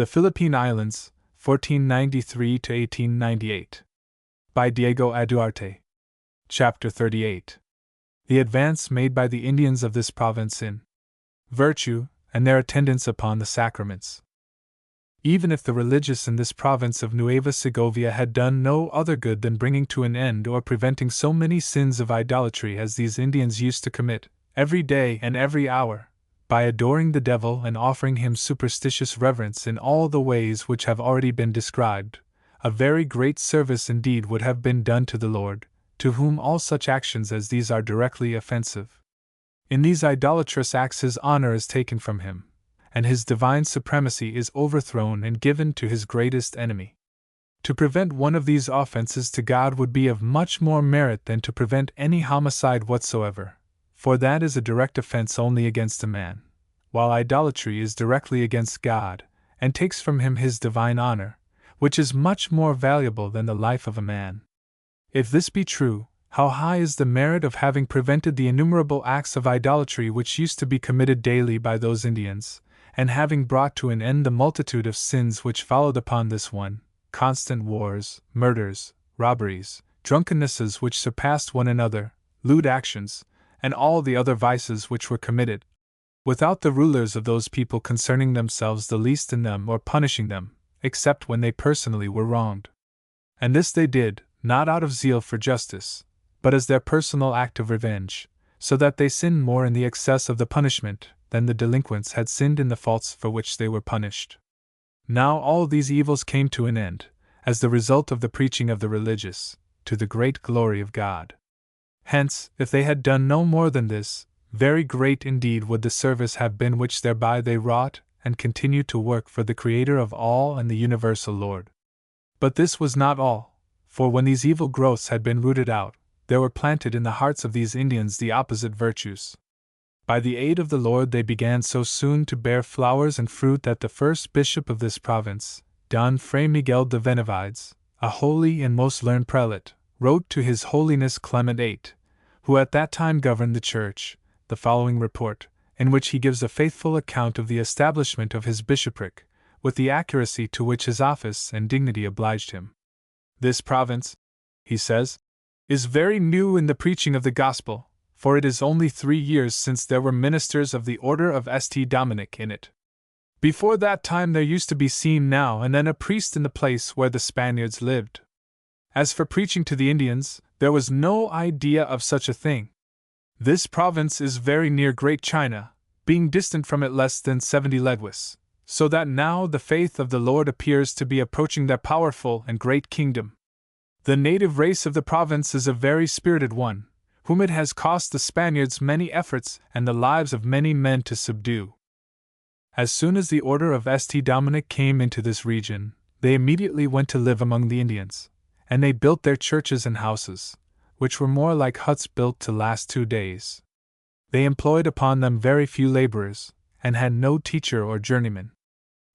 The Philippine Islands, 1493 to 1898. By Diego Duarte. Chapter 38. The advance made by the Indians of this province in virtue, and their attendance upon the sacraments. Even if the religious in this province of Nueva Segovia had done no other good than bringing to an end or preventing so many sins of idolatry as these Indians used to commit, every day and every hour, by adoring the devil and offering him superstitious reverence in all the ways which have already been described, a very great service indeed would have been done to the Lord, to whom all such actions as these are directly offensive. In these idolatrous acts his honor is taken from him, and his divine supremacy is overthrown and given to his greatest enemy. To prevent one of these offenses to God would be of much more merit than to prevent any homicide whatsoever, for that is a direct offense only against a man, while idolatry is directly against God, and takes from him his divine honor, which is much more valuable than the life of a man. If this be true, how high is the merit of having prevented the innumerable acts of idolatry which used to be committed daily by those Indians, and having brought to an end the multitude of sins which followed upon this one, constant wars, murders, robberies, drunkennesses which surpassed one another, lewd actions, and all the other vices which were committed, without the rulers of those people concerning themselves the least in them or punishing them, except when they personally were wronged. And this they did, not out of zeal for justice, but as their personal act of revenge, so that they sinned more in the excess of the punishment than the delinquents had sinned in the faults for which they were punished. Now all these evils came to an end, as the result of the preaching of the religious, to the great glory of God. Hence, if they had done no more than this, very great indeed would the service have been which thereby they wrought and continued to work for the Creator of all and the universal Lord. But this was not all, for when these evil growths had been rooted out, there were planted in the hearts of these Indians the opposite virtues. By the aid of the Lord they began so soon to bear flowers and fruit that the first bishop of this province, Don Fray Miguel de Benavides, a holy and most learned prelate, wrote to His Holiness Clement VIII, who at that time governed the Church, the following report, in which he gives a faithful account of the establishment of his bishopric, with the accuracy to which his office and dignity obliged him. This province, he says, is very new in the preaching of the gospel, for it is only 3 years since there were ministers of the order of St. Dominic in it. Before that time there used to be seen now and then a priest in the place where the Spaniards lived. As for preaching to the Indians, there was no idea of such a thing. This province is very near Great China, being distant from it less than 70 leguas, so that now the faith of the Lord appears to be approaching their powerful and great kingdom. The native race of the province is a very spirited one, whom it has cost the Spaniards many efforts and the lives of many men to subdue. As soon as the order of St. Dominic came into this region, they immediately went to live among the Indians, and they built their churches and houses, which were more like huts built to last 2 days. They employed upon them very few laborers, and had no teacher or journeyman.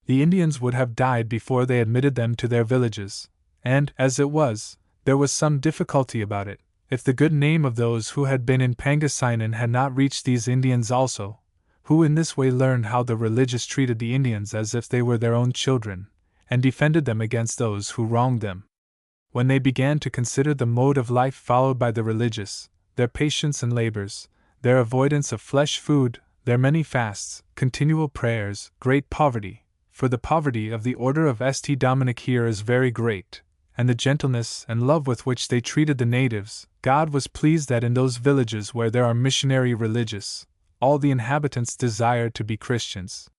The Indians would have died before they admitted them to their villages, and, as it was, there was some difficulty about it, if the good name of those who had been in Pangasinan had not reached these Indians also, who in this way learned how the religious treated the Indians as if they were their own children, and defended them against those who wronged them. When they began to consider the mode of life followed by the religious, their patience and labors, their avoidance of flesh food, their many fasts, continual prayers, great poverty, for the poverty of the order of St. Dominic here is very great, and the gentleness and love with which they treated the natives, God was pleased that in those villages where there are missionary religious, all the inhabitants desire to be Christians.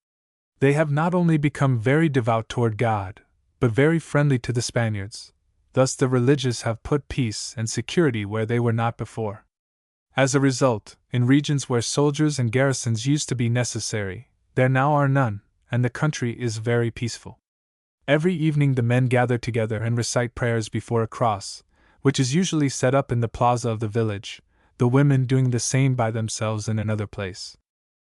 They have not only become very devout toward God, but very friendly to the Spaniards. Thus the religious have put peace and security where they were not before. As a result, in regions where soldiers and garrisons used to be necessary, there now are none, and the country is very peaceful. Every evening the men gather together and recite prayers before a cross, which is usually set up in the plaza of the village, the women doing the same by themselves in another place.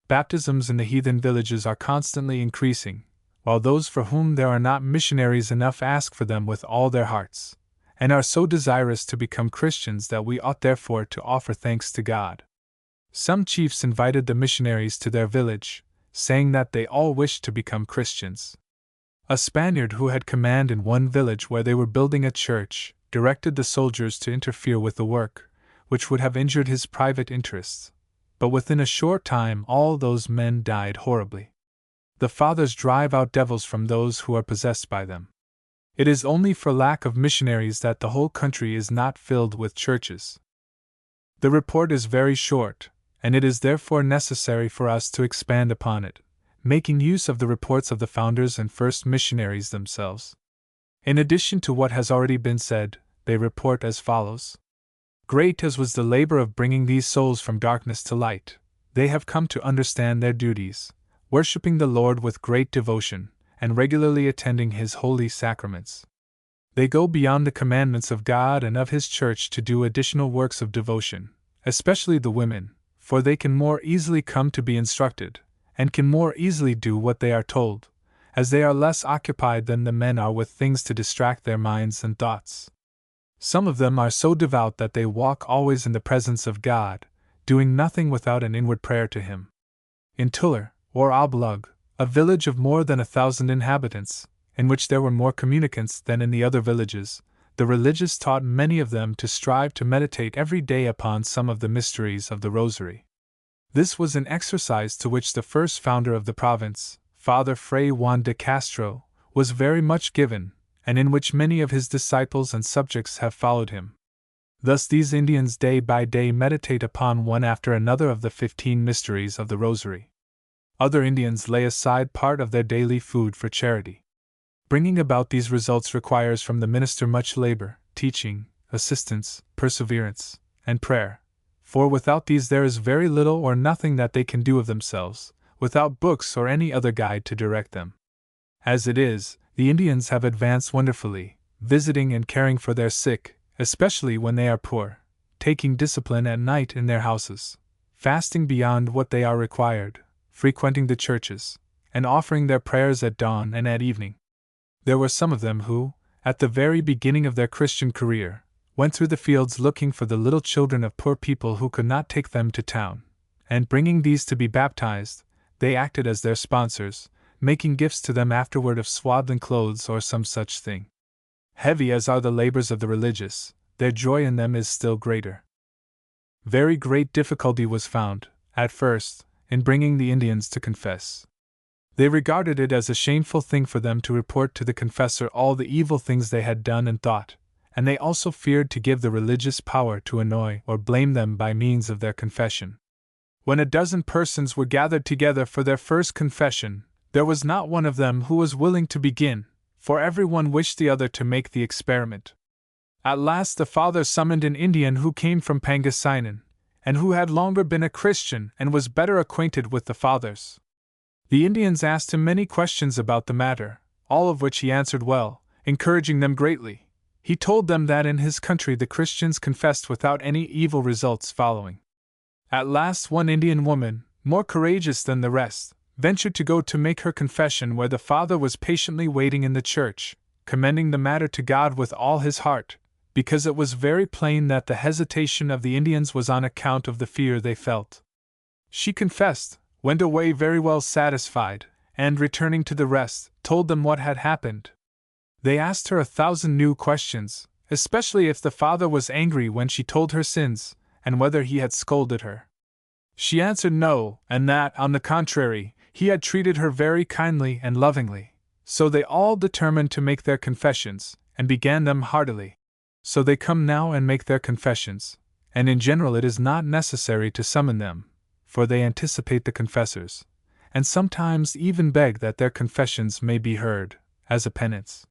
Baptisms in the heathen villages are constantly increasing, while those for whom there are not missionaries enough ask for them with all their hearts, and are so desirous to become Christians that we ought therefore to offer thanks to God. Some chiefs invited the missionaries to their village, saying that they all wished to become Christians. A Spaniard who had command in one village where they were building a church directed the soldiers to interfere with the work, which would have injured his private interests. But within a short time all those men died horribly. The fathers drive out devils from those who are possessed by them. It is only for lack of missionaries that the whole country is not filled with churches. The report is very short, and it is therefore necessary for us to expand upon it, making use of the reports of the founders and first missionaries themselves. In addition to what has already been said, they report as follows. Great as was the labor of bringing these souls from darkness to light, they have come to understand their duties, worshipping the Lord with great devotion, and regularly attending His holy sacraments. They go beyond the commandments of God and of His Church to do additional works of devotion, especially the women, for they can more easily come to be instructed, and can more easily do what they are told, as they are less occupied than the men are with things to distract their minds and thoughts. Some of them are so devout that they walk always in the presence of God, doing nothing without an inward prayer to Him. In Tuller, or Oblug, a village of more than 1,000 inhabitants, in which there were more communicants than in the other villages, the religious taught many of them to strive to meditate every day upon some of the mysteries of the Rosary. This was an exercise to which the first founder of the province, Father Fray Juan de Castro, was very much given, and in which many of his disciples and subjects have followed him. Thus these Indians day by day meditate upon one after another of the 15 mysteries of the Rosary. Other Indians lay aside part of their daily food for charity. Bringing about these results requires from the minister much labor, teaching, assistance, perseverance, and prayer, for without these there is very little or nothing that they can do of themselves, without books or any other guide to direct them. As it is, the Indians have advanced wonderfully, visiting and caring for their sick, especially when they are poor, taking discipline at night in their houses, fasting beyond what they are required, frequenting the churches, and offering their prayers at dawn and at evening. There were some of them who, at the very beginning of their Christian career, went through the fields looking for the little children of poor people who could not take them to town, and bringing these to be baptized, they acted as their sponsors, making gifts to them afterward of swaddling clothes or some such thing. Heavy as are the labors of the religious, their joy in them is still greater. Very great difficulty was found, at first, in bringing the Indians to confess. They regarded it as a shameful thing for them to report to the confessor all the evil things they had done and thought, and they also feared to give the religious power to annoy or blame them by means of their confession. When a dozen persons were gathered together for their first confession, there was not one of them who was willing to begin, for everyone wished the other to make the experiment. At last the father summoned an Indian who came from Pangasinan, and who had longer been a Christian and was better acquainted with the fathers. The Indians asked him many questions about the matter, all of which he answered well, encouraging them greatly. He told them that in his country the Christians confessed without any evil results following. At last one Indian woman, more courageous than the rest, ventured to go to make her confession where the father was patiently waiting in the church, commending the matter to God with all his heart, because it was very plain that the hesitation of the Indians was on account of the fear they felt. She confessed, went away very well satisfied, and returning to the rest, told them what had happened. They asked her 1,000 new questions, especially if the father was angry when she told her sins, and whether he had scolded her. She answered no, and that, on the contrary, he had treated her very kindly and lovingly. So they all determined to make their confessions, and began them heartily. So they come now and make their confessions, and in general it is not necessary to summon them, for they anticipate the confessors, and sometimes even beg that their confessions may be heard, as a penance.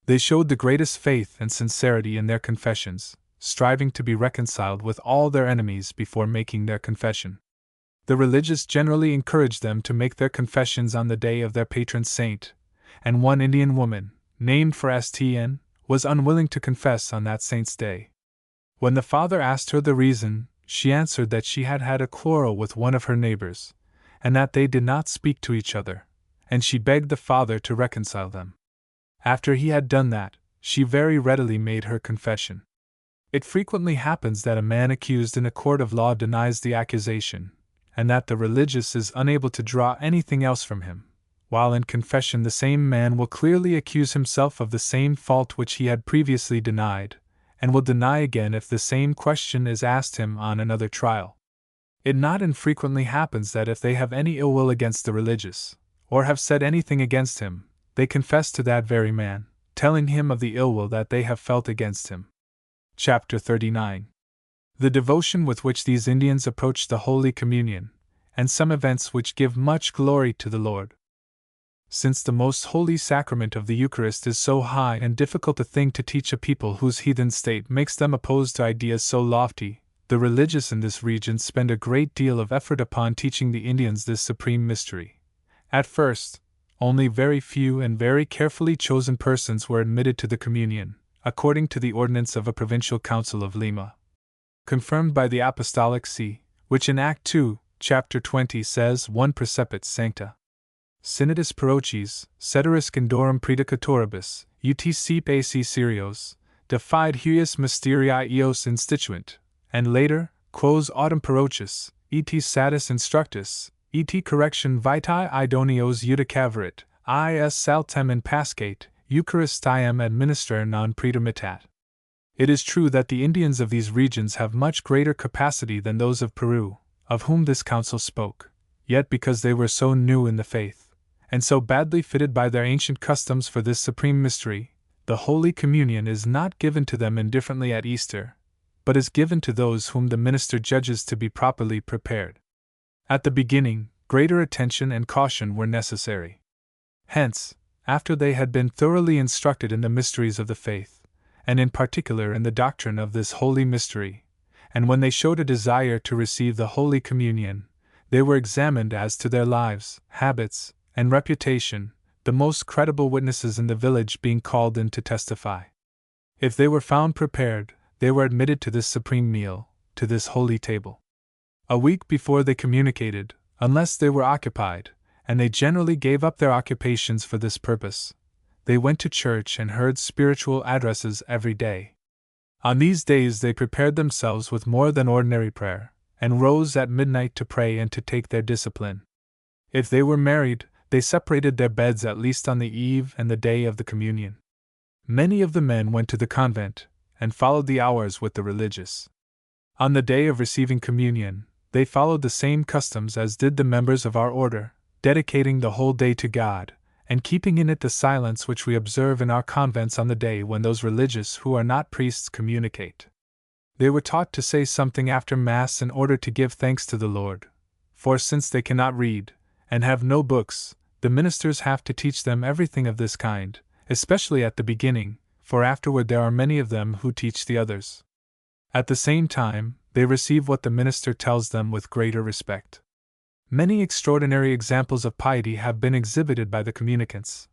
They showed the greatest faith and sincerity in their confessions, striving to be reconciled with all their enemies before making their confession. The religious generally encouraged them to make their confessions on the day of their patron saint, and one Indian woman, named for Stn, was unwilling to confess on that saint's day. When the father asked her the reason, she answered that she had had a quarrel with one of her neighbors, and that they did not speak to each other, and she begged the father to reconcile them. After he had done that, she very readily made her confession. It frequently happens that a man accused in a court of law denies the accusation, and that the religious is unable to draw anything else from him, while in confession the same man will clearly accuse himself of the same fault which he had previously denied, and will deny again if the same question is asked him on another trial. It not infrequently happens that if they have any ill will against the religious, or have said anything against him, they confess to that very man, telling him of the ill will that they have felt against him. Chapter 39. The devotion with which these Indians approach the Holy Communion, and some events which give much glory to the Lord. Since the most holy sacrament of the Eucharist is so high and difficult a thing to teach a people whose heathen state makes them opposed to ideas so lofty, the religious in this region spend a great deal of effort upon teaching the Indians this supreme mystery. At first, only very few and very carefully chosen persons were admitted to the communion, according to the ordinance of a provincial council of Lima, confirmed by the Apostolic See, which in Act 2, Chapter 20 says, 1 Precepit Sancta Synodus Parochies, Ceteris Candorum Predicatoribus, ut sep ac Syrios, defied huius mysterii eos instituent, and later, quos autem parochis, et satis instructus, et correction vitae idonios judicaverit, is saltem in pascate, Eucharistiam administer non pretermittat. It is true that the Indians of these regions have much greater capacity than those of Peru, of whom this council spoke, yet because they were so new in the faith, and so badly fitted by their ancient customs for this supreme mystery, the Holy Communion is not given to them indifferently at Easter, but is given to those whom the minister judges to be properly prepared. At the beginning, greater attention and caution were necessary. Hence, after they had been thoroughly instructed in the mysteries of the faith, and in particular in the doctrine of this holy mystery, and when they showed a desire to receive the Holy Communion, they were examined as to their lives, habits, and reputation, the most credible witnesses in the village being called in to testify. If they were found prepared, they were admitted to this supreme meal, to this holy table. A week before they communicated, unless they were occupied, and they generally gave up their occupations for this purpose, they went to church and heard spiritual addresses every day. On these days they prepared themselves with more than ordinary prayer, and rose at midnight to pray and to take their discipline. If they were married, they separated their beds at least on the eve and the day of the communion. Many of the men went to the convent, and followed the hours with the religious. On the day of receiving communion, they followed the same customs as did the members of our order, dedicating the whole day to God, and keeping in it the silence which we observe in our convents on the day when those religious who are not priests communicate. They were taught to say something after Mass in order to give thanks to the Lord, for since they cannot read, and have no books, the ministers have to teach them everything of this kind, especially at the beginning, for afterward there are many of them who teach the others. At the same time, they receive what the minister tells them with greater respect. Many extraordinary examples of piety have been exhibited by the communicants.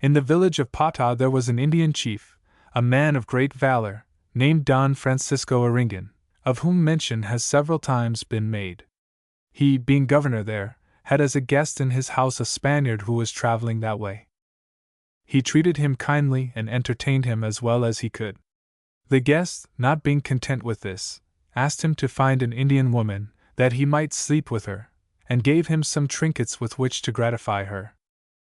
In the village of Pata there was an Indian chief, a man of great valor, named Don Francisco Aringan, of whom mention has several times been made. He, being governor there, had as a guest in his house a Spaniard who was traveling that way. He treated him kindly and entertained him as well as he could. The guest, not being content with this, asked him to find an Indian woman, that he might sleep with her, and gave him some trinkets with which to gratify her.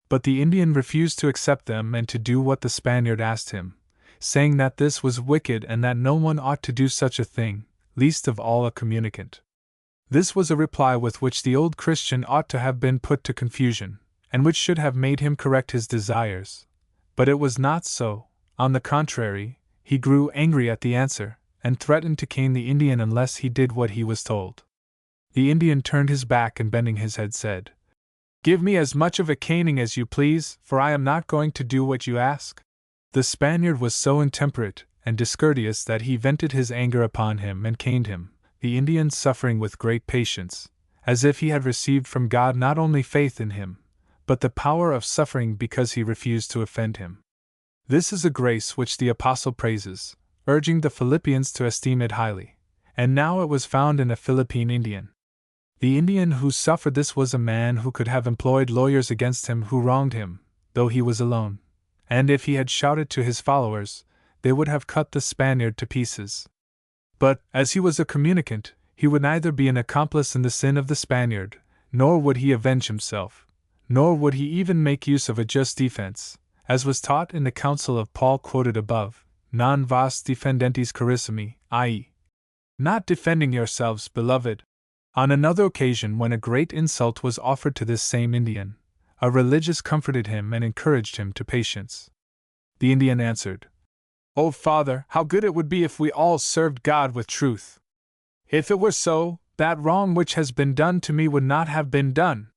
But the Indian refused to accept them and to do what the Spaniard asked him, saying that this was wicked and that no one ought to do such a thing, least of all a communicant. This was a reply with which the old Christian ought to have been put to confusion, and which should have made him correct his desires. But it was not so. On the contrary, he grew angry at the answer, and threatened to cane the Indian unless he did what he was told. The Indian turned his back and bending his head said, "Give me as much of a caning as you please, for I am not going to do what you ask." The Spaniard was so intemperate and discourteous that he vented his anger upon him and caned him, the Indian suffering with great patience, as if he had received from God not only faith in him, but the power of suffering because he refused to offend him. This is a grace which the Apostle praises, urging the Philippians to esteem it highly, and now it was found in a Philippine Indian. The Indian who suffered this was a man who could have employed lawyers against him who wronged him, though he was alone, and if he had shouted to his followers, they would have cut the Spaniard to pieces. But, as he was a communicant, he would neither be an accomplice in the sin of the Spaniard, nor would he avenge himself, nor would he even make use of a just defense, as was taught in the counsel of Paul quoted above, non vos defendentes carissimi, i.e., not defending yourselves, beloved. On another occasion, when a great insult was offered to this same Indian, a religious comforted him and encouraged him to patience. The Indian answered, "O Father, how good it would be if we all served God with truth! If it were so, that wrong which has been done to me would not have been done.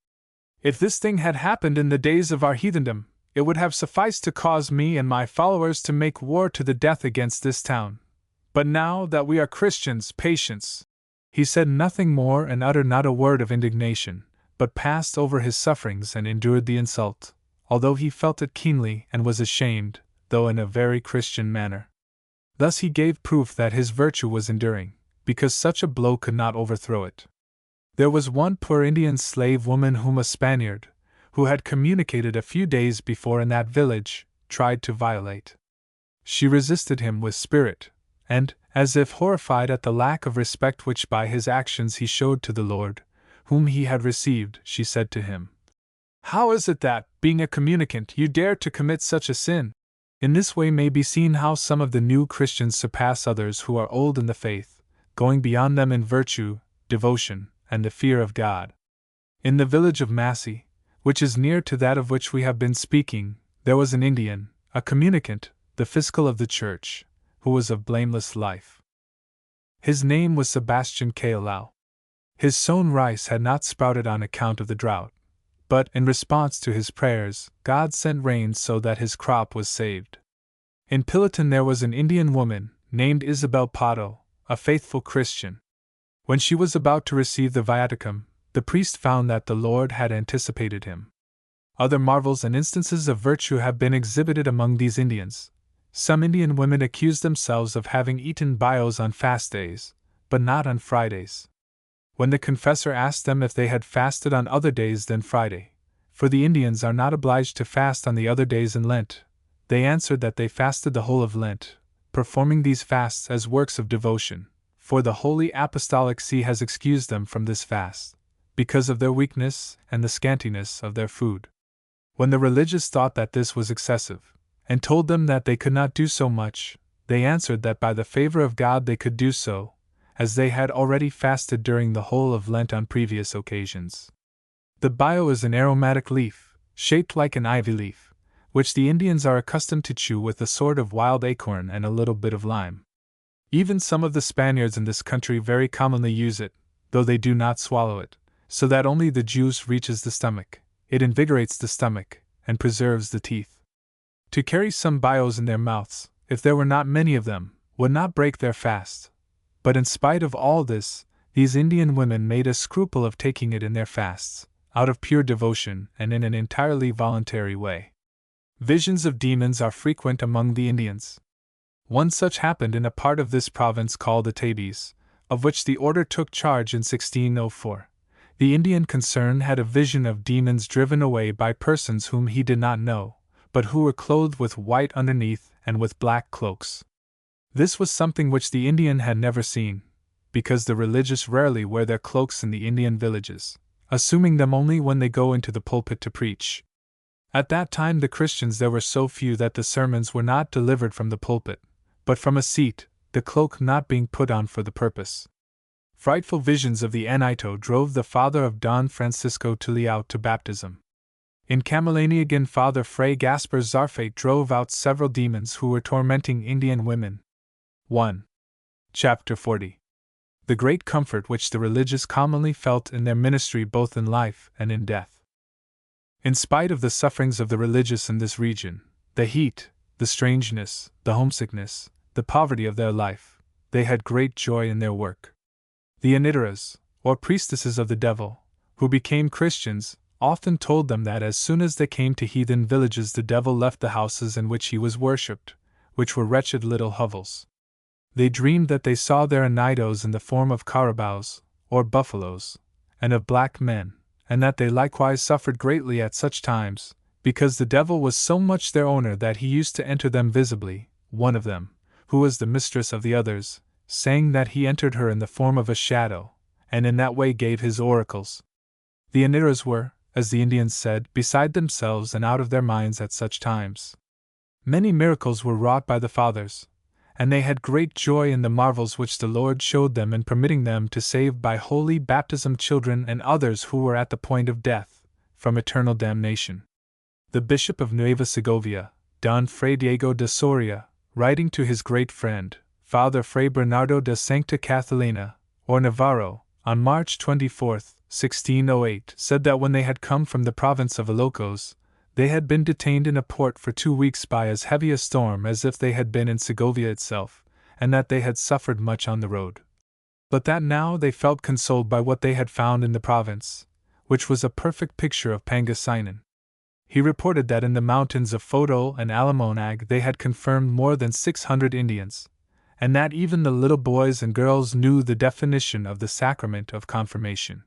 If this thing had happened in the days of our heathendom, it would have sufficed to cause me and my followers to make war to the death against this town. But now that we are Christians, patience." He said nothing more and uttered not a word of indignation, but passed over his sufferings and endured the insult, although he felt it keenly and was ashamed, though in a very Christian manner. Thus he gave proof that his virtue was enduring, because such a blow could not overthrow it. There was one poor Indian slave woman whom a Spaniard, who had communicated a few days before in that village, tried to violate. She resisted him with spirit, and, as if horrified at the lack of respect which by his actions he showed to the Lord, whom he had received, she said to him, "How is it that, being a communicant, you dare to commit such a sin?" In this way may be seen how some of the new Christians surpass others who are old in the faith, going beyond them in virtue, devotion, and the fear of God. In the village of Massey, which is near to that of which we have been speaking, there was an Indian, a communicant, the fiscal of the church, who was of blameless life. His name was Sebastian Caillau. His sown rice had not sprouted on account of the drought, but, in response to his prayers, God sent rain so that his crop was saved. In Piloton there was an Indian woman, named Isabel Pato, a faithful Christian. When she was about to receive the viaticum, the priest found that the Lord had anticipated him. Other marvels and instances of virtue have been exhibited among these Indians. Some Indian women accused themselves of having eaten bios on fast days, but not on Fridays. When the confessor asked them if they had fasted on other days than Friday, for the Indians are not obliged to fast on the other days in Lent, they answered that they fasted the whole of Lent, performing these fasts as works of devotion, for the Holy Apostolic See has excused them from this fast, because of their weakness and the scantiness of their food. When the religious thought that this was excessive, and told them that they could not do so much, they answered that by the favor of God they could do so, as they had already fasted during the whole of Lent on previous occasions. The bio is an aromatic leaf, shaped like an ivy leaf, which the Indians are accustomed to chew with a sort of wild acorn and a little bit of lime. Even some of the Spaniards in this country very commonly use it, though they do not swallow it, so that only the juice reaches the stomach. It invigorates the stomach, and preserves the teeth. To carry some bios in their mouths, if there were not many of them, would not break their fast. But in spite of all this, these Indian women made a scruple of taking it in their fasts, out of pure devotion and in an entirely voluntary way. Visions of demons are frequent among the Indians. One such happened in a part of this province called the Tabes, of which the order took charge in 1604. The Indian concerned had a vision of demons driven away by persons whom he did not know, but who were clothed with white underneath and with black cloaks. This was something which the Indian had never seen, because the religious rarely wear their cloaks in the Indian villages, assuming them only when they go into the pulpit to preach. At that time the Christians there were so few that the sermons were not delivered from the pulpit, but from a seat, the cloak not being put on for the purpose. Frightful visions of the Anito drove the father of Don Francisco Tuliao to baptism. In Camilani again Father Fray Gaspar Zarfate drove out several demons who were tormenting Indian women. 1. Chapter 40. The great comfort which the religious commonly felt in their ministry both in life and in death. In spite of the sufferings of the religious in this region, the heat, the strangeness, the homesickness, the poverty of their life, they had great joy in their work. The Anitaras, or priestesses of the devil, who became Christians, often told them that as soon as they came to heathen villages the devil left the houses in which he was worshipped, which were wretched little hovels. They dreamed that they saw their Anitos in the form of carabaos, or buffaloes, and of black men, and that they likewise suffered greatly at such times, because the devil was so much their owner that he used to enter them visibly, one of them, who was the mistress of the others, saying that he entered her in the form of a shadow, and in that way gave his oracles. The Aniras were, as the Indians said, beside themselves and out of their minds at such times. Many miracles were wrought by the fathers, and they had great joy in the marvels which the Lord showed them in permitting them to save by holy baptism children and others who were at the point of death, from eternal damnation. The Bishop of Nueva Segovia, Don Fray Diego de Soria, writing to his great friend, Father Fray Bernardo de Sancta Catalina, or Navarro, on March 24, 1608, said that when they had come from the province of Ilocos, they had been detained in a port for 2 weeks by as heavy a storm as if they had been in Segovia itself, and that they had suffered much on the road. But that now they felt consoled by what they had found in the province, which was a perfect picture of Pangasinan. He reported that in the mountains of Fodol and Alamonag they had confirmed more than 600 Indians, and that even the little boys and girls knew the definition of the sacrament of confirmation.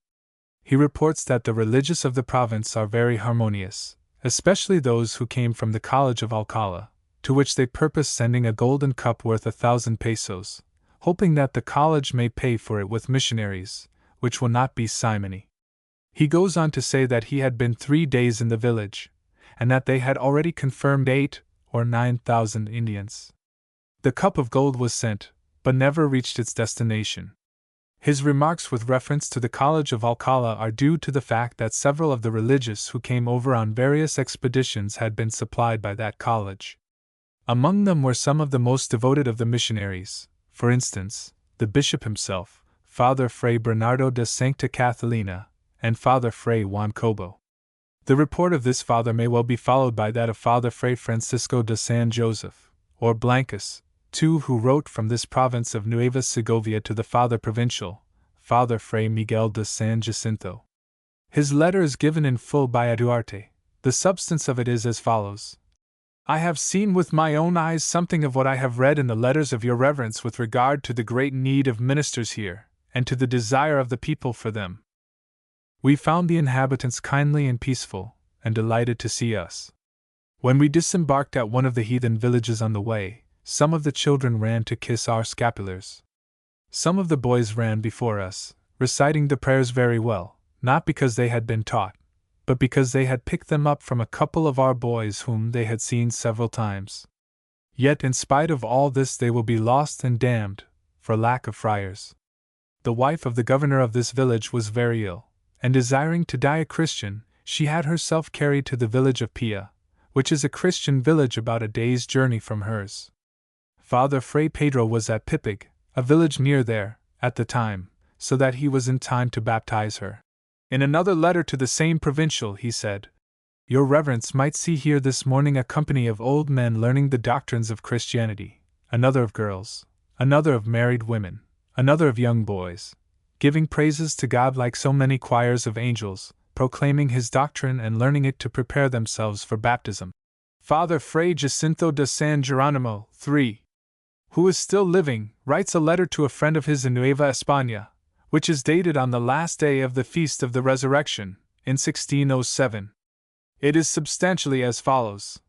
He reports that the religious of the province are very harmonious, especially those who came from the College of Alcala, to which they purpose sending a golden cup worth 1,000 pesos, hoping that the college may pay for it with missionaries, which will not be simony. He goes on to say that he had been 3 days in the village, and that they had already confirmed 8 or 9,000 Indians. The cup of gold was sent, but never reached its destination. His remarks with reference to the College of Alcala are due to the fact that several of the religious who came over on various expeditions had been supplied by that college. Among them were some of the most devoted of the missionaries, for instance, the bishop himself, Father Fray Bernardo de Sancta Catalina, and Father Fray Juan Cobo. The report of this father may well be followed by that of Father Fray Francisco de San Joseph, or Blancas, too, who wrote from this province of Nueva Segovia to the Father Provincial, Father Fray Miguel de San Jacinto. His letter is given in full by Duarte. The substance of it is as follows. I have seen with my own eyes something of what I have read in the letters of your reverence with regard to the great need of ministers here, and to the desire of the people for them. We found the inhabitants kindly and peaceful, and delighted to see us. When we disembarked at one of the heathen villages on the way, some of the children ran to kiss our scapulars. Some of the boys ran before us, reciting the prayers very well, not because they had been taught, but because they had picked them up from a couple of our boys whom they had seen several times. Yet in spite of all this they will be lost and damned, for lack of friars. The wife of the governor of this village was very ill, and desiring to die a Christian, she had herself carried to the village of Pia, which is a Christian village about a day's journey from hers. Father Fray Pedro was at Pipig, a village near there, at the time, so that he was in time to baptize her. In another letter to the same provincial he said, Your Reverence might see here this morning a company of old men learning the doctrines of Christianity, another of girls, another of married women, another of young boys, giving praises to God like so many choirs of angels, proclaiming his doctrine and learning it to prepare themselves for baptism. Father Fray Jacinto de San Geronimo, 3, who is still living, writes a letter to a friend of his in Nueva España, which is dated on the last day of the Feast of the Resurrection, in 1607. It is substantially as follows.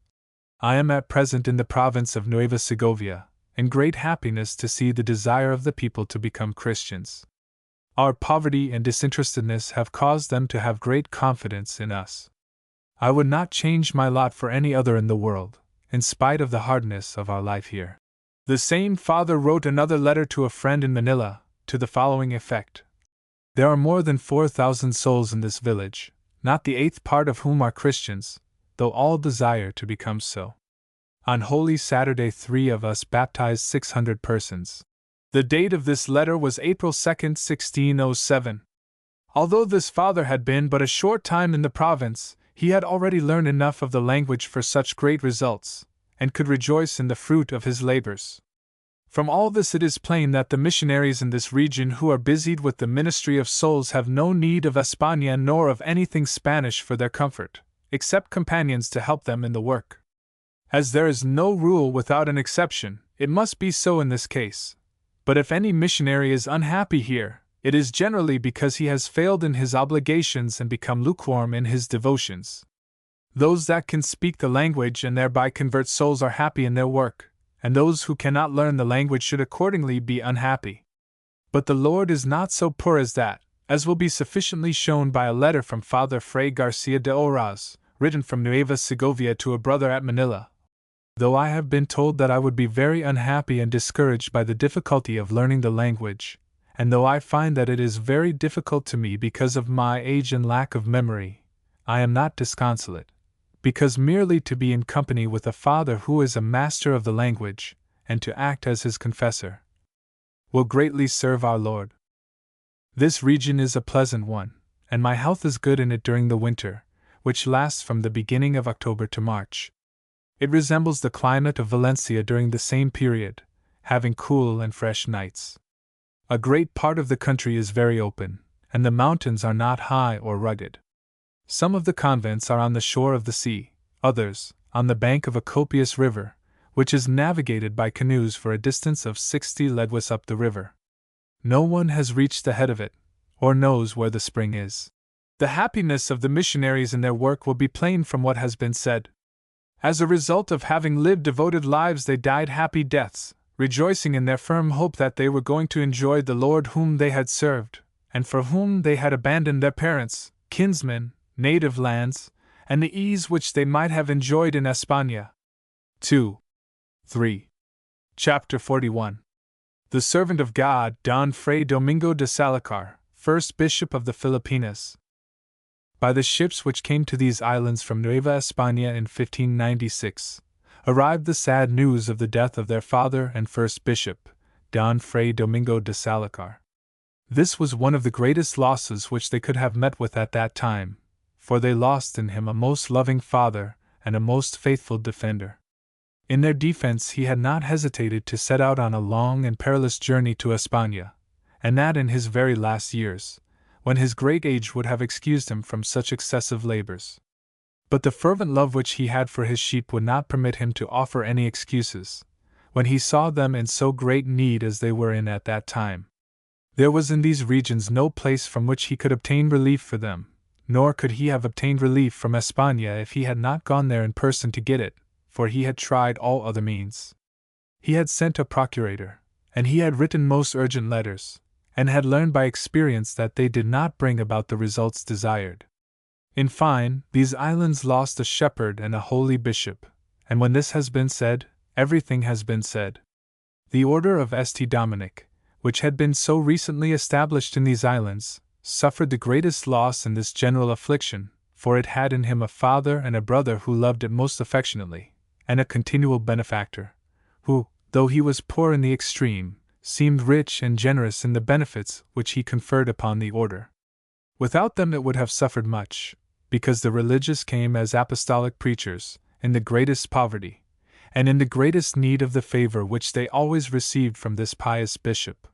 I am at present in the province of Nueva Segovia, in great happiness to see the desire of the people to become Christians. Our poverty and disinterestedness have caused them to have great confidence in us. I would not change my lot for any other in the world, in spite of the hardness of our life here. The same father wrote another letter to a friend in Manila, to the following effect. There are more than 4,000 souls in this village, not the 1/8 part of whom are Christians, though all desire to become so. On Holy Saturday 3 of us baptized 600 persons. The date of this letter was April 2, 1607. Although this father had been but a short time in the province, he had already learned enough of the language for such great results, and could rejoice in the fruit of his labors. From all this it is plain that the missionaries in this region who are busied with the ministry of souls have no need of España nor of anything Spanish for their comfort, except companions to help them in the work. As there is no rule without an exception, it must be so in this case. But if any missionary is unhappy here, it is generally because he has failed in his obligations and become lukewarm in his devotions. Those that can speak the language and thereby convert souls are happy in their work, and those who cannot learn the language should accordingly be unhappy. But the Lord is not so poor as that, as will be sufficiently shown by a letter from Father Fray Garcia de Oraz, written from Nueva Segovia to a brother at Manila. Though I have been told that I would be very unhappy and discouraged by the difficulty of learning the language, and though I find that it is very difficult to me because of my age and lack of memory, I am not disconsolate, because merely to be in company with a father who is a master of the language, and to act as his confessor, will greatly serve our Lord. This region is a pleasant one, and my health is good in it during the winter, which lasts from the beginning of October to March. It resembles the climate of Valencia during the same period, having cool and fresh nights. A great part of the country is very open, and the mountains are not high or rugged. Some of the convents are on the shore of the sea, others, on the bank of a copious river, which is navigated by canoes for a distance of 60 leguas up the river. No one has reached the head of it, or knows where the spring is. The happiness of the missionaries in their work will be plain from what has been said. As a result of having lived devoted lives, they died happy deaths, rejoicing in their firm hope that they were going to enjoy the Lord whom they had served, and for whom they had abandoned their parents, kinsmen, native lands, and the ease which they might have enjoyed in España. 3. Chapter 41. The servant of God, Don Fray Domingo de Salazar, first Bishop of the Filipinas. By the ships which came to these islands from Nueva España in 1596, arrived the sad news of the death of their father and first bishop, Don Fray Domingo de Salazar. This was one of the greatest losses which they could have met with at that time, for they lost in him a most loving father and a most faithful defender. In their defense he had not hesitated to set out on a long and perilous journey to España, and that in his very last years, when his great age would have excused him from such excessive labors. But the fervent love which he had for his sheep would not permit him to offer any excuses, when he saw them in so great need as they were in at that time. There was in these regions no place from which he could obtain relief for them, nor could he have obtained relief from España if he had not gone there in person to get it, for he had tried all other means. He had sent a procurator, and he had written most urgent letters, and had learned by experience that they did not bring about the results desired. In fine, these islands lost a shepherd and a holy bishop, and when this has been said, everything has been said. The order of St. Dominic, which had been so recently established in these islands, suffered the greatest loss in this general affliction, for it had in him a father and a brother who loved it most affectionately, and a continual benefactor, who, though he was poor in the extreme, seemed rich and generous in the benefits which he conferred upon the order. Without them it would have suffered much, because the religious came as apostolic preachers, in the greatest poverty, and in the greatest need of the favor which they always received from this pious bishop.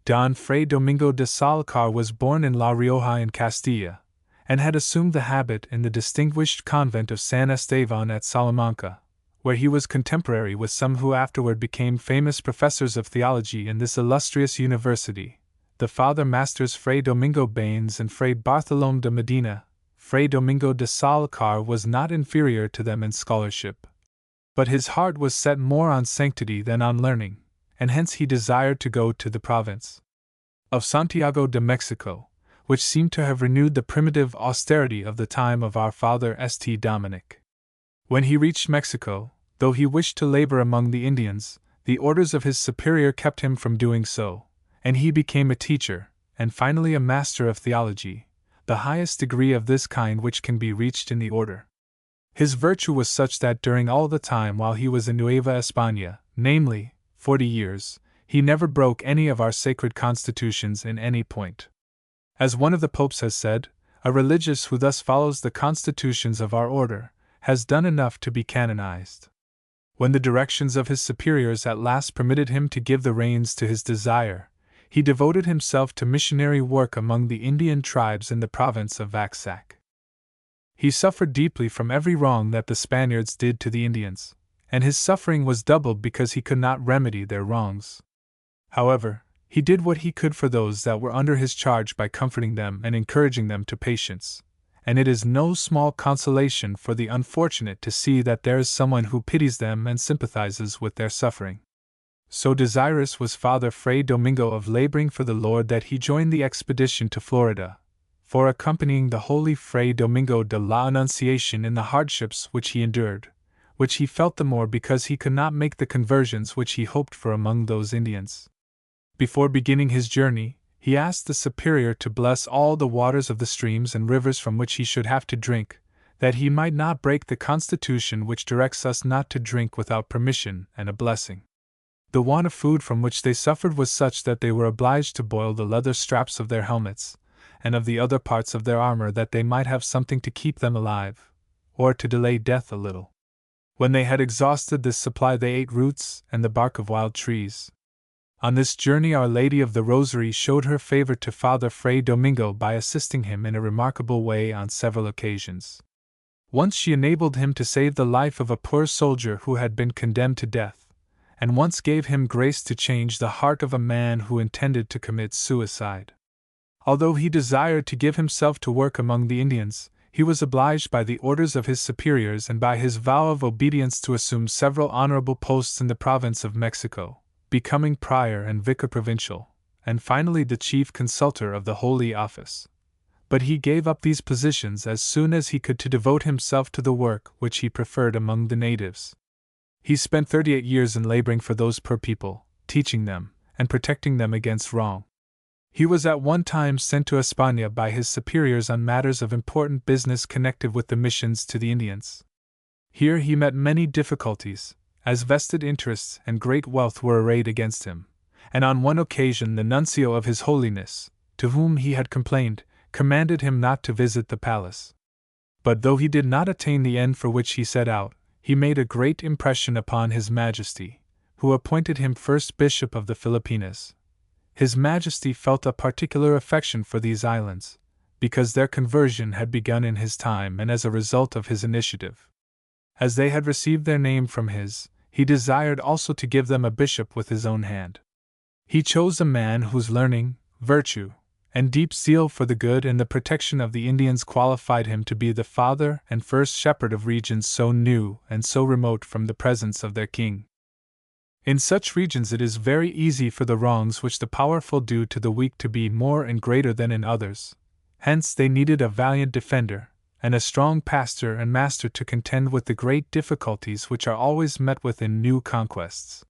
Don Fray Domingo de Salazar was born in La Rioja in Castilla, and had assumed the habit in the distinguished convent of San Esteban at Salamanca, where he was contemporary with some who afterward became famous professors of theology in this illustrious university, the Father Masters Fray Domingo Baines and Fray Bartolome de Medina. Fray Domingo de Salazar was not inferior to them in scholarship, but his heart was set more on sanctity than on learning, and hence he desired to go to the province of Santiago de Mexico, which seemed to have renewed the primitive austerity of the time of our Father St. Dominic. When he reached Mexico, though he wished to labor among the Indians, the orders of his superior kept him from doing so, and he became a teacher, and finally a master of theology, the highest degree of this kind which can be reached in the order. His virtue was such that during all the time while he was in Nueva España, namely, 40 years, he never broke any of our sacred constitutions in any point. As one of the popes has said, a religious who thus follows the constitutions of our order has done enough to be canonized. When the directions of his superiors at last permitted him to give the reins to his desire, he devoted himself to missionary work among the Indian tribes in the province of Vaxac. He suffered deeply from every wrong that the Spaniards did to the Indians, and his suffering was doubled because he could not remedy their wrongs. However, he did what he could for those that were under his charge by comforting them and encouraging them to patience, and it is no small consolation for the unfortunate to see that there is someone who pities them and sympathizes with their suffering. So desirous was Father Fray Domingo of laboring for the Lord that he joined the expedition to Florida, for accompanying the holy Fray Domingo de la Annunciación in the hardships which he endured, which he felt the more because he could not make the conversions which he hoped for among those Indians. Before beginning his journey, he asked the Superior to bless all the waters of the streams and rivers from which he should have to drink, that he might not break the constitution which directs us not to drink without permission and a blessing. The want of food from which they suffered was such that they were obliged to boil the leather straps of their helmets, and of the other parts of their armor that they might have something to keep them alive, or to delay death a little. When they had exhausted this supply they ate roots and the bark of wild trees. On this journey Our Lady of the Rosary showed her favor to Father Fray Domingo by assisting him in a remarkable way on several occasions. Once she enabled him to save the life of a poor soldier who had been condemned to death, and once gave him grace to change the heart of a man who intended to commit suicide. Although he desired to give himself to work among the Indians, he was obliged by the orders of his superiors and by his vow of obedience to assume several honorable posts in the province of Mexico, becoming prior and vicar provincial, and finally the chief consultor of the Holy Office. But he gave up these positions as soon as he could to devote himself to the work which he preferred among the natives. He spent 38 years in laboring for those poor people, teaching them, and protecting them against wrong. He was at one time sent to España by his superiors on matters of important business connected with the missions to the Indians. Here he met many difficulties, as vested interests and great wealth were arrayed against him, and on one occasion the nuncio of His Holiness, to whom he had complained, commanded him not to visit the palace. But though he did not attain the end for which he set out, he made a great impression upon His Majesty, who appointed him first Bishop of the Philippines. His Majesty felt a particular affection for these islands, because their conversion had begun in his time and as a result of his initiative. As they had received their name from his, he desired also to give them a bishop with his own hand. He chose a man whose learning, virtue, and deep zeal for the good and the protection of the Indians qualified him to be the father and first shepherd of regions so new and so remote from the presence of their king. In such regions it is very easy for the wrongs which the powerful do to the weak to be more and greater than in others. Hence they needed a valiant defender, and a strong pastor and master to contend with the great difficulties which are always met with in new conquests.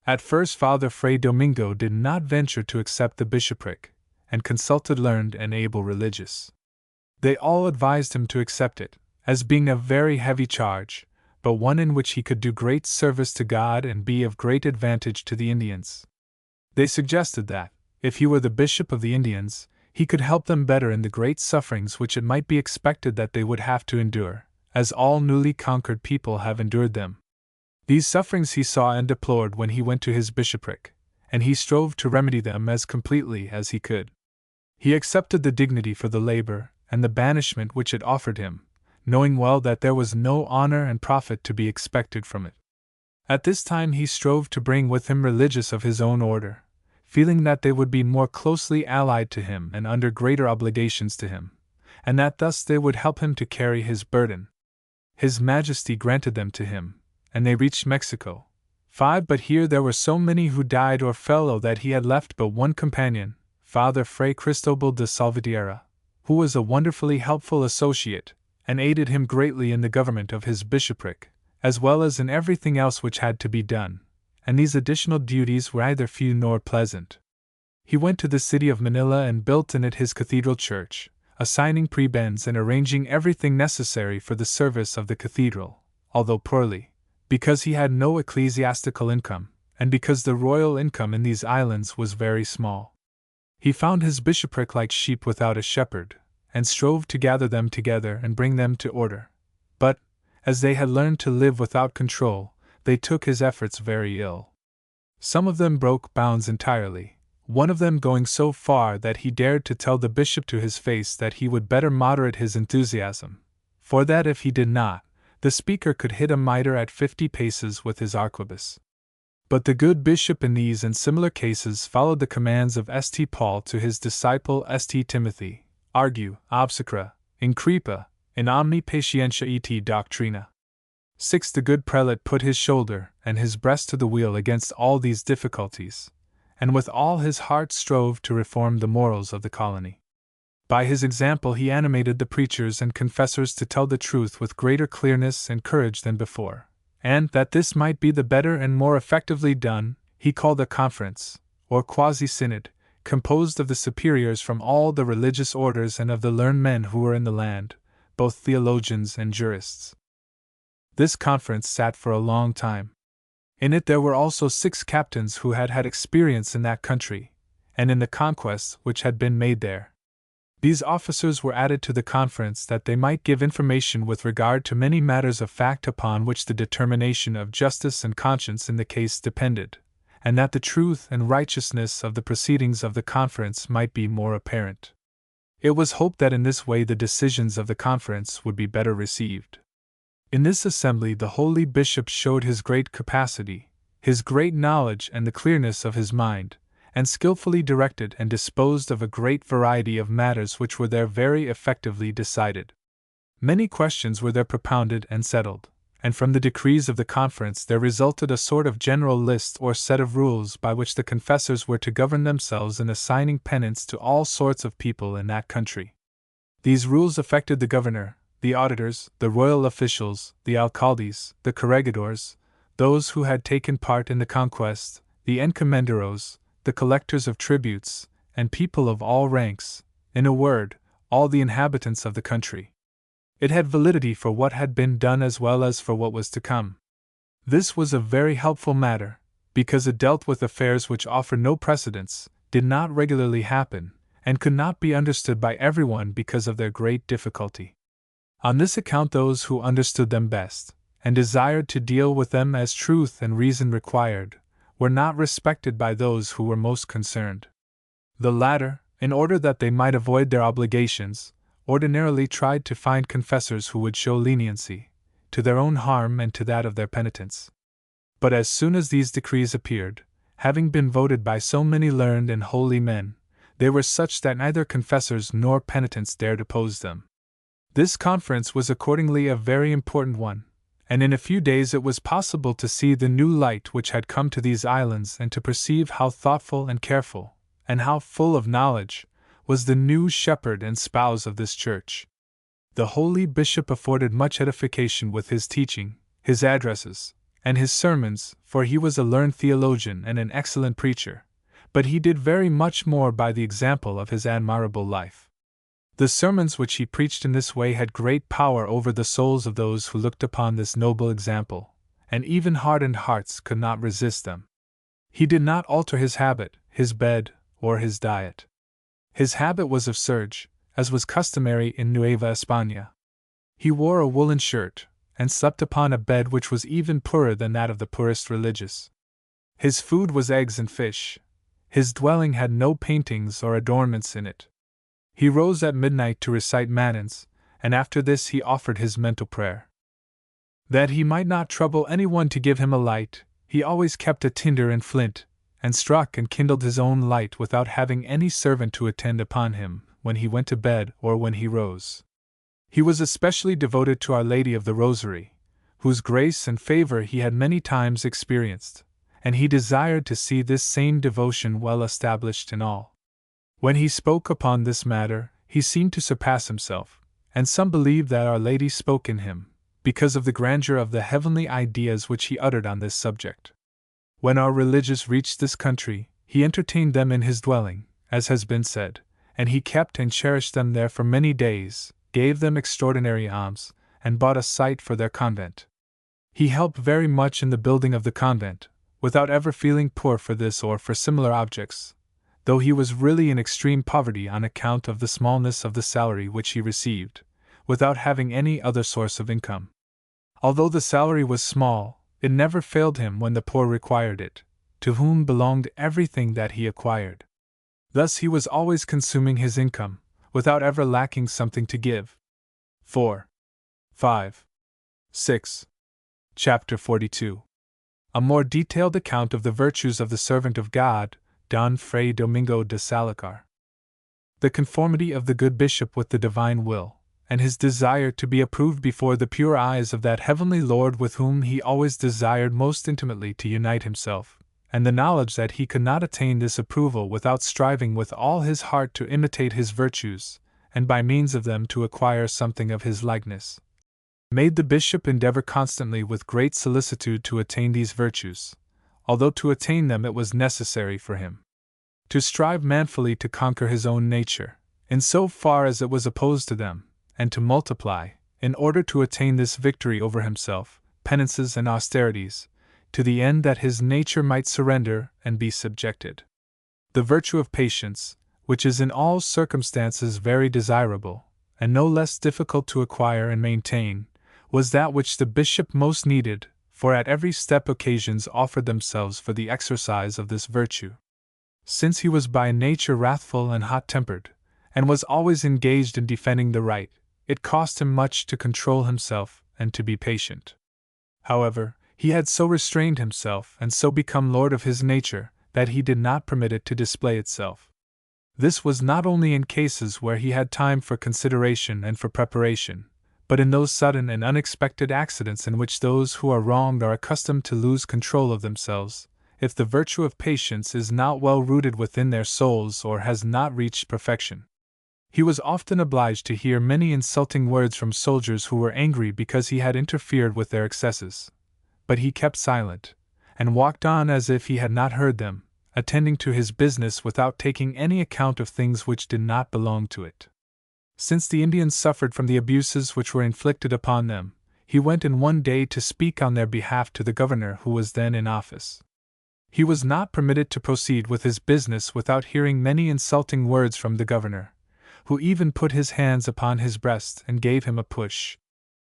At first Father Fray Domingo did not venture to accept the bishopric, and consulted learned and able religious. They all advised him to accept it, as being a very heavy charge, but one in which he could do great service to God and be of great advantage to the Indians. They suggested that, if he were the Bishop of the Indians, he could help them better in the great sufferings which it might be expected that they would have to endure, as all newly conquered people have endured them. These sufferings he saw and deplored when he went to his bishopric, and he strove to remedy them as completely as he could. He accepted the dignity for the labor and the banishment which it offered him, knowing well that there was no honor and profit to be expected from it. At this time he strove to bring with him religious of his own order, feeling that they would be more closely allied to him and under greater obligations to him, and that thus they would help him to carry his burden. His Majesty granted them to him, and they reached Mexico. But here there were so many who died or fell that he had left but one companion, Father Fray Cristobal de Salvatierra, who was a wonderfully helpful associate, and aided him greatly in the government of his bishopric, as well as in everything else which had to be done, and these additional duties were neither few nor pleasant. He went to the city of Manila and built in it his cathedral church, assigning prebends and arranging everything necessary for the service of the cathedral, although poorly, because he had no ecclesiastical income, and because the royal income in these islands was very small. He found his bishopric like sheep without a shepherd, and strove to gather them together and bring them to order. But, as they had learned to live without control, they took his efforts very ill. Some of them broke bounds entirely, one of them going so far that he dared to tell the bishop to his face that he would better moderate his enthusiasm, for that if he did not, the speaker could hit a mitre at 50 paces with his arquebus. But the good bishop in these and similar cases followed the commands of St. Paul to his disciple St. Timothy, argue, obsecra, increpa, in omni patientia et doctrina. 6. The good prelate put his shoulder and his breast to the wheel against all these difficulties, and with all his heart strove to reform the morals of the colony. By his example he animated the preachers and confessors to tell the truth with greater clearness and courage than before, and, that this might be the better and more effectively done, he called a conference, or quasi-synod, composed of the superiors from all the religious orders and of the learned men who were in the land, both theologians and jurists. This conference sat for a long time. In it there were also 6 captains who had had experience in that country, and in the conquests which had been made there. These officers were added to the conference that they might give information with regard to many matters of fact upon which the determination of justice and conscience in the case depended, and that the truth and righteousness of the proceedings of the conference might be more apparent. It was hoped that in this way the decisions of the conference would be better received. In this assembly the holy bishop showed his great capacity, his great knowledge and the clearness of his mind, and skillfully directed and disposed of a great variety of matters which were there very effectively decided. Many questions were there propounded and settled, and from the decrees of the conference there resulted a sort of general list or set of rules by which the confessors were to govern themselves in assigning penance to all sorts of people in that country. These rules affected the governor, the auditors, the royal officials, the alcaldes, the corregidors, those who had taken part in the conquest, the encomenderos, the collectors of tributes, and people of all ranks, in a word, all the inhabitants of the country. It had validity for what had been done as well as for what was to come. This was a very helpful matter, because it dealt with affairs which offered no precedents, did not regularly happen, and could not be understood by everyone because of their great difficulty. On this account those who understood them best, and desired to deal with them as truth and reason required, were not respected by those who were most concerned. The latter, in order that they might avoid their obligations, ordinarily tried to find confessors who would show leniency, to their own harm and to that of their penitents. But as soon as these decrees appeared, having been voted by so many learned and holy men, they were such that neither confessors nor penitents dared oppose them. This conference was accordingly a very important one, and in a few days it was possible to see the new light which had come to these islands and to perceive how thoughtful and careful, and how full of knowledge, was the new shepherd and spouse of this church. The holy bishop afforded much edification with his teaching, his addresses, and his sermons, for he was a learned theologian and an excellent preacher, but he did very much more by the example of his admirable life. The sermons which he preached in this way had great power over the souls of those who looked upon this noble example, and even hardened hearts could not resist them. He did not alter his habit, his bed, or his diet. His habit was of serge, as was customary in Nueva España. He wore a woolen shirt, and slept upon a bed which was even poorer than that of the poorest religious. His food was eggs and fish. His dwelling had no paintings or adornments in it. He rose at midnight to recite matins, and after this he offered his mental prayer. That he might not trouble anyone to give him a light, he always kept a tinder and flint, and struck and kindled his own light without having any servant to attend upon him, when he went to bed or when he rose. He was especially devoted to Our Lady of the Rosary, whose grace and favor he had many times experienced, and he desired to see this same devotion well established in all. When he spoke upon this matter, he seemed to surpass himself, and some believe that Our Lady spoke in him, because of the grandeur of the heavenly ideas which he uttered on this subject. When our religious reached this country, he entertained them in his dwelling, as has been said, and he kept and cherished them there for many days, gave them extraordinary alms, and bought a site for their convent. He helped very much in the building of the convent, without ever feeling poor for this or for similar objects, though he was really in extreme poverty on account of the smallness of the salary which he received, without having any other source of income. Although the salary was small, it never failed him when the poor required it, to whom belonged everything that he acquired. Thus he was always consuming his income, without ever lacking something to give. 4. 5. 6. Chapter 42. A more detailed account of the virtues of the servant of God, Don Fray Domingo de Salacar. The conformity of the good bishop with the divine will, and his desire to be approved before the pure eyes of that heavenly Lord with whom he always desired most intimately to unite himself, and the knowledge that he could not attain this approval without striving with all his heart to imitate his virtues, and by means of them to acquire something of his likeness, made the bishop endeavor constantly with great solicitude to attain these virtues, although to attain them it was necessary for him to strive manfully to conquer his own nature, in so far as it was opposed to them, and to multiply, in order to attain this victory over himself, penances and austerities, to the end that his nature might surrender and be subjected. The virtue of patience, which is in all circumstances very desirable, and no less difficult to acquire and maintain, was that which the bishop most needed, for at every step occasions offered themselves for the exercise of this virtue. Since he was by nature wrathful and hot-tempered, and was always engaged in defending the right, it cost him much to control himself and to be patient. However, he had so restrained himself and so become lord of his nature that he did not permit it to display itself. This was not only in cases where he had time for consideration and for preparation, but in those sudden and unexpected accidents in which those who are wronged are accustomed to lose control of themselves, if the virtue of patience is not well rooted within their souls or has not reached perfection. He was often obliged to hear many insulting words from soldiers who were angry because he had interfered with their excesses, but he kept silent, and walked on as if he had not heard them, attending to his business without taking any account of things which did not belong to it. Since the Indians suffered from the abuses which were inflicted upon them, he went in one day to speak on their behalf to the governor who was then in office. He was not permitted to proceed with his business without hearing many insulting words from the governor, who even put his hands upon his breast and gave him a push.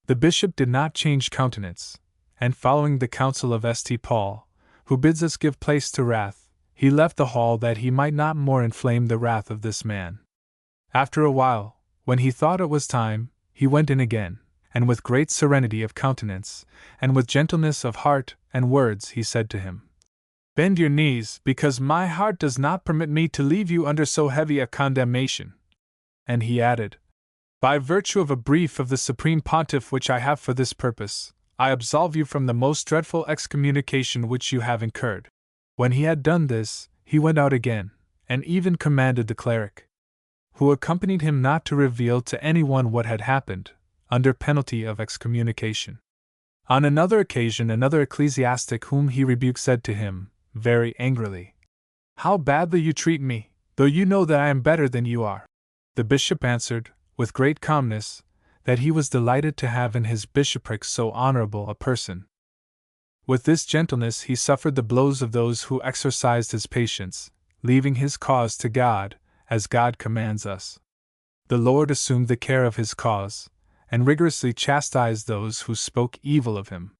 The bishop did not change countenance, and following the counsel of St. Paul, who bids us give place to wrath, he left the hall that he might not more inflame the wrath of this man. After a while, when he thought it was time, he went in again, and with great serenity of countenance, and with gentleness of heart and words, he said to him, "Bend your knees, because my heart does not permit me to leave you under so heavy a condemnation." And he added, "By virtue of a brief of the Supreme Pontiff which I have for this purpose, I absolve you from the most dreadful excommunication which you have incurred." When he had done this, he went out again, and even commanded the cleric, who accompanied him, not to reveal to anyone what had happened, under penalty of excommunication. On another occasion, another ecclesiastic whom he rebuked said to him, very angrily, "How badly you treat me, though you know that I am better than you are." The bishop answered, with great calmness, that he was delighted to have in his bishopric so honorable a person. With this gentleness he suffered the blows of those who exercised his patience, leaving his cause to God, as God commands us. The Lord assumed the care of his cause, and rigorously chastised those who spoke evil of him.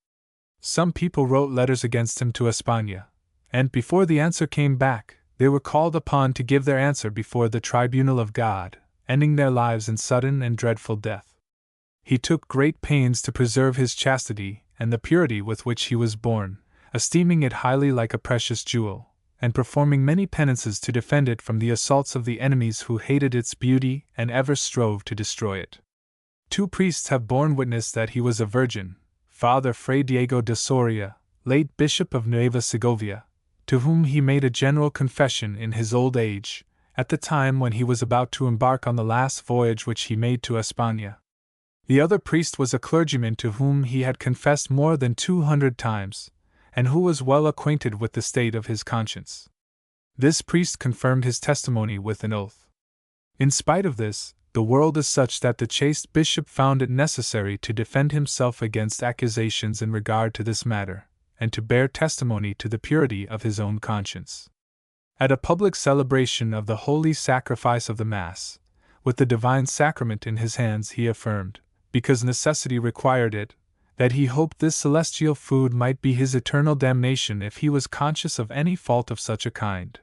Some people wrote letters against him to España, and before the answer came back, they were called upon to give their answer before the tribunal of God, ending their lives in sudden and dreadful death. He took great pains to preserve his chastity and the purity with which he was born, esteeming it highly like a precious jewel, and performing many penances to defend it from the assaults of the enemies who hated its beauty and ever strove to destroy it. 2 priests have borne witness that he was a virgin: Father Fray Diego de Soria, late Bishop of Nueva Segovia, to whom he made a general confession in his old age, at the time when he was about to embark on the last voyage which he made to España. The other priest was a clergyman to whom he had confessed more than 200 times, and who was well acquainted with the state of his conscience. This priest confirmed his testimony with an oath. In spite of this, the world is such that the chaste bishop found it necessary to defend himself against accusations in regard to this matter, and to bear testimony to the purity of his own conscience. At a public celebration of the holy sacrifice of the Mass, with the divine sacrament in his hands, he affirmed, because necessity required it, that he hoped this celestial food might be his eternal damnation if he was conscious of any fault of such a kind.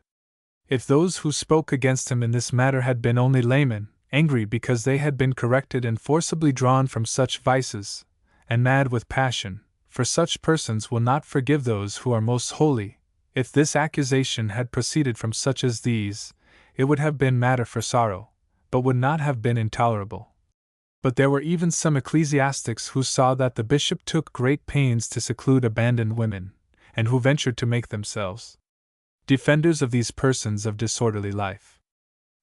If those who spoke against him in this matter had been only laymen, angry because they had been corrected and forcibly drawn from such vices, and mad with passion, for such persons will not forgive those who are most holy, if this accusation had proceeded from such as these, it would have been matter for sorrow, but would not have been intolerable. But there were even some ecclesiastics who saw that the bishop took great pains to seclude abandoned women, and who ventured to make themselves defenders of these persons of disorderly life.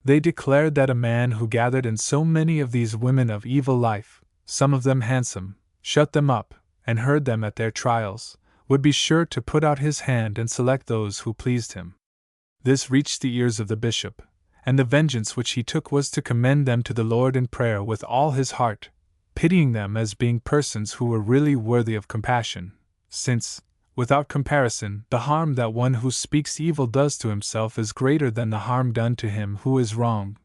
They declared that a man who gathered in so many of these women of evil life, some of them handsome, shut them up, and heard them at their trials, would be sure to put out his hand and select those who pleased him. This reached the ears of the bishop, and the vengeance which he took was to commend them to the Lord in prayer with all his heart, pitying them as being persons who were really worthy of compassion, since, without comparison, the harm that one who speaks evil does to himself is greater than the harm done to him who is wronged.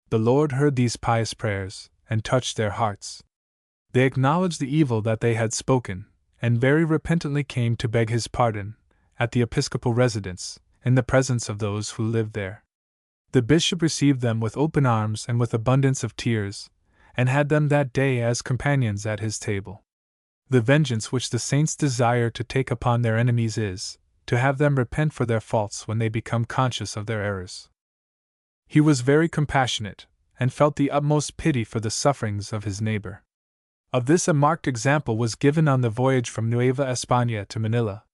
The Lord heard these pious prayers, and touched their hearts. They acknowledged the evil that they had spoken, and very repentantly came to beg his pardon, at the episcopal residence, in the presence of those who lived there. The bishop received them with open arms and with abundance of tears, and had them that day as companions at his table. The vengeance which the saints desire to take upon their enemies is, to have them repent for their faults when they become conscious of their errors. He was very compassionate, and felt the utmost pity for the sufferings of his neighbor. Of this a marked example was given on the voyage from Nueva España to Manila.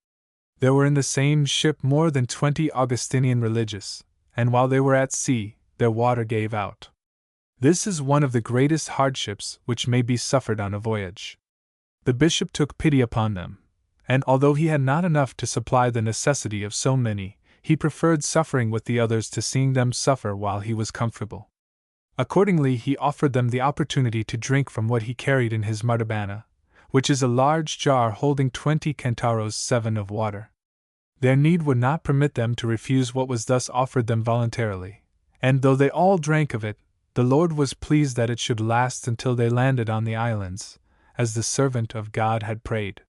There were in the same ship more than 20 Augustinian religious, and while they were at sea, their water gave out. This is one of the greatest hardships which may be suffered on a voyage. The bishop took pity upon them, and although he had not enough to supply the necessity of so many, he preferred suffering with the others to seeing them suffer while he was comfortable. Accordingly, he offered them the opportunity to drink from what he carried in his martabana, which is a large jar holding 20 cantaros 7 of water. Their need would not permit them to refuse what was thus offered them voluntarily, and though they all drank of it, the Lord was pleased that it should last until they landed on the islands, as the servant of God had prayed.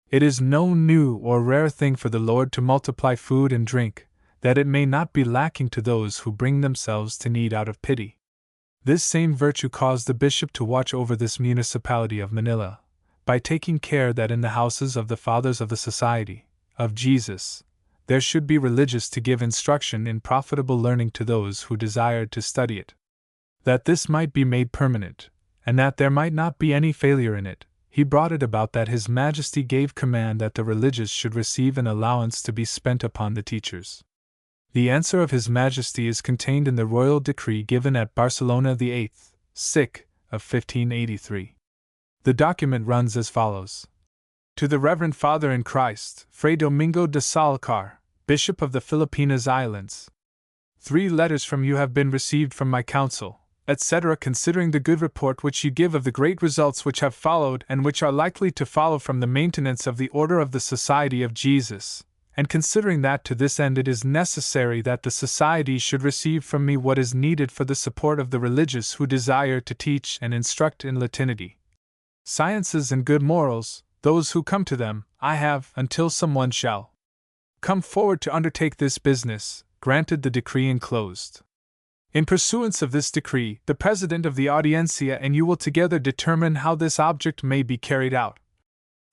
It is no new or rare thing for the Lord to multiply food and drink, that it may not be lacking to those who bring themselves to need out of pity. This same virtue caused the bishop to watch over this municipality of Manila, by taking care that in the houses of the fathers of the Society of Jesus, there should be religious to give instruction in profitable learning to those who desired to study it. That this might be made permanent, and that there might not be any failure in it, he brought it about that His Majesty gave command that the religious should receive an allowance to be spent upon the teachers. The answer of His Majesty is contained in the royal decree given at Barcelona the 8th, of 1583. The document runs as follows. To the Reverend Father in Christ, Fray Domingo de Salazar, Bishop of the Philippine Islands. 3 letters from you have been received from my council, etc., considering the good report which you give of the great results which have followed and which are likely to follow from the maintenance of the order of the Society of Jesus, and considering that to this end it is necessary that the Society should receive from me what is needed for the support of the religious who desire to teach and instruct in Latinity, sciences and good morals, those who come to them, I have, until someone shall come forward to undertake this business, granted the decree enclosed. In pursuance of this decree, the President of the Audiencia and you will together determine how this object may be carried out,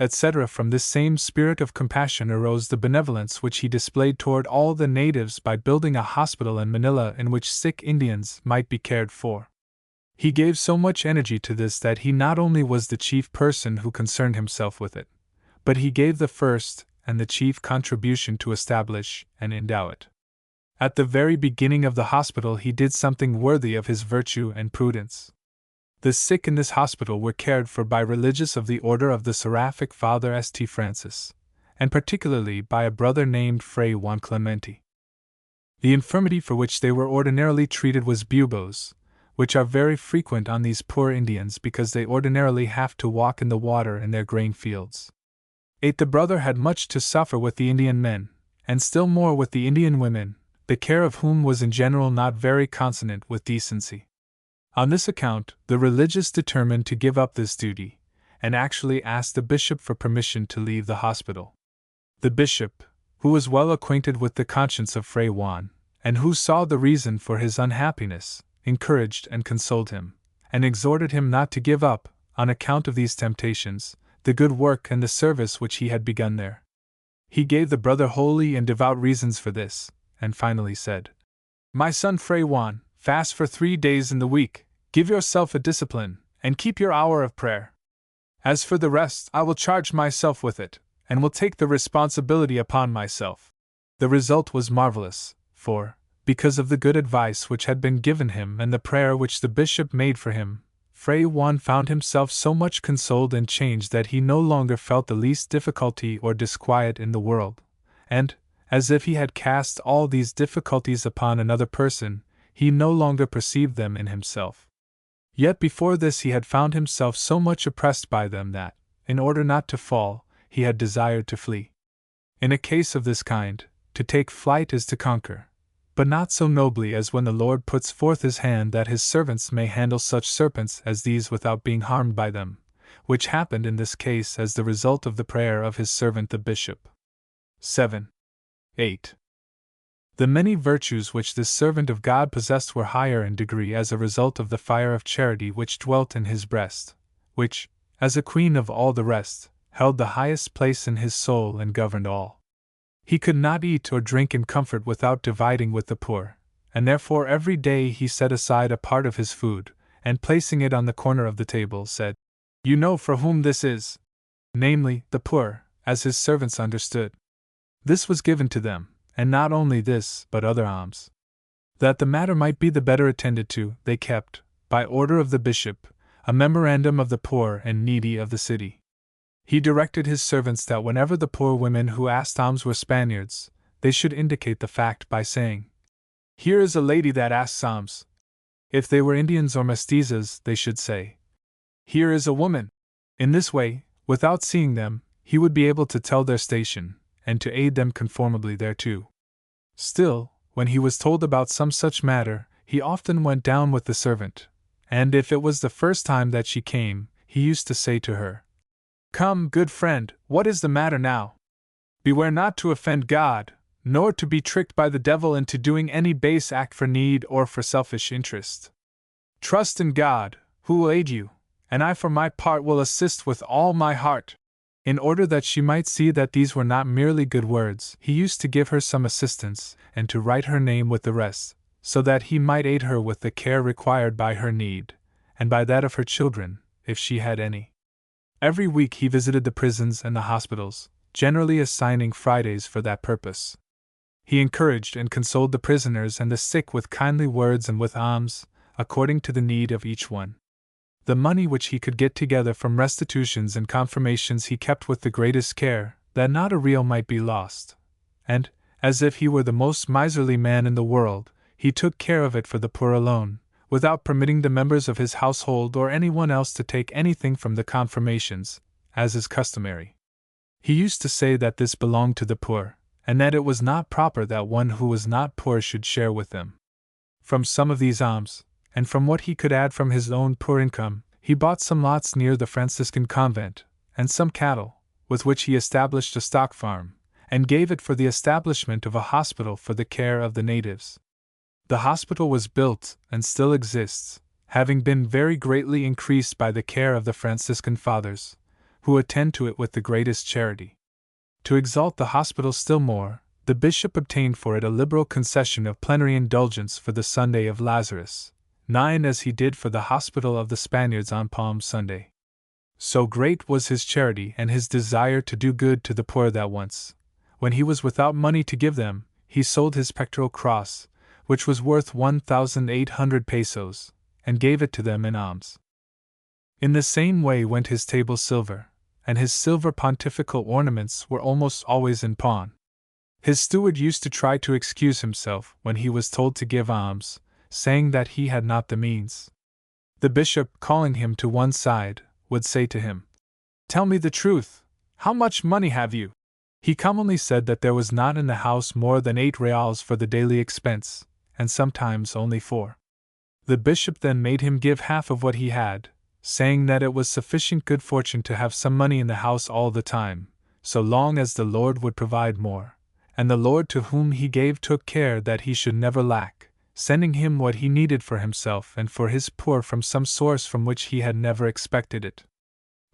etc. From this same spirit of compassion arose the benevolence which he displayed toward all the natives by building a hospital in Manila in which sick Indians might be cared for. He gave so much energy to this that he not only was the chief person who concerned himself with it, but he gave the first and the chief contribution to establish and endow it. At the very beginning of the hospital he did something worthy of his virtue and prudence. The sick in this hospital were cared for by religious of the order of the Seraphic Father St. Francis, and particularly by a brother named Fray Juan Clemente. The infirmity for which they were ordinarily treated was buboes, which are very frequent on these poor Indians because they ordinarily have to walk in the water in their grain fields. 8. The brother had much to suffer with the Indian men, and still more with the Indian women, the care of whom was in general not very consonant with decency. On this account, the religious determined to give up this duty, and actually asked the bishop for permission to leave the hospital. The bishop, who was well acquainted with the conscience of Fray Juan, and who saw the reason for his unhappiness, encouraged and consoled him, and exhorted him not to give up, on account of these temptations, the good work and the service which he had begun there. He gave the brother holy and devout reasons for this, and finally said, My son Fray Juan, fast for 3 days in the week, give yourself a discipline, and keep your hour of prayer. As for the rest, I will charge myself with it, and will take the responsibility upon myself." The result was marvelous, for, because of the good advice which had been given him and the prayer which the bishop made for him, Fray Juan found himself so much consoled and changed that he no longer felt the least difficulty or disquiet in the world, and, as if he had cast all these difficulties upon another person, he no longer perceived them in himself. Yet before this he had found himself so much oppressed by them that, in order not to fall, he had desired to flee. In a case of this kind, to take flight is to conquer, but not so nobly as when the Lord puts forth his hand that his servants may handle such serpents as these without being harmed by them, which happened in this case as the result of the prayer of his servant the bishop. 7. 8. The many virtues which this servant of God possessed were higher in degree as a result of the fire of charity which dwelt in his breast, which, as a queen of all the rest, held the highest place in his soul and governed all. He could not eat or drink in comfort without dividing with the poor, and therefore every day he set aside a part of his food, and placing it on the corner of the table, said, "You know for whom this is," namely, the poor, as his servants understood. This was given to them, and not only this, but other alms. That the matter might be the better attended to, they kept, by order of the bishop, a memorandum of the poor and needy of the city. He directed his servants that whenever the poor women who asked alms were Spaniards, they should indicate the fact by saying, "Here is a lady that asks alms." If they were Indians or mestizas, they should say, "Here is a woman." In this way, without seeing them, he would be able to tell their station, and to aid them conformably thereto. Still, when he was told about some such matter, he often went down with the servant, and if it was the first time that she came, he used to say to her, "Come, good friend, what is the matter now? Beware not to offend God, nor to be tricked by the devil into doing any base act for need or for selfish interest. Trust in God, who will aid you, and I for my part will assist with all my heart." In order that she might see that these were not merely good words, he used to give her some assistance, and to write her name with the rest, so that he might aid her with the care required by her need, and by that of her children, if she had any. Every week he visited the prisons and the hospitals, generally assigning Fridays for that purpose. He encouraged and consoled the prisoners and the sick with kindly words and with alms, according to the need of each one. The money which he could get together from restitutions and confirmations he kept with the greatest care, that not a real might be lost, and, as if he were the most miserly man in the world, he took care of it for the poor alone, without permitting the members of his household or anyone else to take anything from the confirmations, as is customary. He used to say that this belonged to the poor, and that it was not proper that one who was not poor should share with them. From some of these alms, and from what he could add from his own poor income, he bought some lots near the Franciscan convent, and some cattle, with which he established a stock farm, and gave it for the establishment of a hospital for the care of the natives. The hospital was built, and still exists, having been very greatly increased by the care of the Franciscan fathers, who attend to it with the greatest charity. To exalt the hospital still more, the bishop obtained for it a liberal concession of plenary indulgence for the Sunday of Lazarus, 9 as he did for the hospital of the Spaniards on Palm Sunday. So great was his charity and his desire to do good to the poor that once, when he was without money to give them, he sold his pectoral cross, which was worth 1,800 pesos, and gave it to them in alms. In the same way went his table silver, and his silver pontifical ornaments were almost always in pawn. His steward used to try to excuse himself when he was told to give alms, saying that he had not the means. The bishop, calling him to one side, would say to him, "Tell me the truth, how much money have you?" He commonly said that there was not in the house more than 8 reals for the daily expense, and sometimes only 4. The bishop then made him give half of what he had, saying that it was sufficient good fortune to have some money in the house all the time, so long as the Lord would provide more, and the Lord to whom he gave took care that he should never lack, sending him what he needed for himself and for his poor from some source from which he had never expected it.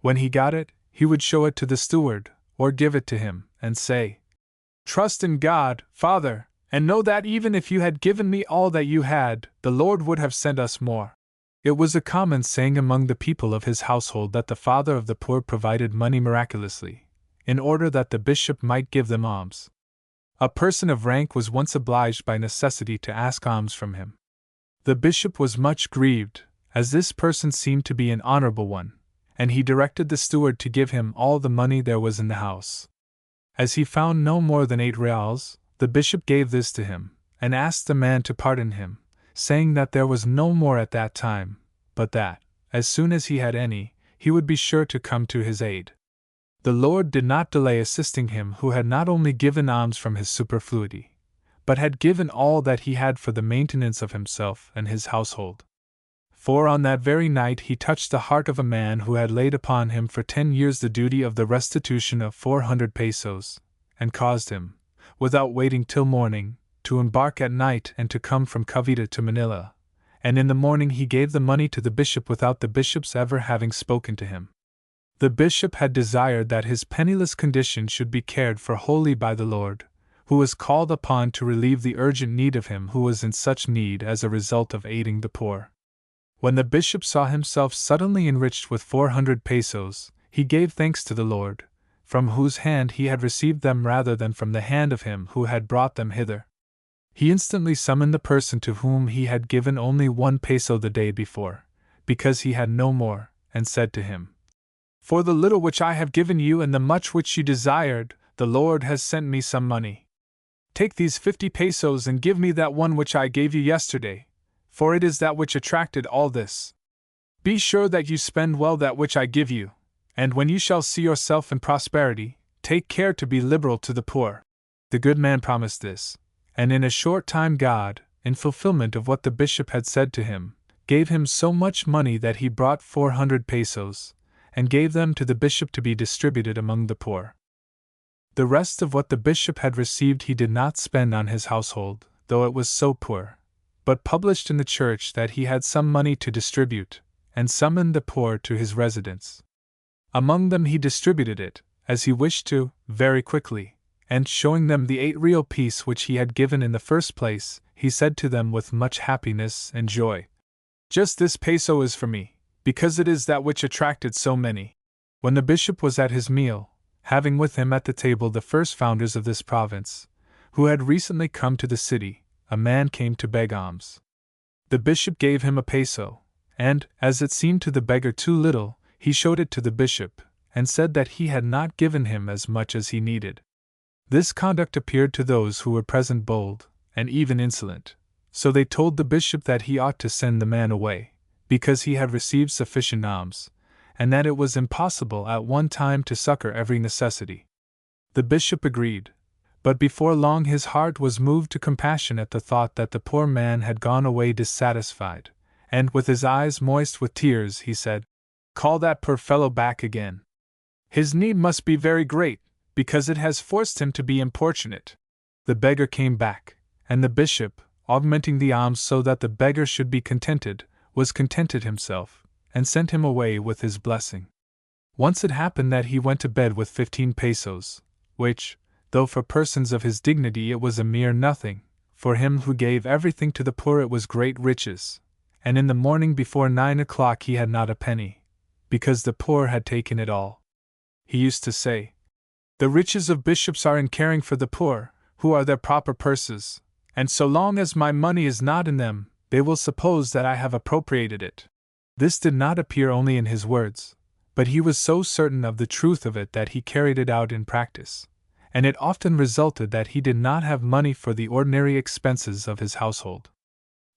When he got it, he would show it to the steward, or give it to him, and say, "Trust in God, Father, and know that even if you had given me all that you had, the Lord would have sent us more." It was a common saying among the people of his household that the father of the poor provided money miraculously, in order that the bishop might give them alms. A person of rank was once obliged by necessity to ask alms from him. The bishop was much grieved, as this person seemed to be an honorable one, and he directed the steward to give him all the money there was in the house. As he found no more than 8 reals, the bishop gave this to him, and asked the man to pardon him, saying that there was no more at that time, but that, as soon as he had any, he would be sure to come to his aid. The Lord did not delay assisting him who had not only given alms from his superfluity, but had given all that he had for the maintenance of himself and his household. For on that very night he touched the heart of a man who had laid upon him for 10 years the duty of the restitution of 400 pesos, and caused him, without waiting till morning, to embark at night and to come from Cavite to Manila, and in the morning he gave the money to the bishop without the bishop's ever having spoken to him. The bishop had desired that his penniless condition should be cared for wholly by the Lord, who was called upon to relieve the urgent need of him who was in such need as a result of aiding the poor. When the bishop saw himself suddenly enriched with 400 pesos, he gave thanks to the Lord, from whose hand he had received them rather than from the hand of him who had brought them hither. He instantly summoned the person to whom he had given only 1 peso the day before, because he had no more, and said to him, "For the little which I have given you and the much which you desired, the Lord has sent me some money. Take these 50 pesos and give me that one which I gave you yesterday, for it is that which attracted all this. Be sure that you spend well that which I give you, and when you shall see yourself in prosperity, take care to be liberal to the poor." The good man promised this, and in a short time God, in fulfillment of what the bishop had said to him, gave him so much money that he brought 400 pesos, and gave them to the bishop to be distributed among the poor. The rest of what the bishop had received he did not spend on his household, though it was so poor, but published in the church that he had some money to distribute, and summoned the poor to his residence. Among them he distributed it, as he wished to, very quickly, and showing them the 8 real piece which he had given in the first place, he said to them with much happiness and joy, "Just this peso is for me, because it is that which attracted so many." When the bishop was at his meal, having with him at the table the first founders of this province, who had recently come to the city, a man came to beg alms. The bishop gave him a peso, and, as it seemed to the beggar too little, he showed it to the bishop, and said that he had not given him as much as he needed. This conduct appeared to those who were present bold, and even insolent, so they told the bishop that he ought to send the man away, because he had received sufficient alms, and that it was impossible at one time to succor every necessity. The bishop agreed, but before long his heart was moved to compassion at the thought that the poor man had gone away dissatisfied, and with his eyes moist with tears he said, "Call that poor fellow back again. His need must be very great, because it has forced him to be importunate." The beggar came back, and the bishop, augmenting the alms so that the beggar should be contented, was contented himself, and sent him away with his blessing. Once it happened that he went to bed with 15 pesos, which, though for persons of his dignity it was a mere nothing, for him who gave everything to the poor it was great riches, and in the morning before 9 o'clock he had not a penny, because the poor had taken it all. He used to say, "The riches of bishops are in caring for the poor, who are their proper purses, and so long as my money is not in them, they will suppose that I have appropriated it." This did not appear only in his words, but he was so certain of the truth of it that he carried it out in practice, and it often resulted that he did not have money for the ordinary expenses of his household.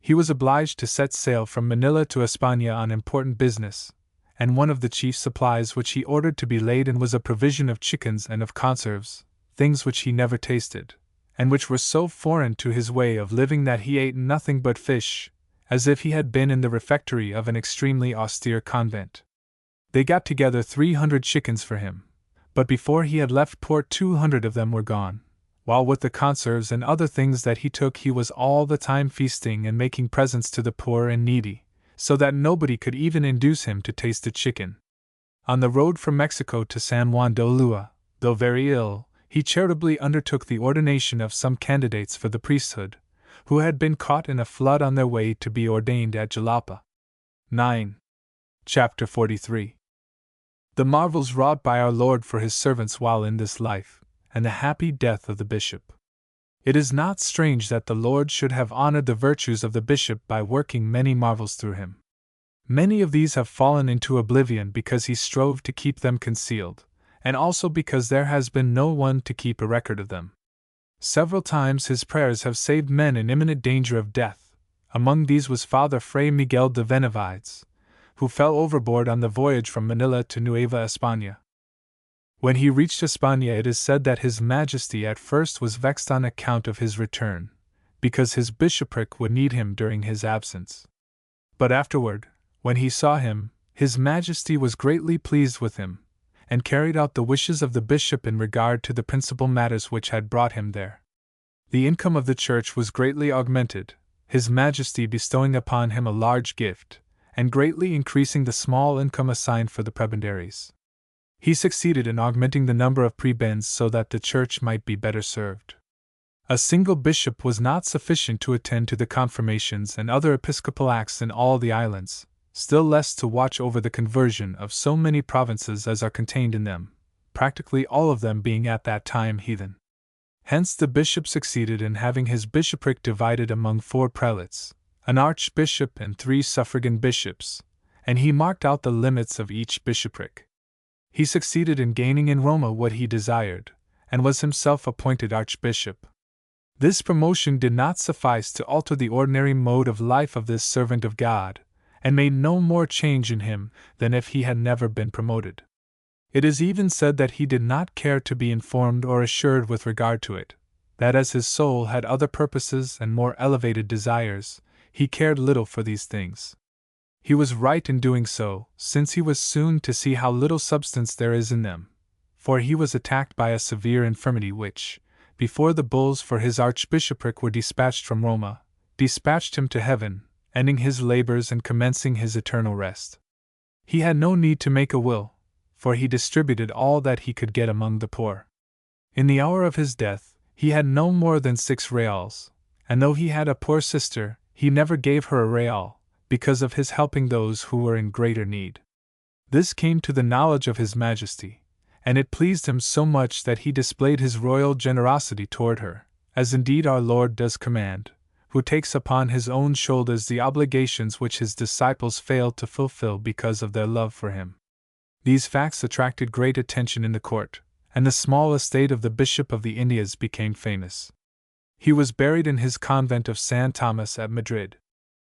He was obliged to set sail from Manila to España on important business, and one of the chief supplies which he ordered to be laid in was a provision of chickens and of conserves, things which he never tasted, and which were so foreign to his way of living that he ate nothing but fish, as if he had been in the refectory of an extremely austere convent. They got together 300 chickens for him, but before he had left port 200 of them were gone, while with the conserves and other things that he took he was all the time feasting and making presents to the poor and needy, so that nobody could even induce him to taste a chicken. On the road from Mexico to San Juan de Ulua, though very ill, he charitably undertook the ordination of some candidates for the priesthood, who had been caught in a flood on their way to be ordained at Jalapa. 9. Chapter 43. The marvels wrought by our Lord for his servants while in this life, and the happy death of the bishop. It is not strange that the Lord should have honored the virtues of the bishop by working many marvels through him. Many of these have fallen into oblivion because he strove to keep them concealed, and also because there has been no one to keep a record of them. Several times his prayers have saved men in imminent danger of death. Among these was Father Fray Miguel de Benavides, who fell overboard on the voyage from Manila to Nueva España. When he reached España, it is said that His Majesty at first was vexed on account of his return, because his bishopric would need him during his absence. But afterward, when he saw him, His Majesty was greatly pleased with him, and carried out the wishes of the bishop in regard to the principal matters which had brought him there. The income of the church was greatly augmented, His Majesty bestowing upon him a large gift, and greatly increasing the small income assigned for the prebendaries. He succeeded in augmenting the number of prebends so that the church might be better served. A single bishop was not sufficient to attend to the confirmations and other episcopal acts in all the islands, still less to watch over the conversion of so many provinces as are contained in them, practically all of them being at that time heathen. Hence the bishop succeeded in having his bishopric divided among 4 prelates, an archbishop and 3 suffragan bishops, and he marked out the limits of each bishopric. He succeeded in gaining in Roma what he desired, and was himself appointed archbishop. This promotion did not suffice to alter the ordinary mode of life of this servant of God, and made no more change in him than if he had never been promoted. It is even said that he did not care to be informed or assured with regard to it, that as his soul had other purposes and more elevated desires, he cared little for these things. He was right in doing so, since he was soon to see how little substance there is in them, for he was attacked by a severe infirmity which, before the bulls for his archbishopric were dispatched from Roma, dispatched him to heaven, ending his labors and commencing his eternal rest. He had no need to make a will, for he distributed all that he could get among the poor. In the hour of his death, he had no more than 6 reals, and though he had a poor sister, he never gave her a real, because of his helping those who were in greater need. This came to the knowledge of His Majesty, and it pleased him so much that he displayed his royal generosity toward her, as indeed our Lord does command, who takes upon his own shoulders the obligations which his disciples failed to fulfill because of their love for him. These facts attracted great attention in the court, and the small estate of the Bishop of the Indias became famous. He was buried in his convent of San Thomas at Madrid.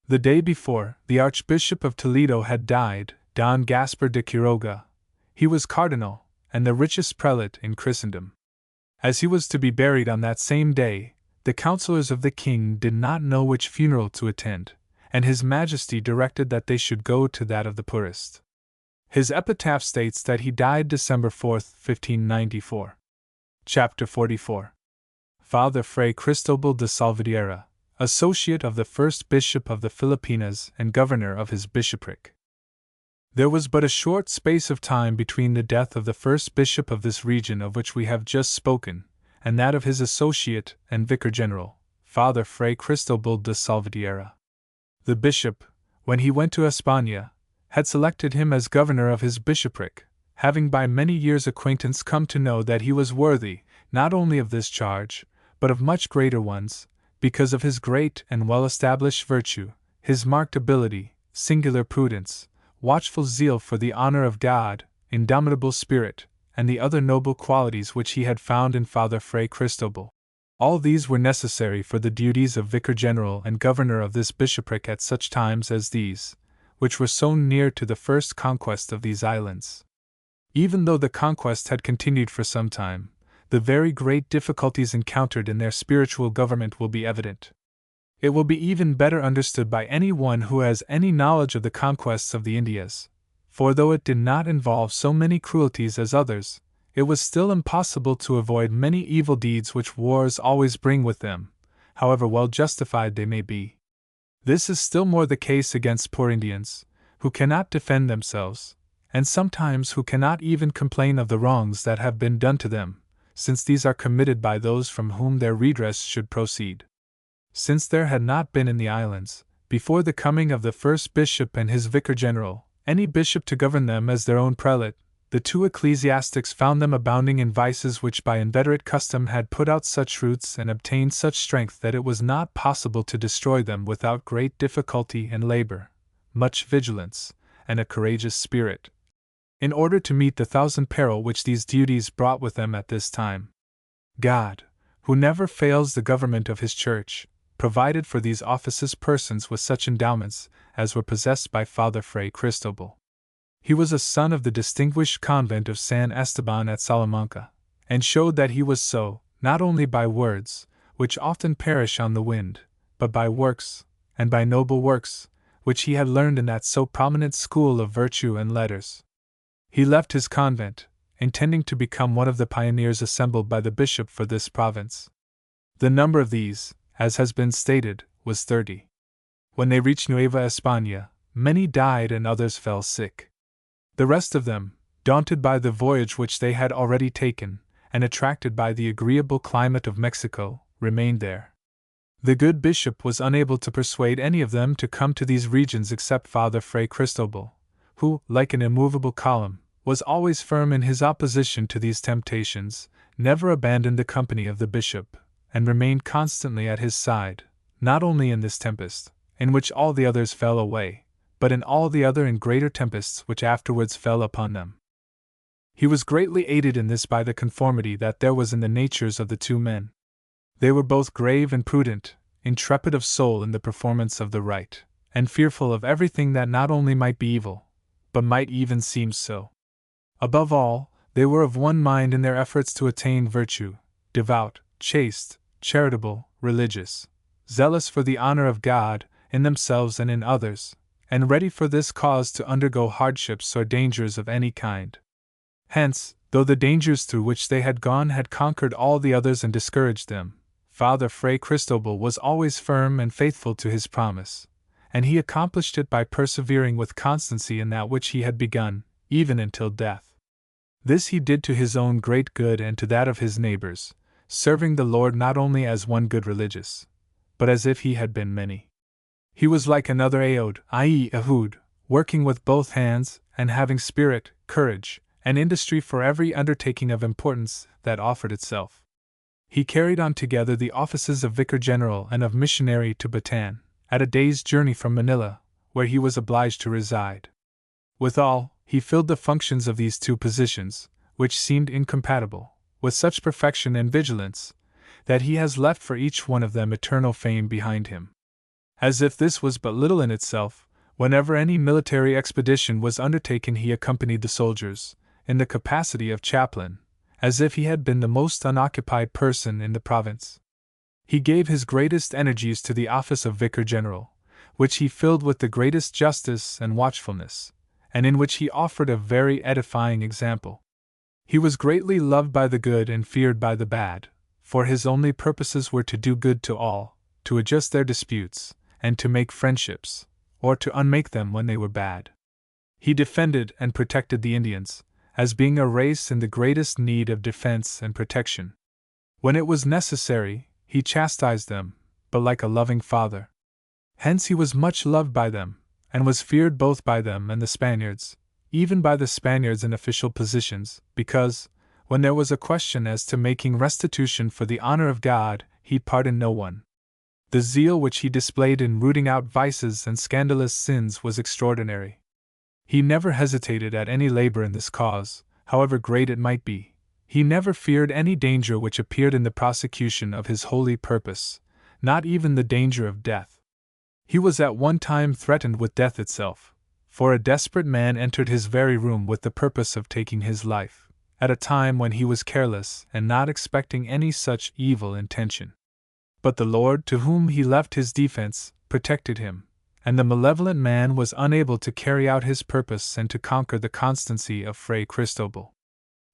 The day before, the Archbishop of Toledo had died, Don Gaspar de Quiroga. He was cardinal, and the richest prelate in Christendom. As he was to be buried on that same day, the counselors of the king did not know which funeral to attend, and His Majesty directed that they should go to that of the poorest. His epitaph states that he died December 4, 1594. Chapter 44. Father Fray Cristobal de Salvatierra, associate of the first bishop of the Filipinas and governor of his bishopric. There was but a short space of time between the death of the first bishop of this region of which we have just spoken, and that of his associate and vicar general, Father Fray Cristobal de Salvatierra. The bishop, when he went to España, had selected him as governor of his bishopric, having by many years' acquaintance come to know that he was worthy, not only of this charge, but of much greater ones, because of his great and well-established virtue, his marked ability, singular prudence, watchful zeal for the honor of God, indomitable spirit, and the other noble qualities which he had found in Father Fray Cristobal. All these were necessary for the duties of Vicar General and Governor of this bishopric at such times as these, which were so near to the first conquest of these islands. Even though the conquest had continued for some time, the very great difficulties encountered in their spiritual government will be evident. It will be even better understood by any one who has any knowledge of the conquests of the Indias, for though it did not involve so many cruelties as others, it was still impossible to avoid many evil deeds which wars always bring with them, however well justified they may be. This is still more the case against poor Indians, who cannot defend themselves, and sometimes who cannot even complain of the wrongs that have been done to them, since these are committed by those from whom their redress should proceed. Since there had not been in the islands, before the coming of the first bishop and his vicar general, any bishop to govern them as their own prelate, the two ecclesiastics found them abounding in vices which by inveterate custom had put out such roots and obtained such strength that it was not possible to destroy them without great difficulty and labor, much vigilance, and a courageous spirit, in order to meet the thousand peril which these duties brought with them at this time. God, who never fails the government of his church, provided for these offices persons with such endowments as were possessed by Father Fray Cristobal. He was a son of the distinguished convent of San Esteban at Salamanca, and showed that he was so, not only by words, which often perish on the wind, but by works, and by noble works, which he had learned in that so prominent school of virtue and letters. He left his convent, intending to become one of the pioneers assembled by the bishop for this province. The number of these, as has been stated, was 30. When they reached Nueva España, many died and others fell sick. The rest of them, daunted by the voyage which they had already taken, and attracted by the agreeable climate of Mexico, remained there. The good bishop was unable to persuade any of them to come to these regions except Father Fray Cristobal, who, like an immovable column, was always firm in his opposition to these temptations, never abandoned the company of the bishop, and remained constantly at his side, not only in this tempest, in which all the others fell away, but in all the other and greater tempests which afterwards fell upon them. He was greatly aided in this by the conformity that there was in the natures of the two men. They were both grave and prudent, intrepid of soul in the performance of the right, and fearful of everything that not only might be evil, but might even seem so. Above all, they were of one mind in their efforts to attain virtue, devout, chaste, charitable, religious, zealous for the honor of God, in themselves and in others, and ready for this cause to undergo hardships or dangers of any kind. Hence, though the dangers through which they had gone had conquered all the others and discouraged them, Father Fray Cristobal was always firm and faithful to his promise, and he accomplished it by persevering with constancy in that which he had begun, even until death. This he did to his own great good and to that of his neighbors, serving the Lord not only as one good religious, but as if he had been many. He was like another Aod, i.e. Ehud, working with both hands, and having spirit, courage, and industry for every undertaking of importance that offered itself. He carried on together the offices of vicar general and of missionary to Bataan, at a day's journey from Manila, where he was obliged to reside. Withal, he filled the functions of these two positions, which seemed incompatible, with such perfection and vigilance, that he has left for each one of them eternal fame behind him. As if this was but little in itself, whenever any military expedition was undertaken he accompanied the soldiers, in the capacity of chaplain, as if he had been the most unoccupied person in the province. He gave his greatest energies to the office of vicar general, which he filled with the greatest justice and watchfulness, and in which he offered a very edifying example. He was greatly loved by the good and feared by the bad, for his only purposes were to do good to all, to adjust their disputes, and to make friendships, or to unmake them when they were bad. He defended and protected the Indians, as being a race in the greatest need of defense and protection. When it was necessary, he chastised them, but like a loving father. Hence he was much loved by them, and was feared both by them and the Spaniards, even by the Spaniards in official positions, because, when there was a question as to making restitution for the honor of God, he pardoned no one. The zeal which he displayed in rooting out vices and scandalous sins was extraordinary. He never hesitated at any labor in this cause, however great it might be. He never feared any danger which appeared in the prosecution of his holy purpose, not even the danger of death. He was at one time threatened with death itself, for a desperate man entered his very room with the purpose of taking his life, at a time when he was careless and not expecting any such evil intention. But the Lord, to whom he left his defense, protected him, and the malevolent man was unable to carry out his purpose and to conquer the constancy of Fray Cristobal.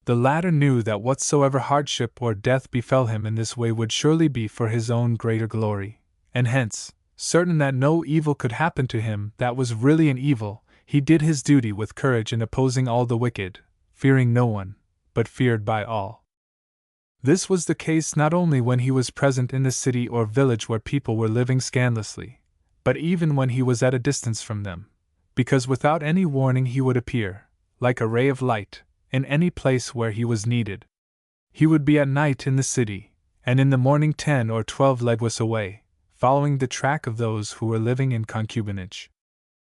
The latter knew that whatsoever hardship or death befell him in this way would surely be for his own greater glory, and hence, certain that no evil could happen to him that was really an evil, he did his duty with courage in opposing all the wicked, fearing no one, but feared by all. This was the case not only when he was present in the city or village where people were living scandalously, but even when he was at a distance from them, because without any warning he would appear, like a ray of light, in any place where he was needed. He would be at night in the city, and in the morning 10 or 12 leguas away, following the track of those who were living in concubinage.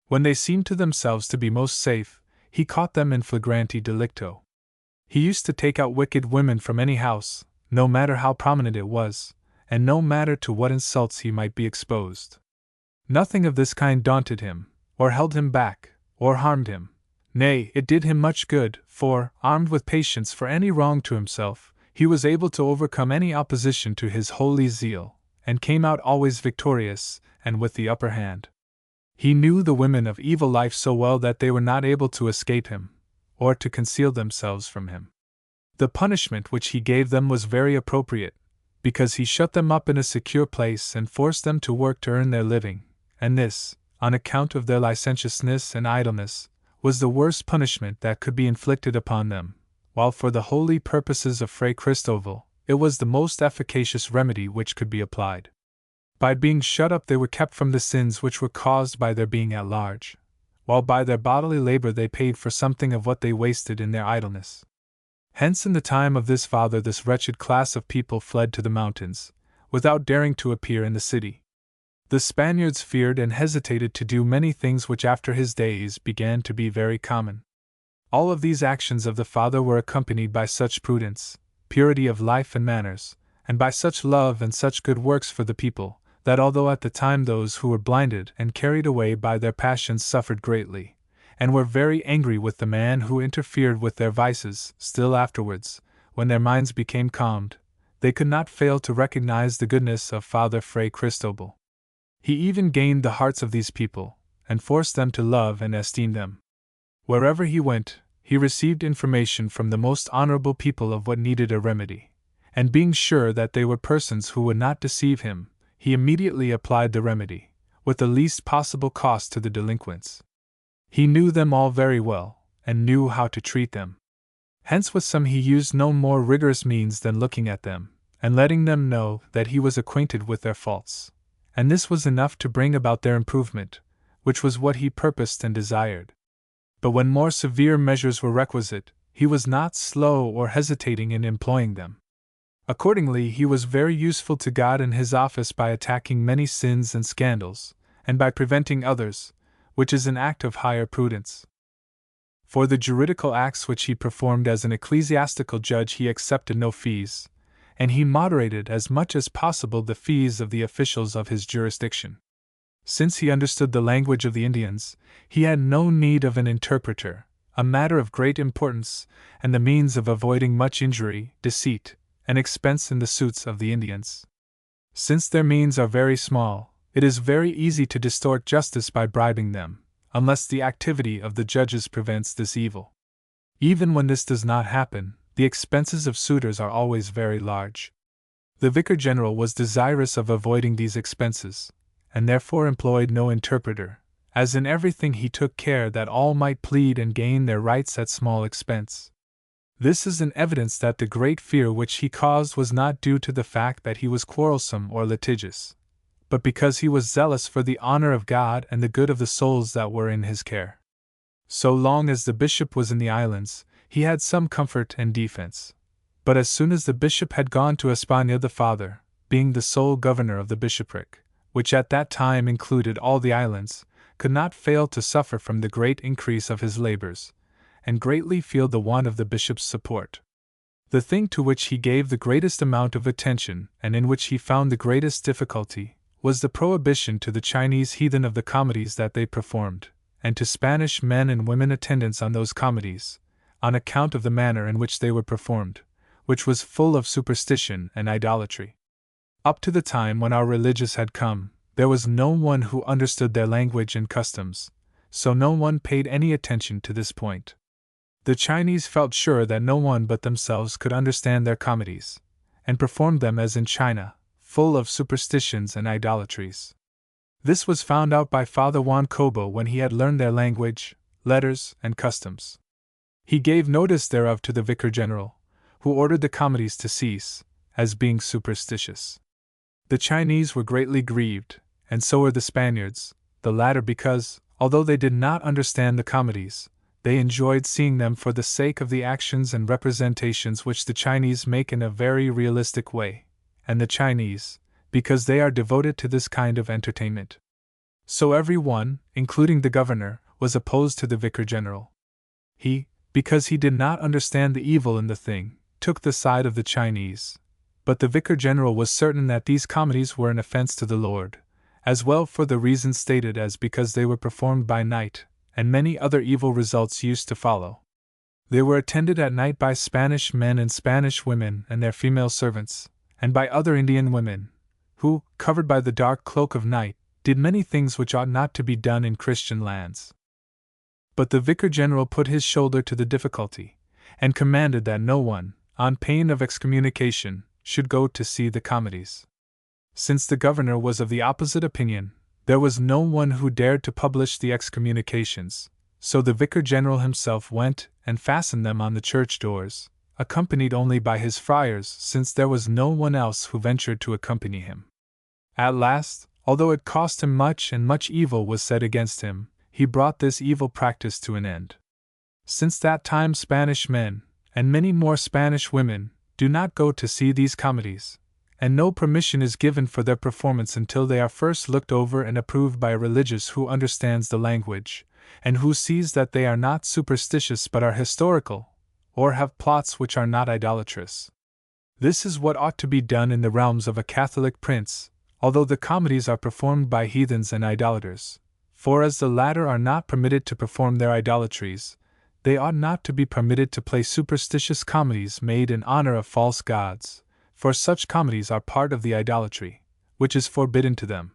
When they seemed to themselves to be most safe, he caught them in flagranti delicto. He used to take out wicked women from any house, no matter how prominent it was, and no matter to what insults he might be exposed. Nothing of this kind daunted him, or held him back, or harmed him. Nay, it did him much good, for, armed with patience for any wrong to himself, he was able to overcome any opposition to his holy zeal, and came out always victorious, and with the upper hand. He knew the women of evil life so well that they were not able to escape him, or to conceal themselves from him. The punishment which he gave them was very appropriate, because he shut them up in a secure place and forced them to work to earn their living, and this, on account of their licentiousness and idleness, was the worst punishment that could be inflicted upon them, while for the holy purposes of Fray Cristobal, it was the most efficacious remedy which could be applied. By being shut up they were kept from the sins which were caused by their being at large, while by their bodily labor they paid for something of what they wasted in their idleness. Hence in the time of this father this wretched class of people fled to the mountains, without daring to appear in the city. The Spaniards feared and hesitated to do many things which after his days began to be very common. All of these actions of the father were accompanied by such prudence, purity of life and manners, and by such love and such good works for the people, that although at the time those who were blinded and carried away by their passions suffered greatly, and were very angry with the man who interfered with their vices, still afterwards, when their minds became calmed, they could not fail to recognize the goodness of Father Fray Cristobal. He even gained the hearts of these people, and forced them to love and esteem them. Wherever he went, he received information from the most honorable people of what needed a remedy, and being sure that they were persons who would not deceive him, he immediately applied the remedy, with the least possible cost to the delinquents. He knew them all very well, and knew how to treat them. Hence with some he used no more rigorous means than looking at them, and letting them know that he was acquainted with their faults, and this was enough to bring about their improvement, which was what he purposed and desired. But when more severe measures were requisite, he was not slow or hesitating in employing them. Accordingly, he was very useful to God in his office by attacking many sins and scandals, and by preventing others, which is an act of higher prudence. For the juridical acts which he performed as an ecclesiastical judge he accepted no fees, and he moderated as much as possible the fees of the officials of his jurisdiction. Since he understood the language of the Indians, he had no need of an interpreter, a matter of great importance, and the means of avoiding much injury, deceit, and expense in the suits of the Indians. Since their means are very small, it is very easy to distort justice by bribing them, unless the activity of the judges prevents this evil. Even when this does not happen, the expenses of suitors are always very large. The Vicar General was desirous of avoiding these expenses, and therefore employed no interpreter, as in everything he took care that all might plead and gain their rights at small expense. This is an evidence that the great fear which he caused was not due to the fact that he was quarrelsome or litigious, but because he was zealous for the honor of God and the good of the souls that were in his care. So long as the bishop was in the islands, he had some comfort and defense. But as soon as the bishop had gone to España, the father, being the sole governor of the bishopric, which at that time included all the islands, could not fail to suffer from the great increase of his labors, and greatly feel the want of the bishop's support. The thing to which he gave the greatest amount of attention, and in which he found the greatest difficulty, was the prohibition to the Chinese heathen of the comedies that they performed, and to Spanish men and women attendants on those comedies, on account of the manner in which they were performed, which was full of superstition and idolatry. Up to the time when our religious had come, there was no one who understood their language and customs, so no one paid any attention to this point. The Chinese felt sure that no one but themselves could understand their comedies, and performed them as in China, full of superstitions and idolatries. This was found out by Father Juan Cobo when he had learned their language, letters, and customs. He gave notice thereof to the Vicar General, who ordered the comedies to cease, as being superstitious. The Chinese were greatly grieved, and so were the Spaniards, the latter because, although they did not understand the comedies, they enjoyed seeing them for the sake of the actions and representations which the Chinese make in a very realistic way, and the Chinese, because they are devoted to this kind of entertainment. So every one, including the governor, was opposed to the vicar general. He, because he did not understand the evil in the thing, took the side of the Chinese. But the vicar general was certain that these comedies were an offense to the Lord, as well for the reason stated as because they were performed by night, and many other evil results used to follow. They were attended at night by Spanish men and Spanish women and their female servants, and by other Indian women, who, covered by the dark cloak of night, did many things which ought not to be done in Christian lands. But the vicar general put his shoulder to the difficulty, and commanded that no one, on pain of excommunication, should go to see the comedies. Since the governor was of the opposite opinion, there was no one who dared to publish the excommunications, so the vicar general himself went and fastened them on the church doors, accompanied only by his friars, since there was no one else who ventured to accompany him. At last, although it cost him much and much evil was said against him, he brought this evil practice to an end. Since that time Spanish men, and many more Spanish women, do not go to see these comedies, and no permission is given for their performance until they are first looked over and approved by a religious who understands the language, and who sees that they are not superstitious but are historical, or have plots which are not idolatrous. This is what ought to be done in the realms of a Catholic prince, although the comedies are performed by heathens and idolaters, for as the latter are not permitted to perform their idolatries, they ought not to be permitted to play superstitious comedies made in honor of false gods, for such comedies are part of the idolatry, which is forbidden to them.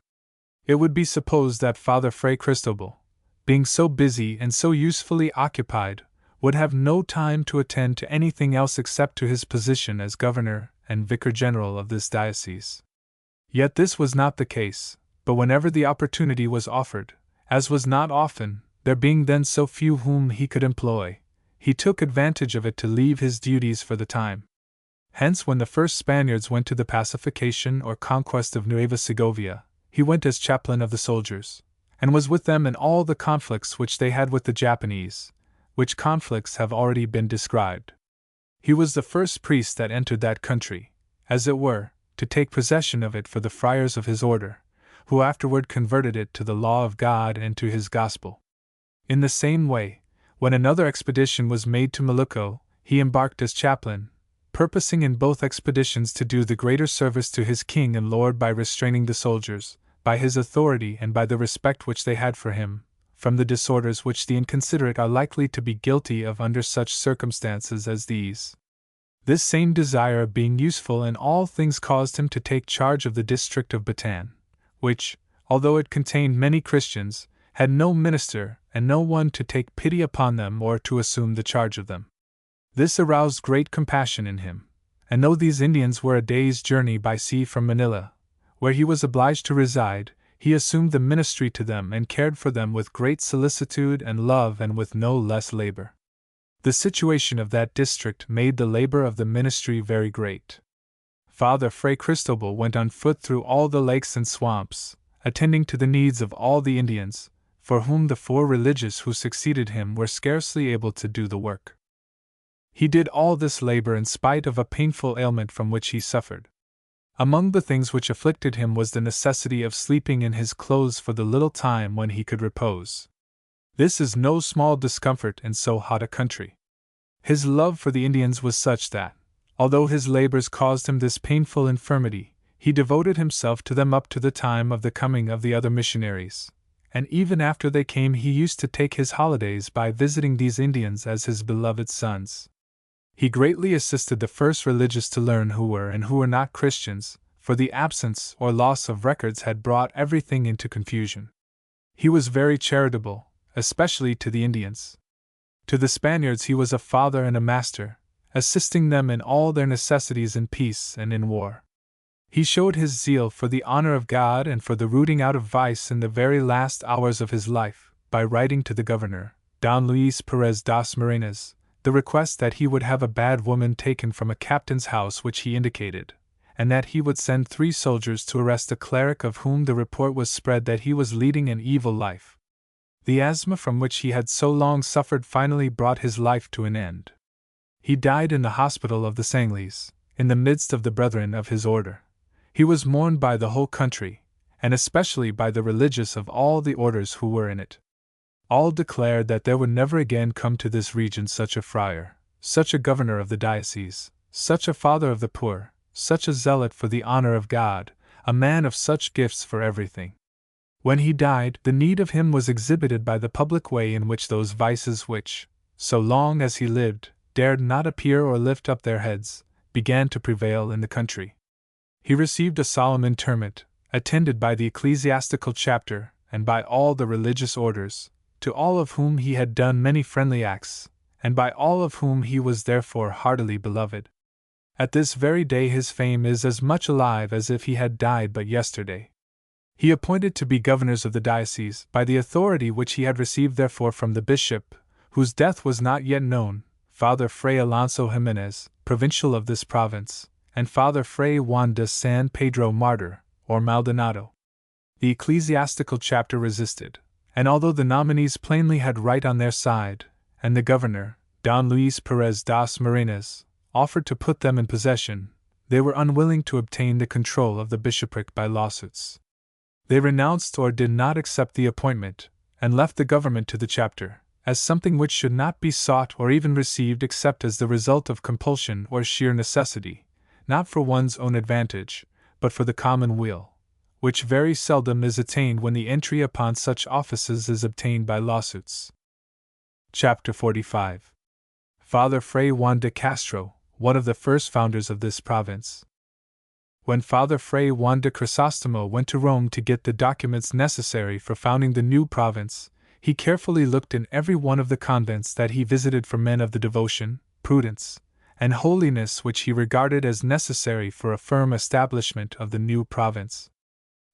It would be supposed that Father Fray Cristobal, being so busy and so usefully occupied, would have no time to attend to anything else except to his position as governor and vicar general of this diocese. Yet this was not the case, but whenever the opportunity was offered, as was not often, there being then so few whom he could employ, he took advantage of it to leave his duties for the time. Hence, when the first Spaniards went to the pacification or conquest of Nueva Segovia, he went as chaplain of the soldiers, and was with them in all the conflicts which they had with the Japanese, which conflicts have already been described. He was the first priest that entered that country, as it were, to take possession of it for the friars of his order, who afterward converted it to the law of God and to his gospel. In the same way, when another expedition was made to Molucco, he embarked as chaplain, purposing in both expeditions to do the greater service to his king and lord by restraining the soldiers, by his authority and by the respect which they had for him, from the disorders which the inconsiderate are likely to be guilty of under such circumstances as these. This same desire of being useful in all things caused him to take charge of the district of Bataan, which, although it contained many Christians, had no minister and no one to take pity upon them or to assume the charge of them. This aroused great compassion in him, and though these Indians were a day's journey by sea from Manila, where he was obliged to reside, he assumed the ministry to them and cared for them with great solicitude and love and with no less labor. The situation of that district made the labor of the ministry very great. Father Fray Cristobal went on foot through all the lakes and swamps, attending to the needs of all the Indians, for whom the 4 religious who succeeded him were scarcely able to do the work. He did all this labor in spite of a painful ailment from which he suffered. Among the things which afflicted him was the necessity of sleeping in his clothes for the little time when he could repose. This is no small discomfort in so hot a country. His love for the Indians was such that, although his labors caused him this painful infirmity, he devoted himself to them up to the time of the coming of the other missionaries, and even after they came he used to take his holidays by visiting these Indians as his beloved sons. He greatly assisted the first religious to learn who were and who were not Christians, for the absence or loss of records had brought everything into confusion. He was very charitable, especially to the Indians. To the Spaniards he was a father and a master, assisting them in all their necessities in peace and in war. He showed his zeal for the honor of God and for the rooting out of vice in the very last hours of his life, by writing to the governor, Don Luis Perez das Morenas, the request that he would have a bad woman taken from a captain's house which he indicated, and that he would send 3 soldiers to arrest a cleric of whom the report was spread that he was leading an evil life. The asthma from which he had so long suffered finally brought his life to an end. He died in the hospital of the Sanglis, in the midst of the brethren of his order. He was mourned by the whole country, and especially by the religious of all the orders who were in it. All declared that there would never again come to this region such a friar, such a governor of the diocese, such a father of the poor, such a zealot for the honor of God, a man of such gifts for everything. When he died, the need of him was exhibited by the public way in which those vices which, so long as he lived, dared not appear or lift up their heads, began to prevail in the country. He received a solemn interment, attended by the ecclesiastical chapter and by all the religious orders, to all of whom he had done many friendly acts, and by all of whom he was therefore heartily beloved. At this very day his fame is as much alive as if he had died but yesterday. He appointed to be governors of the diocese, by the authority which he had received therefore from the bishop, whose death was not yet known, Father Fray Alonso Jimenez, provincial of this province, and Father Fray Juan de San Pedro Martyr, or Maldonado. The ecclesiastical chapter resisted, and although the nominees plainly had right on their side, and the governor, Don Luis Perez das Marinas, offered to put them in possession, they were unwilling to obtain the control of the bishopric by lawsuits. They renounced or did not accept the appointment, and left the government to the chapter, as something which should not be sought or even received except as the result of compulsion or sheer necessity, not for one's own advantage, but for the common weal, which very seldom is attained when the entry upon such offices is obtained by lawsuits. Chapter 45. Father Fray Juan de Castro, one of the first founders of this province. When Father Fray Juan de Crisostomo went to Rome to get the documents necessary for founding the new province, he carefully looked in every one of the convents that he visited for men of the devotion, prudence, and holiness which he regarded as necessary for a firm establishment of the new province.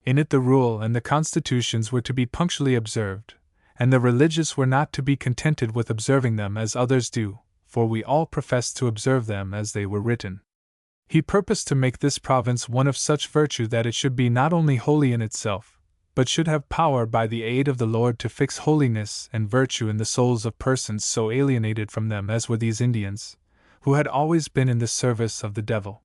In it the rule and the constitutions were to be punctually observed, and the religious were not to be contented with observing them as others do, for we all profess to observe them as they were written. He purposed to make this province one of such virtue that it should be not only holy in itself, but should have power by the aid of the Lord to fix holiness and virtue in the souls of persons so alienated from them as were these Indians, who had always been in the service of the devil.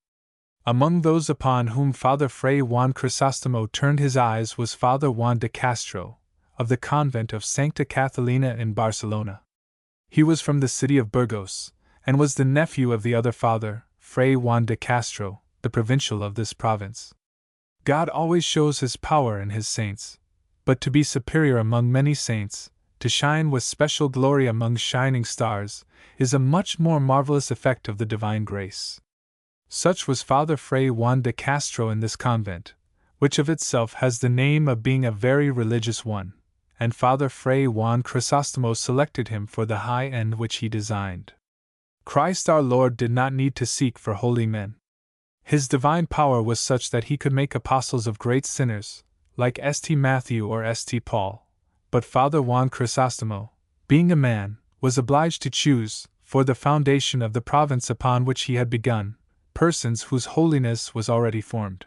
Among those upon whom Father Fray Juan Crisostomo turned his eyes was Father Juan de Castro, of the convent of Sancta Catalina in Barcelona. He was from the city of Burgos, and was the nephew of the other Father, Fray Juan de Castro, the provincial of this province. God always shows his power in his saints, but to be superior among many saints, to shine with special glory among shining stars, is a much more marvelous effect of the divine grace. Such was Father Fray Juan de Castro in this convent, which of itself has the name of being a very religious one, and Father Fray Juan Crisostomo selected him for the high end which he designed. Christ our Lord did not need to seek for holy men. His divine power was such that he could make apostles of great sinners, like St. Matthew or St. Paul, but Father Juan Crisostomo, being a man, was obliged to choose, for the foundation of the province upon which he had begun, persons whose holiness was already formed.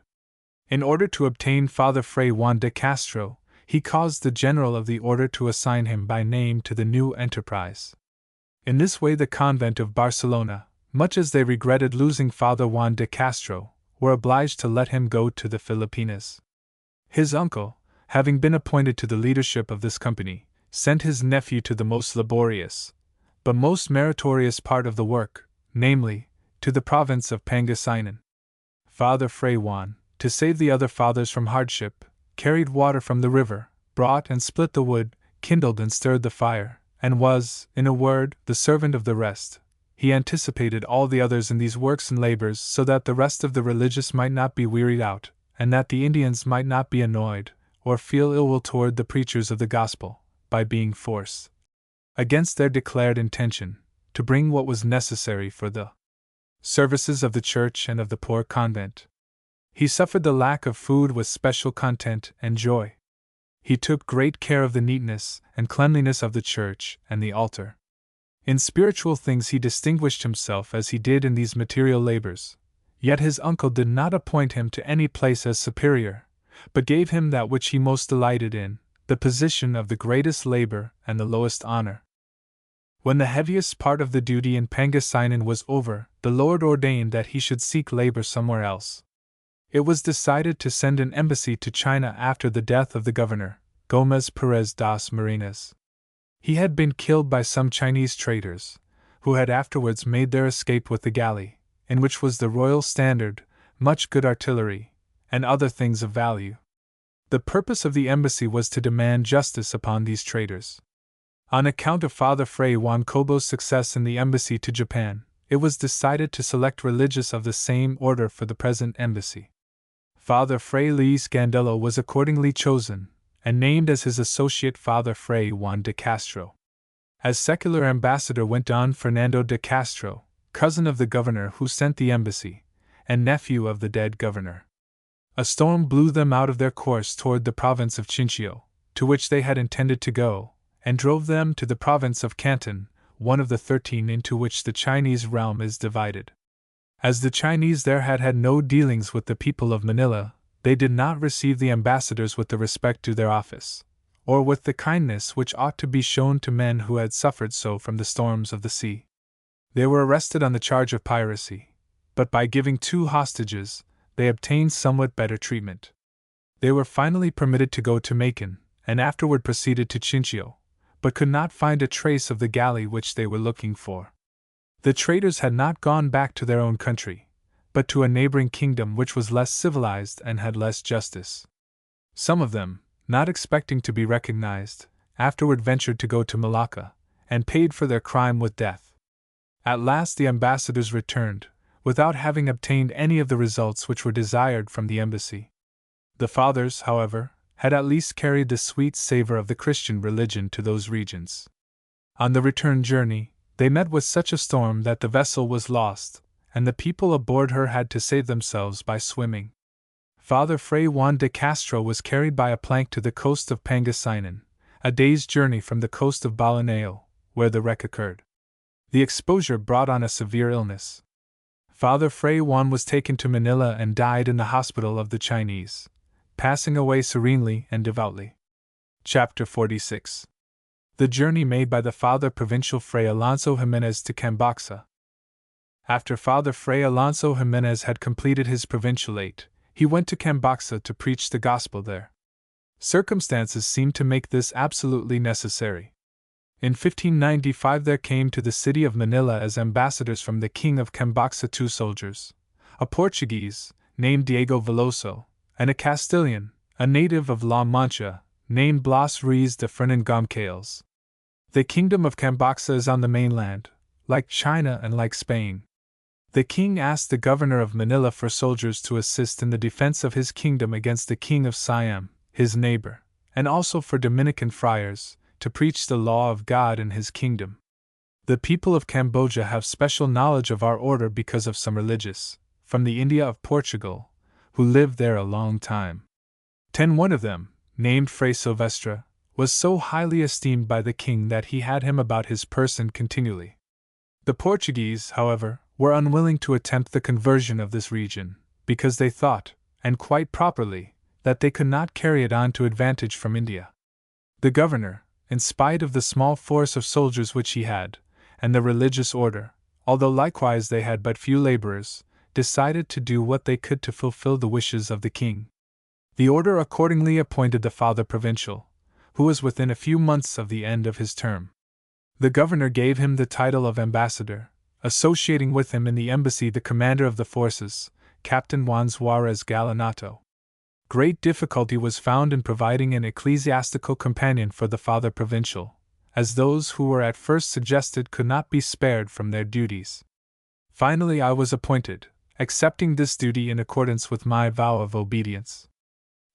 In order to obtain Father Fray Juan de Castro, he caused the general of the order to assign him by name to the new enterprise. In this way the convent of Barcelona, much as they regretted losing Father Juan de Castro, were obliged to let him go to the Philippines. His uncle, having been appointed to the leadership of this company, sent his nephew to the most laborious, but most meritorious part of the work, namely, to the province of Pangasinan. Father Fray Juan, to save the other fathers from hardship, carried water from the river, brought and split the wood, kindled and stirred the fire, and was, in a word, the servant of the rest. He anticipated all the others in these works and labors so that the rest of the religious might not be wearied out, and that the Indians might not be annoyed, or feel ill will toward the preachers of the gospel, by being forced, against their declared intention, to bring what was necessary for the services of the church and of the poor convent. He suffered the lack of food with special content and joy. He took great care of the neatness and cleanliness of the church and the altar. In spiritual things he distinguished himself as he did in these material labors, Yet his uncle did not appoint him to any place as superior, but gave him that which he most delighted in, the position of the greatest labor and the lowest honor. When the heaviest part of the duty in Pangasinan was over, the Lord ordained that he should seek labor somewhere else. It was decided to send an embassy to China after the death of the governor, Gomez Perez das Marinas. He had been killed by some Chinese traders, who had afterwards made their escape with the galley, in which was the royal standard, much good artillery, and other things of value. The purpose of the embassy was to demand justice upon these traitors. On account of Father Fray Juan Cobo's success in the embassy to Japan, it was decided to select religious of the same order for the present embassy. Father Fray Luis Gandelo was accordingly chosen, and named as his associate Father Fray Juan de Castro. As secular ambassador went Don Fernando de Castro, cousin of the governor who sent the embassy, and nephew of the dead governor. A storm blew them out of their course toward the province of Chinchillo, to which they had intended to go, and drove them to the province of Canton, one of the 13 into which the Chinese realm is divided. As the Chinese there had had no dealings with the people of Manila, they did not receive the ambassadors with the respect due their office, or with the kindness which ought to be shown to men who had suffered so from the storms of the sea. They were arrested on the charge of piracy, but by giving 2 hostages, they obtained somewhat better treatment. They were finally permitted to go to Macon, and afterward proceeded to Chinchillo, but could not find a trace of the galley which they were looking for. The traders had not gone back to their own country, but to a neighboring kingdom which was less civilized and had less justice. Some of them, not expecting to be recognized, afterward ventured to go to Malacca, and paid for their crime with death. At last the ambassadors returned, without having obtained any of the results which were desired from the embassy. The fathers, however, had at least carried the sweet savor of the Christian religion to those regions. On the return journey, they met with such a storm that the vessel was lost, and the people aboard her had to save themselves by swimming. Father Fray Juan de Castro was carried by a plank to the coast of Pangasinan, a day's journey from the coast of Balanao, where the wreck occurred. The exposure brought on a severe illness. Father Fray Juan was taken to Manila and died in the hospital of the Chinese, passing away serenely and devoutly. Chapter 46. The journey made by the Father Provincial Fray Alonso Jimenez to Cambaxa. After Father Fray Alonso Jimenez had completed his provincialate, he went to Cambaxa to preach the gospel there. Circumstances seemed to make this absolutely necessary. In 1595 there came to the city of Manila as ambassadors from the King of Cambaxa 2 soldiers, a Portuguese, named Diego Veloso, and a Castilian, a native of La Mancha, named Blas Ruiz de Fernangomcales. The kingdom of Cambaxa is on the mainland, like China and like Spain. The king asked the governor of Manila for soldiers to assist in the defense of his kingdom against the king of Siam, his neighbor, and also for Dominican friars, to preach the law of God in his kingdom. The people of Cambodia have special knowledge of our order because of some religious, from the India of Portugal, who lived there a long time. One of them, named Fray Silvestre, was so highly esteemed by the king that he had him about his person continually. The Portuguese, however, were unwilling to attempt the conversion of this region, because they thought, and quite properly, that they could not carry it on to advantage from India. The governor, in spite of the small force of soldiers which he had, and the religious order, although likewise they had but few laborers, decided to do what they could to fulfill the wishes of the king. The order accordingly appointed the Father Provincial, who was within a few months of the end of his term. The governor gave him the title of ambassador, associating with him in the embassy the commander of the forces, Captain Juan Suarez Galanato. Great difficulty was found in providing an ecclesiastical companion for the Father Provincial, as those who were at first suggested could not be spared from their duties. Finally I was appointed, accepting this duty in accordance with my vow of obedience.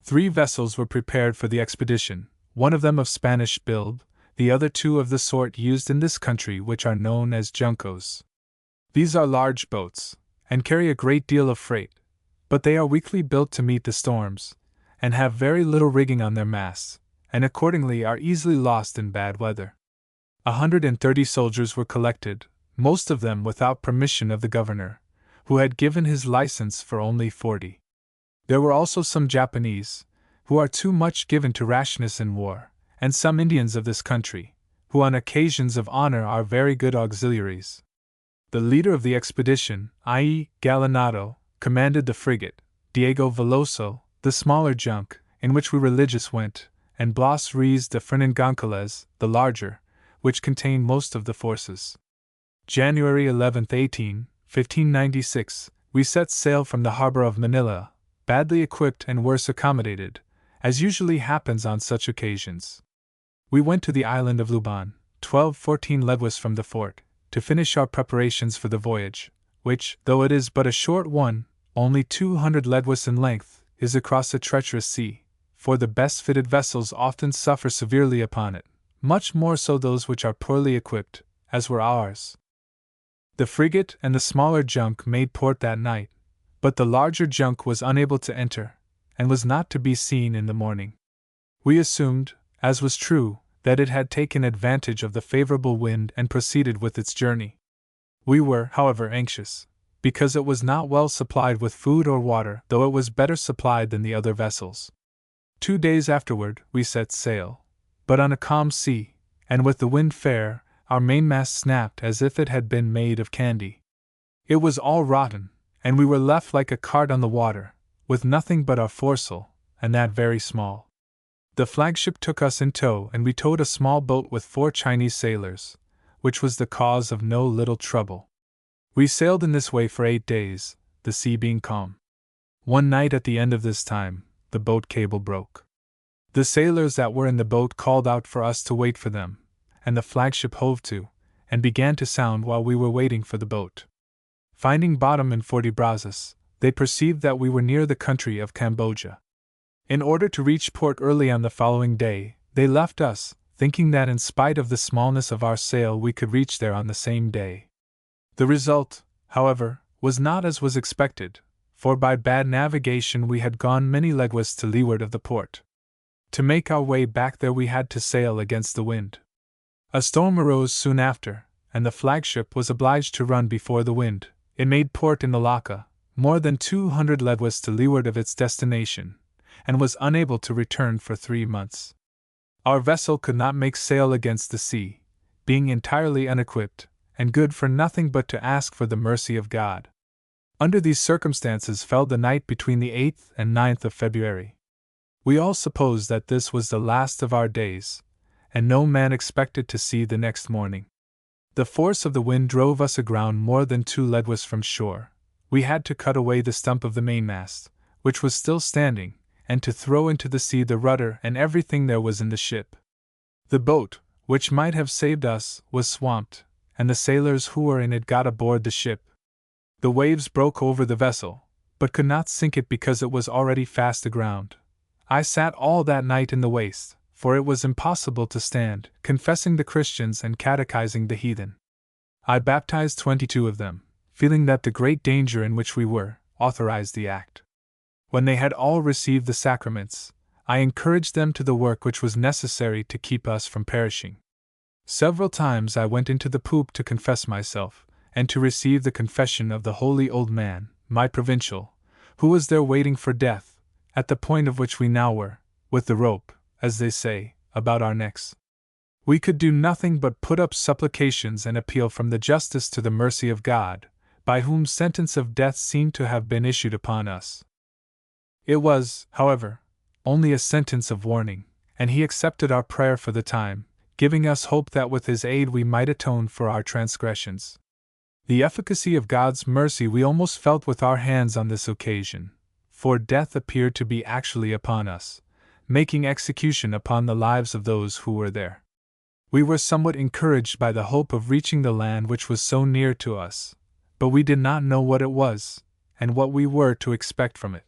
3 vessels were prepared for the expedition, one of them of Spanish build, the other 2 of the sort used in this country which are known as juncos. These are large boats, and carry a great deal of freight, but they are weakly built to meet the storms, and have very little rigging on their masts, and accordingly are easily lost in bad weather. 130 soldiers were collected, most of them without permission of the governor, who had given his license for only 40. There were also some Japanese, who are too much given to rashness in war, and some Indians of this country, who on occasions of honor are very good auxiliaries. The leader of the expedition, i.e., Gallinado, commanded the frigate, Diego Veloso, the smaller junk, in which we religious went, and Blas Ruiz de Fernangonçalves, the larger, which contained most of the forces. January 11, 1596, we set sail from the harbor of Manila, badly equipped and worse accommodated, as usually happens on such occasions. We went to the island of Lubon, 12-14 leguas from the fort, to finish our preparations for the voyage, which, though it is but a short one, only 200 leguas in length, is across a treacherous sea, for the best fitted vessels often suffer severely upon it, much more so those which are poorly equipped, as were ours. The frigate and the smaller junk made port that night, but the larger junk was unable to enter, and was not to be seen in the morning. We assumed, as was true, that it had taken advantage of the favorable wind and proceeded with its journey. We were, however, anxious, because it was not well supplied with food or water, though it was better supplied than the other vessels. 2 days afterward, we set sail, but on a calm sea, and with the wind fair, our mainmast snapped as if it had been made of candy. It was all rotten, and we were left like a cart on the water, with nothing but our foresail, and that very small. The flagship took us in tow, and we towed a small boat with 4 Chinese sailors, which was the cause of no little trouble. We sailed in this way for 8 days, the sea being calm. One night at the end of this time, the boat cable broke. The sailors that were in the boat called out for us to wait for them, and the flagship hove to, and began to sound while we were waiting for the boat. Finding bottom in 40 brazos, they perceived that we were near the country of Cambodia. In order to reach port early on the following day, they left us, thinking that in spite of the smallness of our sail we could reach there on the same day. The result, however, was not as was expected, for by bad navigation we had gone many leguas to leeward of the port. To make our way back there we had to sail against the wind. A storm arose soon after, and the flagship was obliged to run before the wind. It made port in Malacca, more than 200 leguas to leeward of its destination, and was unable to return for 3 months. Our vessel could not make sail against the sea, being entirely unequipped, and good for nothing but to ask for the mercy of God. Under these circumstances fell the night between the 8th and 9th of February. We all supposed that this was the last of our days, and no man expected to see the next morning. The force of the wind drove us aground more than 2 leguas from shore. We had to cut away the stump of the mainmast, which was still standing, and to throw into the sea the rudder and everything there was in the ship. The boat, which might have saved us, was swamped, and the sailors who were in it got aboard the ship. The waves broke over the vessel, but could not sink it because it was already fast aground. I sat all that night in the waist, for it was impossible to stand, confessing the Christians and catechizing the heathen. I baptized 22 of them, feeling that the great danger in which we were authorized the act. When they had all received the sacraments, I encouraged them to the work which was necessary to keep us from perishing. Several times I went into the poop to confess myself, and to receive the confession of the holy old man, my provincial, who was there waiting for death, at the point of which we now were, with the rope, as they say, about our necks. We could do nothing but put up supplications and appeal from the justice to the mercy of God, by whom sentence of death seemed to have been issued upon us. It was, however, only a sentence of warning, and he accepted our prayer for the time, giving us hope that with his aid we might atone for our transgressions. The efficacy of God's mercy we almost felt with our hands on this occasion, for death appeared to be actually upon us, making execution upon the lives of those who were there. We were somewhat encouraged by the hope of reaching the land which was so near to us, but we did not know what it was, and what we were to expect from it.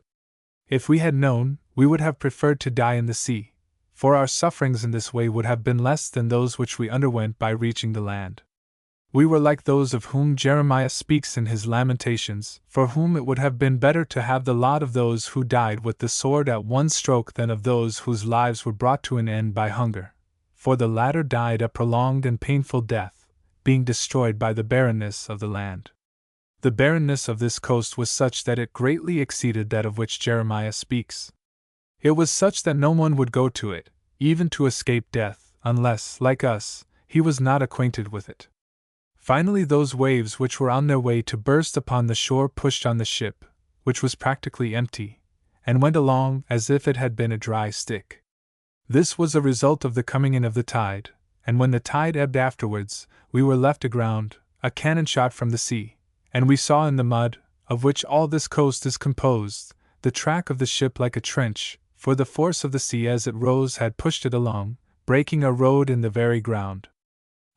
If we had known, we would have preferred to die in the sea, for our sufferings in this way would have been less than those which we underwent by reaching the land. We were like those of whom Jeremiah speaks in his Lamentations, for whom it would have been better to have the lot of those who died with the sword at one stroke than of those whose lives were brought to an end by hunger, for the latter died a prolonged and painful death, being destroyed by the barrenness of the land. The barrenness of this coast was such that it greatly exceeded that of which Jeremiah speaks. It was such that no one would go to it, even to escape death, unless, like us, he was not acquainted with it. Finally, those waves which were on their way to burst upon the shore pushed on the ship, which was practically empty, and went along as if it had been a dry stick. This was a result of the coming in of the tide, and when the tide ebbed afterwards, we were left aground, a cannon shot from the sea, and we saw in the mud, of which all this coast is composed, the track of the ship like a trench, for the force of the sea as it rose had pushed it along, breaking a road in the very ground.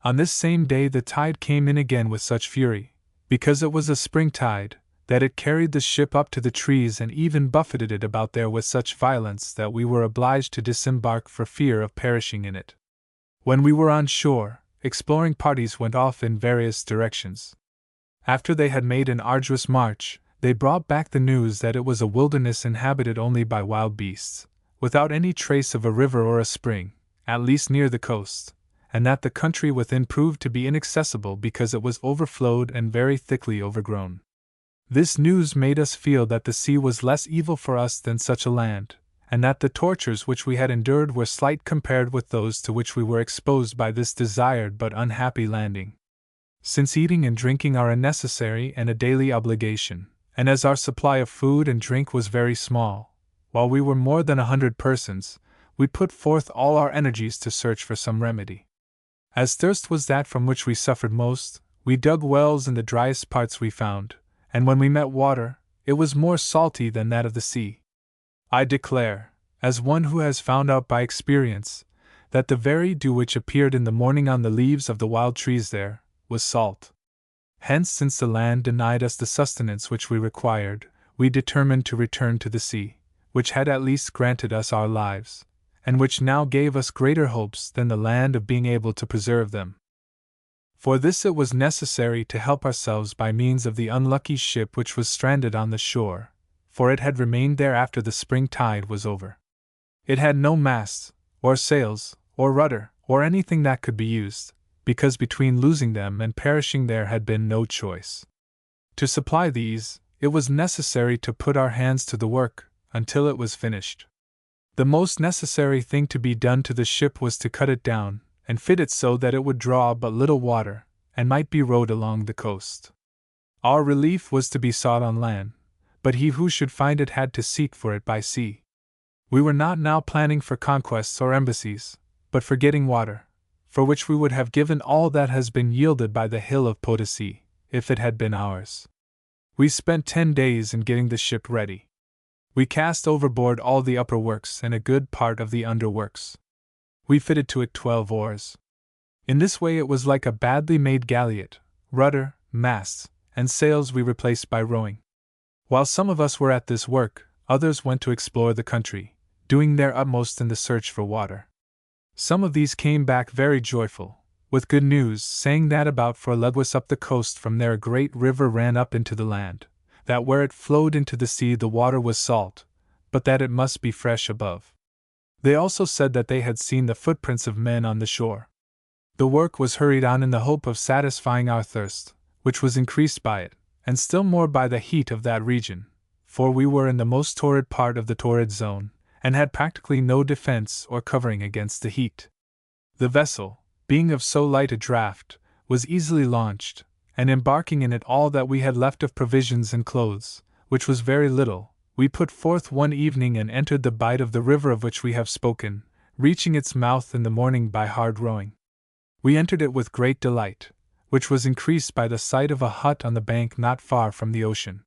On this same day the tide came in again with such fury, because it was a spring tide, that it carried the ship up to the trees and even buffeted it about there with such violence that we were obliged to disembark for fear of perishing in it. When we were on shore, exploring parties went off in various directions. After they had made an arduous march, they brought back the news that it was a wilderness inhabited only by wild beasts, without any trace of a river or a spring, at least near the coast, and that the country within proved to be inaccessible because it was overflowed and very thickly overgrown. This news made us feel that the sea was less evil for us than such a land, and that the tortures which we had endured were slight compared with those to which we were exposed by this desired but unhappy landing. Since eating and drinking are a necessary and a daily obligation, and as our supply of food and drink was very small, while we were more than 100 persons, we put forth all our energies to search for some remedy. As thirst was that from which we suffered most, we dug wells in the driest parts we found, and when we met water, it was more salty than that of the sea. I declare, as one who has found out by experience, that the very dew which appeared in the morning on the leaves of the wild trees there, was salt. Hence, since the land denied us the sustenance which we required, we determined to return to the sea, which had at least granted us our lives, and which now gave us greater hopes than the land of being able to preserve them. For this it was necessary to help ourselves by means of the unlucky ship which was stranded on the shore, for it had remained there after the spring tide was over. It had no masts, or sails, or rudder, or anything that could be used, because between losing them and perishing there had been no choice. To supply these, it was necessary to put our hands to the work, until it was finished. The most necessary thing to be done to the ship was to cut it down, and fit it so that it would draw but little water, and might be rowed along the coast. Our relief was to be sought on land, but he who should find it had to seek for it by sea. We were not now planning for conquests or embassies, but for getting water, for which we would have given all that has been yielded by the hill of Potosi, if it had been ours. We spent 10 days in getting the ship ready. We cast overboard all the upper works and a good part of the under works. We fitted to it 12 oars. In this way it was like a badly made galliot, rudder, masts, and sails we replaced by rowing. While some of us were at this work, others went to explore the country, doing their utmost in the search for water. Some of these came back very joyful, with good news, saying that about 4 leguas up the coast from there a great river ran up into the land, that where it flowed into the sea the water was salt, but that it must be fresh above. They also said that they had seen the footprints of men on the shore. The work was hurried on in the hope of satisfying our thirst, which was increased by it, and still more by the heat of that region, for we were in the most torrid part of the torrid zone, and had practically no defense or covering against the heat. The vessel, being of so light a draught, was easily launched, and embarking in it all that we had left of provisions and clothes, which was very little, we put forth one evening and entered the bight of the river of which we have spoken, reaching its mouth in the morning by hard rowing. We entered it with great delight, which was increased by the sight of a hut on the bank not far from the ocean.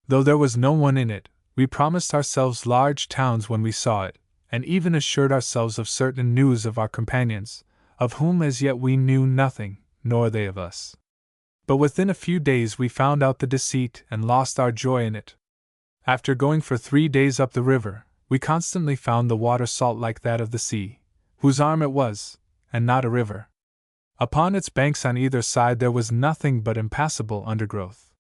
Though there was no one in it, we promised ourselves large towns when we saw it, and even assured ourselves of certain news of our companions, of whom as yet we knew nothing, nor they of us. But within a few days we found out the deceit and lost our joy in it. After going for 3 days up the river, we constantly found the water salt like that of the sea, whose arm it was, and not a river. Upon its banks on either side there was nothing but impassable undergrowth.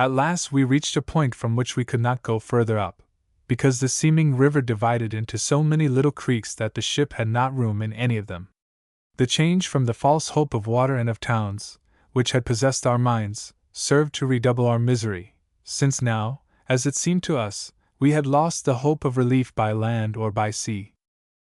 At last we reached a point from which we could not go further up, because the seeming river divided into so many little creeks that the ship had not room in any of them. The change from the false hope of water and of towns, which had possessed our minds, served to redouble our misery, since now, as it seemed to us, we had lost the hope of relief by land or by sea.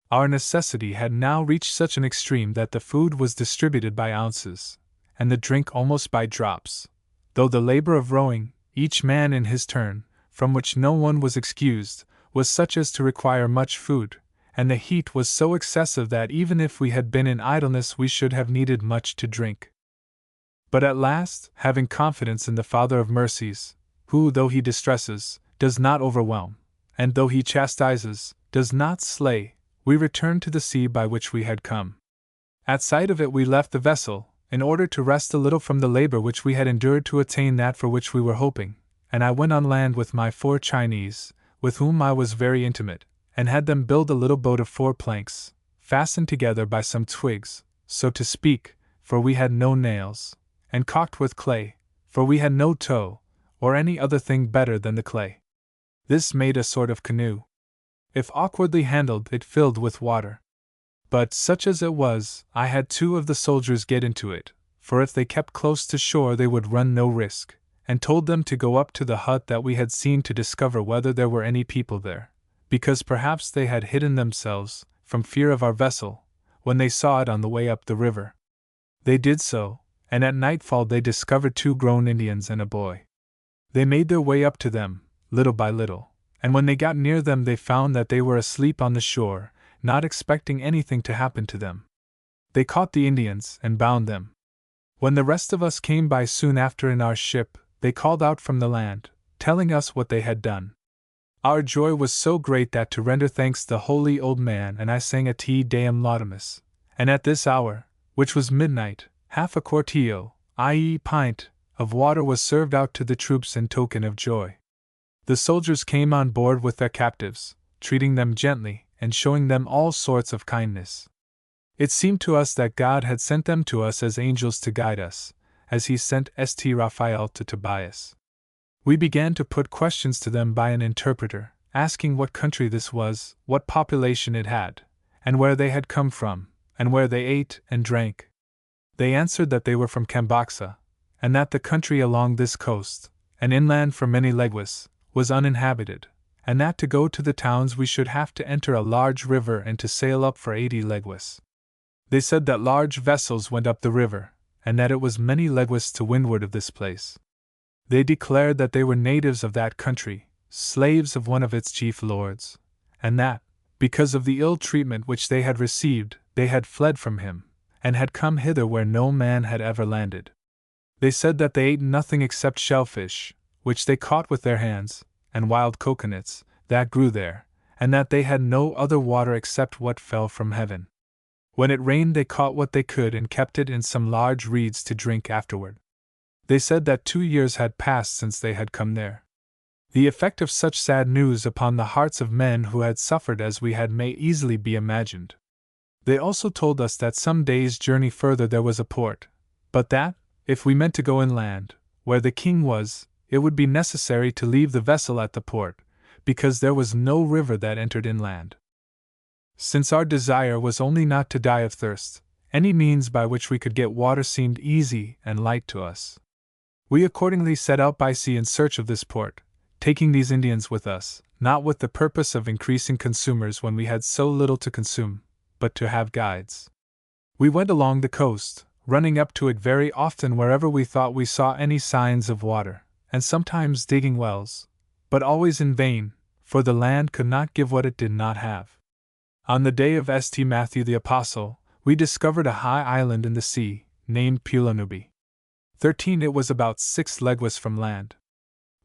Our necessity had now reached such an extreme that the food was distributed by ounces, and the drink almost by drops, though the labor of rowing, each man in his turn, from which no one was excused, was such as to require much food, and the heat was so excessive that even if we had been in idleness we should have needed much to drink. But at last, having confidence in the Father of mercies, who, though he distresses, does not overwhelm, and though he chastises, does not slay, we returned to the sea by which we had come. At sight of it we left the vessel, in order to rest a little from the labor which we had endured to attain that for which we were hoping, and I went on land with my 4 Chinese, with whom I was very intimate, and had them build a little boat of 4 planks, fastened together by some twigs, so to speak, for we had no nails, and caulked with clay, for we had no tow, or any other thing better than the clay. This made a sort of canoe. If awkwardly handled, it filled with water. But, such as it was, I had 2 of the soldiers get into it, for if they kept close to shore they would run no risk, and told them to go up to the hut that we had seen to discover whether there were any people there, because perhaps they had hidden themselves, from fear of our vessel, when they saw it on the way up the river. They did so, and at nightfall they discovered 2 grown Indians and a boy. They made their way up to them, little by little, and when they got near them they found that they were asleep on the shore, not expecting anything to happen to them. They caught the Indians and bound them. When the rest of us came by soon after in our ship, they called out from the land, telling us what they had done. Our joy was so great that to render thanks the holy old man and I sang a Te Deum Laudamus, and at this hour, which was midnight, half a quartillo, i.e. pint, of water was served out to the troops in token of joy. The soldiers came on board with their captives, treating them gently, and showing them all sorts of kindness. It seemed to us that God had sent them to us as angels to guide us, as he sent St. Raphael to Tobias. We began to put questions to them by an interpreter, asking what country this was, what population it had, and where they had come from, and where they ate and drank. They answered that they were from Cambaxa, and that the country along this coast, and inland for many leguas, was uninhabited, and that to go to the towns we should have to enter a large river and to sail up for 80 leguas. They said that large vessels went up the river, and that it was many leguas to windward of this place. They declared that they were natives of that country, slaves of one of its chief lords, and that, because of the ill treatment which they had received, they had fled from him, and had come hither where no man had ever landed. They said that they ate nothing except shellfish, which they caught with their hands, and wild coconuts, that grew there, and that they had no other water except what fell from heaven. When it rained they caught what they could and kept it in some large reeds to drink afterward. They said that 2 years had passed since they had come there. The effect of such sad news upon the hearts of men who had suffered as we had may easily be imagined. They also told us that some days' journey further there was a port, but that, if we meant to go inland, where the king was, it would be necessary to leave the vessel at the port, because there was no river that entered inland. Since our desire was only not to die of thirst, any means by which we could get water seemed easy and light to us. We accordingly set out by sea in search of this port, taking these Indians with us, not with the purpose of increasing consumers when we had so little to consume, but to have guides. We went along the coast, running up to it very often wherever we thought we saw any signs of water, and sometimes digging wells, but always in vain, for the land could not give what it did not have. On the day of St. Matthew the Apostle, we discovered a high island in the sea, named Pulanubi. 13 It was about 6 leguas from land.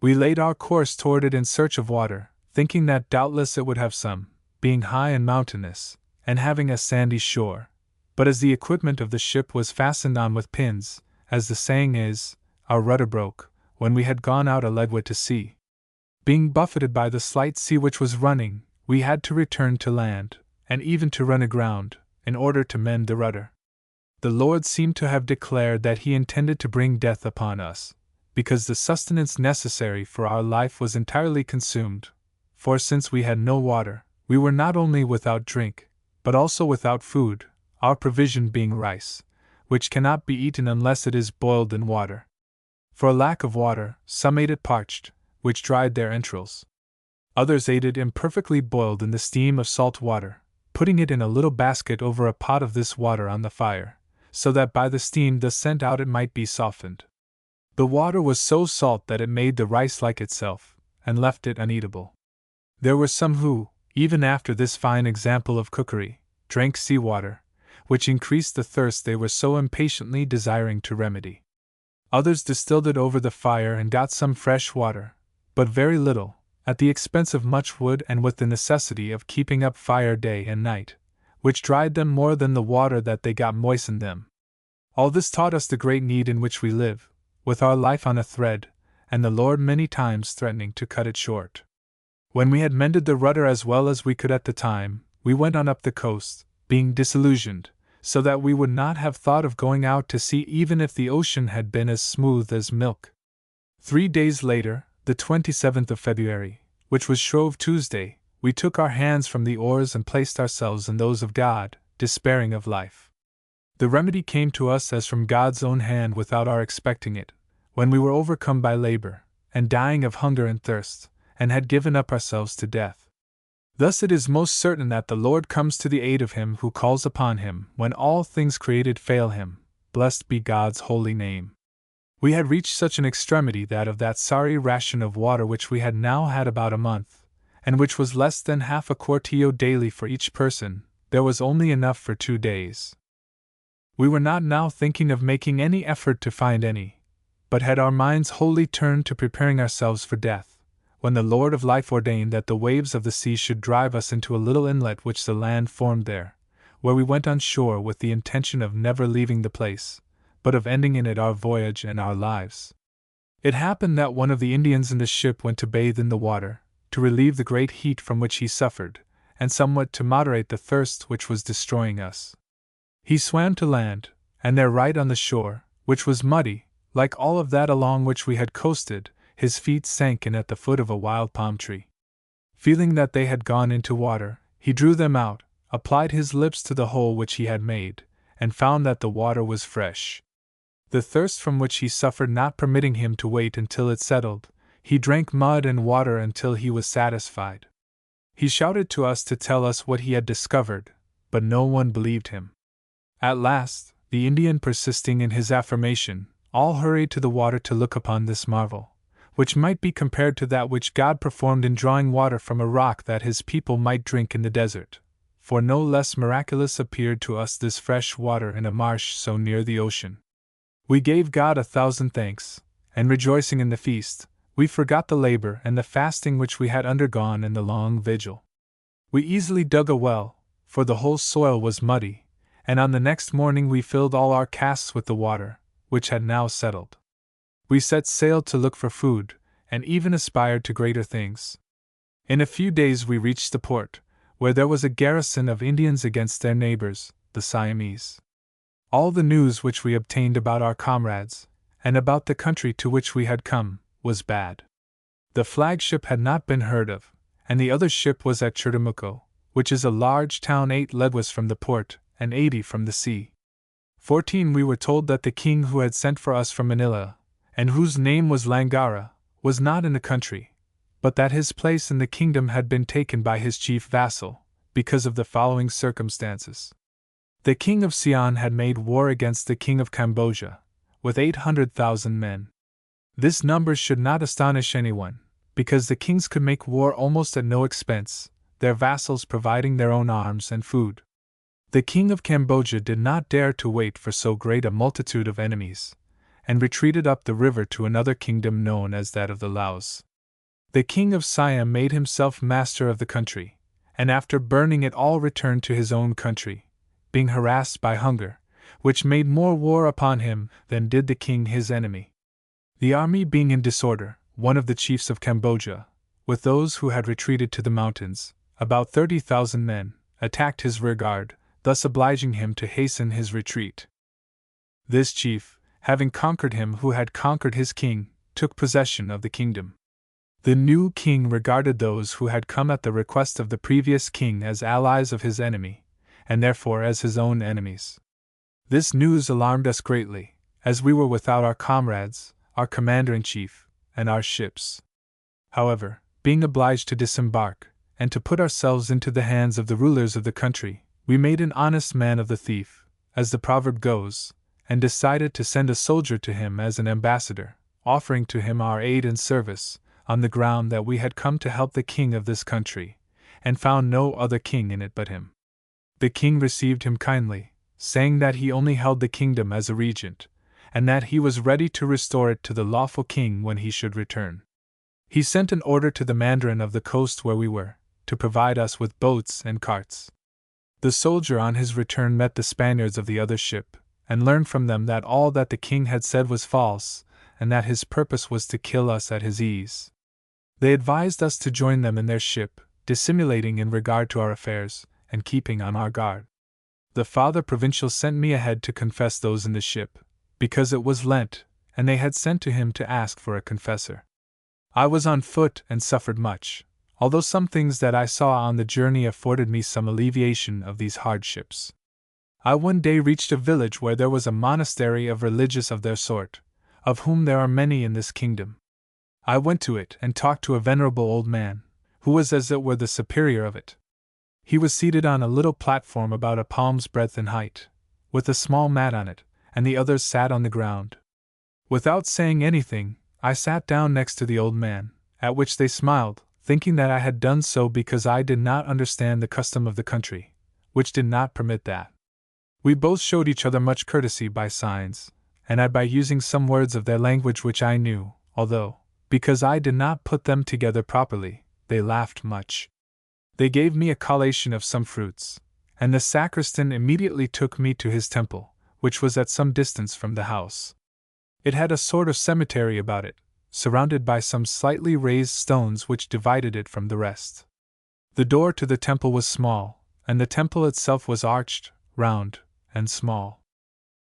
We laid our course toward it in search of water, thinking that doubtless it would have some, being high and mountainous, and having a sandy shore. But as the equipment of the ship was fastened on with pins, as the saying is, our rudder broke, when we had gone out a legua to sea. Being buffeted by the slight sea which was running, we had to return to land, and even to run aground, in order to mend the rudder. The Lord seemed to have declared that he intended to bring death upon us, because the sustenance necessary for our life was entirely consumed, for since we had no water, we were not only without drink, but also without food, our provision being rice, which cannot be eaten unless it is boiled in water. For a lack of water, some ate it parched, which dried their entrails. Others ate it imperfectly boiled in the steam of salt water, putting it in a little basket over a pot of this water on the fire, so that by the steam thus sent out it might be softened. The water was so salt that it made the rice like itself, and left it uneatable. There were some who, even after this fine example of cookery, drank sea water, which increased the thirst they were so impatiently desiring to remedy. Others distilled it over the fire and got some fresh water, but very little, at the expense of much wood and with the necessity of keeping up fire day and night, which dried them more than the water that they got moistened them. All this taught us the great need in which we live, with our life on a thread, and the Lord many times threatening to cut it short. When we had mended the rudder as well as we could at the time, we went on up the coast, being disillusioned, so that we would not have thought of going out to sea even if the ocean had been as smooth as milk. 3 days later, the 27th of February, which was Shrove Tuesday, we took our hands from the oars and placed ourselves in those of God, despairing of life. The remedy came to us as from God's own hand without our expecting it, when we were overcome by labor, and dying of hunger and thirst, and had given up ourselves to death. Thus it is most certain that the Lord comes to the aid of him who calls upon him when all things created fail him. Blessed be God's holy name. We had reached such an extremity that of that sorry ration of water which we had now had about a month, and which was less than half a quartillo daily for each person, there was only enough for 2 days. We were not now thinking of making any effort to find any, but had our minds wholly turned to preparing ourselves for death, when the Lord of life ordained that the waves of the sea should drive us into a little inlet which the land formed there, where we went on shore with the intention of never leaving the place, but of ending in it our voyage and our lives. It happened that one of the Indians in the ship went to bathe in the water, to relieve the great heat from which he suffered, and somewhat to moderate the thirst which was destroying us. He swam to land, and there right on the shore, which was muddy, like all of that along which we had coasted, his feet sank in at the foot of a wild palm tree. Feeling that they had gone into water, he drew them out, applied his lips to the hole which he had made, and found that the water was fresh. The thirst from which he suffered not permitting him to wait until it settled, he drank mud and water until he was satisfied. He shouted to us to tell us what he had discovered, but no one believed him. At last, the Indian persisting in his affirmation, all hurried to the water to look upon this marvel, which might be compared to that which God performed in drawing water from a rock that his people might drink in the desert, for no less miraculous appeared to us this fresh water in a marsh so near the ocean. We gave God 1,000 thanks, and rejoicing in the feast, we forgot the labor and the fasting which we had undergone in the long vigil. We easily dug a well, for the whole soil was muddy, and on the next morning we filled all our casks with the water, which had now settled. We set sail to look for food, and even aspired to greater things. In a few days we reached the port, where there was a garrison of Indians against their neighbors, the Siamese. All the news which we obtained about our comrades, and about the country to which we had come, was bad. The flagship had not been heard of, and the other ship was at Churtamuco, which is a large town 8 leguas from the port, and 80 from the sea. 14 we were told that the king who had sent for us from Manila, and whose name was Langara, was not in the country, but that his place in the kingdom had been taken by his chief vassal, because of the following circumstances. The king of Siam had made war against the king of Cambodia, with 800,000 men. This number should not astonish anyone, because the kings could make war almost at no expense, their vassals providing their own arms and food. The king of Cambodia did not dare to wait for so great a multitude of enemies, and retreated up the river to another kingdom known as that of the Laos. The king of Siam made himself master of the country, and after burning it all returned to his own country, being harassed by hunger, which made more war upon him than did the king his enemy. The army being in disorder, one of the chiefs of Cambodia, with those who had retreated to the mountains, about 30,000 men, attacked his rearguard, thus obliging him to hasten his retreat. This chief, having conquered him who had conquered his king, took possession of the kingdom. The new king regarded those who had come at the request of the previous king as allies of his enemy, and therefore as his own enemies. This news alarmed us greatly, as we were without our comrades, our commander-in-chief, and our ships. However, being obliged to disembark, and to put ourselves into the hands of the rulers of the country, we made an honest man of the thief, as the proverb goes, and decided to send a soldier to him as an ambassador, offering to him our aid and service, on the ground that we had come to help the king of this country, and found no other king in it but him. The king received him kindly, saying that he only held the kingdom as a regent, and that he was ready to restore it to the lawful king when he should return. He sent an order to the mandarin of the coast where we were, to provide us with boats and carts. The soldier on his return met the Spaniards of the other ship, and learned from them that all that the king had said was false, and that his purpose was to kill us at his ease. They advised us to join them in their ship, dissimulating in regard to our affairs, and keeping on our guard. The Father Provincial sent me ahead to confess those in the ship, because it was Lent, and they had sent to him to ask for a confessor. I was on foot and suffered much, although some things that I saw on the journey afforded me some alleviation of these hardships. I one day reached a village where there was a monastery of religious of their sort, of whom there are many in this kingdom. I went to it and talked to a venerable old man, who was as it were the superior of it. He was seated on a little platform about a palm's breadth in height, with a small mat on it, and the others sat on the ground. Without saying anything, I sat down next to the old man, at which they smiled, thinking that I had done so because I did not understand the custom of the country, which did not permit that. We both showed each other much courtesy by signs, and I by using some words of their language which I knew, although, because I did not put them together properly, they laughed much. They gave me a collation of some fruits, and the sacristan immediately took me to his temple, which was at some distance from the house. It had a sort of cemetery about it, surrounded by some slightly raised stones which divided it from the rest. The door to the temple was small, and the temple itself was arched, round, and small.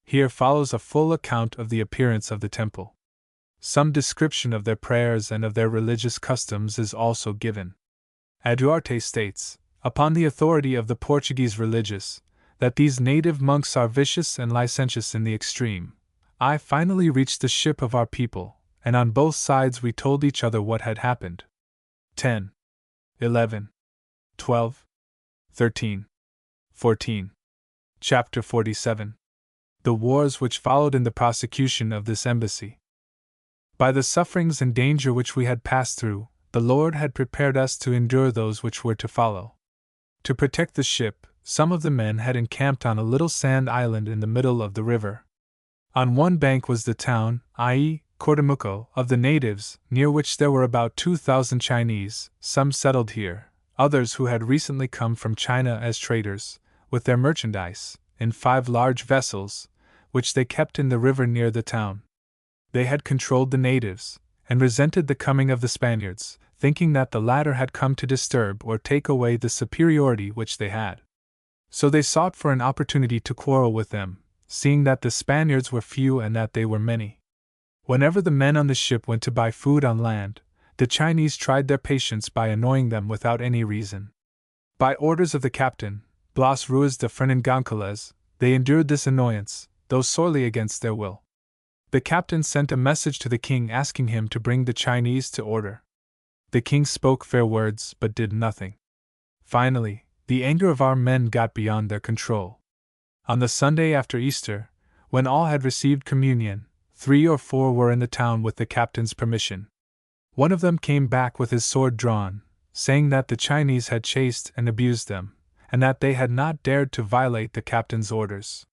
Here follows a full account of the appearance of the temple. Some description of their prayers and of their religious customs is also given. Duarte states, upon the authority of the Portuguese religious, that these native monks are vicious and licentious in the extreme. I finally reached the ship of our people, and on both sides we told each other what had happened. 10, 11, 12, 13, 14. Chapter 47. The wars which followed in the prosecution of this embassy. By the sufferings and danger which we had passed through, the Lord had prepared us to endure those which were to follow. To protect the ship, some of the men had encamped on a little sand island in the middle of the river. On one bank was the town, i.e., Cortamuco, of the natives, near which there were about 2,000 Chinese, some settled here, others who had recently come from China as traders, with their merchandise, in 5 large vessels, which they kept in the river near the town. They had controlled the natives, and resented the coming of the Spaniards, thinking that the latter had come to disturb or take away the superiority which they had. So they sought for an opportunity to quarrel with them, seeing that the Spaniards were few and that they were many. Whenever the men on the ship went to buy food on land, the Chinese tried their patience by annoying them without any reason. By orders of the captain, Blas Ruiz de Fernangoncoles, they endured this annoyance, though sorely against their will. The captain sent a message to the king asking him to bring the Chinese to order. The king spoke fair words but did nothing. Finally, the anger of our men got beyond their control. On the Sunday after Easter, when all had received communion, 3 or 4 were in the town with the captain's permission. One of them came back with his sword drawn, saying that the Chinese had chased and abused them, and that they had not dared to violate the captain's orders.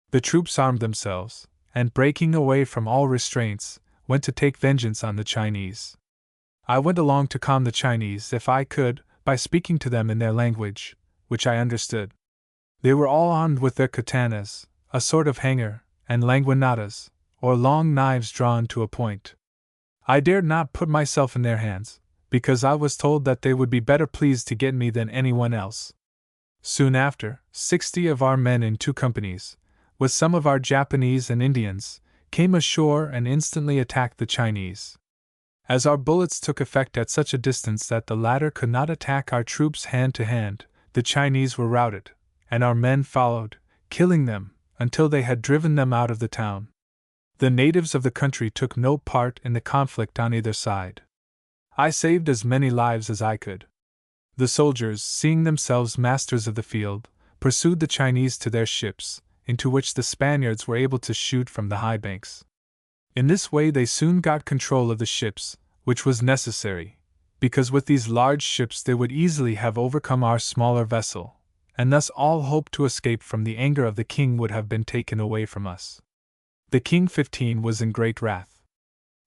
The troops armed themselves, and breaking away from all restraints, went to take vengeance on the Chinese. I went along to calm the Chinese if I could, by speaking to them in their language, which I understood. They were all armed with their katanas, a sort of hanger, and languinadas, or long knives drawn to a point. I dared not put myself in their hands, because I was told that they would be better pleased to get me than anyone else. Soon after, 60 of our men in 2 companies, with some of our Japanese and Indians, came ashore and instantly attacked the Chinese. As our bullets took effect at such a distance that the latter could not attack our troops hand to hand, the Chinese were routed, and our men followed, killing them, until they had driven them out of the town. The natives of the country took no part in the conflict on either side. I saved as many lives as I could. The soldiers, seeing themselves masters of the field, pursued the Chinese to their ships, into which the Spaniards were able to shoot from the high banks. In this way they soon got control of the ships, which was necessary, because with these large ships they would easily have overcome our smaller vessel, and thus all hope to escape from the anger of the king would have been taken away from us. The king 15 was in great wrath.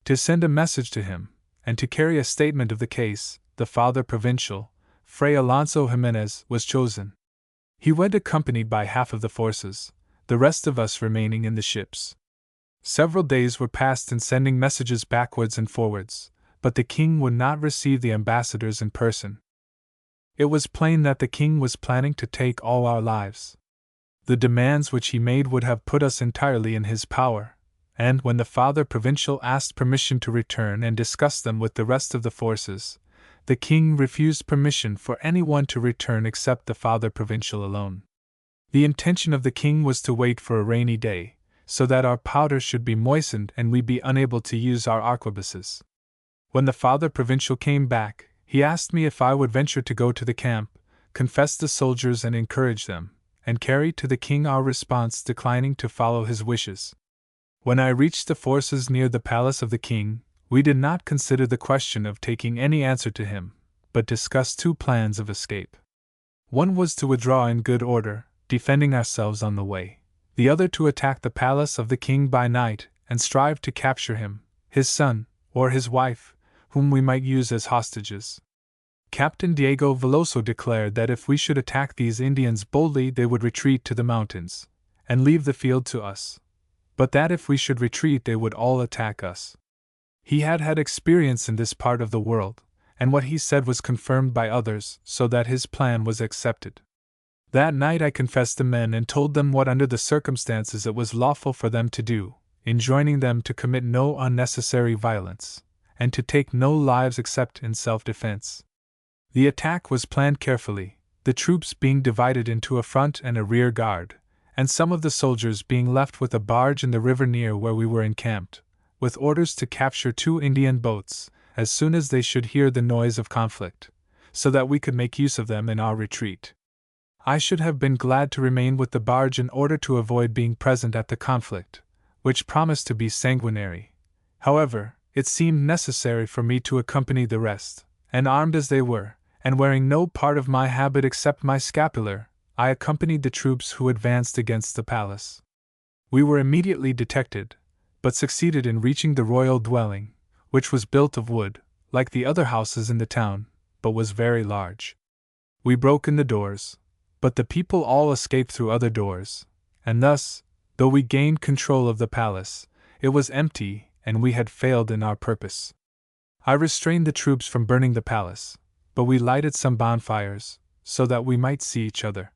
To send a message to him, and to carry a statement of the case, the Father Provincial, Fray Alonso Jimenez, was chosen. He went accompanied by half of the forces, the rest of us remaining in the ships. Several days were passed in sending messages backwards and forwards, but the king would not receive the ambassadors in person. It was plain that the king was planning to take all our lives. The demands which he made would have put us entirely in his power, and when the Father Provincial asked permission to return and discuss them with the rest of the forces, the king refused permission for anyone to return except the Father Provincial alone. The intention of the king was to wait for a rainy day, so that our powder should be moistened and we be unable to use our arquebuses. When the Father Provincial came back, he asked me if I would venture to go to the camp, confess the soldiers and encourage them, and carry to the king our response declining to follow his wishes. When I reached the forces near the palace of the king, we did not consider the question of taking any answer to him, but discussed two plans of escape. One was to withdraw in good order, defending ourselves on the way; the other to attack the palace of the king by night and strive to capture him, his son, or his wife, whom we might use as hostages. Captain Diego Veloso declared that if we should attack these Indians boldly they would retreat to the mountains, and leave the field to us, but that if we should retreat they would all attack us. He had had experience in this part of the world, and what he said was confirmed by others, so that his plan was accepted. That night I confessed the men and told them what under the circumstances it was lawful for them to do, enjoining them to commit no unnecessary violence, and to take no lives except in self-defense. The attack was planned carefully, the troops being divided into a front and a rear guard, and some of the soldiers being left with a barge in the river near where we were encamped, with orders to capture 2 Indian boats as soon as they should hear the noise of conflict, so that we could make use of them in our retreat. I should have been glad to remain with the barge in order to avoid being present at the conflict, which promised to be sanguinary. However, it seemed necessary for me to accompany the rest, and armed as they were, and wearing no part of my habit except my scapular, I accompanied the troops who advanced against the palace. We were immediately detected, but succeeded in reaching the royal dwelling, which was built of wood, like the other houses in the town, but was very large. We broke in the doors, but the people all escaped through other doors, and thus, though we gained control of the palace, it was empty and we had failed in our purpose. I restrained the troops from burning the palace, but we lighted some bonfires, so that we might see each other.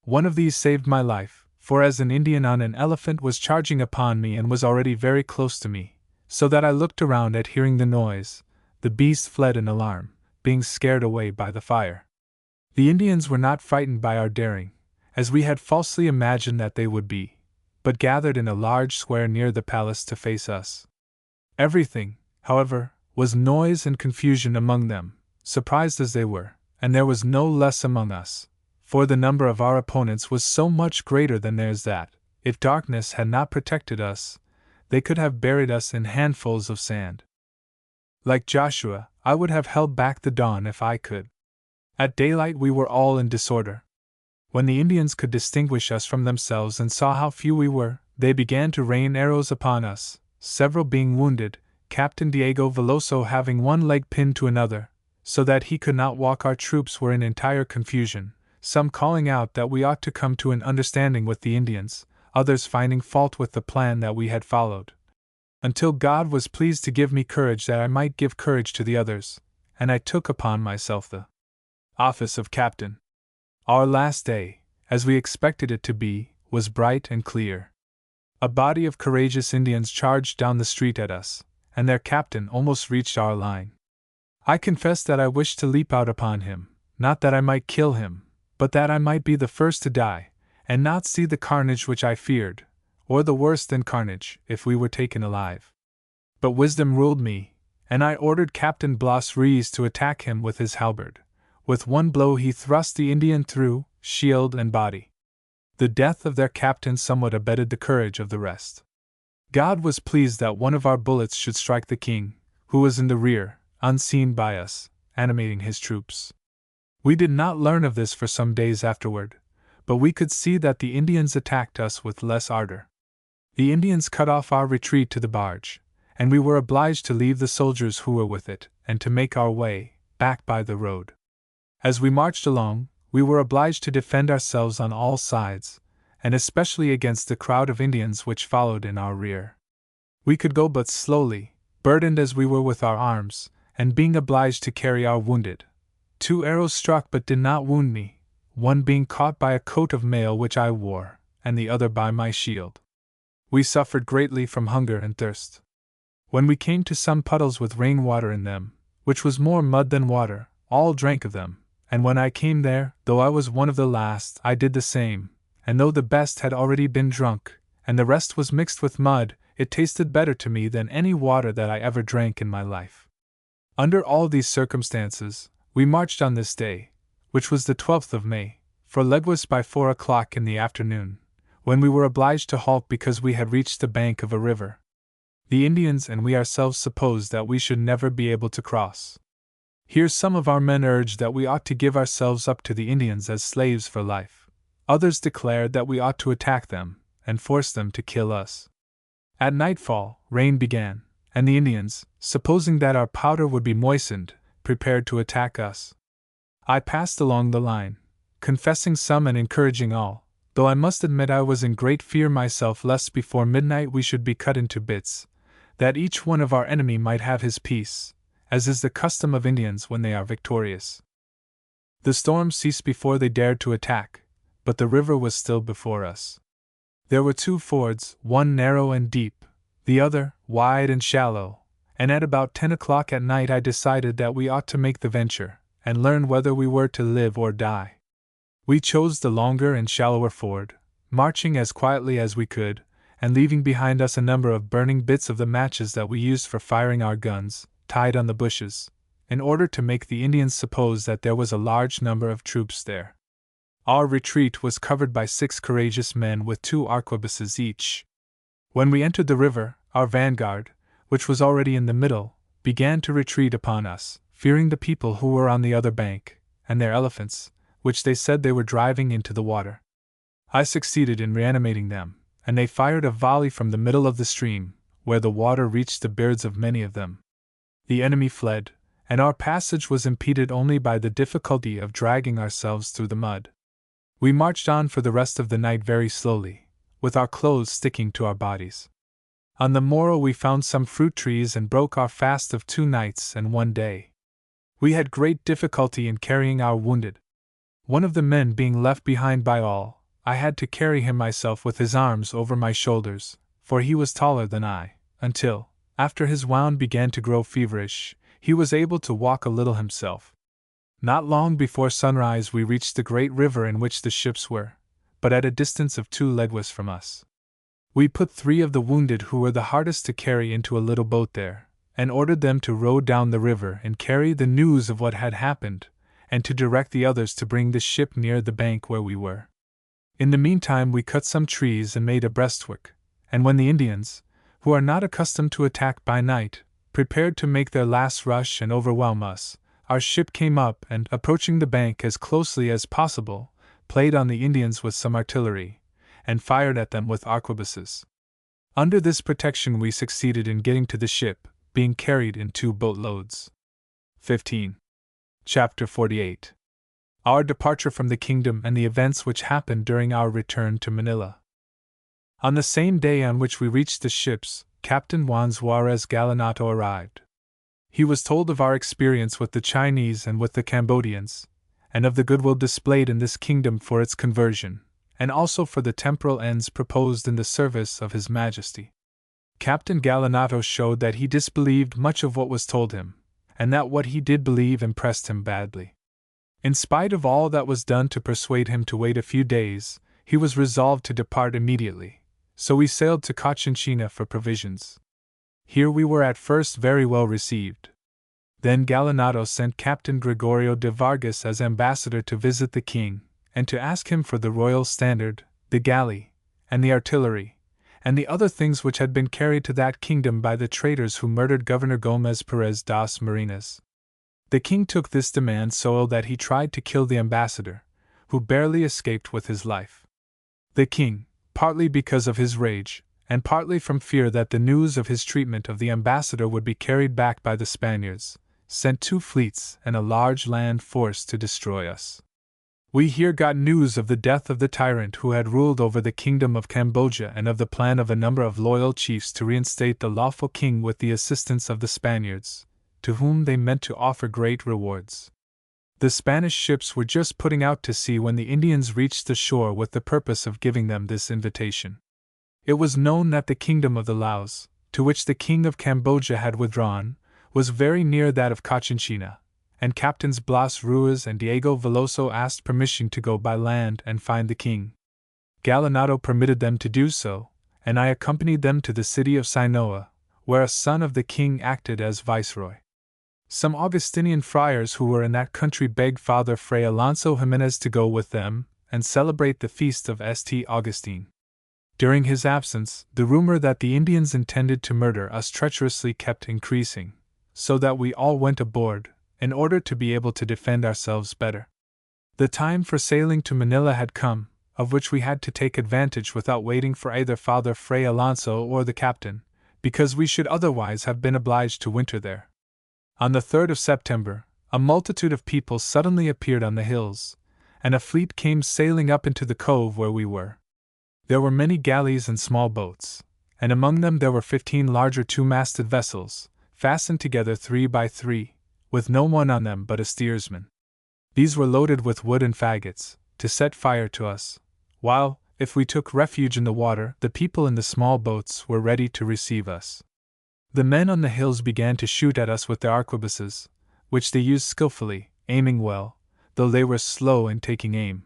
One of these saved my life, for as an Indian on an elephant was charging upon me and was already very close to me, so that I looked around at hearing the noise, the beast fled in alarm, being scared away by the fire. The Indians were not frightened by our daring, as we had falsely imagined that they would be, but gathered in a large square near the palace to face us. Everything, however, was noise and confusion among them, surprised as they were, and there was no less among us, for the number of our opponents was so much greater than theirs that, if darkness had not protected us, they could have buried us in handfuls of sand. Like Joshua, I would have held back the dawn if I could. At daylight we were all in disorder. When the Indians could distinguish us from themselves and saw how few we were, they began to rain arrows upon us, several being wounded, Captain Diego Veloso having one leg pinned to another, so that he could not walk. Our troops were in entire confusion, some calling out that we ought to come to an understanding with the Indians, others finding fault with the plan that we had followed. Until God was pleased to give me courage that I might give courage to the others, and I took upon myself the office of captain. Our last day, as we expected it to be, was bright and clear. A body of courageous Indians charged down the street at us, and their captain almost reached our line. I confess that I wished to leap out upon him, not that I might kill him, but that I might be the first to die, and not see the carnage which I feared, or the worse than carnage, if we were taken alive. But wisdom ruled me, and I ordered Captain Blas Rees to attack him with his halberd. With one blow he thrust the Indian through shield and body. The death of their captain somewhat abated the courage of the rest. God was pleased that one of our bullets should strike the king, who was in the rear, unseen by us, animating his troops. We did not learn of this for some days afterward, but we could see that the Indians attacked us with less ardor. The Indians cut off our retreat to the barge, and we were obliged to leave the soldiers who were with it, and to make our way back by the road. As we marched along, we were obliged to defend ourselves on all sides, and especially against the crowd of Indians which followed in our rear. We could go but slowly, burdened as we were with our arms, and being obliged to carry our wounded. 2 arrows struck but did not wound me, one being caught by a coat of mail which I wore, and the other by my shield. We suffered greatly from hunger and thirst. When we came to some puddles with rain-water in them, which was more mud than water, all drank of them, and when I came there, though I was one of the last, I did the same, and though the best had already been drunk, and the rest was mixed with mud, it tasted better to me than any water that I ever drank in my life. Under all these circumstances, we marched on this day, which was the 12th of May, for Leguas by 4 o'clock in the afternoon, when we were obliged to halt because we had reached the bank of a river. The Indians and we ourselves supposed that we should never be able to cross. Here some of our men urged that we ought to give ourselves up to the Indians as slaves for life. Others declared that we ought to attack them, and force them to kill us. At nightfall, rain began, and the Indians, supposing that our powder would be moistened, prepared to attack us. I passed along the line, confessing some and encouraging all, though I must admit I was in great fear myself lest before midnight we should be cut into bits, that each one of our enemy might have his piece, as is the custom of Indians when they are victorious. The storm ceased before they dared to attack, but the river was still before us. There were 2 fords, one narrow and deep, the other wide and shallow, and at about 10 o'clock at night I decided that we ought to make the venture, and learn whether we were to live or die. We chose the longer and shallower ford, marching as quietly as we could, and leaving behind us a number of burning bits of the matches that we used for firing our guns, tied on the bushes, in order to make the Indians suppose that there was a large number of troops there. Our retreat was covered by 6 courageous men with 2 arquebuses each. When we entered the river, our vanguard, which was already in the middle, began to retreat upon us, fearing the people who were on the other bank, and their elephants, which they said they were driving into the water. I succeeded in reanimating them, and they fired a volley from the middle of the stream, where the water reached the beards of many of them. The enemy fled, and our passage was impeded only by the difficulty of dragging ourselves through the mud. We marched on for the rest of the night very slowly, with our clothes sticking to our bodies. On the morrow we found some fruit trees and broke our fast of 2 nights and 1 day. We had great difficulty in carrying our wounded. One of the men being left behind by all, I had to carry him myself with his arms over my shoulders, for he was taller than I, until, after his wound began to grow feverish, he was able to walk a little himself. Not long before sunrise we reached the great river in which the ships were, but at a distance of 2 leguas from us. We put 3 of the wounded who were the hardest to carry into a little boat there, and ordered them to row down the river and carry the news of what had happened, and to direct the others to bring the ship near the bank where we were. In the meantime we cut some trees and made a breastwork, and when the Indians, who are not accustomed to attack by night, prepared to make their last rush and overwhelm us, our ship came up and, approaching the bank as closely as possible, played on the Indians with some artillery, and fired at them with arquebuses. Under this protection we succeeded in getting to the ship, being carried in 2 boatloads. 15. Chapter 48. Our departure from the kingdom and the events which happened during our return to Manila. On the same day on which we reached the ships, Captain Juan Suarez Galinato arrived. He was told of our experience with the Chinese and with the Cambodians, and of the goodwill displayed in this kingdom for its conversion, and also for the temporal ends proposed in the service of His Majesty. Captain Galinato showed that he disbelieved much of what was told him, and that what he did believe impressed him badly. In spite of all that was done to persuade him to wait a few days, he was resolved to depart immediately, so we sailed to Cochinchina for provisions. Here we were at first very well received. Then Gallinado sent Captain Gregorio de Vargas as ambassador to visit the king, and to ask him for the royal standard, the galley, and the artillery, and the other things which had been carried to that kingdom by the traitors who murdered Governor Gomez Perez das Marinas. The king took this demand so ill that he tried to kill the ambassador, who barely escaped with his life. The king, partly because of his rage, and partly from fear that the news of his treatment of the ambassador would be carried back by the Spaniards, sent 2 fleets and a large land force to destroy us. We here got news of the death of the tyrant who had ruled over the kingdom of Cambodia and of the plan of a number of loyal chiefs to reinstate the lawful king with the assistance of the Spaniards, to whom they meant to offer great rewards. The Spanish ships were just putting out to sea when the Indians reached the shore with the purpose of giving them this invitation. It was known that the kingdom of the Laos, to which the king of Cambodia had withdrawn, was very near that of Cochinchina, and Captains Blas Ruiz and Diego Veloso asked permission to go by land and find the king. Gallinado permitted them to do so, and I accompanied them to the city of Sinoa, where a son of the king acted as viceroy. Some Augustinian friars who were in that country begged Father Fray Alonso Jimenez to go with them and celebrate the feast of St. Augustine. During his absence, the rumor that the Indians intended to murder us treacherously kept increasing, so that we all went aboard, in order to be able to defend ourselves better. The time for sailing to Manila had come, of which we had to take advantage without waiting for either Father Fray Alonso or the captain, because we should otherwise have been obliged to winter there. On the 3rd of September, a multitude of people suddenly appeared on the hills, and a fleet came sailing up into the cove where we were. There were many galleys and small boats, and among them there were 15 larger 2-masted vessels, fastened together 3 by 3, with no one on them but a steersman. These were loaded with wood and faggots, to set fire to us, while, if we took refuge in the water, the people in the small boats were ready to receive us. The men on the hills began to shoot at us with their arquebuses, which they used skillfully, aiming well, though they were slow in taking aim.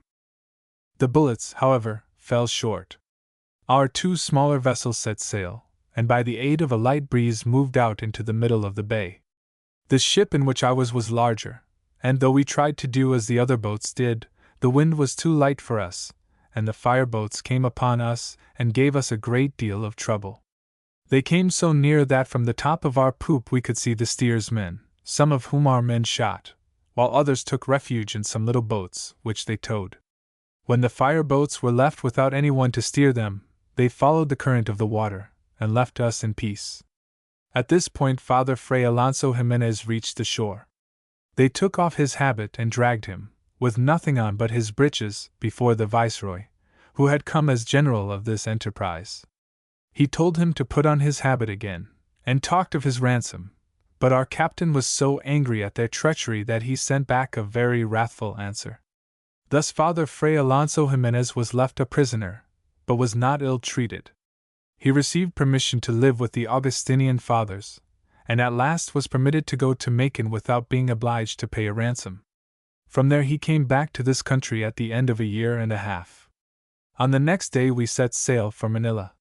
The bullets, however, fell short. Our 2 smaller vessels set sail, and by the aid of a light breeze moved out into the middle of the bay. The ship in which I was larger, and though we tried to do as the other boats did, the wind was too light for us, and the fireboats came upon us and gave us a great deal of trouble. They came so near that from the top of our poop we could see the steersmen, some of whom our men shot, while others took refuge in some little boats, which they towed. When the fireboats were left without anyone to steer them, they followed the current of the water, and left us in peace. At this point Father Fray Alonso Jimenez reached the shore. They took off his habit and dragged him, with nothing on but his breeches, before the viceroy, who had come as general of this enterprise. He told him to put on his habit again, and talked of his ransom, but our captain was so angry at their treachery that he sent back a very wrathful answer. Thus Father Fray Alonso Jimenez was left a prisoner, but was not ill-treated. He received permission to live with the Augustinian fathers, and at last was permitted to go to Macon without being obliged to pay a ransom. From there he came back to this country at the end of a year and a half. On the next day we set sail for Manila.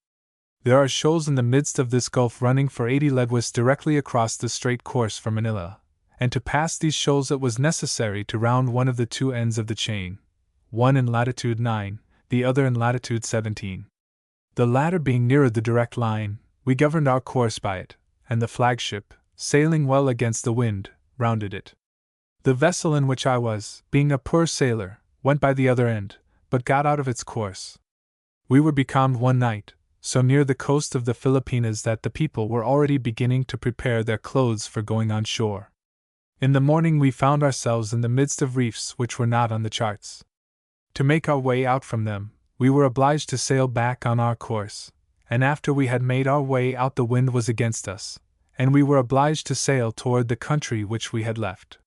There are shoals in the midst of this gulf running for 80 leguas directly across the straight course for Manila, and to pass these shoals it was necessary to round one of the 2 ends of the chain, one in latitude 9, the other in latitude 17. The latter being nearer the direct line, we governed our course by it, and the flagship, sailing well against the wind, rounded it. The vessel in which I was, being a poor sailor, went by the other end, but got out of its course. We were becalmed one night, so near the coast of the Filipinas that the people were already beginning to prepare their clothes for going on shore. In the morning we found ourselves in the midst of reefs which were not on the charts. To make our way out from them, we were obliged to sail back on our course, and after we had made our way out the wind was against us, and we were obliged to sail toward the country which we had left.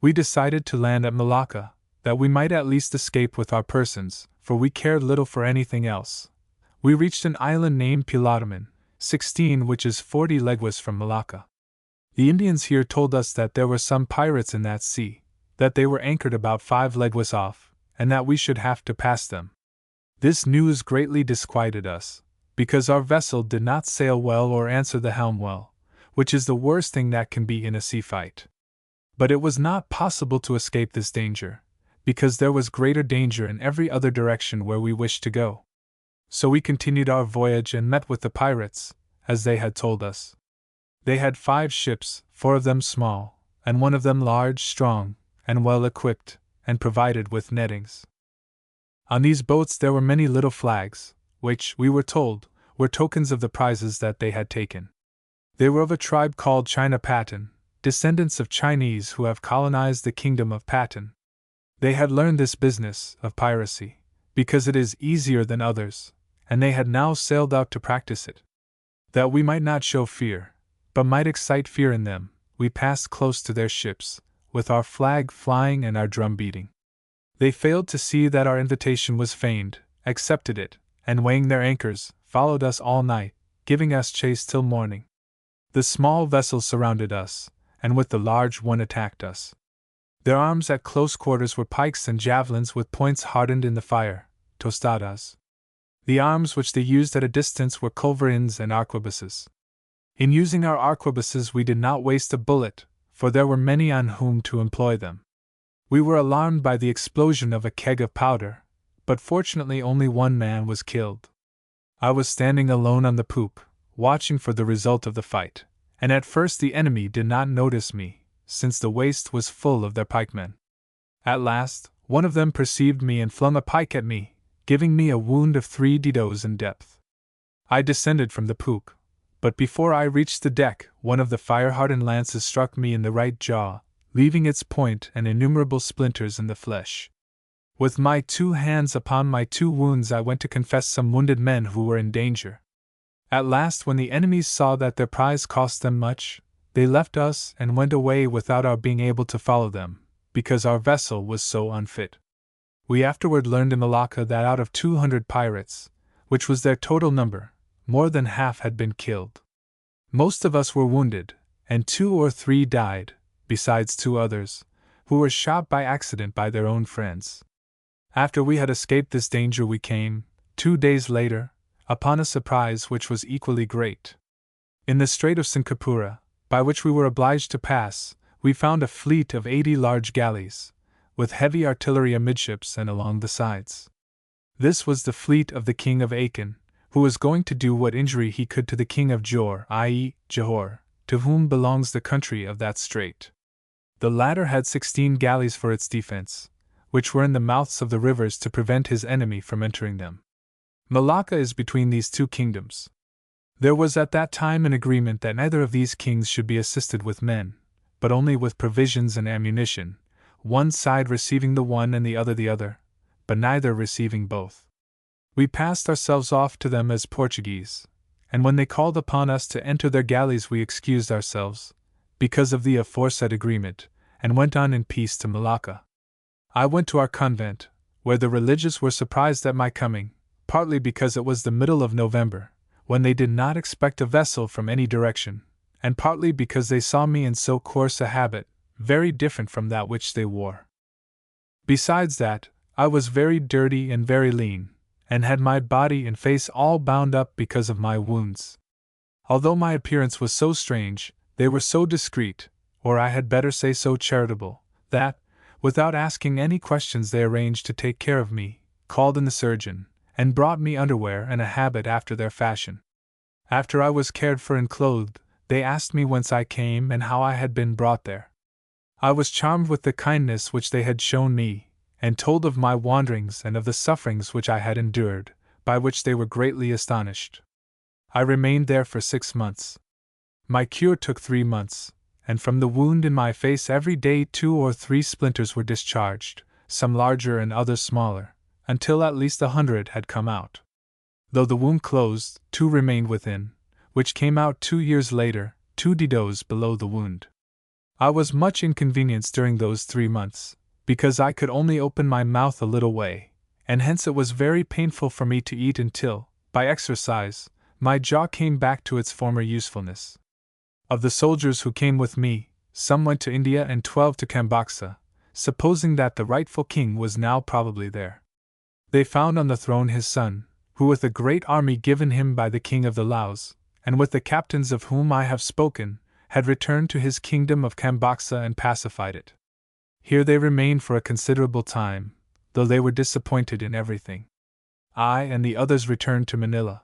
We decided to land at Malacca, that we might at least escape with our persons, for we cared little for anything else. We reached an island named Pilataman, 16, which is 40 leguas from Malacca. The Indians here told us that there were some pirates in that sea, that they were anchored about 5 leguas off, and that we should have to pass them. This news greatly disquieted us, because our vessel did not sail well or answer the helm well, which is the worst thing that can be in a sea fight. But it was not possible to escape this danger, because there was greater danger in every other direction where we wished to go. So we continued our voyage and met with the pirates, as they had told us. They had 5 ships, 4 of them small, and 1 of them large, strong, and well equipped, and provided with nettings. On these boats there were many little flags, which, we were told, were tokens of the prizes that they had taken. They were of a tribe called China Patan, descendants of Chinese who have colonized the kingdom of Patan. They had learned this business of piracy, because it is easier than others, and they had now sailed out to practice it. That we might not show fear, but might excite fear in them, we passed close to their ships, with our flag flying and our drum beating. They failed to see that our invitation was feigned, accepted it, and weighing their anchors, followed us all night, giving us chase till morning. The small vessels surrounded us, and with the large one attacked us. Their arms at close quarters were pikes and javelins with points hardened in the fire, tostadas. The arms which they used at a distance were culverins and arquebuses. In using our arquebuses we did not waste a bullet, for there were many on whom to employ them. We were alarmed by the explosion of a keg of powder, but fortunately only 1 man was killed. I was standing alone on the poop, watching for the result of the fight, and at first the enemy did not notice me, since the waist was full of their pikemen. At last, 1 of them perceived me and flung a pike at me, giving me a wound of 3 didos in depth. I descended from the poop, but before I reached the deck, 1 of the fire-hardened lances struck me in the right jaw, leaving its point and innumerable splinters in the flesh. With my 2 hands upon my 2 wounds I went to confess some wounded men who were in danger. At last, when the enemies saw that their prize cost them much, they left us and went away without our being able to follow them, because our vessel was so unfit. We afterward learned in Malacca that out of 200 pirates, which was their total number, more than half had been killed. Most of us were wounded, and 2 or 3 died, besides 2 others, who were shot by accident by their own friends. After we had escaped this danger we came, 2 days later, upon a surprise which was equally great. In the Strait of Singapura, by which we were obliged to pass, we found a fleet of 80 large galleys, with heavy artillery amidships and along the sides. This was the fleet of the king of Achin, who was going to do what injury he could to the king of Johor, i.e., Johor, to whom belongs the country of that strait. The latter had 16 galleys for its defense, which were in the mouths of the rivers to prevent his enemy from entering them. Malacca is between these 2 kingdoms. There was at that time an agreement that neither of these kings should be assisted with men, but only with provisions and ammunition, one side receiving the one and the other, but neither receiving both. We passed ourselves off to them as Portuguese, and when they called upon us to enter their galleys we excused ourselves, because of the aforesaid agreement, and went on in peace to Malacca. I went to our convent, where the religious were surprised at my coming, partly because it was the middle of November, when they did not expect a vessel from any direction, and partly because they saw me in so coarse a habit, very different from that which they wore. Besides that, I was very dirty and very lean, and had my body and face all bound up because of my wounds. Although my appearance was so strange, they were so discreet, or I had better say so charitable, that, without asking any questions they arranged to take care of me, called in the surgeon, and brought me underwear and a habit after their fashion. After I was cared for and clothed, they asked me whence I came and how I had been brought there. I was charmed with the kindness which they had shown me, and told of my wanderings and of the sufferings which I had endured, by which they were greatly astonished. I remained there for 6 months. My cure took 3 months, and from the wound in my face every day 2 or 3 splinters were discharged, some larger and others smaller, until at least 100 had come out. Though the wound closed, 2 remained within, which came out 2 years later, 2 didos below the wound. I was much inconvenienced during those 3 months, because I could only open my mouth a little way, and hence it was very painful for me to eat until, by exercise, my jaw came back to its former usefulness. Of the soldiers who came with me, some went to India and 12 to Cambaxa, supposing that the rightful king was now probably there. They found on the throne his son, who with a great army given him by the king of the Laos, and with the captains of whom I have spoken, had returned to his kingdom of Camboxa and pacified it. Here they remained for a considerable time, though they were disappointed in everything. I and the others returned to Manila.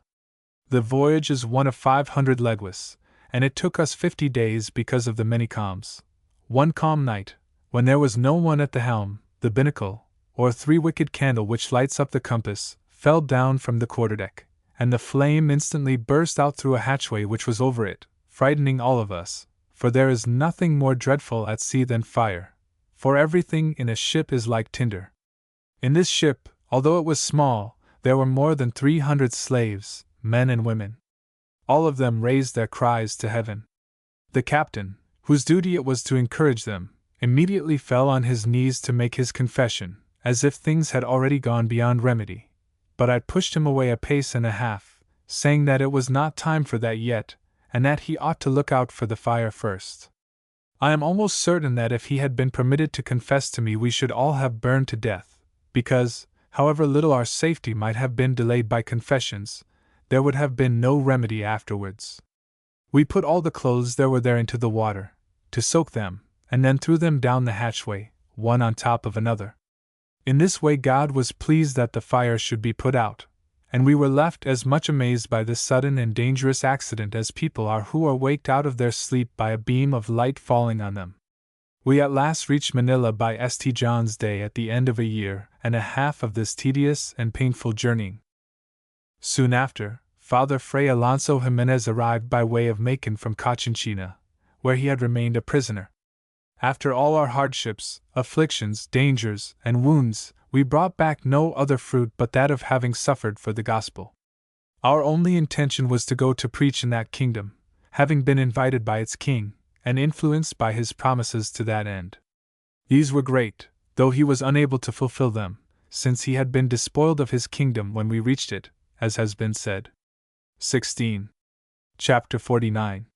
The voyage is one of 500 leguas, and it took us 50 days because of the many calms. One calm night, when there was no one at the helm, the binnacle, or three-wicked candle which lights up the compass, fell down from the quarterdeck, and the flame instantly burst out through a hatchway which was over it, frightening all of us, for there is nothing more dreadful at sea than fire, for everything in a ship is like tinder. In this ship, although it was small, there were more than 300 slaves, men and women. All of them raised their cries to heaven. The captain, whose duty it was to encourage them, immediately fell on his knees to make his confession, as if things had already gone beyond remedy. But I pushed him away a pace and a half, saying that it was not time for that yet, and that he ought to look out for the fire first. I am almost certain that if he had been permitted to confess to me we should all have burned to death, because, however little our safety might have been delayed by confessions, there would have been no remedy afterwards. We put all the clothes there were there into the water, to soak them, and then threw them down the hatchway, one on top of another. In this way God was pleased that the fire should be put out, and we were left as much amazed by this sudden and dangerous accident as people are who are waked out of their sleep by a beam of light falling on them. We at last reached Manila by St. John's Day at the end of a year and a half of this tedious and painful journeying. Soon after, Father Fray Alonso Jimenez arrived by way of Macon from Cochinchina, where he had remained a prisoner. After all our hardships, afflictions, dangers, and wounds, we brought back no other fruit but that of having suffered for the gospel. Our only intention was to go to preach in that kingdom, having been invited by its king, and influenced by his promises to that end. These were great, though he was unable to fulfill them, since he had been despoiled of his kingdom when we reached it, as has been said. 16. Chapter 49.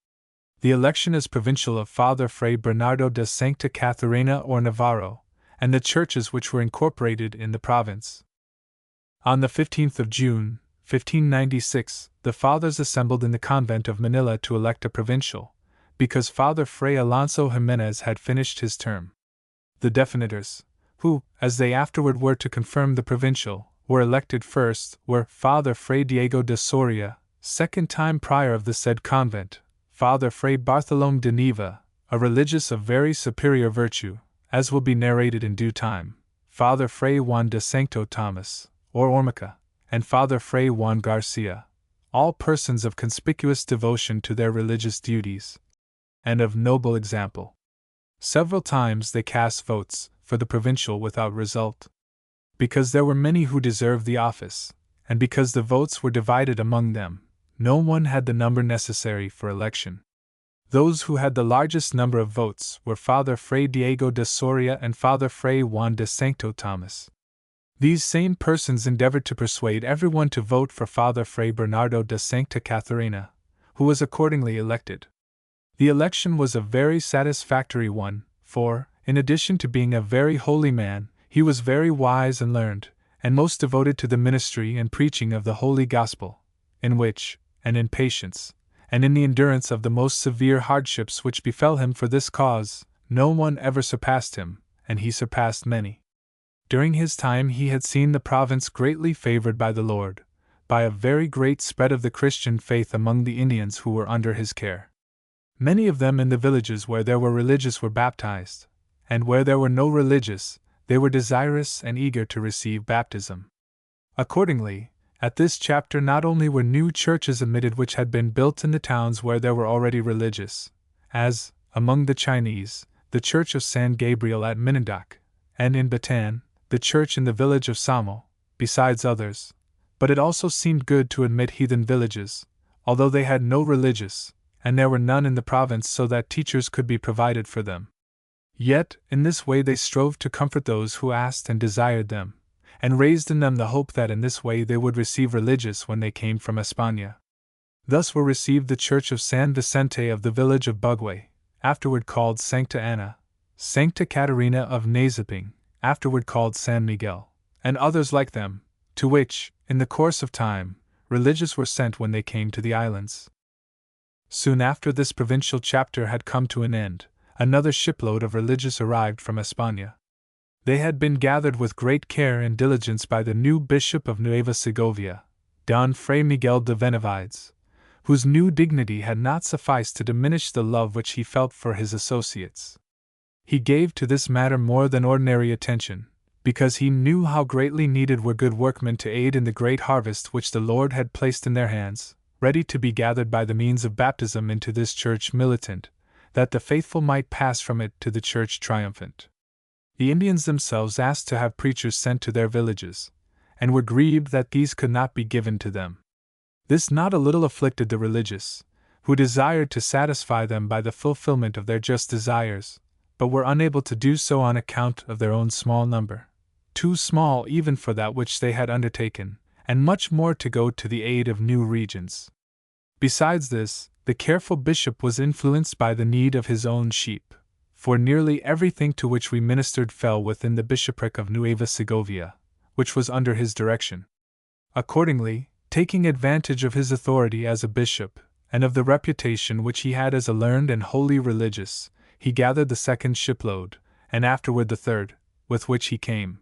The election as provincial of Father Fray Bernardo de Sancta Catarina or Navarro, and the churches which were incorporated in the province. On the 15th of June, 1596, the Fathers assembled in the convent of Manila to elect a provincial, because Father Fray Alonso Jimenez had finished his term. The definitors, who, as they afterward were to confirm the provincial, were elected first, were Father Fray Diego de Soria, second time prior of the said convent, Father Fray Bartholome de Neva, a religious of very superior virtue, as will be narrated in due time, Father Fray Juan de Sancto Thomas, or Ormica, and Father Fray Juan Garcia, all persons of conspicuous devotion to their religious duties, and of noble example. Several times they cast votes for the provincial without result. Because there were many who deserved the office, and because the votes were divided among them, no one had the number necessary for election. Those who had the largest number of votes were Father Fray Diego de Soria and Father Fray Juan de Sancto Thomas. These same persons endeavored to persuade everyone to vote for Father Fray Bernardo de Sancta Catarina, who was accordingly elected. The election was a very satisfactory one, for, in addition to being a very holy man, he was very wise and learned, and most devoted to the ministry and preaching of the Holy Gospel, in which, and in patience, and in the endurance of the most severe hardships which befell him for this cause, no one ever surpassed him, and he surpassed many. During his time he had seen the province greatly favored by the Lord, by a very great spread of the Christian faith among the Indians who were under his care. Many of them in the villages where there were religious were baptized, and where there were no religious, they were desirous and eager to receive baptism. Accordingly, at this chapter not only were new churches admitted which had been built in the towns where there were already religious, as, among the Chinese, the church of San Gabriel at Mindanao, and in Bataan, the church in the village of Samo, besides others, but it also seemed good to admit heathen villages, although they had no religious, and there were none in the province so that teachers could be provided for them. Yet, in this way they strove to comfort those who asked and desired them, and raised in them the hope that in this way they would receive religious when they came from España. Thus were received the church of San Vicente of the village of Bugway, afterward called Sancta Ana, Sancta Catarina of Nazaping, afterward called San Miguel, and others like them, to which, In the course of time, religious were sent when they came to the islands. Soon after this provincial chapter had come to an end, another shipload of religious arrived from España. They had been gathered with great care and diligence by the new Bishop of Nueva Segovia, Don Fray Miguel de Benavides, whose new dignity had not sufficed to diminish the love which he felt for his associates. He gave to this matter more than ordinary attention, because he knew how greatly needed were good workmen to aid in the great harvest which the Lord had placed in their hands, ready to be gathered by the means of baptism into this church militant, that the faithful might pass from it to the church triumphant. The Indians themselves asked to have preachers sent to their villages, and were grieved that these could not be given to them. This not a little afflicted the religious, who desired to satisfy them by the fulfillment of their just desires, but were unable to do so on account of their own small number, too small even for that which they had undertaken, and much more to go to the aid of new regions. Besides this, the careful bishop was influenced by the need of his own sheep, for nearly everything to which we ministered fell within the bishopric of Nueva Segovia, which was under his direction. Accordingly, taking advantage of his authority as a bishop, and of the reputation which he had as a learned and holy religious, he gathered the second shipload, and afterward the third, with which he came.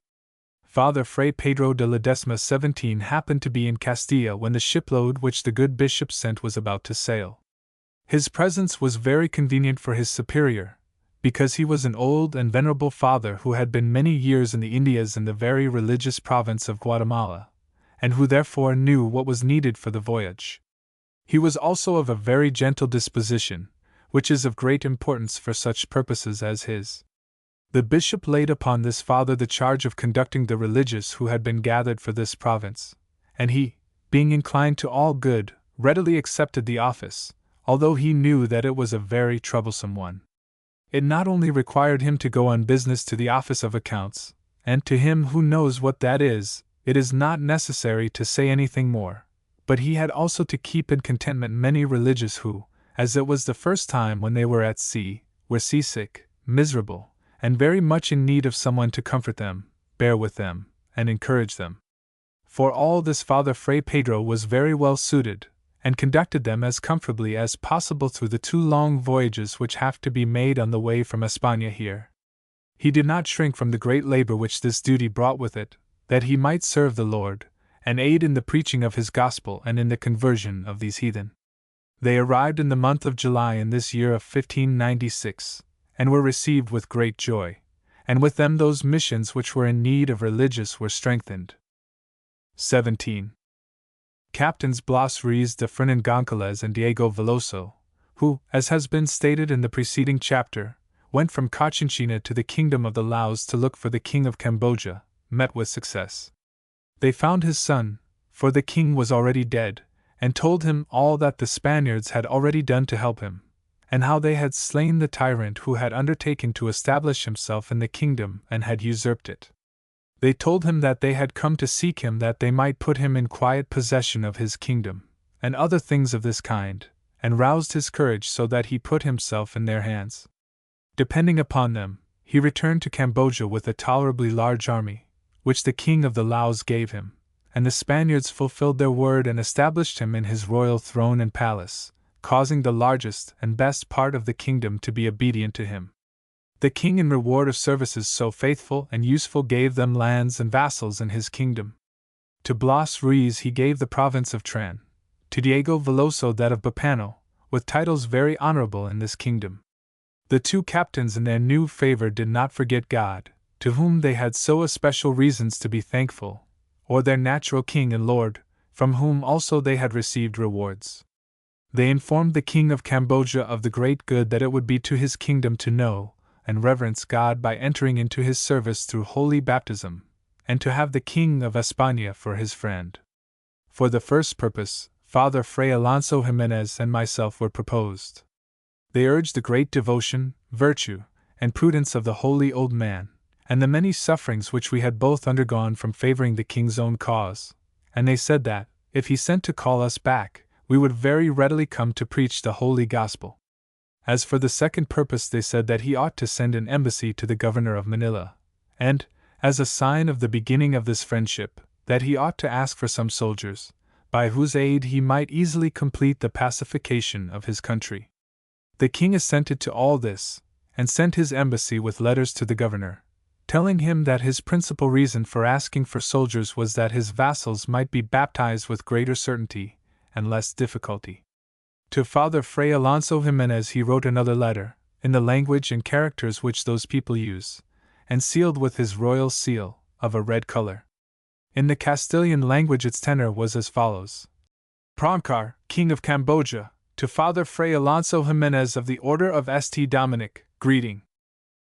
Father Fray Pedro de Ledesma 17 happened to be in Castilla when the shipload which the good bishop sent was about to sail. His presence was very convenient for his superior, because he was an old and venerable father who had been many years in the Indias in the very religious province of Guatemala, and who therefore knew what was needed for the voyage. He was also of a very gentle disposition, which is of great importance for such purposes as his. The bishop laid upon this father the charge of conducting the religious who had been gathered for this province, and he, being inclined to all good, readily accepted the office, although he knew that it was a very troublesome one. It not only required him to go on business to the office of accounts, and to him who knows what that is, it is not necessary to say anything more, but he had also to keep in contentment many religious who, as it was the first time when they were at sea, were seasick, miserable, and very much in need of someone to comfort them, bear with them, and encourage them. For all this Father Fray Pedro was very well suited, and conducted them as comfortably as possible through the 2 long voyages which have to be made on the way from España here. He did not shrink from the great labor which this duty brought with it, that he might serve the Lord, and aid in the preaching of his gospel and in the conversion of these heathen. They arrived in the month of July in this year of 1596, and were received with great joy, and with them those missions which were in need of religious were strengthened. 17. Captains Blas Ruiz de Fernan Gonzalez and Diego Veloso, who, as has been stated in the preceding chapter, went from Cochinchina to the kingdom of the Laos to look for the king of Cambodia, met with success. They found his son, for the king was already dead, and told him all that the Spaniards had already done to help him, and how they had slain the tyrant who had undertaken to establish himself in the kingdom and had usurped it. They told him that they had come to seek him that they might put him in quiet possession of his kingdom, and other things of this kind, and roused his courage so that he put himself in their hands. Depending upon them, he returned to Cambodia with a tolerably large army, which the king of the Laos gave him, and the Spaniards fulfilled their word and established him in his royal throne and palace, causing the largest and best part of the kingdom to be obedient to him. The king, in reward of services so faithful and useful, gave them lands and vassals in his kingdom. To Blas Ruiz he gave the province of Tran, to Diego Veloso that of Bapano, with titles very honorable in this kingdom. The 2 captains in their new favor did not forget God, to whom they had so especial reasons to be thankful, or their natural king and lord, from whom also they had received rewards. They informed the king of Cambodia of the great good that it would be to his kingdom to know and reverence God by entering into his service through holy baptism, and to have the king of España for his friend. For the first purpose, Father Fray Alonso Jimenez and myself were proposed. They urged the great devotion, virtue, and prudence of the holy old man, and the many sufferings which we had both undergone from favoring the king's own cause, and they said that, if he sent to call us back, we would very readily come to preach the holy gospel. As for the second purpose, they said that he ought to send an embassy to the governor of Manila, and, as a sign of the beginning of this friendship, that he ought to ask for some soldiers, by whose aid he might easily complete the pacification of his country. The king assented to all this, and sent his embassy with letters to the governor, telling him that his principal reason for asking for soldiers was that his vassals might be baptized with greater certainty and less difficulty. To Father Fray Alonso Jimenez he wrote another letter, in the language and characters which those people use, and sealed with his royal seal, of a red color. In the Castilian language its tenor was as follows: Prankar, King of Cambodia, to Father Fray Alonso Jimenez of the Order of St. Dominic, greeting.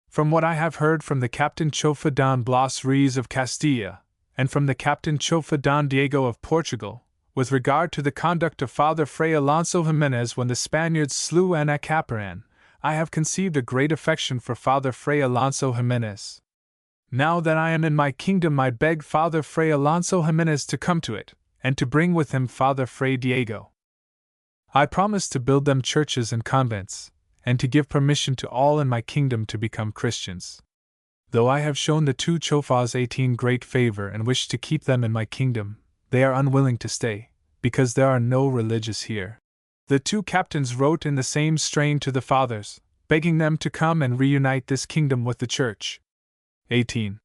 From what I have heard from the Captain Chofa don Blas Ruiz of Castilla, and from the Captain Chofa don Diego of Portugal, with regard to the conduct of Father Fray Alonso Jimenez when the Spaniards slew Anacaparan, I have conceived a great affection for Father Fray Alonso Jimenez. Now that I am in my kingdom, I beg Father Fray Alonso Jimenez to come to it, and to bring with him Father Fray Diego. I promise to build them churches and convents, and to give permission to all in my kingdom to become Christians. Though I have shown the two Chofas 18 great favor and wish to keep them in my kingdom, they are unwilling to stay, because there are no religious here. The two captains wrote in the same strain to the fathers, begging them to come and reunite this kingdom with the church. 18.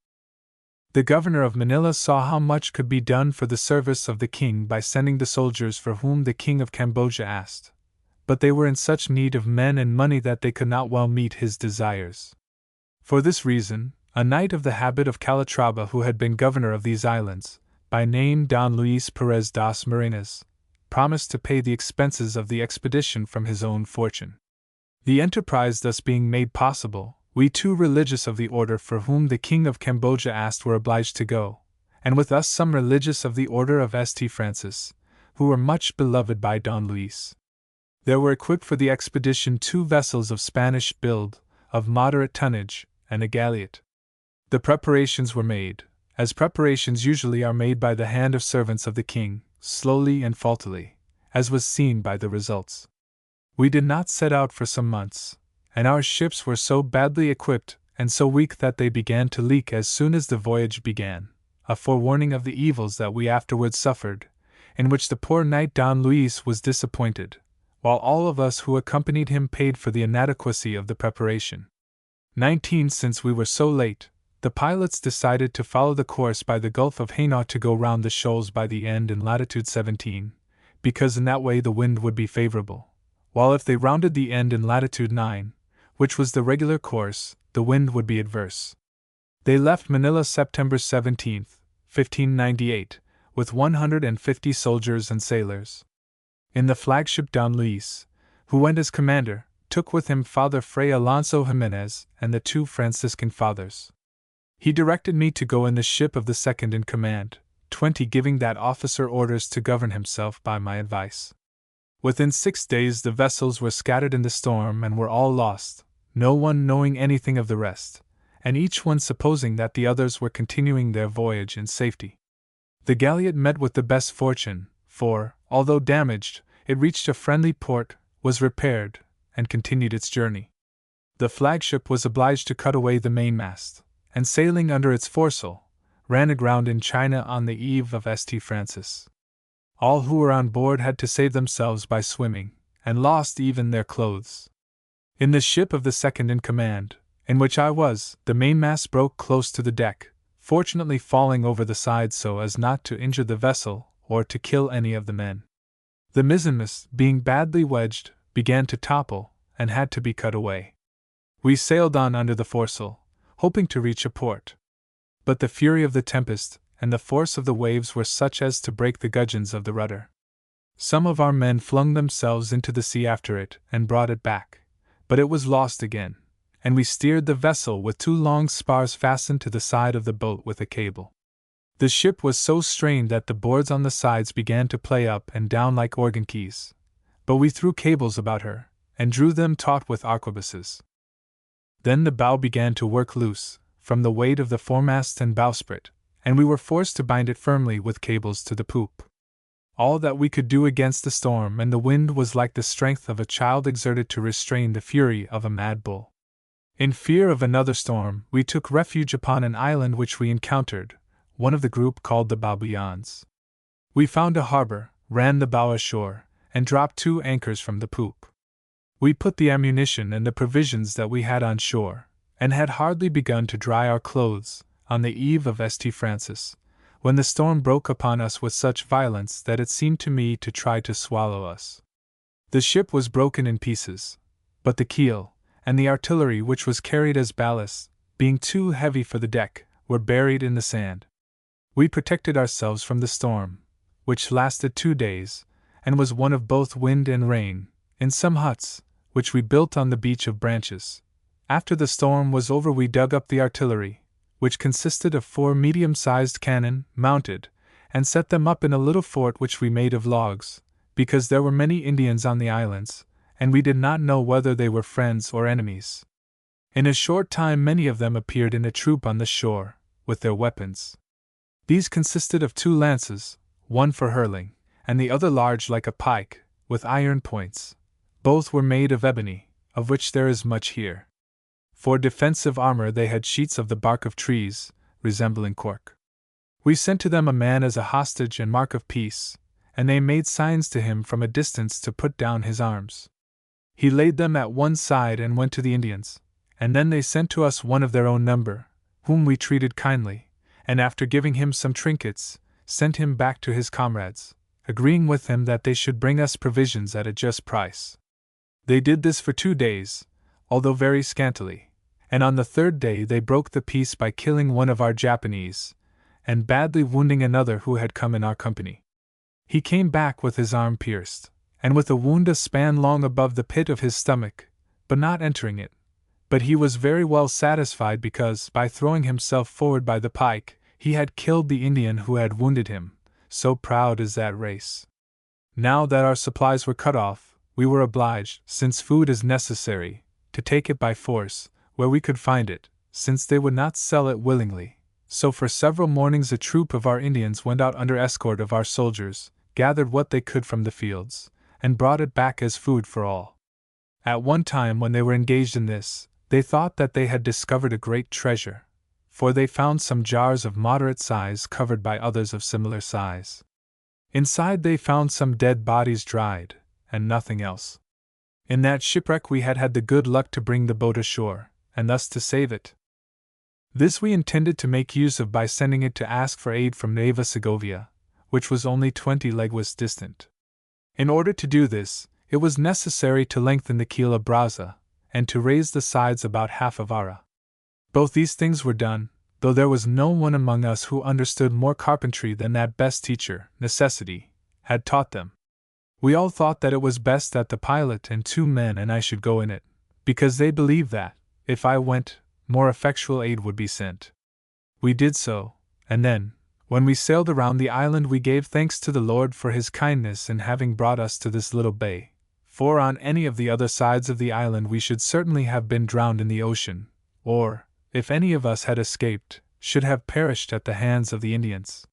The governor of Manila saw how much could be done for the service of the king by sending the soldiers for whom the king of Cambodia asked, but they were in such need of men and money that they could not well meet his desires. For this reason, a knight of the habit of Calatrava who had been governor of these islands, by name Don Luis Perez das Marinas, promised to pay the expenses of the expedition from his own fortune. The enterprise thus being made possible, we two religious of the order for whom the king of Cambodia asked were obliged to go, and with us some religious of the order of St. Francis, who were much beloved by Don Luis. There were equipped for the expedition 2 vessels of Spanish build, of moderate tonnage, and a galliot. The preparations were made, as preparations usually are made by the hand of servants of the king, slowly and faultily, as was seen by the results. We did not set out for some months, and our ships were so badly equipped and so weak that they began to leak as soon as the voyage began, a forewarning of the evils that we afterwards suffered, in which the poor knight Don Luis was disappointed, while all of us who accompanied him paid for the inadequacy of the preparation. 19. Since we were so late, the pilots decided to follow the course by the Gulf of Hainaut to go round the shoals by the end in latitude 17, because in that way the wind would be favorable, while if they rounded the end in latitude 9, which was the regular course, the wind would be adverse. They left Manila September 17, 1598, with 150 soldiers and sailors. In the flagship Don Luis, who went as commander, took with him Father Fray Alonso Jimenez and the 2 Franciscan fathers. He directed me to go in the ship of the second in command, 20, giving that officer orders to govern himself by my advice. Within 6 days the vessels were scattered in the storm and were all lost, no one knowing anything of the rest, and each one supposing that the others were continuing their voyage in safety. The galliot met with the best fortune, for, although damaged, it reached a friendly port, was repaired, and continued its journey. The flagship was obliged to cut away the mainmast, and sailing under its foresail, ran aground in China on the eve of St. Francis. All who were on board had to save themselves by swimming, and lost even their clothes. In the ship of the second in command, in which I was, the mainmast broke close to the deck, fortunately falling over the side so as not to injure the vessel or to kill any of the men. The mizzenmast, being badly wedged, began to topple, and had to be cut away. We sailed on under the foresail, hoping to reach a port. But the fury of the tempest and the force of the waves were such as to break the gudgeons of the rudder. Some of our men flung themselves into the sea after it and brought it back, but it was lost again, and we steered the vessel with 2 long spars fastened to the side of the boat with a cable. The ship was so strained that the boards on the sides began to play up and down like organ keys, but we threw cables about her, and drew them taut with arquebuses. Then the bow began to work loose, from the weight of the foremast and bowsprit, and we were forced to bind it firmly with cables to the poop. All that we could do against the storm and the wind was like the strength of a child exerted to restrain the fury of a mad bull. In fear of another storm, we took refuge upon an island which we encountered, one of the group called the Babuyans. We found a harbor, ran the bow ashore, and dropped 2 anchors from the poop. We put the ammunition and the provisions that we had on shore, and had hardly begun to dry our clothes, on the eve of St. Francis, when the storm broke upon us with such violence that it seemed to me to try to swallow us. The ship was broken in pieces, but the keel, and the artillery which was carried as ballast, being too heavy for the deck, were buried in the sand. We protected ourselves from the storm, which lasted 2 days, and was one of both wind and rain, in some huts, which we built on the beach of branches. After the storm was over, we dug up the artillery, which consisted of 4 medium-sized cannon, mounted, and set them up in a little fort which we made of logs, because there were many Indians on the islands, and we did not know whether they were friends or enemies. In a short time many of them appeared in a troop on the shore, with their weapons. These consisted of 2 lances, one for hurling, and the other large like a pike, with iron points. Both were made of ebony, of which there is much here. For defensive armor they had sheets of the bark of trees, resembling cork. We sent to them a man as a hostage and mark of peace, and they made signs to him from a distance to put down his arms. He laid them at one side and went to the Indians, and then they sent to us one of their own number, whom we treated kindly, and after giving him some trinkets, sent him back to his comrades, agreeing with him that they should bring us provisions at a just price. They did this for 2 days, although very scantily, and on the 3rd day they broke the peace by killing one of our Japanese, and badly wounding another who had come in our company. He came back with his arm pierced, and with a wound a span long above the pit of his stomach, but not entering it. But he was very well satisfied because, by throwing himself forward by the pike, he had killed the Indian who had wounded him, so proud is that race. Now that our supplies were cut off, we were obliged, since food is necessary, to take it by force, where we could find it, since they would not sell it willingly. So for several mornings a troop of our Indians went out under escort of our soldiers, gathered what they could from the fields, and brought it back as food for all. At one time when they were engaged in this, they thought that they had discovered a great treasure, for they found some jars of moderate size covered by others of similar size. Inside they found some dead bodies dried, and nothing else. In that shipwreck we had had the good luck to bring the boat ashore, and thus to save it. This we intended to make use of by sending it to ask for aid from Nueva Segovia, which was only 20 leguas distant. In order to do this, it was necessary to lengthen the keel a braza, and to raise the sides about half of ara. Both these things were done, though there was no one among us who understood more carpentry than that best teacher, necessity, had taught them. We all thought that it was best that the pilot and 2 men and I should go in it, because they believed that, if I went, more effectual aid would be sent. We did so, and then, when we sailed around the island, we gave thanks to the Lord for his kindness in having brought us to this little bay, for on any of the other sides of the island we should certainly have been drowned in the ocean, or, if any of us had escaped, should have perished at the hands of the Indians.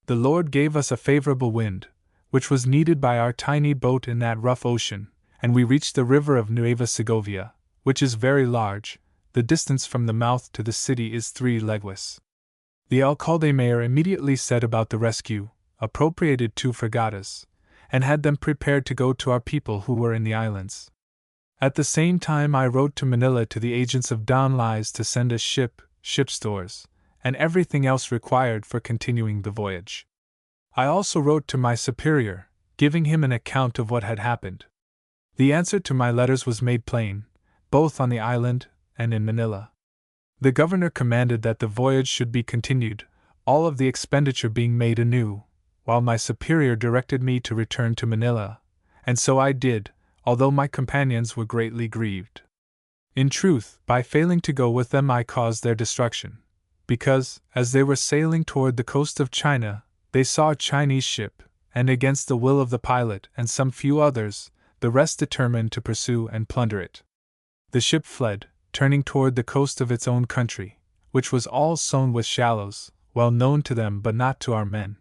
The Lord gave us a favorable wind, which was needed by our tiny boat in that rough ocean, and we reached the river of Nueva Segovia, which is very large. The distance from the mouth to the city is 3 leguas. The alcalde mayor immediately set about the rescue, appropriated 2 fregatas, and had them prepared to go to our people who were in the islands. At the same time I wrote to Manila to the agents of Don Lies to send us ship stores, and everything else required for continuing the voyage. I also wrote to my superior, giving him an account of what had happened. The answer to my letters was made plain, both on the island and in Manila. The governor commanded that the voyage should be continued, all of the expenditure being made anew, while my superior directed me to return to Manila, and so I did, although my companions were greatly grieved. In truth, by failing to go with them I caused their destruction, because, as they were sailing toward the coast of China, they saw a Chinese ship, and against the will of the pilot and some few others, the rest determined to pursue and plunder it. The ship fled, turning toward the coast of its own country, which was all sown with shallows, well known to them but not to our men.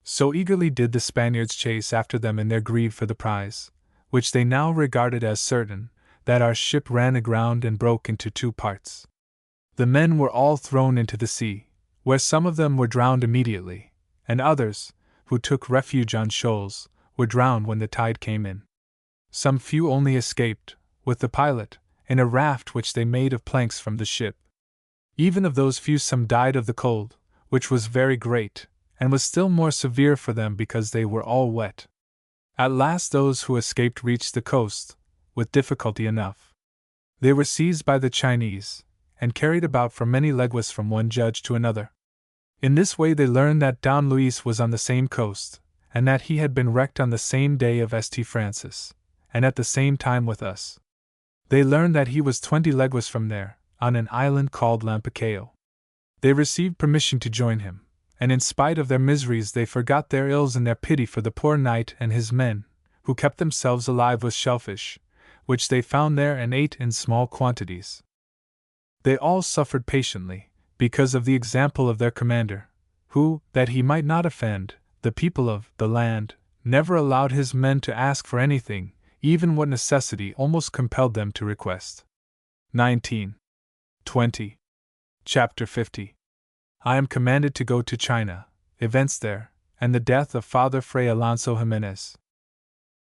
So eagerly did the Spaniards chase after them in their greed for the prize, which they now regarded as certain, that our ship ran aground and broke into 2 parts. The men were all thrown into the sea, where some of them were drowned immediately, and others, who took refuge on shoals, were drowned when the tide came in. Some few only escaped, with the pilot, in a raft which they made of planks from the ship. Even of those few some died of the cold, which was very great, and was still more severe for them because they were all wet. At last those who escaped reached the coast, with difficulty enough. They were seized by the Chinese, and carried about for many leguas from one judge to another. In this way they learned that Don Luis was on the same coast, and that he had been wrecked on the same day of St. Francis, and at the same time with us. They learned that he was 20 leguas from there, on an island called Lampacao. They received permission to join him, and in spite of their miseries they forgot their ills in their pity for the poor knight and his men, who kept themselves alive with shellfish, which they found there and ate in small quantities. They all suffered patiently, because of the example of their commander, who, that he might not offend the people of the land, never allowed his men to ask for anything, even what necessity almost compelled them to request. 19:20. Chapter 50. I am commanded to go to China, events there, and the death of Father Fray Alonso Jimenez.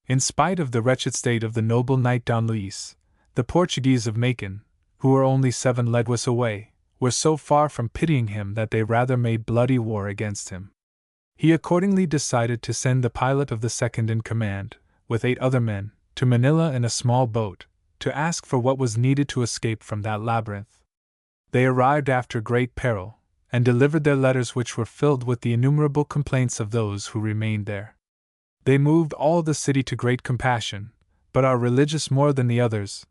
In spite of the wretched state of the noble knight Don Luis, the Portuguese of Macon, who were only 7 leguas away, were so far from pitying him that they rather made bloody war against him. He accordingly decided to send the pilot of the second in command, with 8 other men, to Manila in a small boat, to ask for what was needed to escape from that labyrinth. They arrived after great peril, and delivered their letters, which were filled with the innumerable complaints of those who remained there. They moved all the city to great compassion, but are religious more than the others,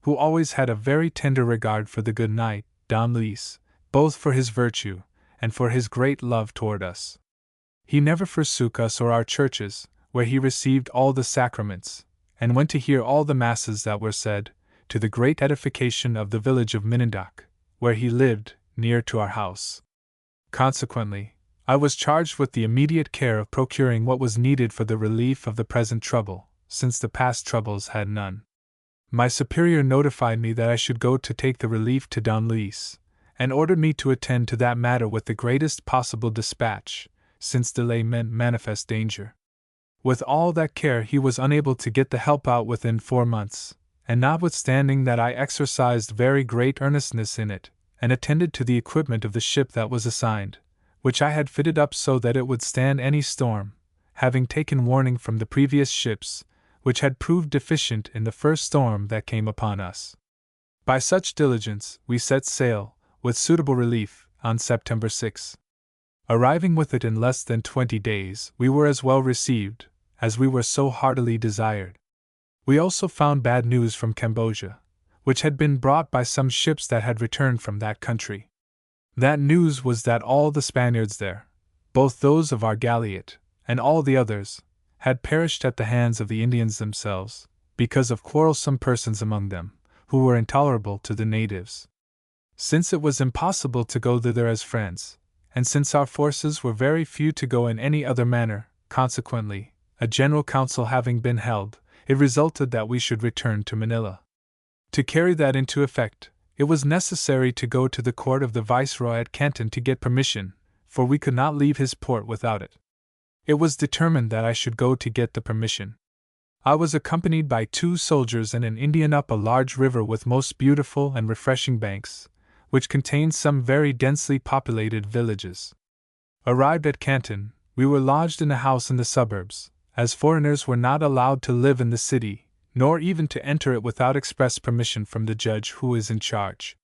who always had a very tender regard for the good knight, Don Luis, both for his virtue, and for his great love toward us. He never forsook us or our churches, where he received all the sacraments, and went to hear all the masses that were said, to the great edification of the village of Minindoc, where he lived, near to our house. Consequently, I was charged with the immediate care of procuring what was needed for the relief of the present trouble, since the past troubles had none. My superior notified me that I should go to take the relief to Don Luis, and ordered me to attend to that matter with the greatest possible dispatch, since delay meant manifest danger. With all that care he was unable to get the help out within 4 months, and notwithstanding that I exercised very great earnestness in it, and attended to the equipment of the ship that was assigned, which I had fitted up so that it would stand any storm, having taken warning from the previous ships, which had proved deficient in the first storm that came upon us. By such diligence, we set sail, with suitable relief, on September 6. Arriving with it in less than 20 days, we were as well received, as we were so heartily desired. We also found bad news from Cambodia, which had been brought by some ships that had returned from that country. That news was that all the Spaniards there, both those of our galliot, and all the others, had perished at the hands of the Indians themselves, because of quarrelsome persons among them, who were intolerable to the natives. Since it was impossible to go thither as friends, and since our forces were very few to go in any other manner, consequently, a general council having been held, it resulted that we should return to Manila. To carry that into effect, it was necessary to go to the court of the viceroy at Canton to get permission, for we could not leave his port without it. It was determined that I should go to get the permission. I was accompanied by 2 soldiers and an Indian up a large river with most beautiful and refreshing banks, which contained some very densely populated villages. Arrived at Canton, we were lodged in a house in the suburbs, as foreigners were not allowed to live in the city, nor even to enter it without express permission from the judge who is in charge.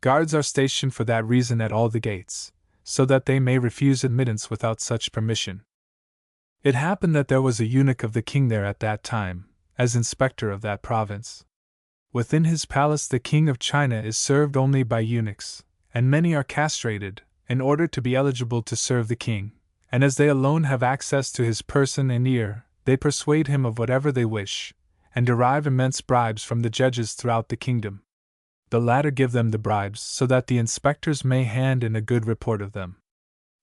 Guards are stationed for that reason at all the gates, so that they may refuse admittance without such permission. It happened that there was a eunuch of the king there at that time, as inspector of that province. Within his palace the king of China is served only by eunuchs, and many are castrated, in order to be eligible to serve the king, and as they alone have access to his person and ear, they persuade him of whatever they wish, and derive immense bribes from the judges throughout the kingdom. The latter give them the bribes so that the inspectors may hand in a good report of them.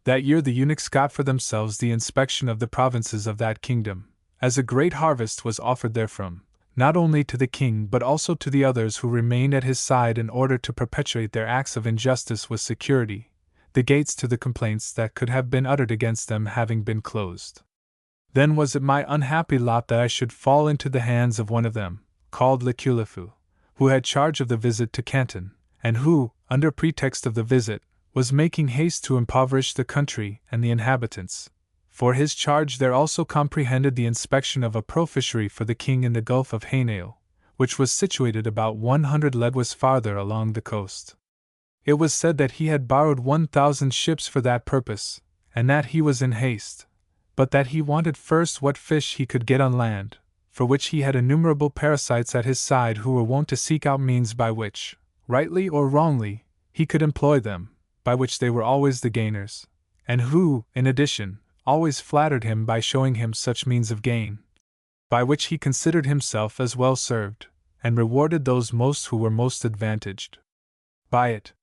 That year the eunuchs got for themselves the inspection of the provinces of that kingdom, as a great harvest was offered therefrom, not only to the king but also to the others who remained at his side in order to perpetuate their acts of injustice with security. the gates to the complaints that could have been uttered against them having been closed. Then was it my unhappy lot that I should fall into the hands of one of them, called Liculifu, who had charge of the visit to Canton, and who, under pretext of the visit, was making haste to impoverish the country and the inhabitants, for his charge there also comprehended the inspection of a pro-fishery for the king in the Gulf of Haineo, which was situated about 100 leagues farther along the coast. It was said that he had borrowed 1,000 ships for that purpose, and that he was in haste, but that he wanted first what fish he could get on land, for which he had innumerable parasites at his side who were wont to seek out means by which, rightly or wrongly, he could employ them, by which they were always the gainers, and who, in addition, always flattered him by showing him such means of gain, by which he considered himself as well served, and rewarded those most who were most advantaged by it.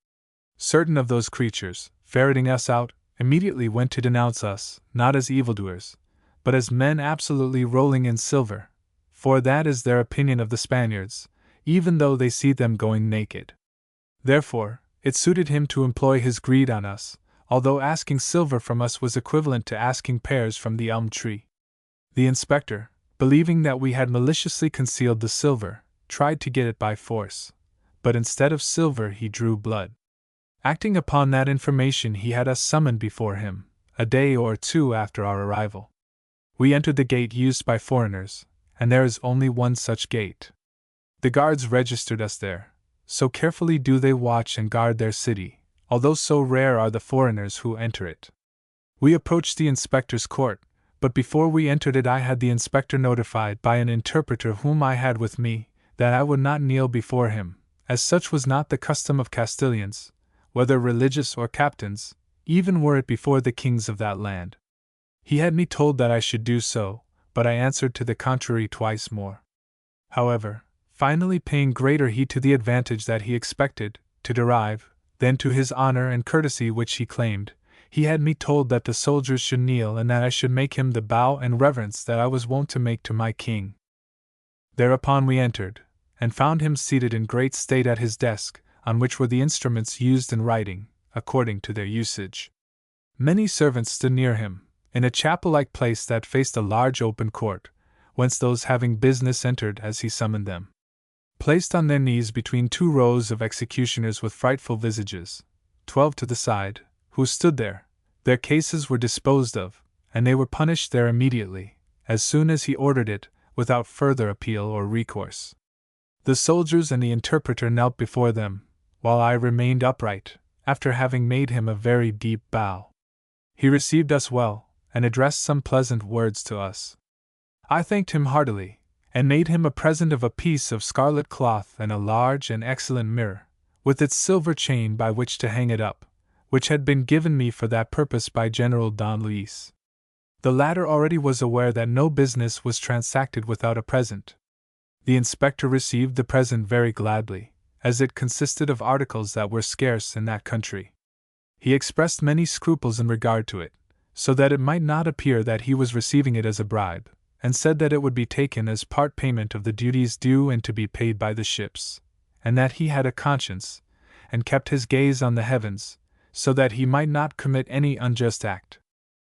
Certain of those creatures, ferreting us out, immediately went to denounce us, not as evildoers, but as men absolutely rolling in silver, for that is their opinion of the Spaniards, even though they see them going naked. Therefore, it suited him to employ his greed on us, although asking silver from us was equivalent to asking pears from the elm tree. The inspector, believing that we had maliciously concealed the silver, tried to get it by force, but instead of silver he drew blood. Acting upon that information, he had us summoned before him, a day or two after our arrival. We entered the gate used by foreigners, and there is only one such gate. The guards registered us there, so carefully do they watch and guard their city, although so rare are the foreigners who enter it. We approached the inspector's court, but before we entered it I had the inspector notified by an interpreter whom I had with me, that I would not kneel before him, as such was not the custom of Castilians, whether religious or captains, even were it before the kings of that land. He had me told that I should do so, but I answered to the contrary twice more. However, finally paying greater heed to the advantage that he expected to derive, than to his honor and courtesy which he claimed, he had me told that the soldiers should kneel and that I should make him the bow and reverence that I was wont to make to my king. Thereupon we entered, and found him seated in great state at his desk, on which were the instruments used in writing, according to their usage. Many servants stood near him, in a chapel-like place that faced a large open court, whence those having business entered as he summoned them. Placed on their knees between two rows of executioners with frightful visages, 12 to the side, who stood there, their cases were disposed of, and they were punished there immediately, as soon as he ordered it, without further appeal or recourse. The soldiers and the interpreter knelt before them, while I remained upright, after having made him a very deep bow. He received us well, and addressed some pleasant words to us. I thanked him heartily, and made him a present of a piece of scarlet cloth and a large and excellent mirror, with its silver chain by which to hang it up, which had been given me for that purpose by General Don Luis. The latter already was aware that no business was transacted without a present. The inspector received the present very gladly, as it consisted of articles that were scarce in that country. He expressed many scruples in regard to it, so that it might not appear that he was receiving it as a bribe, and said that it would be taken as part payment of the duties due and to be paid by the ships, and that he had a conscience, and kept his gaze on the heavens, so that he might not commit any unjust act.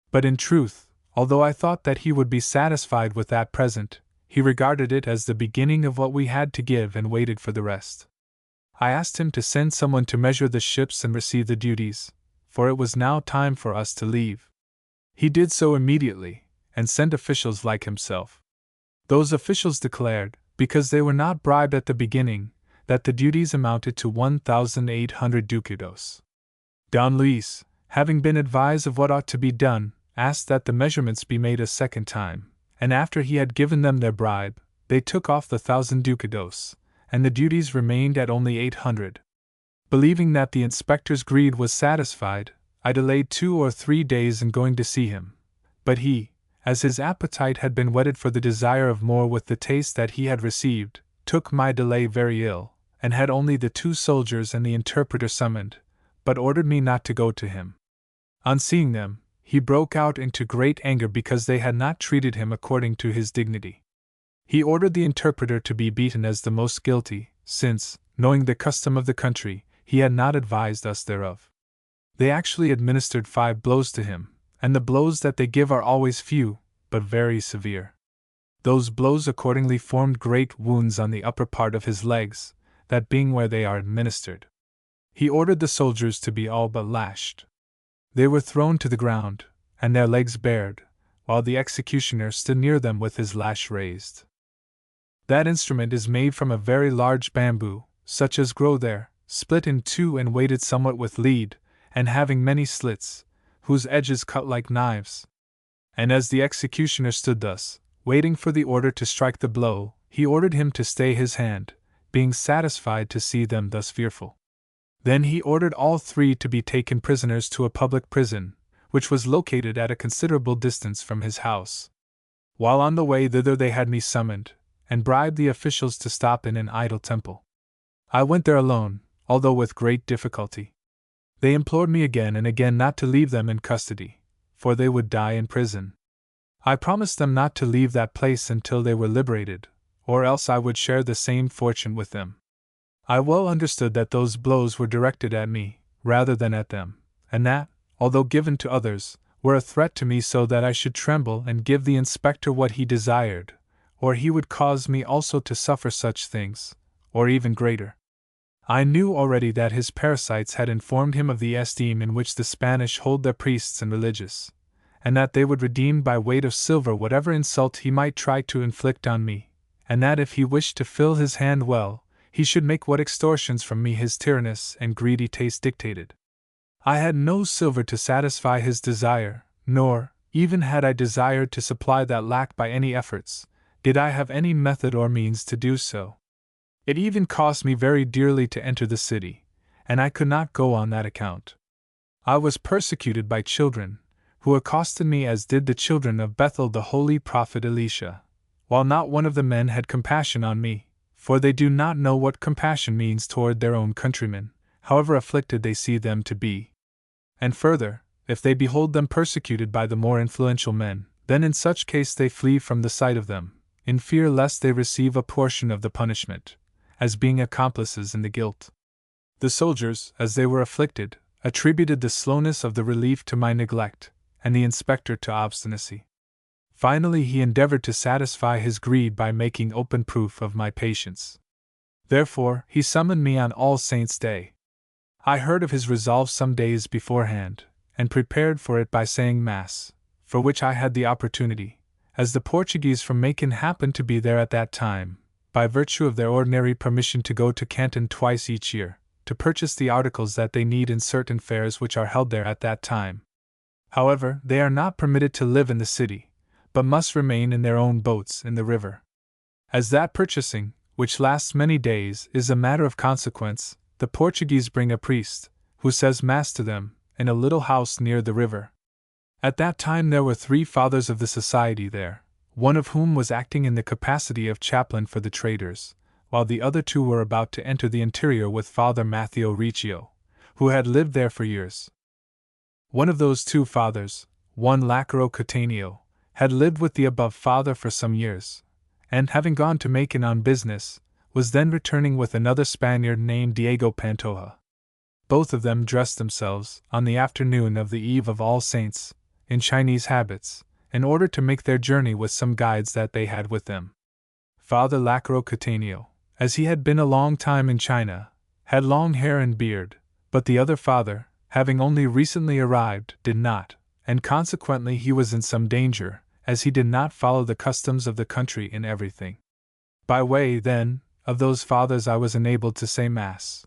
But in truth, although I thought that he would be satisfied with that present, he regarded it as the beginning of what we had to give and waited for the rest. I asked him to send someone to measure the ships and receive the duties, for it was now time for us to leave. He did so immediately, and sent officials like himself. Those officials declared, because they were not bribed at the beginning, that the duties amounted to 1,800 ducados. Don Luis, having been advised of what ought to be done, asked that the measurements be made a second time, and after he had given them their bribe, they took off the 1,000 ducados, and the duties remained at only 800. Believing that the inspector's greed was satisfied, I delayed 2 or 3 days in going to see him, but he, as his appetite had been whetted for the desire of more with the taste that he had received, took my delay very ill, and had only the 2 soldiers and the interpreter summoned, but ordered me not to go to him. On seeing them, he broke out into great anger because they had not treated him according to his dignity. He ordered the interpreter to be beaten as the most guilty, since, knowing the custom of the country, he had not advised us thereof. They actually administered 5 blows to him, and the blows that they give are always few, but very severe. Those blows accordingly formed great wounds on the upper part of his legs, that being where they are administered. He ordered the soldiers to be all but lashed. They were thrown to the ground, and their legs bared, while the executioner stood near them with his lash raised. That instrument is made from a very large bamboo, such as grow there, split in 2 and weighted somewhat with lead, and having many slits, whose edges cut like knives. And as the executioner stood thus, waiting for the order to strike the blow, he ordered him to stay his hand, being satisfied to see them thus fearful. Then he ordered all 3 to be taken prisoners to a public prison, which was located at a considerable distance from his house. While on the way thither they had me summoned, and bribed the officials to stop in an idol temple. I went there alone, although with great difficulty. They implored me again and again not to leave them in custody, for they would die in prison. I promised them not to leave that place until they were liberated, or else I would share the same fortune with them. I well understood that those blows were directed at me, rather than at them, and that, although given to others, were a threat to me so that I should tremble and give the inspector what he desired, or he would cause me also to suffer such things, or even greater. I knew already that his parasites had informed him of the esteem in which the Spanish hold their priests and religious, and that they would redeem by weight of silver whatever insult he might try to inflict on me, and that if he wished to fill his hand well, he should make what extortions from me his tyrannous and greedy taste dictated. I had no silver to satisfy his desire, nor, even had I desired to supply that lack by any efforts, did I have any method or means to do so. It even cost me very dearly to enter the city, and I could not go on that account. I was persecuted by children, who accosted me as did the children of Bethel the holy prophet Elisha, while not one of the men had compassion on me, for they do not know what compassion means toward their own countrymen, however afflicted they see them to be. And further, if they behold them persecuted by the more influential men, then in such case they flee from the sight of them, in fear lest they receive a portion of the punishment, as being accomplices in the guilt. The soldiers, as they were afflicted, attributed the slowness of the relief to my neglect, and the inspector to obstinacy. Finally he endeavored to satisfy his greed by making open proof of my patience. Therefore he summoned me on All Saints' Day. I heard of his resolve some days beforehand, and prepared for it by saying Mass, for which I had the opportunity, as the Portuguese from Macon happened to be there at that time, by virtue of their ordinary permission to go to Canton twice each year, to purchase the articles that they need in certain fairs which are held there at that time. However, they are not permitted to live in the city, but must remain in their own boats in the river. As that purchasing, which lasts many days, is a matter of consequence, the Portuguese bring a priest, who says Mass to them, in a little house near the river. At that time there were 3 fathers of the society there, one of whom was acting in the capacity of chaplain for the traders, while the other 2 were about to enter the interior with Father Matteo Riccio, who had lived there for years. One of those 2 fathers, one Lacaro Cataneo, had lived with the above father for some years, and having gone to Macon on business, was then returning with another Spaniard named Diego Pantoja. Both of them dressed themselves, on the afternoon of the Eve of All Saints, in Chinese habits, in order to make their journey with some guides that they had with them. Father Lacaro Cataneo, as he had been a long time in China, had long hair and beard, but the other father, having only recently arrived, did not, and consequently he was in some danger, as he did not follow the customs of the country in everything. By way, then, of those fathers I was enabled to say Mass.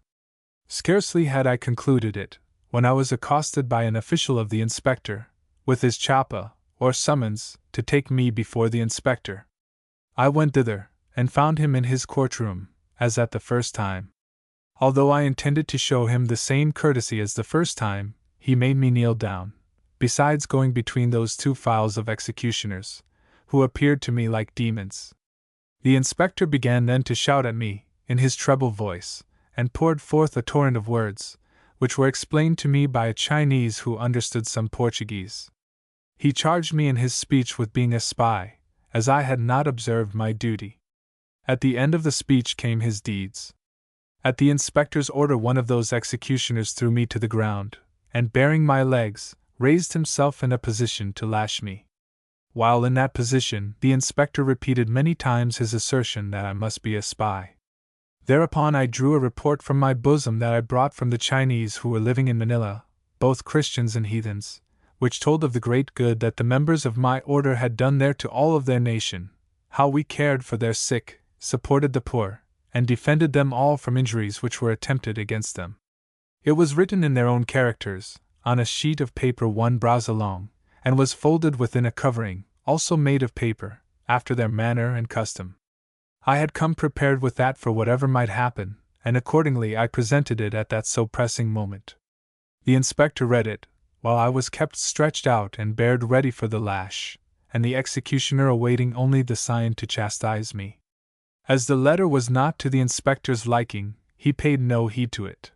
Scarcely had I concluded it, when I was accosted by an official of the inspector, with his chapa, or summons, to take me before the inspector. I went thither, and found him in his courtroom, as at the first time. Although I intended to show him the same courtesy as the first time, he made me kneel down, besides going between those 2 files of executioners, who appeared to me like demons. The inspector began then to shout at me, in his treble voice, and poured forth a torrent of words, which were explained to me by a Chinese who understood some Portuguese. He charged me in his speech with being a spy, as I had not observed my duty. At the end of the speech came his deeds. At the inspector's order one of those executioners threw me to the ground, and baring my legs, raised himself in a position to lash me. While in that position, the inspector repeated many times his assertion that I must be a spy. Thereupon I drew a report from my bosom that I brought from the Chinese who were living in Manila, both Christians and heathens, which told of the great good that the members of my order had done there to all of their nation, how we cared for their sick, supported the poor, and defended them all from injuries which were attempted against them. It was written in their own characters, on a sheet of paper 1 braza long, and was folded within a covering, also made of paper, after their manner and custom. I had come prepared with that for whatever might happen, and accordingly I presented it at that so pressing moment. The inspector read it, while I was kept stretched out and bared ready for the lash, and the executioner awaiting only the sign to chastise me. As the letter was not to the inspector's liking, he paid no heed to it.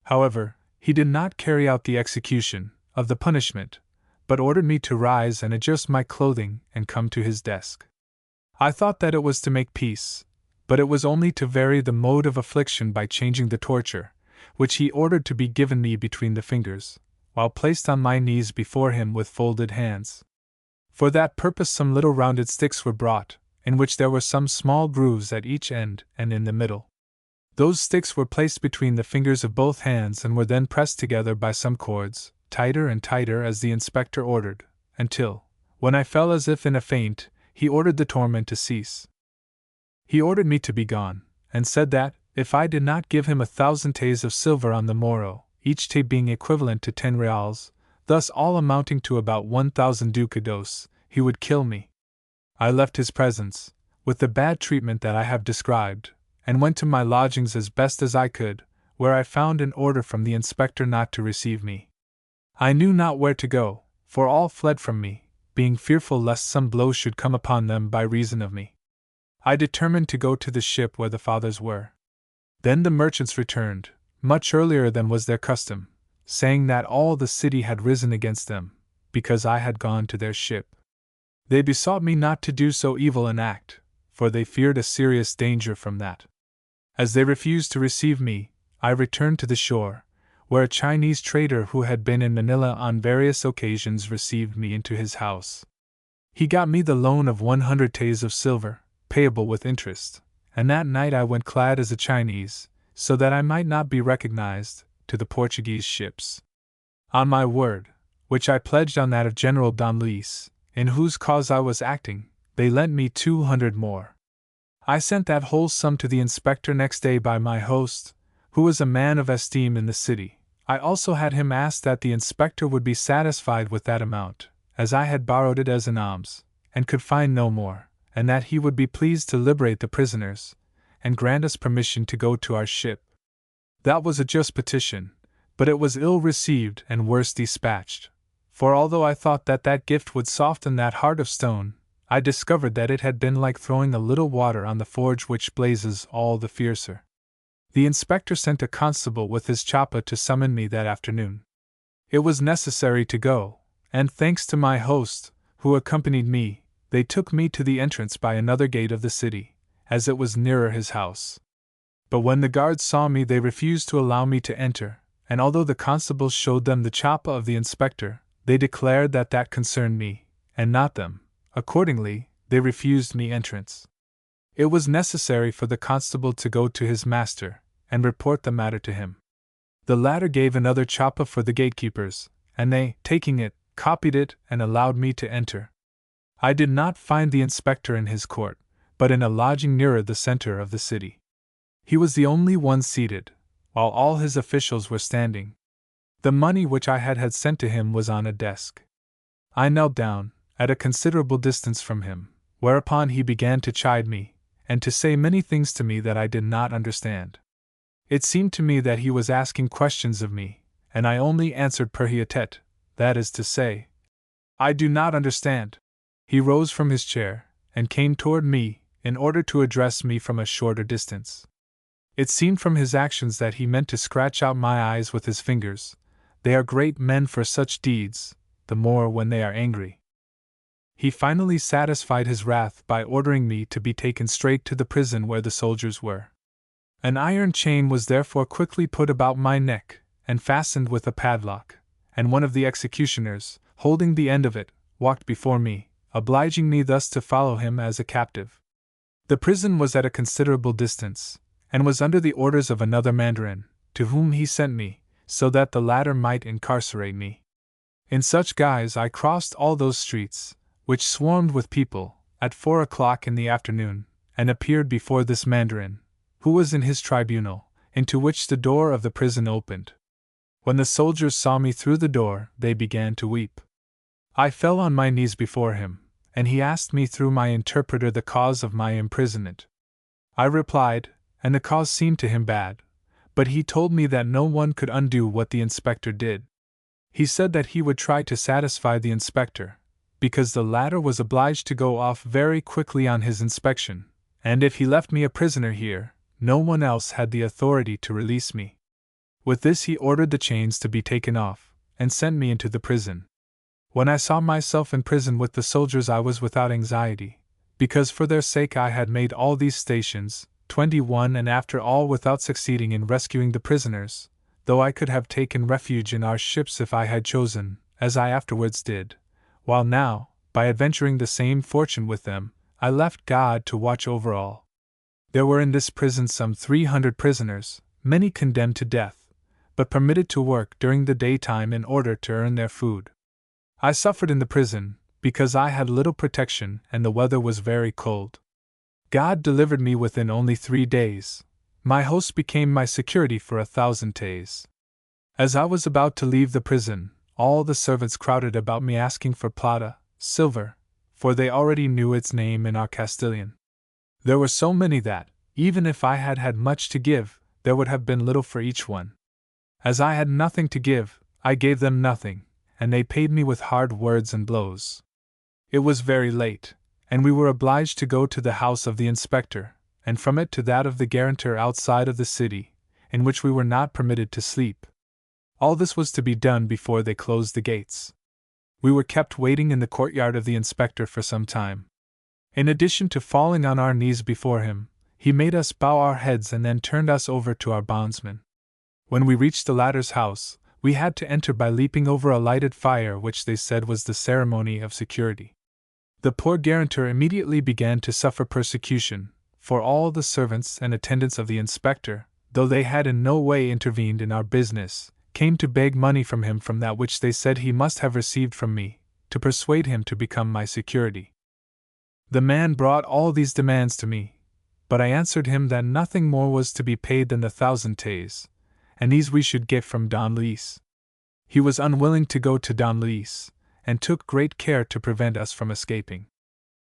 However, he did not carry out the execution of the punishment, but ordered me to rise and adjust my clothing and come to his desk. I thought that it was to make peace, but it was only to vary the mode of affliction by changing the torture, which he ordered to be given me between the fingers, while placed on my knees before him with folded hands. For that purpose some little rounded sticks were brought, in which there were some small grooves at each end and in the middle. Those sticks were placed between the fingers of both hands and were then pressed together by some cords, tighter and tighter as the inspector ordered, until, when I fell as if in a faint, he ordered the torment to cease. He ordered me to be gone, and said that, if I did not give him 1,000 taes of silver on the morrow, each tay being equivalent to 10 reals, thus all amounting to about 1,000 ducados, he would kill me. I left his presence, with the bad treatment that I have described, and went to my lodgings as best as I could, where I found an order from the inspector not to receive me. I knew not where to go, for all fled from me, being fearful lest some blow should come upon them by reason of me. I determined to go to the ship where the fathers were. Then the merchants returned, much earlier than was their custom, saying that all the city had risen against them, because I had gone to their ship. They besought me not to do so evil an act, for they feared a serious danger from that. As they refused to receive me, I returned to the shore, where a Chinese trader who had been in Manila on various occasions received me into his house. He got me the loan of 100 taes of silver, payable with interest, and that night I went clad as a Chinese, so that I might not be recognized, to the Portuguese ships. On my word, which I pledged on that of General Don Luis, in whose cause I was acting, they lent me 200 more. I sent that whole sum to the inspector next day by my host, who was a man of esteem in the city. I also had him ask that the inspector would be satisfied with that amount, as I had borrowed it as an alms, and could find no more, and that he would be pleased to liberate the prisoners, and grant us permission to go to our ship. That was a just petition, but it was ill received and worse dispatched, for although I thought that that gift would soften that heart of stone, I discovered that it had been like throwing a little water on the forge which blazes all the fiercer. The inspector sent a constable with his choppa to summon me that afternoon. It was necessary to go, and thanks to my host, who accompanied me, they took me to the entrance by another gate of the city, as it was nearer his house. But when the guards saw me they refused to allow me to enter, and although the constables showed them the choppa of the inspector, they declared that that concerned me, and not them. Accordingly, they refused me entrance. It was necessary for the constable to go to his master, and report the matter to him. The latter gave another choppa for the gatekeepers, and they, taking it, copied it and allowed me to enter. I did not find the inspector in his court, but in a lodging nearer the center of the city. He was the only one seated, while all his officials were standing. The money which I had sent to him was on a desk. I knelt down, at a considerable distance from him, whereupon he began to chide me, and to say many things to me that I did not understand. It seemed to me that he was asking questions of me, and I only answered per hiatet, that is to say, I do not understand. He rose from his chair, and came toward me, in order to address me from a shorter distance. It seemed from his actions that he meant to scratch out my eyes with his fingers. They are great men for such deeds, the more when they are angry. He finally satisfied his wrath by ordering me to be taken straight to the prison where the soldiers were. An iron chain was therefore quickly put about my neck, and fastened with a padlock, and one of the executioners, holding the end of it, walked before me, obliging me thus to follow him as a captive. The prison was at a considerable distance, and was under the orders of another mandarin, to whom he sent me, so that the latter might incarcerate me. In such guise I crossed all those streets, which swarmed with people, at 4 o'clock in the afternoon, and appeared before this mandarin, who was in his tribunal, into which the door of the prison opened. When the soldiers saw me through the door, they began to weep. I fell on my knees before him, and he asked me through my interpreter the cause of my imprisonment. I replied, and the cause seemed to him bad, but he told me that no one could undo what the inspector did. He said that he would try to satisfy the inspector, because the latter was obliged to go off very quickly on his inspection, and if he left me a prisoner here, no one else had the authority to release me. With this he ordered the chains to be taken off, and sent me into the prison. When I saw myself in prison with the soldiers I was without anxiety, because for their sake I had made all these stations, 21, and after all without succeeding in rescuing the prisoners, though I could have taken refuge in our ships if I had chosen, as I afterwards did, while now, by adventuring the same fortune with them, I left God to watch over all. There were in this prison some 300 prisoners, many condemned to death, but permitted to work during the daytime in order to earn their food. I suffered in the prison, because I had little protection and the weather was very cold. God delivered me within only 3 days. My host became my security for 1,000 days. As I was about to leave the prison, all the servants crowded about me asking for plata, silver, for they already knew its name in our Castilian. There were so many that, even if I had had much to give, there would have been little for each one. As I had nothing to give, I gave them nothing, and they paid me with hard words and blows. It was very late, and we were obliged to go to the house of the inspector, and from it to that of the guarantor outside of the city, in which we were not permitted to sleep. All this was to be done before they closed the gates. We were kept waiting in the courtyard of the inspector for some time. In addition to falling on our knees before him, he made us bow our heads and then turned us over to our bondsman. When we reached the latter's house, we had to enter by leaping over a lighted fire, which they said was the ceremony of security. The poor guarantor immediately began to suffer persecution, for all the servants and attendants of the inspector, though they had in no way intervened in our business, came to beg money from him from that which they said he must have received from me, to persuade him to become my security. The man brought all these demands to me, but I answered him that nothing more was to be paid than the 1,000 taes, and these we should get from Don Luis. He was unwilling to go to Don Luis, and took great care to prevent us from escaping.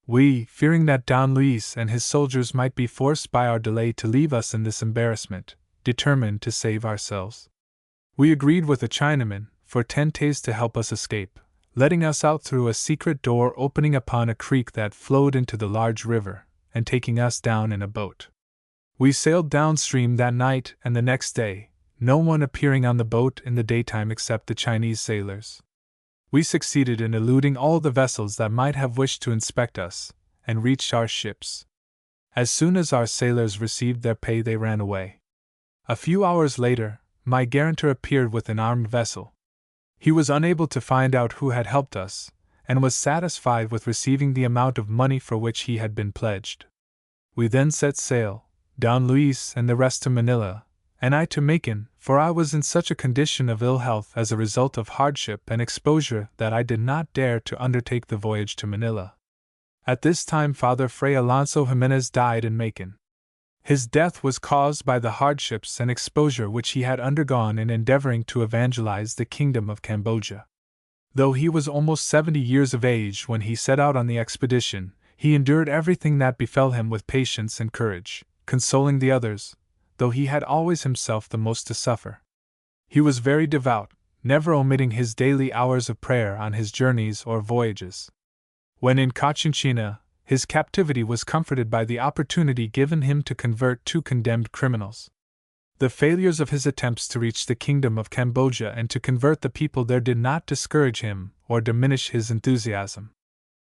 We, fearing that Don Luis and his soldiers might be forced by our delay to leave us in this embarrassment, determined to save ourselves. We agreed with a Chinaman for 10 taes to help us escape, letting us out through a secret door opening upon a creek that flowed into the large river, and taking us down in a boat. We sailed downstream that night and the next day, no one appearing on the boat in the daytime except the Chinese sailors. We succeeded in eluding all the vessels that might have wished to inspect us, and reached our ships. As soon as our sailors received their pay, they ran away. A few hours later, my guarantor appeared with an armed vessel. He was unable to find out who had helped us, and was satisfied with receiving the amount of money for which he had been pledged. We then set sail, Don Luis and the rest to Manila, and I to Macon, for I was in such a condition of ill health as a result of hardship and exposure that I did not dare to undertake the voyage to Manila. At this time Father Fray Alonso Jimenez died in Macon. His death was caused by the hardships and exposure which he had undergone in endeavoring to evangelize the kingdom of Cambodia. Though he was almost 70 years of age when he set out on the expedition, he endured everything that befell him with patience and courage, consoling the others, though he had always himself the most to suffer. He was very devout, never omitting his daily hours of prayer on his journeys or voyages. When in Cochinchina, his captivity was comforted by the opportunity given him to convert 2 condemned criminals. The failures of his attempts to reach the kingdom of Cambodia and to convert the people there did not discourage him or diminish his enthusiasm.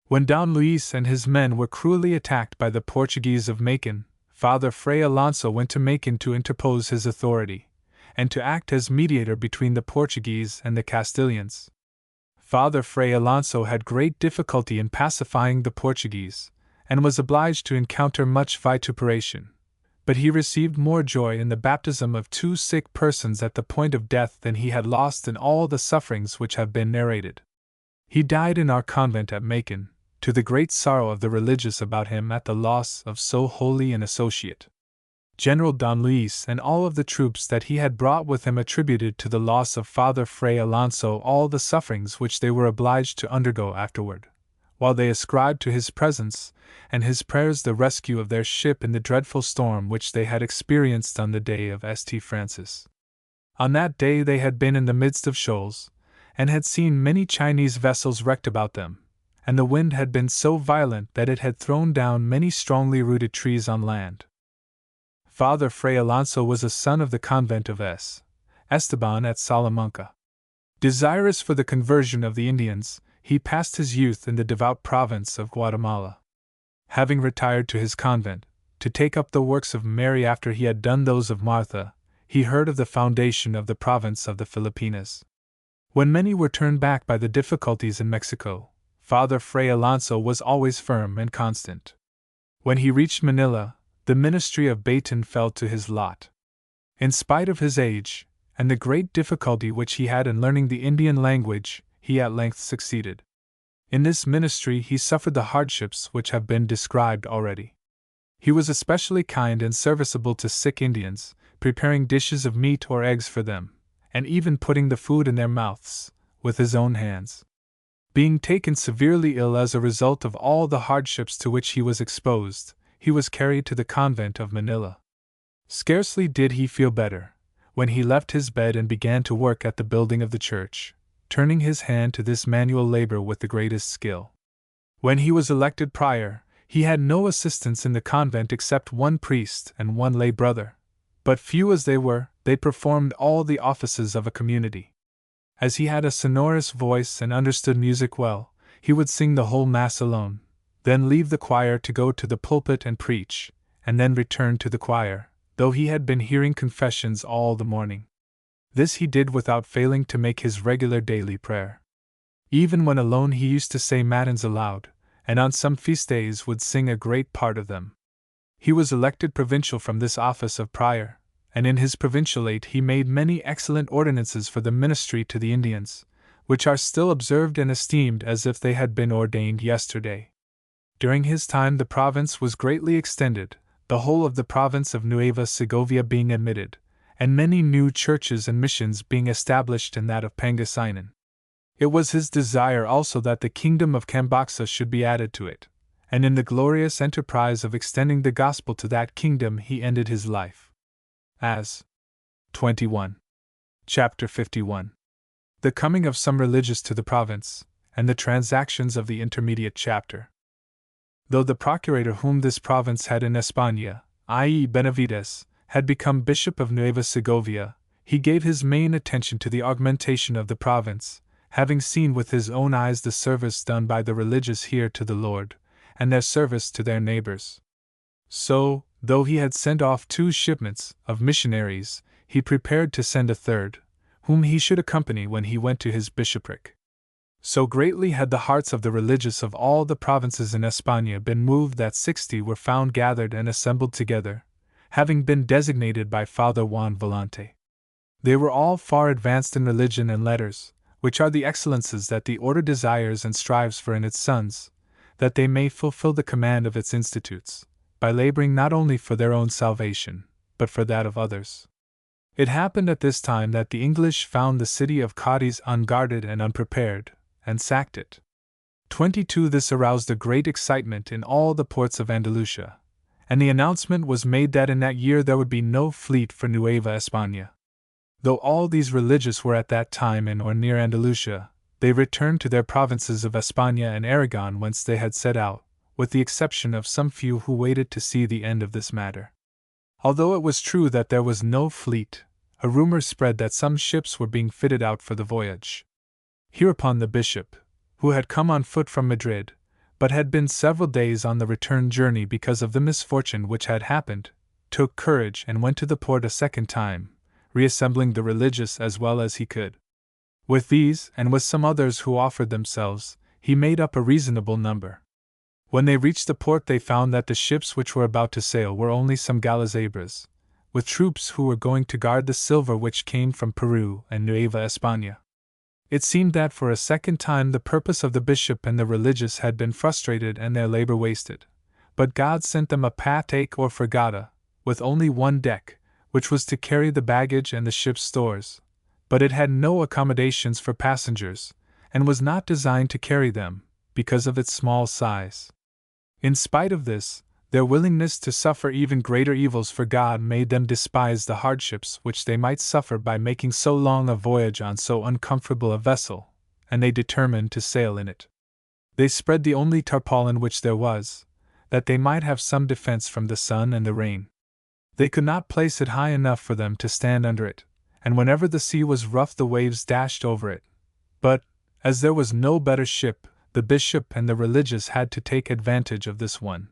When Don Luis and his men were cruelly attacked by the Portuguese of Macon, Father Fray Alonso went to Macon to interpose his authority, and to act as mediator between the Portuguese and the Castilians. Father Fray Alonso had great difficulty in pacifying the Portuguese, and was obliged to encounter much vituperation, but he received more joy in the baptism of 2 sick persons at the point of death than he had lost in all the sufferings which have been narrated. He died in our convent at Macon, to the great sorrow of the religious about him at the loss of so holy an associate. General Don Luis and all of the troops that he had brought with him attributed to the loss of Father Fray Alonso all the sufferings which they were obliged to undergo afterward, while they ascribed to his presence and his prayers the rescue of their ship in the dreadful storm which they had experienced on the day of St. Francis. On that day they had been in the midst of shoals, and had seen many Chinese vessels wrecked about them, and the wind had been so violent that it had thrown down many strongly rooted trees on land. Father Fray Alonso was a son of the convent of Esteban at Salamanca. Desirous for the conversion of the Indians, he passed his youth in the devout province of Guatemala. Having retired to his convent, to take up the works of Mary after he had done those of Martha, he heard of the foundation of the province of the Filipinas. When many were turned back by the difficulties in Mexico, Father Fray Alonso was always firm and constant. When he reached Manila, the ministry of Baton fell to his lot. In spite of his age, and the great difficulty which he had in learning the Indian language, he at length succeeded. In this ministry he suffered the hardships which have been described already. He was especially kind and serviceable to sick Indians, preparing dishes of meat or eggs for them, and even putting the food in their mouths, with his own hands. Being taken severely ill as a result of all the hardships to which he was exposed, he was carried to the convent of Manila. Scarcely did he feel better, when he left his bed and began to work at the building of the church, turning his hand to this manual labor with the greatest skill. When he was elected prior, he had no assistants in the convent except 1 priest and 1 lay brother, but few as they were, they performed all the offices of a community. As he had a sonorous voice and understood music well, he would sing the whole Mass alone, then leave the choir to go to the pulpit and preach, and then return to the choir, though he had been hearing confessions all the morning. This he did without failing to make his regular daily prayer. Even when alone he used to say matins aloud, and on some feast days would sing a great part of them. He was elected provincial from this office of prior, and in his provincialate he made many excellent ordinances for the ministry to the Indians, which are still observed and esteemed as if they had been ordained yesterday. During his time the province was greatly extended, the whole of the province of Nueva Segovia being admitted, and many new churches and missions being established in that of Pangasinan. It was his desire also that the kingdom of Cambaxa should be added to it, and in the glorious enterprise of extending the gospel to that kingdom he ended his life. As 21. Chapter 51. The coming of some religious to the province, and the transactions of the intermediate chapter. Though the procurator whom this province had in España, i.e. Benavides, had become Bishop of Nueva Segovia, he gave his main attention to the augmentation of the province, having seen with his own eyes the service done by the religious here to the Lord, and their service to their neighbors. So, though he had sent off 2 shipments of missionaries, he prepared to send a 3rd, whom he should accompany when he went to his bishopric. So greatly had the hearts of the religious of all the provinces in España been moved that 60 were found gathered and assembled together, having been designated by Father Juan Volante. They were all far advanced in religion and letters, which are the excellences that the order desires and strives for in its sons, that they may fulfill the command of its institutes, by laboring not only for their own salvation, but for that of others. It happened at this time that the English found the city of Cadiz unguarded and unprepared, and sacked it. 22. This aroused a great excitement in all the ports of Andalusia, and the announcement was made that in that year there would be no fleet for Nueva España. Though all these religious were at that time in or near Andalusia, they returned to their provinces of España and Aragon whence they had set out, with the exception of some few who waited to see the end of this matter. Although it was true that there was no fleet, a rumor spread that some ships were being fitted out for the voyage. Hereupon the bishop, who had come on foot from Madrid, but had been several days on the return journey because of the misfortune which had happened, took courage and went to the port a second time, reassembling the religious as well as he could. With these, and with some others who offered themselves, he made up a reasonable number. When they reached the port, they found that the ships which were about to sail were only some galazebras, with troops who were going to guard the silver which came from Peru and Nueva España. It seemed that for a second time the purpose of the bishop and the religious had been frustrated and their labor wasted. But God sent them a patake or fragata, with only one deck, which was to carry the baggage and the ship's stores, but it had no accommodations for passengers, and was not designed to carry them, because of its small size. In spite of this, their willingness to suffer even greater evils for God made them despise the hardships which they might suffer by making so long a voyage on so uncomfortable a vessel, and they determined to sail in it. They spread the only tarpaulin which there was, that they might have some defense from the sun and the rain. They could not place it high enough for them to stand under it, and whenever the sea was rough the waves dashed over it. But, as there was no better ship, the bishop and the religious had to take advantage of this one.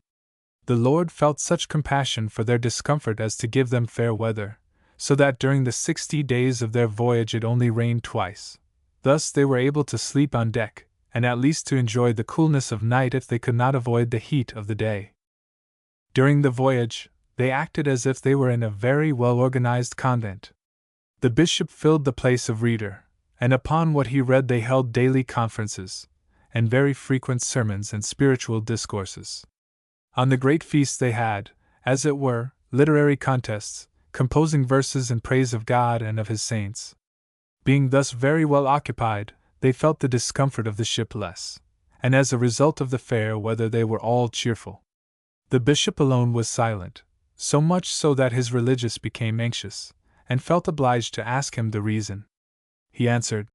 The Lord felt such compassion for their discomfort as to give them fair weather, so that during the 60 days of their voyage it only rained twice. Thus they were able to sleep on deck, and at least to enjoy the coolness of night if they could not avoid the heat of the day. During the voyage, they acted as if they were in a very well-organized convent. The bishop filled the place of reader, and upon what he read they held daily conferences, and very frequent sermons and spiritual discourses. On the great feasts they had, as it were, literary contests, composing verses in praise of God and of his saints. Being thus very well occupied, they felt the discomfort of the ship less, and as a result of the fair weather they were all cheerful. The bishop alone was silent, so much so that his religious became anxious, and felt obliged to ask him the reason. He answered,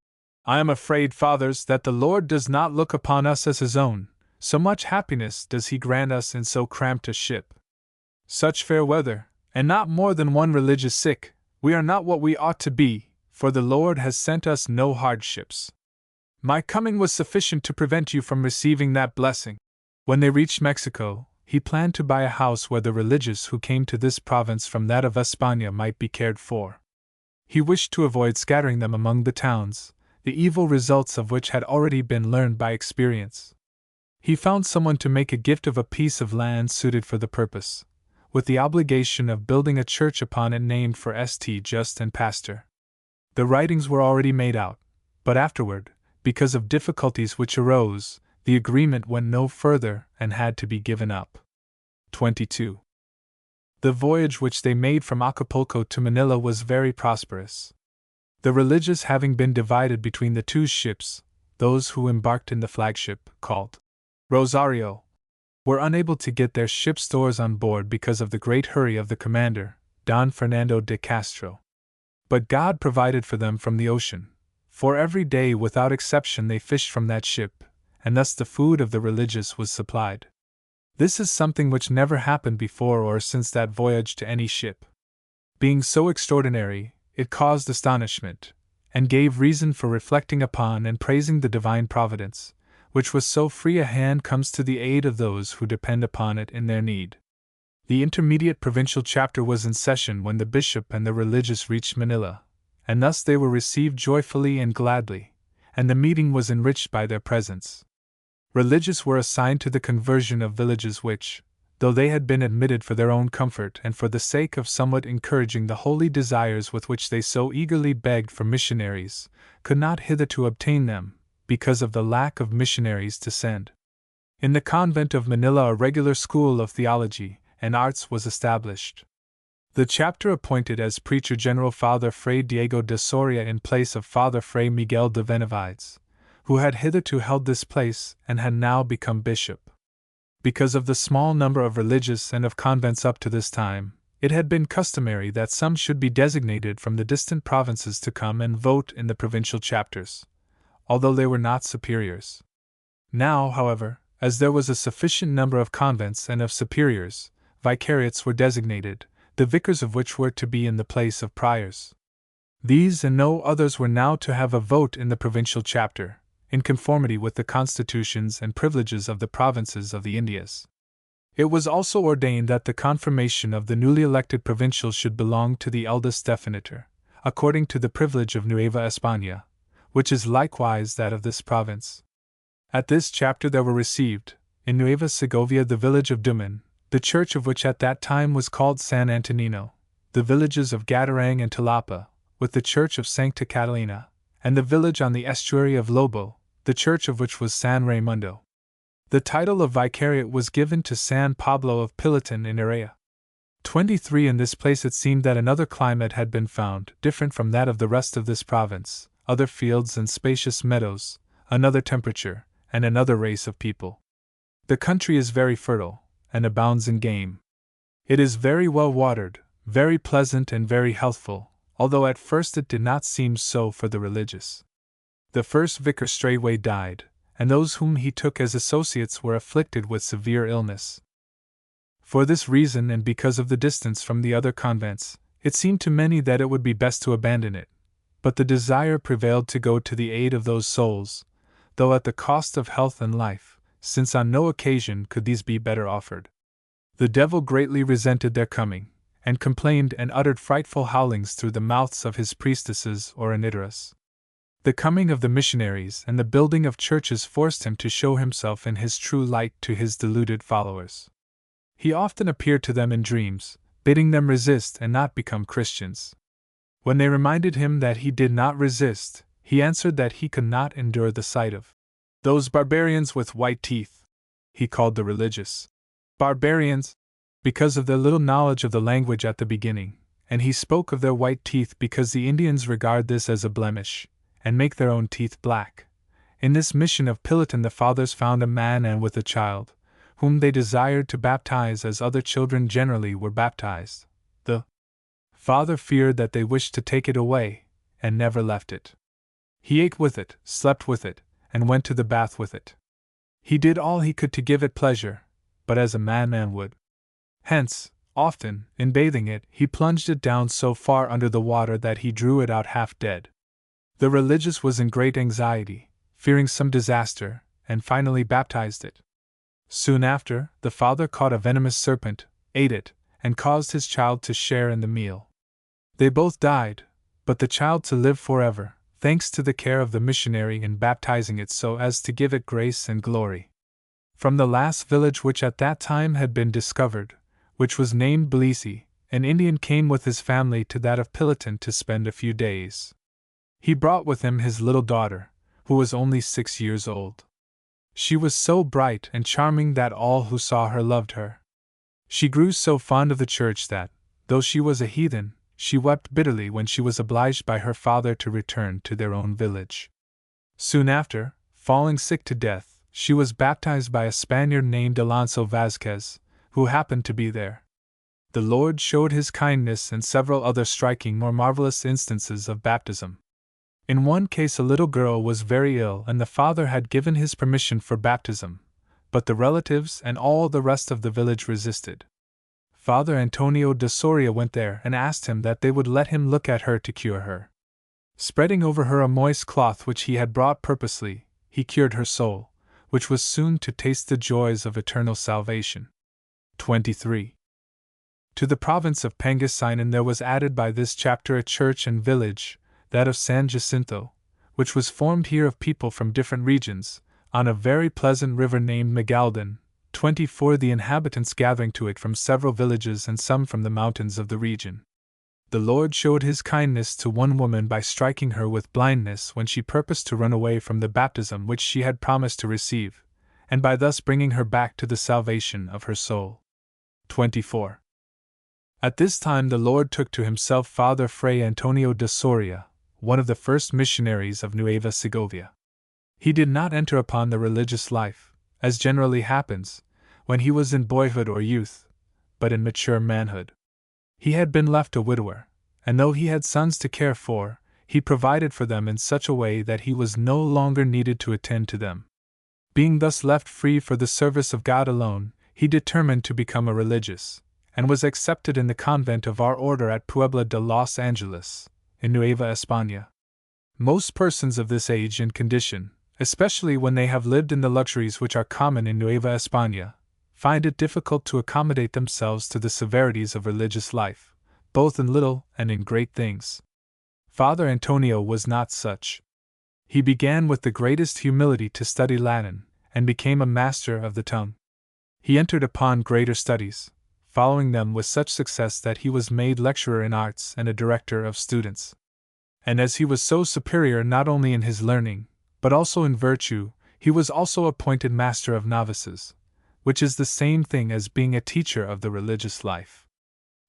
"I am afraid, fathers, that the Lord does not look upon us as his own, so much happiness does he grant us in so cramped a ship. Such fair weather, and not more than one religious sick, we are not what we ought to be, for the Lord has sent us no hardships. My coming was sufficient to prevent you from receiving that blessing." When they reached Mexico, he planned to buy a house where the religious who came to this province from that of España might be cared for. He wished to avoid scattering them among the towns, the evil results of which had already been learned by experience. He found someone to make a gift of a piece of land suited for the purpose, with the obligation of building a church upon it named for St. Just and Pastor. The writings were already made out, but afterward, because of difficulties which arose, the agreement went no further and had to be given up. 22. The voyage which they made from Acapulco to Manila was very prosperous. The religious having been divided between the two ships, those who embarked in the flagship, called Rosario, were unable to get their ship stores on board because of the great hurry of the commander, Don Fernando de Castro. But God provided for them from the ocean, for every day without exception they fished from that ship, and thus the food of the religious was supplied. This is something which never happened before or since that voyage to any ship. Being so extraordinary, it caused astonishment, and gave reason for reflecting upon and praising the divine providence, which with so free a hand comes to the aid of those who depend upon it in their need. The intermediate provincial chapter was in session when the bishop and the religious reached Manila, and thus they were received joyfully and gladly, and the meeting was enriched by their presence. Religious were assigned to the conversion of villages which, though they had been admitted for their own comfort and for the sake of somewhat encouraging the holy desires with which they so eagerly begged for missionaries, could not hitherto obtain them, because of the lack of missionaries to send. In the convent of Manila a regular school of theology and arts was established. The chapter appointed as preacher general Father Fray Diego de Soria in place of Father Fray Miguel de Benavides, who had hitherto held this place and had now become bishop. Because of the small number of religious and of convents up to this time, it had been customary that some should be designated from the distant provinces to come and vote in the provincial chapters, although they were not superiors. Now, however, as there was a sufficient number of convents and of superiors, vicariates were designated, the vicars of which were to be in the place of priors. These and no others were now to have a vote in the provincial chapter, in conformity with the constitutions and privileges of the provinces of the Indias. It was also ordained that the confirmation of the newly elected provincials should belong to the eldest definitor, according to the privilege of Nueva España, which is likewise that of this province. At this chapter there were received, in Nueva Segovia, the village of Duman, the church of which at that time was called San Antonino, the villages of Gadarang and Talapa, with the church of Sancta Catalina, and the village on the estuary of Lobo, the church of which was San Raimundo. The title of vicariate was given to San Pablo of Pilotan in Area. 23. In this place it seemed that another climate had been found, different from that of the rest of this province, other fields and spacious meadows, another temperature, and another race of people. The country is very fertile, and abounds in game. It is very well watered, very pleasant and very healthful, although at first it did not seem so for the religious. The first vicar straightway died, and those whom he took as associates were afflicted with severe illness. For this reason, and because of the distance from the other convents, it seemed to many that it would be best to abandon it, but the desire prevailed to go to the aid of those souls, though at the cost of health and life, since on no occasion could these be better offered. The devil greatly resented their coming, and complained and uttered frightful howlings through the mouths of his priestesses or anitras. The coming of the missionaries and the building of churches forced him to show himself in his true light to his deluded followers. He often appeared to them in dreams, bidding them resist and not become Christians. When they reminded him that he did not resist, he answered that he could not endure the sight of those barbarians with white teeth. He called the religious barbarians because of their little knowledge of the language at the beginning, and he spoke of their white teeth because the Indians regard this as a blemish, and make their own teeth black. In this mission of Pilotan the fathers found a man and with a child, whom they desired to baptize as other children generally were baptized. The father feared that they wished to take it away, and never left it. He ate with it, slept with it, and went to the bath with it. He did all he could to give it pleasure, but as a man would. Hence, often, in bathing it, he plunged it down so far under the water that he drew it out half dead. The religious was in great anxiety, fearing some disaster, and finally baptized it. Soon after, the father caught a venomous serpent, ate it, and caused his child to share in the meal. They both died, but the child to live forever, thanks to the care of the missionary in baptizing it so as to give it grace and glory. From the last village which at that time had been discovered, which was named Blisi, an Indian came with his family to that of Pilotan to spend a few days. He brought with him his little daughter, who was only 6 years old. She was so bright and charming that all who saw her loved her. She grew so fond of the church that, though she was a heathen, she wept bitterly when she was obliged by her father to return to their own village. Soon after, falling sick to death, she was baptized by a Spaniard named Alonso Vazquez, who happened to be there. The Lord showed his kindness in several other striking or marvelous instances of baptism. In one case a little girl was very ill and the father had given his permission for baptism, but the relatives and all the rest of the village resisted. Father Antonio de Soria went there and asked him that they would let him look at her to cure her. Spreading over her a moist cloth which he had brought purposely, he cured her soul, which was soon to taste the joys of eternal salvation. 23. To the province of Pangasinan there was added by this chapter a church and village, that of San Jacinto, which was formed here of people from different regions, on a very pleasant river named Magaldan. 24. The inhabitants gathering to it from several villages and some from the mountains of the region. The Lord showed his kindness to one woman by striking her with blindness when she purposed to run away from the baptism which she had promised to receive, and by thus bringing her back to the salvation of her soul. 24. At this time the Lord took to himself Father Fray Antonio de Soria, one of the first missionaries of Nueva Segovia. He did not enter upon the religious life, as generally happens, when he was in boyhood or youth, but in mature manhood. He had been left a widower, and though he had sons to care for, he provided for them in such a way that he was no longer needed to attend to them. Being thus left free for the service of God alone, he determined to become a religious, and was accepted in the convent of our order at Puebla de Los Angeles, in Nueva España. Most persons of this age and condition, especially when they have lived in the luxuries which are common in Nueva España, find it difficult to accommodate themselves to the severities of religious life, both in little and in great things. Father Antonio was not such. He began with the greatest humility to study Latin, and became a master of the tongue. He entered upon greater studies, following them with such success that he was made lecturer in arts and a director of students. And as he was so superior not only in his learning, but also in virtue, he was also appointed master of novices, which is the same thing as being a teacher of the religious life.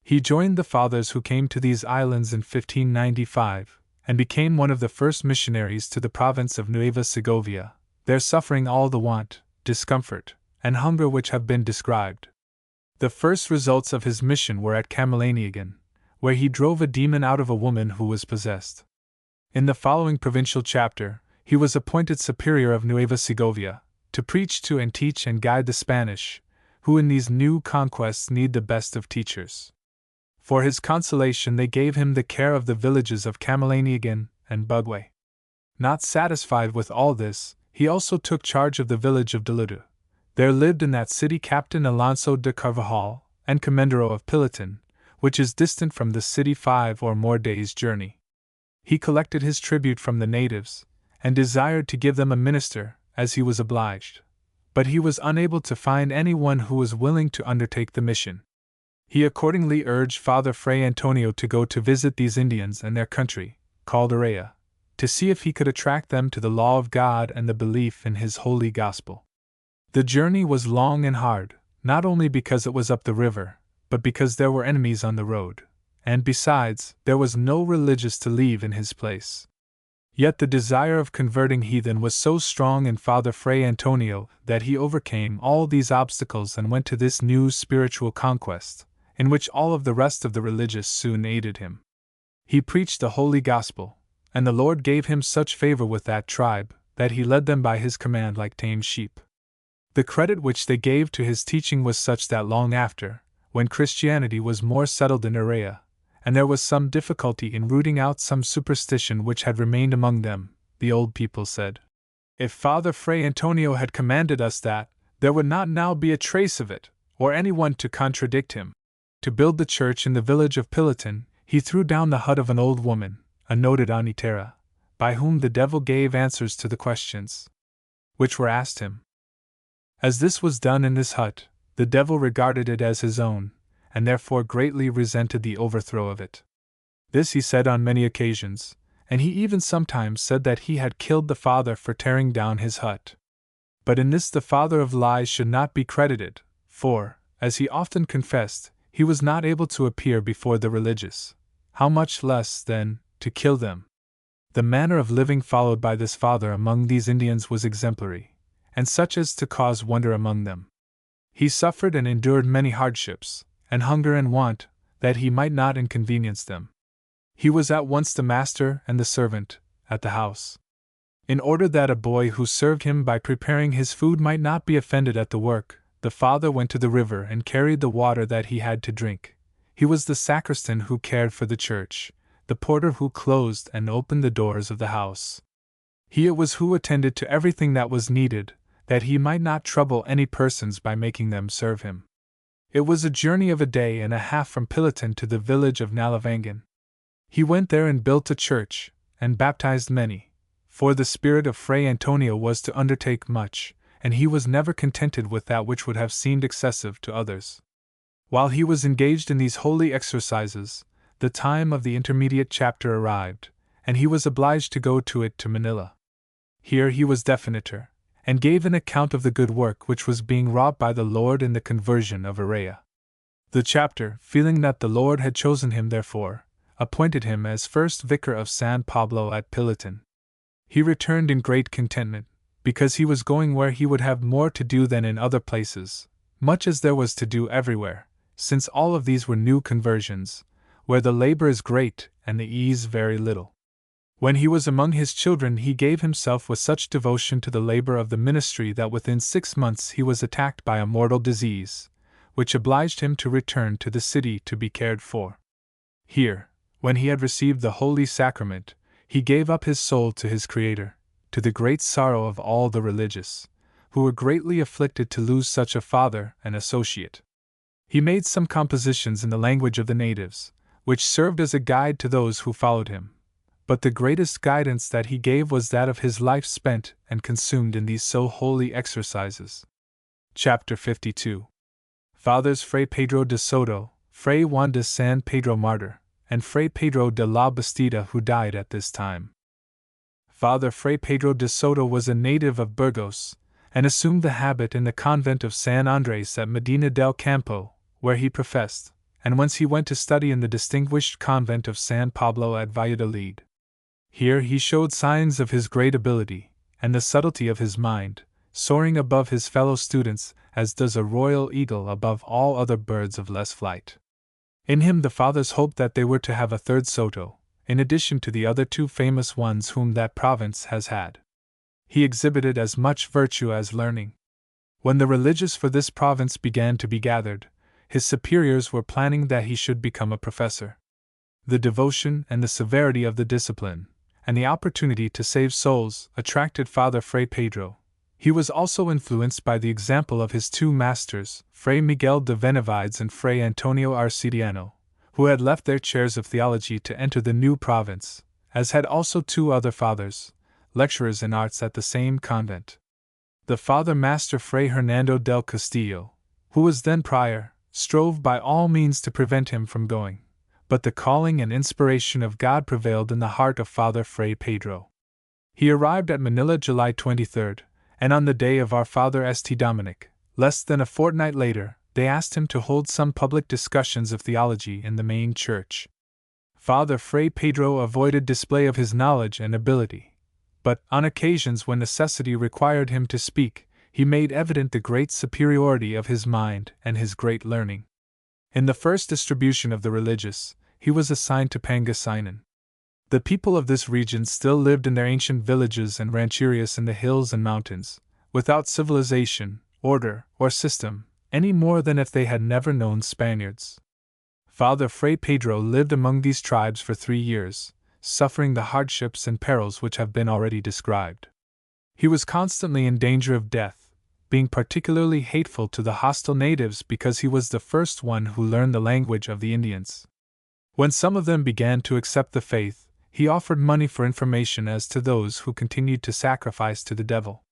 He joined the fathers who came to these islands in 1595, and became one of the first missionaries to the province of Nueva Segovia, there suffering all the want, discomfort, and hunger which have been described. The first results of his mission were at Camalaniagan, where he drove a demon out of a woman who was possessed. In the following provincial chapter, he was appointed superior of Nueva Segovia, to preach to and teach and guide the Spanish, who in these new conquests need the best of teachers. For his consolation they gave him the care of the villages of Camalaniagan and Bugway. Not satisfied with all this, he also took charge of the village of Deludu. There lived in that city Captain Alonso de Carvajal, and Comendero of Pilotin, which is distant from the city 5 or more days' journey. He collected his tribute from the natives, and desired to give them a minister, as he was obliged. But he was unable to find anyone who was willing to undertake the mission. He accordingly urged Father Fray Antonio to go to visit these Indians and their country, called Araya, to see if he could attract them to the law of God and the belief in his holy gospel. The journey was long and hard, not only because it was up the river, but because there were enemies on the road, and besides, there was no religious to leave in his place. Yet the desire of converting heathen was so strong in Father Fray Antonio that he overcame all these obstacles and went to this new spiritual conquest, in which all of the rest of the religious soon aided him. He preached the holy gospel, and the Lord gave him such favor with that tribe that he led them by his command like tame sheep. The credit which they gave to his teaching was such that long after, when Christianity was more settled in Araya, and there was some difficulty in rooting out some superstition which had remained among them, the old people said, "If Father Fray Antonio had commanded us that, there would not now be a trace of it, or anyone to contradict him." To build the church in the village of Pilotin, he threw down the hut of an old woman, a noted Anitera, by whom the devil gave answers to the questions which were asked him. As this was done in this hut, the devil regarded it as his own, and therefore greatly resented the overthrow of it. This he said on many occasions, and he even sometimes said that he had killed the father for tearing down his hut. But in this the father of lies should not be credited, for, as he often confessed, he was not able to appear before the religious, how much less, then, to kill them. The manner of living followed by this father among these Indians was exemplary, and such as to cause wonder among them. He suffered and endured many hardships, and hunger and want, that he might not inconvenience them. He was at once the master and the servant, at the house. In order that a boy who served him by preparing his food might not be offended at the work, the father went to the river and carried the water that he had to drink. He was the sacristan who cared for the church, the porter who closed and opened the doors of the house. He it was who attended to everything that was needed, that he might not trouble any persons by making them serve him. It was a journey of a day and a half from Pilotin to the village of Nalavangan. He went there and built a church, and baptized many, for the spirit of Fray Antonio was to undertake much, and he was never contented with that which would have seemed excessive to others. While he was engaged in these holy exercises, the time of the intermediate chapter arrived, and he was obliged to go to Manila. Here he was definitor, and gave an account of the good work which was being wrought by the Lord in the conversion of Araya. The chapter, feeling that the Lord had chosen him therefore, appointed him as first vicar of San Pablo at Pilotin. He returned in great contentment, because he was going where he would have more to do than in other places, much as there was to do everywhere, since all of these were new conversions, where the labor is great and the ease very little. When he was among his children he gave himself with such devotion to the labor of the ministry that within 6 months he was attacked by a mortal disease, which obliged him to return to the city to be cared for. Here, when he had received the Holy Sacrament, he gave up his soul to his Creator, to the great sorrow of all the religious, who were greatly afflicted to lose such a father and associate. He made some compositions in the language of the natives, which served as a guide to those who followed him, but the greatest guidance that he gave was that of his life spent and consumed in these so holy exercises. Chapter 52. Fathers Fray Pedro de Soto, Fray Juan de San Pedro Martyr, and Fray Pedro de la Bastida, who died at this time. Father Fray Pedro de Soto was a native of Burgos, and assumed the habit in the convent of San Andres at Medina del Campo, where he professed, and whence he went to study in the distinguished convent of San Pablo at Valladolid. Here he showed signs of his great ability, and the subtlety of his mind, soaring above his fellow students, as does a royal eagle above all other birds of less flight. In him the fathers hoped that they were to have a third Soto, in addition to the other two famous ones whom that province has had. He exhibited as much virtue as learning. When the religious for this province began to be gathered, his superiors were planning that he should become a professor. The devotion and the severity of the discipline, and the opportunity to save souls, attracted Father Fray Pedro. He was also influenced by the example of his two masters, Fray Miguel de Benavides and Fray Antonio Arcediano, who had left their chairs of theology to enter the new province, as had also two other fathers, lecturers in arts at the same convent. The Father Master Fray Hernando del Castillo, who was then prior, strove by all means to prevent him from going, but the calling and inspiration of God prevailed in the heart of Father Fray Pedro. He arrived at Manila July 23rd, and on the day of our Father St. Dominic, less than a fortnight later, they asked him to hold some public discussions of theology in the main church. Father Fray Pedro avoided display of his knowledge and ability, but, on occasions when necessity required him to speak, he made evident the great superiority of his mind and his great learning. In the first distribution of the religious, he was assigned to Pangasinan. The people of this region still lived in their ancient villages and rancherias in the hills and mountains, without civilization, order, or system, any more than if they had never known Spaniards. Father Fray Pedro lived among these tribes for 3 years, suffering the hardships and perils which have been already described. He was constantly in danger of death, being particularly hateful to the hostile natives because he was the first one who learned the language of the Indians. When some of them began to accept the faith, he offered money for information as to those who continued to sacrifice to the devil.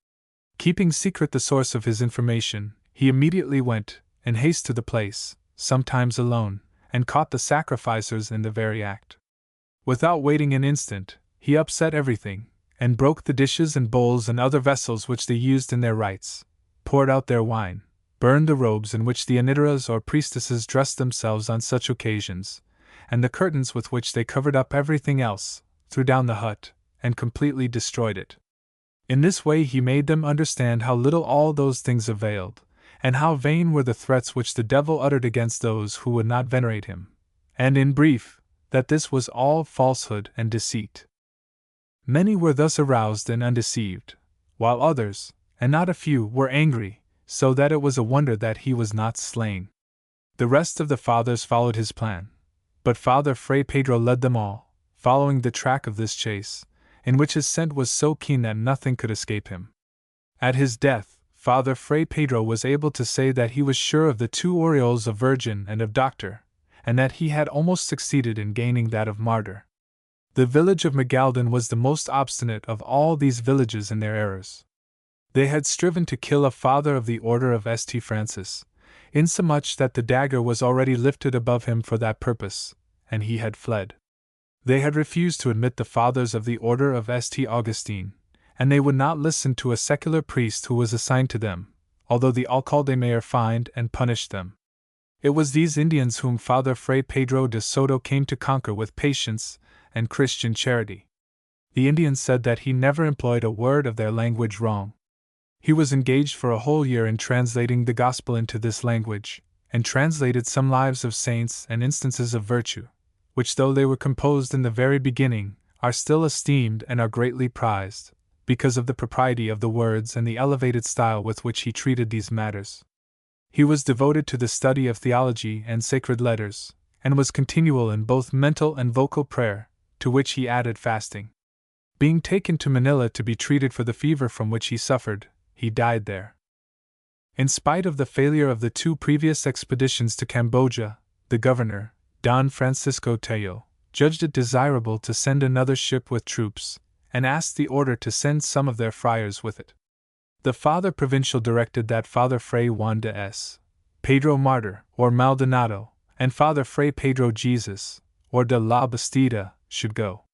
Keeping secret the source of his information, he immediately went, in haste to the place, sometimes alone, and caught the sacrificers in the very act. Without waiting an instant, he upset everything, and broke the dishes and bowls and other vessels which they used in their rites, poured out their wine, burned the robes in which the anitaras or priestesses dressed themselves on such occasions, and the curtains with which they covered up everything else, threw down the hut, and completely destroyed it. In this way he made them understand how little all those things availed, and how vain were the threats which the devil uttered against those who would not venerate him, and in brief, that this was all falsehood and deceit. Many were thus aroused and undeceived, while others, and not a few, were angry, so that it was a wonder that he was not slain. The rest of the fathers followed his plan, but Father Fray Pedro led them all, following the track of this chase, in which his scent was so keen that nothing could escape him. At his death, Father Fray Pedro was able to say that he was sure of the 2 aureoles of Virgin and of Doctor, and that he had almost succeeded in gaining that of Martyr. The village of Magaldan was the most obstinate of all these villages in their errors. They had striven to kill a father of the order of St. Francis, insomuch that the dagger was already lifted above him for that purpose, and he had fled. They had refused to admit the fathers of the order of St. Augustine, and they would not listen to a secular priest who was assigned to them, although the alcalde mayor fined and punished them. It was these Indians whom Father Fray Pedro de Soto came to conquer with patience and Christian charity. The Indians said that he never employed a word of their language wrong. He was engaged for a whole year in translating the gospel into this language, and translated some lives of saints and instances of virtue, which, though they were composed in the very beginning, are still esteemed and are greatly prized, because of the propriety of the words and the elevated style with which he treated these matters. He was devoted to the study of theology and sacred letters, and was continual in both mental and vocal prayer, to which he added fasting. Being taken to Manila to be treated for the fever from which he suffered, he died there. In spite of the failure of the 2 previous expeditions to Cambodia, the governor, Don Francisco Tello, judged it desirable to send another ship with troops, and asked the order to send some of their friars with it. The Father Provincial directed that Father Fray Juan de S. Pedro Martir, or Maldonado, and Father Fray Pedro Jesus, or de la Bastida, should go.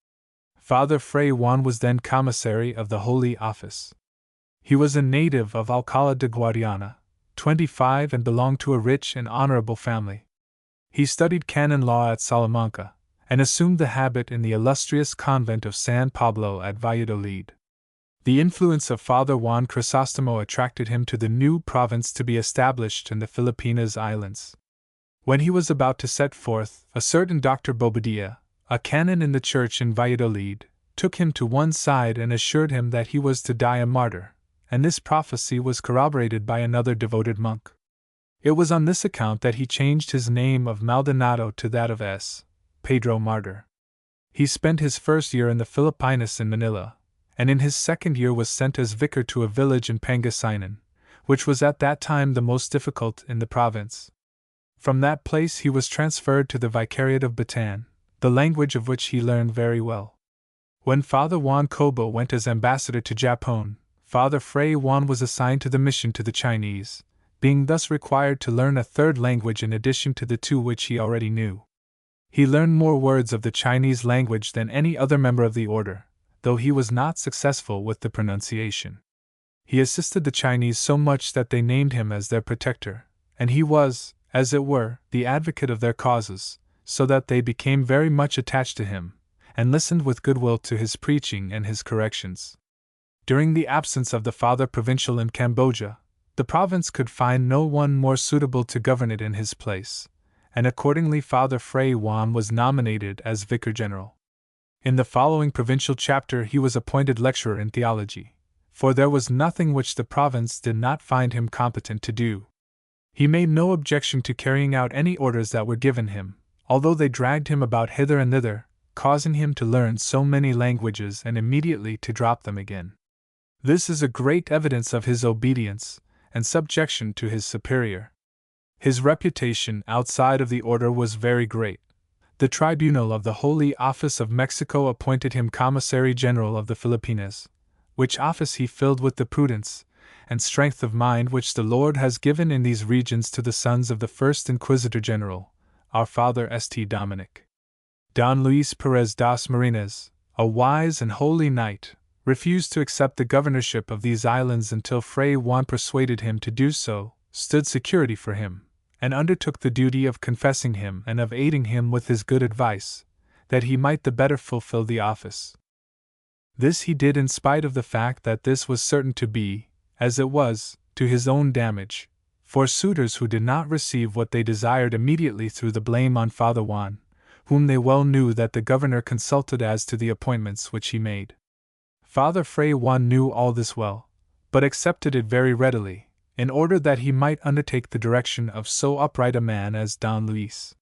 Father Fray Juan was then commissary of the Holy Office. He was a native of Alcalá de Guadiana, 25, and belonged to a rich and honorable family. He studied canon law at Salamanca, and assumed the habit in the illustrious convent of San Pablo at Valladolid. The influence of Father Juan Crisostomo attracted him to the new province to be established in the Philippine Islands. When he was about to set forth, a certain Dr. Bobadilla, a canon in the church in Valladolid, took him to one side and assured him that he was to die a martyr, and this prophecy was corroborated by another devoted monk. It was on this account that he changed his name of Maldonado to that of S. Pedro Martir. He spent his first year in the Filipinas in Manila, and in his second year was sent as vicar to a village in Pangasinan, which was at that time the most difficult in the province. From that place he was transferred to the Vicariate of Bataan, the language of which he learned very well. When Father Juan Cobo went as ambassador to Japan, Father Fray Juan was assigned to the mission to the Chinese, being thus required to learn a third language in addition to the two which he already knew. He learned more words of the Chinese language than any other member of the order, though he was not successful with the pronunciation. He assisted the Chinese so much that they named him as their protector, and he was, as it were, the advocate of their causes, so that they became very much attached to him, and listened with goodwill to his preaching and his corrections. During the absence of the Father Provincial in Cambodia, the province could find no one more suitable to govern it in his place, and accordingly Father Fray Juan was nominated as Vicar General. In the following provincial chapter he was appointed lecturer in theology, for there was nothing which the province did not find him competent to do. He made no objection to carrying out any orders that were given him, although they dragged him about hither and thither, causing him to learn so many languages and immediately to drop them again. This is a great evidence of his obedience and subjection to his superior. His reputation outside of the order was very great. The tribunal of the Holy Office of Mexico appointed him Commissary General of the Filipinas, which office he filled with the prudence and strength of mind which the Lord has given in these regions to the sons of the first Inquisitor General, our Father St. Dominic. Don Luis Perez das Marinas, a wise and holy knight, refused to accept the governorship of these islands until Fray Juan persuaded him to do so, stood security for him, and undertook the duty of confessing him and of aiding him with his good advice, that he might the better fulfill the office. This he did in spite of the fact that this was certain to be, as it was, to his own damage, for suitors who did not receive what they desired immediately threw the blame on Father Juan, whom they well knew that the governor consulted as to the appointments which he made. Father Fray Juan knew all this well, but accepted it very readily, in order that he might undertake the direction of so upright a man as Don Luis.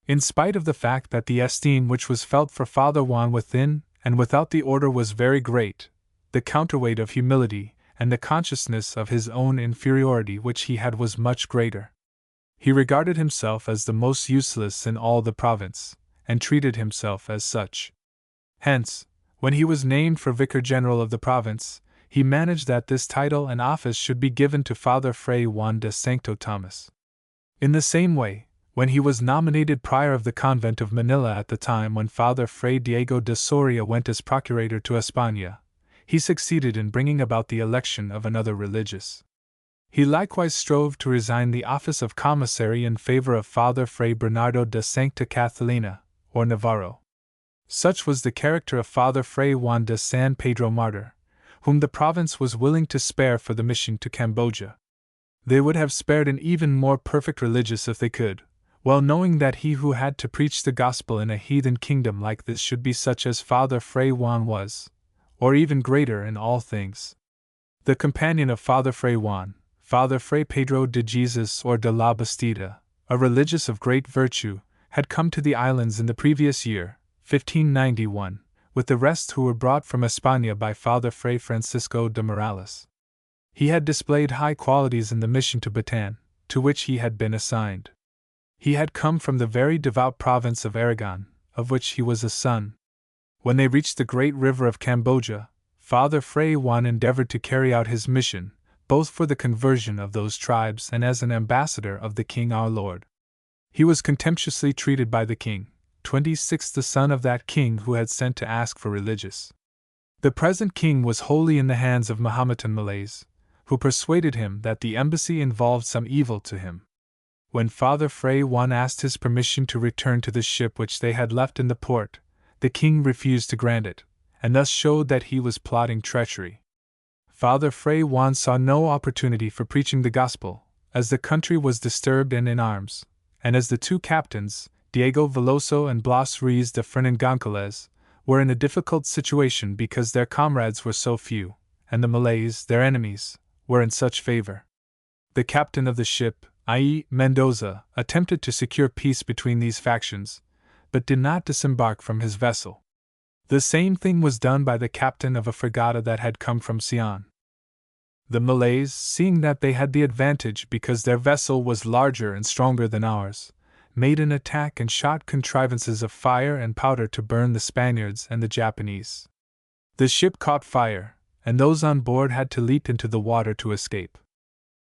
In spite of the fact that the esteem which was felt for Father Juan within and without the order was very great, the counterweight of humility and the consciousness of his own inferiority which he had was much greater. He regarded himself as the most useless in all the province, and treated himself as such. Hence, when he was named for Vicar General of the province, he managed that this title and office should be given to Father Fray Juan de Sancto Tomas. In the same way, when he was nominated prior of the convent of Manila at the time when Father Fray Diego de Soria went as procurator to España, he succeeded in bringing about the election of another religious. He likewise strove to resign the office of commissary in favor of Father Fray Bernardo de Sancta Catalina, or Navarro. Such was the character of Father Fray Juan de San Pedro Martir, whom the province was willing to spare for the mission to Cambodia. They would have spared an even more perfect religious if they could, well knowing that he who had to preach the gospel in a heathen kingdom like this should be such as Father Fray Juan was, or even greater in all things. The companion of Father Fray Juan, Father Fray Pedro de Jesus or de la Bastida, a religious of great virtue, had come to the islands in the previous year, 1591, with the rest who were brought from España by Father Fray Francisco de Morales. He had displayed high qualities in the mission to Bataan, to which he had been assigned. He had come from the very devout province of Aragon, of which he was a son. When they reached the great river of Cambodia, Father Fray Juan endeavored to carry out his mission, both for the conversion of those tribes and as an ambassador of the King our Lord. He was contemptuously treated by the king, 26th the son of that king who had sent to ask for religious. The present king was wholly in the hands of Mahometan Malays, who persuaded him that the embassy involved some evil to him. When Father Fray Juan asked his permission to return to the ship which they had left in the port, the king refused to grant it, and thus showed that he was plotting treachery. Father Fray Juan saw no opportunity for preaching the gospel, as the country was disturbed and in arms, and as the two captains, Diego Veloso and Blas Ruiz de Fernan Gonzalez, were in a difficult situation because their comrades were so few, and the Malays, their enemies, were in such favor. The captain of the ship, i.e., Mendoza, attempted to secure peace between these factions, but did not disembark from his vessel. The same thing was done by the captain of a frigata that had come from Sian. The Malays, seeing that they had the advantage because their vessel was larger and stronger than ours, made an attack and shot contrivances of fire and powder to burn the Spaniards and the Japanese. The ship caught fire, and those on board had to leap into the water to escape.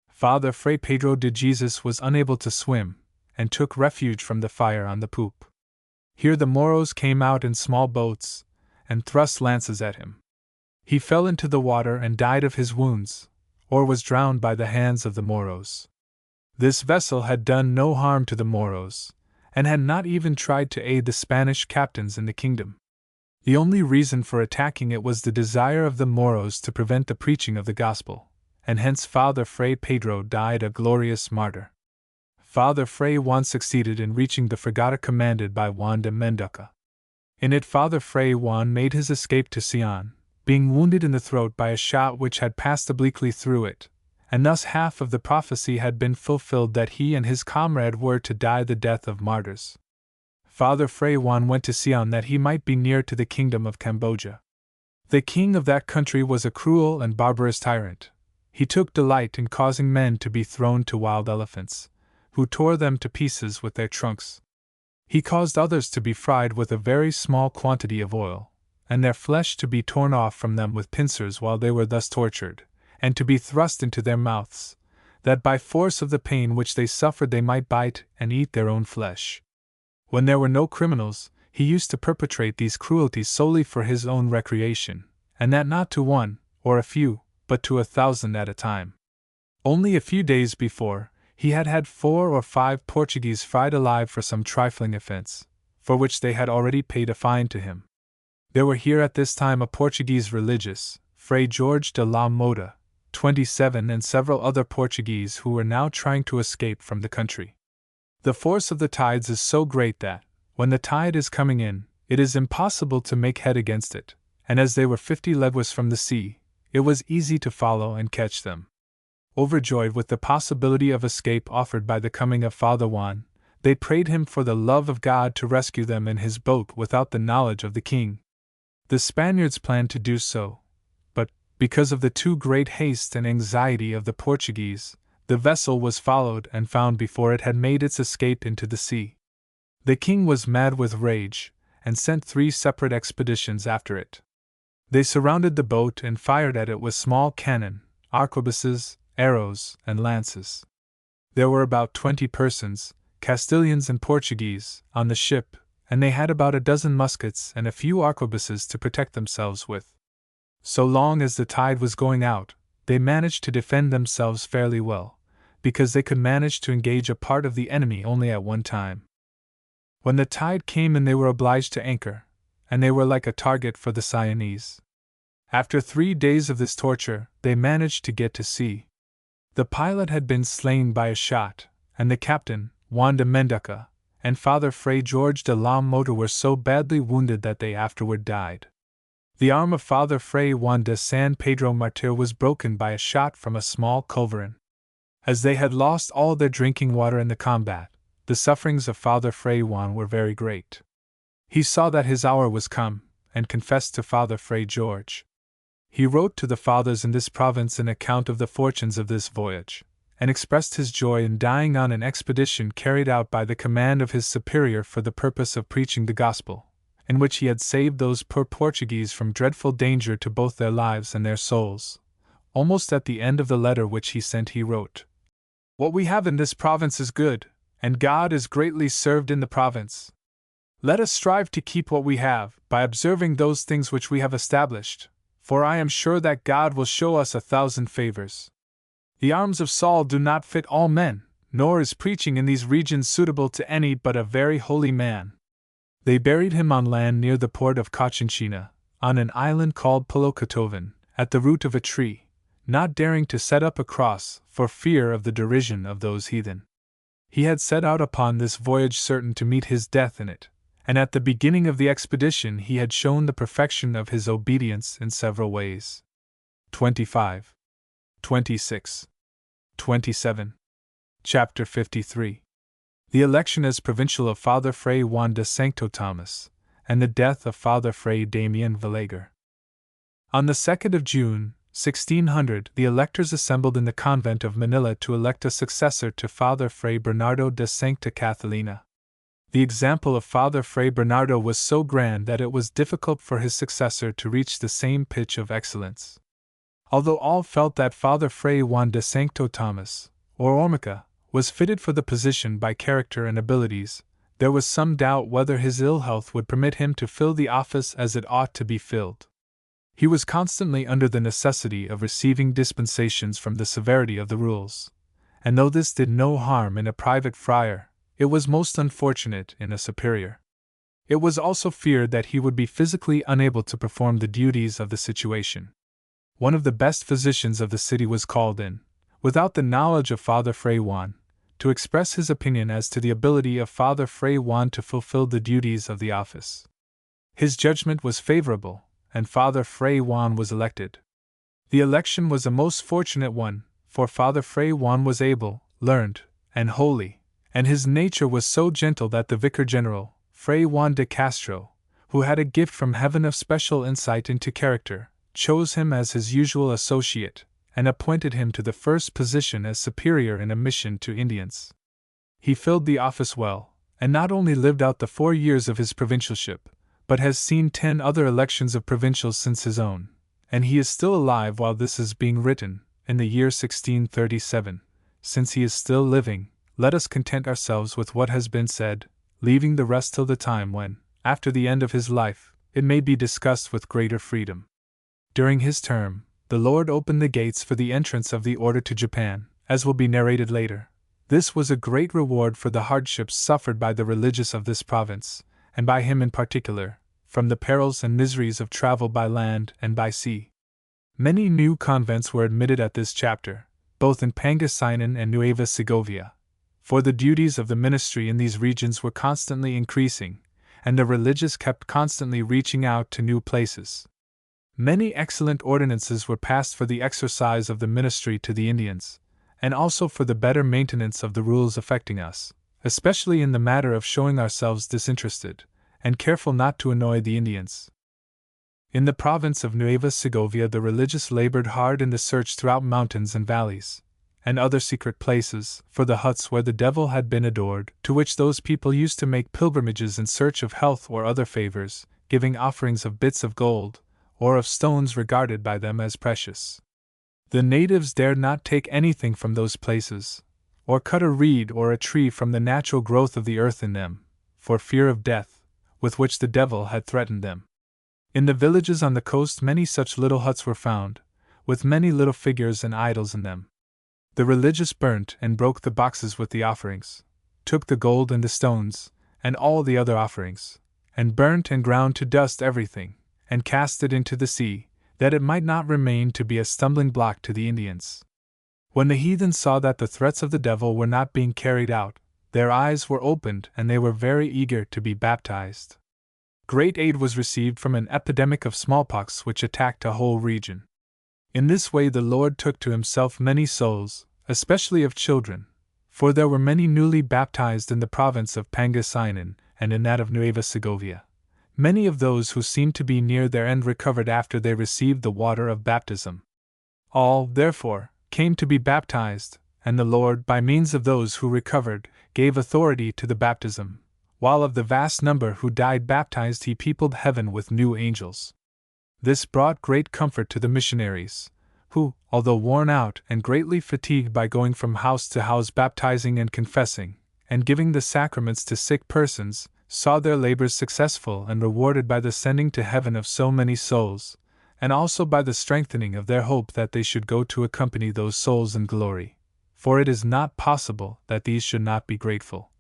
Father Fray Pedro de Jesus was unable to swim, and took refuge from the fire on the poop. Here the Moros came out in small boats, and thrust lances at him. He fell into the water and died of his wounds, or was drowned by the hands of the Moros. This vessel had done no harm to the Moros, and had not even tried to aid the Spanish captains in the kingdom. The only reason for attacking it was the desire of the Moros to prevent the preaching of the gospel, and hence Father Fray Pedro died a glorious martyr. Father Fray Juan succeeded in reaching the frigata commanded by Juan de Mendoza. In it Father Fray Juan made his escape to Sian, being wounded in the throat by a shot which had passed obliquely through it, and thus half of the prophecy had been fulfilled that he and his comrade were to die the death of martyrs. Father Fray Juan went to Sian that he might be near to the kingdom of Cambodia. The king of that country was a cruel and barbarous tyrant. He took delight in causing men to be thrown to wild elephants, who tore them to pieces with their trunks. He caused others to be fried with a very small quantity of oil, and their flesh to be torn off from them with pincers while they were thus tortured, and to be thrust into their mouths, that by force of the pain which they suffered they might bite and eat their own flesh. When there were no criminals, he used to perpetrate these cruelties solely for his own recreation, and that not to one, or a few, but to 1,000 at a time. Only a few days before, he had had 4 or 5 Portuguese fried alive for some trifling offense, for which they had already paid a fine to him. There were here at this time a Portuguese religious, Fray Jorge de la Mota, 27, and several other Portuguese who were now trying to escape from the country. The force of the tides is so great that, when the tide is coming in, it is impossible to make head against it, and as they were 50 leguas from the sea, it was easy to follow and catch them. Overjoyed with the possibility of escape offered by the coming of Father Juan, they prayed him for the love of God to rescue them in his boat without the knowledge of the king. The Spaniards planned to do so, but, because of the too great haste and anxiety of the Portuguese, the vessel was followed and found before it had made its escape into the sea. The king was mad with rage, and sent 3 separate expeditions after it. They surrounded the boat and fired at it with small cannon, arquebuses, arrows, and lances. There were about 20 persons, Castilians and Portuguese, on the ship, and they had about a dozen muskets and a few arquebuses to protect themselves with. So long as the tide was going out, they managed to defend themselves fairly well, because they could manage to engage a part of the enemy only at one time. When the tide came in, they were obliged to anchor, and they were like a target for the Siamese. After 3 days of this torture, they managed to get to sea. The pilot had been slain by a shot, and the captain, Juan de Mendoza, and Father Fray Jorge de la Mota were so badly wounded that they afterward died. The arm of Father Fray Juan de San Pedro Martir was broken by a shot from a small culverin. As they had lost all their drinking water in the combat, the sufferings of Father Fray Juan were very great. He saw that his hour was come, and confessed to Father Fray Jorge. He wrote to the fathers in this province an account of the fortunes of this voyage, and expressed his joy in dying on an expedition carried out by the command of his superior for the purpose of preaching the gospel, in which he had saved those poor Portuguese from dreadful danger to both their lives and their souls. Almost at the end of the letter which he sent, he wrote, "What we have in this province is good, and God is greatly served in the province. Let us strive to keep what we have, by observing those things which we have established, for I am sure that God will show us 1,000 favors. The arms of Saul do not fit all men, nor is preaching in these regions suitable to any but a very holy man." They buried him on land near the port of Cochinchina, on an island called Palocotovan, at the root of a tree, not daring to set up a cross for fear of the derision of those heathen. He had set out upon this voyage certain to meet his death in it, and at the beginning of the expedition he had shown the perfection of his obedience in several ways. 25. 26. 27. Chapter 53. The election as provincial of Father Fray Juan de Sancto Thomas, and the death of Father Fray Damian Villager. On the 2nd of June, 1600, the electors assembled in the convent of Manila to elect a successor to Father Fray Bernardo de Sancta Catalina. The example of Father Fray Bernardo was so grand that it was difficult for his successor to reach the same pitch of excellence. Although all felt that Father Fray Juan de Sancto Thomas, or Ormica, was fitted for the position by character and abilities, there was some doubt whether his ill health would permit him to fill the office as it ought to be filled. He was constantly under the necessity of receiving dispensations from the severity of the rules, and though this did no harm in a private friar, it was most unfortunate in a superior. It was also feared that he would be physically unable to perform the duties of the situation. One of the best physicians of the city was called in, without the knowledge of Father Fray Juan, to express his opinion as to the ability of Father Fray Juan to fulfill the duties of the office. His judgment was favorable, and Father Fray Juan was elected. The election was a most fortunate one, for Father Fray Juan was able, learned, and holy, and his nature was so gentle that the Vicar General, Fray Juan de Castro, who had a gift from heaven of special insight into character, chose him as his usual associate, and appointed him to the first position as superior in a mission to Indians. He filled the office well, and not only lived out the 4 years of his provincialship, but has seen 10 other elections of provincials since his own, and he is still alive while this is being written, in the year 1637. Since he is still living, let us content ourselves with what has been said, leaving the rest till the time when, after the end of his life, it may be discussed with greater freedom. During his term, the Lord opened the gates for the entrance of the order to Japan, as will be narrated later. This was a great reward for the hardships suffered by the religious of this province, and by him in particular, from the perils and miseries of travel by land and by sea. Many new convents were admitted at this chapter, both in Pangasinan and Nueva Segovia, for the duties of the ministry in these regions were constantly increasing, and the religious kept constantly reaching out to new places. Many excellent ordinances were passed for the exercise of the ministry to the Indians, and also for the better maintenance of the rules affecting us, especially in the matter of showing ourselves disinterested, and careful not to annoy the Indians. In the province of Nueva Segovia the religious labored hard in the search throughout mountains and valleys, and other secret places, for the huts where the devil had been adored, to which those people used to make pilgrimages in search of health or other favors, giving offerings of bits of gold, or of stones regarded by them as precious. The natives dared not take anything from those places, or cut a reed or a tree from the natural growth of the earth in them, for fear of death, with which the devil had threatened them. In the villages on the coast many such little huts were found, with many little figures and idols in them. The religious burnt and broke the boxes with the offerings, took the gold and the stones, and all the other offerings, and burnt and ground to dust everything, and cast it into the sea, that it might not remain to be a stumbling block to the Indians. When the heathen saw that the threats of the devil were not being carried out, their eyes were opened and they were very eager to be baptized. Great aid was received from an epidemic of smallpox which attacked a whole region. In this way the Lord took to himself many souls, especially of children, for there were many newly baptized in the province of Pangasinan and in that of Nueva Segovia. Many of those who seemed to be near their end recovered after they received the water of baptism. All, therefore, came to be baptized, and the Lord, by means of those who recovered, gave authority to the baptism, while of the vast number who died baptized he peopled heaven with new angels. This brought great comfort to the missionaries, who, although worn out and greatly fatigued by going from house to house baptizing and confessing, and giving the sacraments to sick persons, saw their labors successful and rewarded by the sending to heaven of so many souls, and also by the strengthening of their hope that they should go to accompany those souls in glory. For it is not possible that these should not be grateful,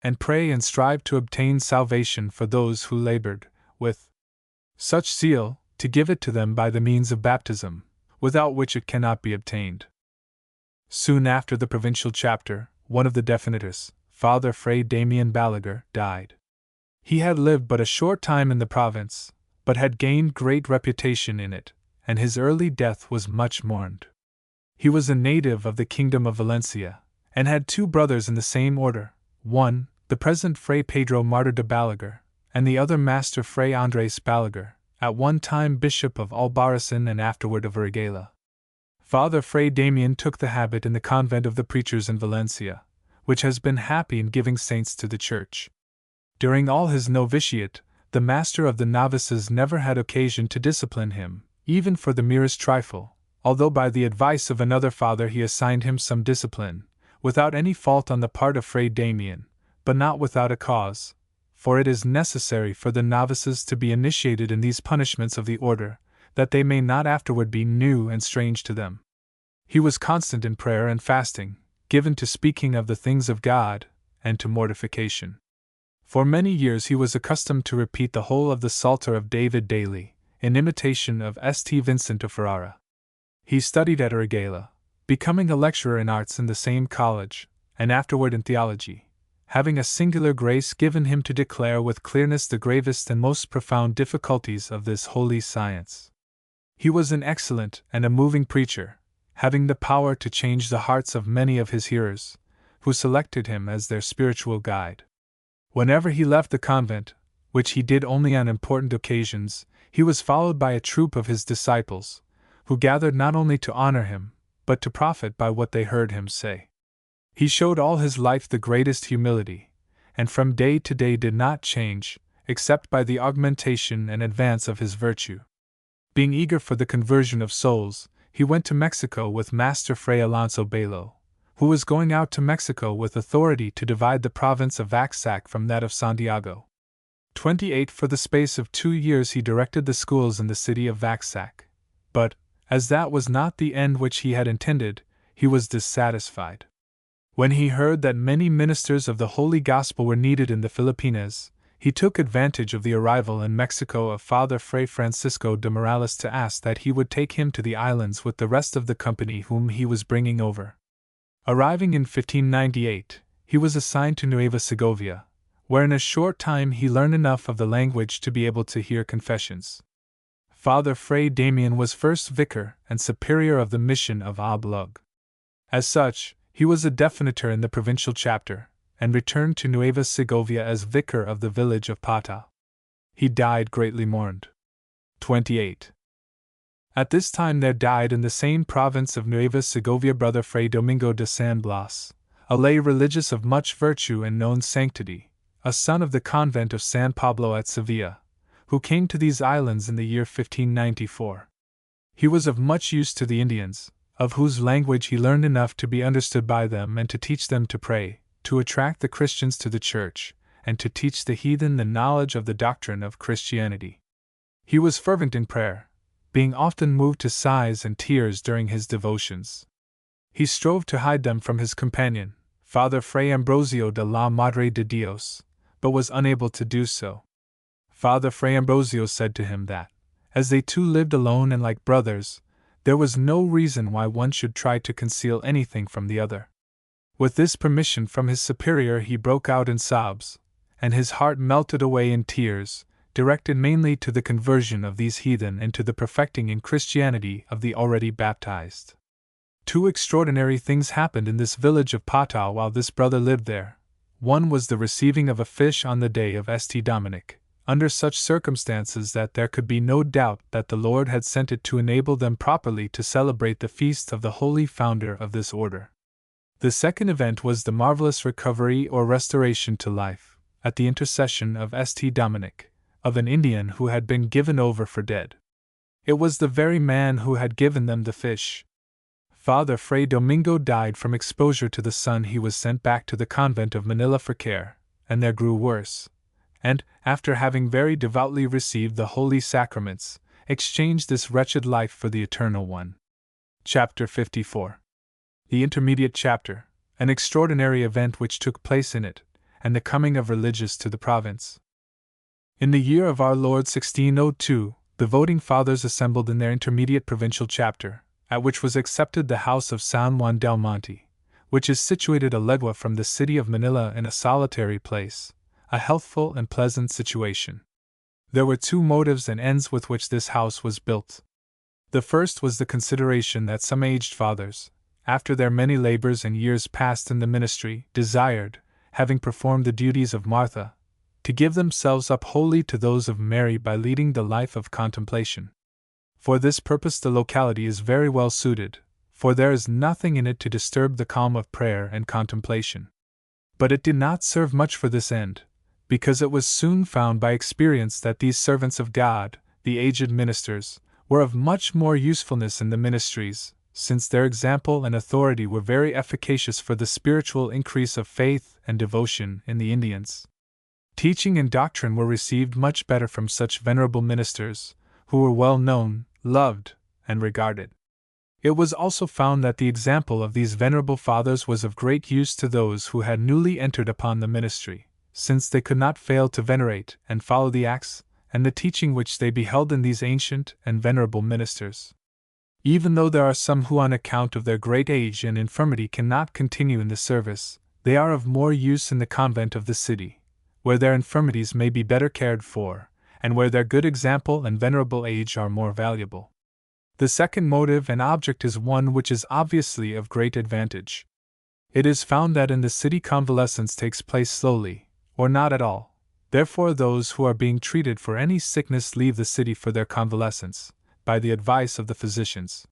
and pray and strive to obtain salvation for those who labored, with such zeal, to give it to them by the means of baptism, without which it cannot be obtained. Soon after the provincial chapter, one of the definitors, Father Fray Damien Balaguer, died. He had lived but a short time in the province, but had gained great reputation in it, and his early death was much mourned. He was a native of the kingdom of Valencia, and had two brothers in the same order, one, the present Fray Pedro Martir de Balaguer, and the other Master Fray Andres Balaguer, at one time Bishop of Albarracin and afterward of Urigela. Father Fray Damien took the habit in the convent of the preachers in Valencia, which has been happy in giving saints to the Church. During all his novitiate, the master of the novices never had occasion to discipline him, even for the merest trifle, although by the advice of another father he assigned him some discipline, without any fault on the part of Fray Damien, but not without a cause, for it is necessary for the novices to be initiated in these punishments of the order, that they may not afterward be new and strange to them. He was constant in prayer and fasting, given to speaking of the things of God, and to mortification. For many years he was accustomed to repeat the whole of the Psalter of David daily, in imitation of St. Vincent of Ferrara. He studied at Urigela, becoming a lecturer in arts in the same college, and afterward in theology, having a singular grace given him to declare with clearness the gravest and most profound difficulties of this holy science. He was an excellent and a moving preacher, having the power to change the hearts of many of his hearers, who selected him as their spiritual guide. Whenever he left the convent, which he did only on important occasions, he was followed by a troop of his disciples, who gathered not only to honor him, but to profit by what they heard him say. He showed all his life the greatest humility, and from day to day did not change, except by the augmentation and advance of his virtue. Being eager for the conversion of souls, he went to Mexico with Master Fray Alonso Bello, who was going out to Mexico with authority to divide the province of Vaxac from that of Santiago. 28 For the space of 2 years he directed the schools in the city of Vaxac, but, as that was not the end which he had intended, he was dissatisfied. When he heard that many ministers of the Holy Gospel were needed in the Philippines, he took advantage of the arrival in Mexico of Father Fray Francisco de Morales to ask that he would take him to the islands with the rest of the company whom he was bringing over. Arriving in 1598, he was assigned to Nueva Segovia, where in a short time he learned enough of the language to be able to hear confessions. Father Fray Damien was first vicar and superior of the mission of Oblug. As such, he was a definitor in the provincial chapter, and returned to Nueva Segovia as vicar of the village of Pata. He died greatly mourned. 28. At this time there died in the same province of Nueva Segovia Brother Fray Domingo de San Blas, a lay religious of much virtue and known sanctity, a son of the convent of San Pablo at Sevilla, who came to these islands in the year 1594. He was of much use to the Indians, of whose language he learned enough to be understood by them and to teach them to pray, to attract the Christians to the Church, and to teach the heathen the knowledge of the doctrine of Christianity. He was fervent in prayer, being often moved to sighs and tears during his devotions. He strove to hide them from his companion, Father Fray Ambrosio de la Madre de Dios, but was unable to do so. Father Fray Ambrosio said to him that, as they two lived alone and like brothers, there was no reason why one should try to conceal anything from the other. With this permission from his superior he broke out in sobs, and his heart melted away in tears, directed mainly to the conversion of these heathen and to the perfecting in Christianity of the already baptized. 2 extraordinary things happened in this village of Pata while this brother lived there. One was the receiving of a fish on the day of St. Dominic, under such circumstances that there could be no doubt that the Lord had sent it to enable them properly to celebrate the feast of the holy founder of this order. The second event was the marvelous recovery or restoration to life, at the intercession of St. Dominic, of an Indian who had been given over for dead. It was the very man who had given them the fish. Father Fray Domingo died from exposure to the sun. He was sent back to the convent of Manila for care, and there grew worse, and, after having very devoutly received the holy sacraments, exchanged this wretched life for the eternal one. Chapter 54. The intermediate chapter, an extraordinary event which took place in it, and the coming of religious to the province. In the year of our Lord 1602, the voting fathers assembled in their intermediate provincial chapter, at which was accepted the house of San Juan del Monte, which is situated a legua from the city of Manila in a solitary place, a healthful and pleasant situation. There were two motives and ends with which this house was built. The first was the consideration that some aged fathers, after their many labors and years passed in the ministry, desired, having performed the duties of Martha, to give themselves up wholly to those of Mary by leading the life of contemplation. For this purpose the locality is very well suited, for there is nothing in it to disturb the calm of prayer and contemplation. But it did not serve much for this end, because it was soon found by experience that these servants of God, the aged ministers, were of much more usefulness in the ministries, since their example and authority were very efficacious for the spiritual increase of faith and devotion in the Indians. Teaching and doctrine were received much better from such venerable ministers, who were well known, loved, and regarded. It was also found that the example of these venerable fathers was of great use to those who had newly entered upon the ministry, since they could not fail to venerate and follow the acts and the teaching which they beheld in these ancient and venerable ministers. Even though there are some who on account of their great age and infirmity cannot continue in the service, they are of more use in the convent of the city, where their infirmities may be better cared for, and where their good example and venerable age are more valuable. The second motive and object is one which is obviously of great advantage. It is found that in the city convalescence takes place slowly, or not at all. Therefore those who are being treated for any sickness leave the city for their convalescence, by the advice of the physicians.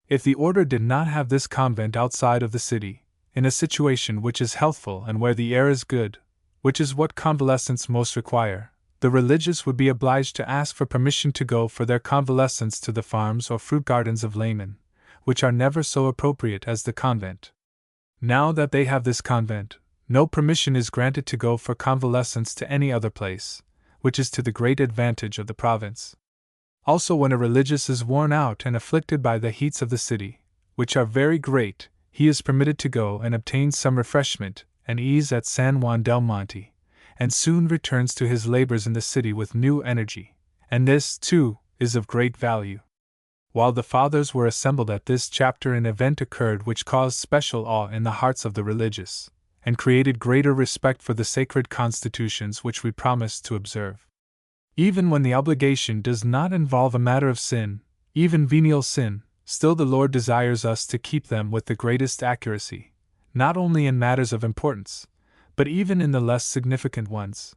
If the order did not have this convent outside of the city, in a situation which is healthful and where the air is good, which is what convalescents most require, the religious would be obliged to ask for permission to go for their convalescence to the farms or fruit gardens of laymen, which are never so appropriate as the convent. Now that they have this convent, no permission is granted to go for convalescence to any other place, which is to the great advantage of the province. Also, when a religious is worn out and afflicted by the heats of the city, which are very great, he is permitted to go and obtain some refreshment and ease at San Juan del Monte, and soon returns to his labors in the city with new energy, and this, too, is of great value. While the fathers were assembled at this chapter, an event occurred which caused special awe in the hearts of the religious, and created greater respect for the sacred constitutions which we promised to observe. Even when the obligation does not involve a matter of sin, even venial sin, still the Lord desires us to keep them with the greatest accuracy, not only in matters of importance, but even in the less significant ones.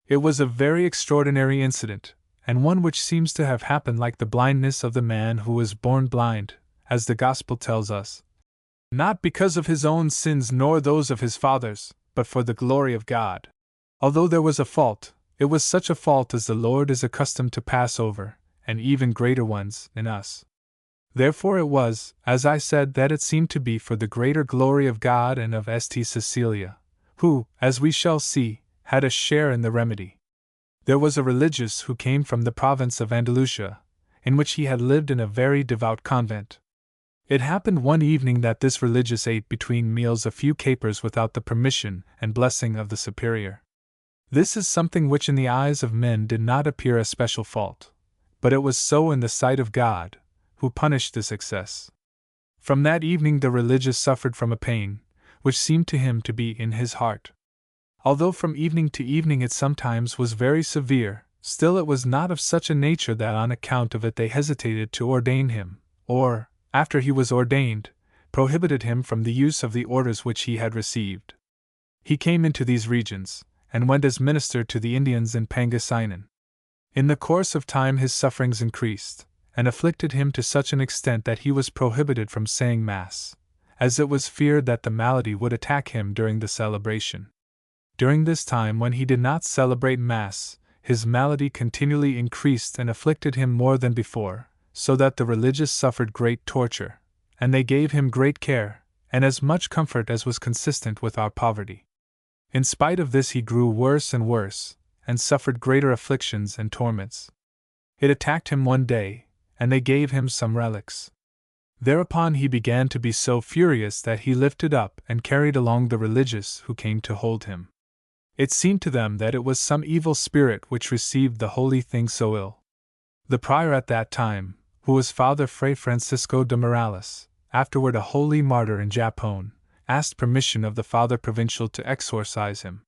It was a very extraordinary incident, and one which seems to have happened like the blindness of the man who was born blind, as the Gospel tells us, not because of his own sins nor those of his fathers, but for the glory of God. Although there was a fault, it was such a fault as the Lord is accustomed to pass over, and even greater ones, in us. Therefore it was, as I said, that it seemed to be for the greater glory of God and of St. Cecilia, who, as we shall see, had a share in the remedy. There was a religious who came from the province of Andalusia, in which he had lived in a very devout convent. It happened one evening that this religious ate between meals a few capers without the permission and blessing of the superior. This is something which in the eyes of men did not appear a special fault, but it was so in the sight of God, who punished this excess. From that evening the religious suffered from a pain, which seemed to him to be in his heart. Although from evening to evening it sometimes was very severe, still it was not of such a nature that on account of it they hesitated to ordain him, or, after he was ordained, prohibited him from the use of the orders which he had received. He came into these regions, and went as minister to the Indians in Pangasinan. In the course of time his sufferings increased, and afflicted him to such an extent that he was prohibited from saying Mass, as it was feared that the malady would attack him during the celebration. During this time, when he did not celebrate Mass, his malady continually increased and afflicted him more than before, so that the religious suffered great torture, and they gave him great care, and as much comfort as was consistent with our poverty. In spite of this, he grew worse and worse, and suffered greater afflictions and torments. It attacked him one day, and they gave him some relics. Thereupon he began to be so furious that he lifted up and carried along the religious who came to hold him. It seemed to them that it was some evil spirit which received the holy thing so ill. The prior at that time, who was Father Fray Francisco de Morales, afterward a holy martyr in Japan, asked permission of the Father Provincial to exorcise him.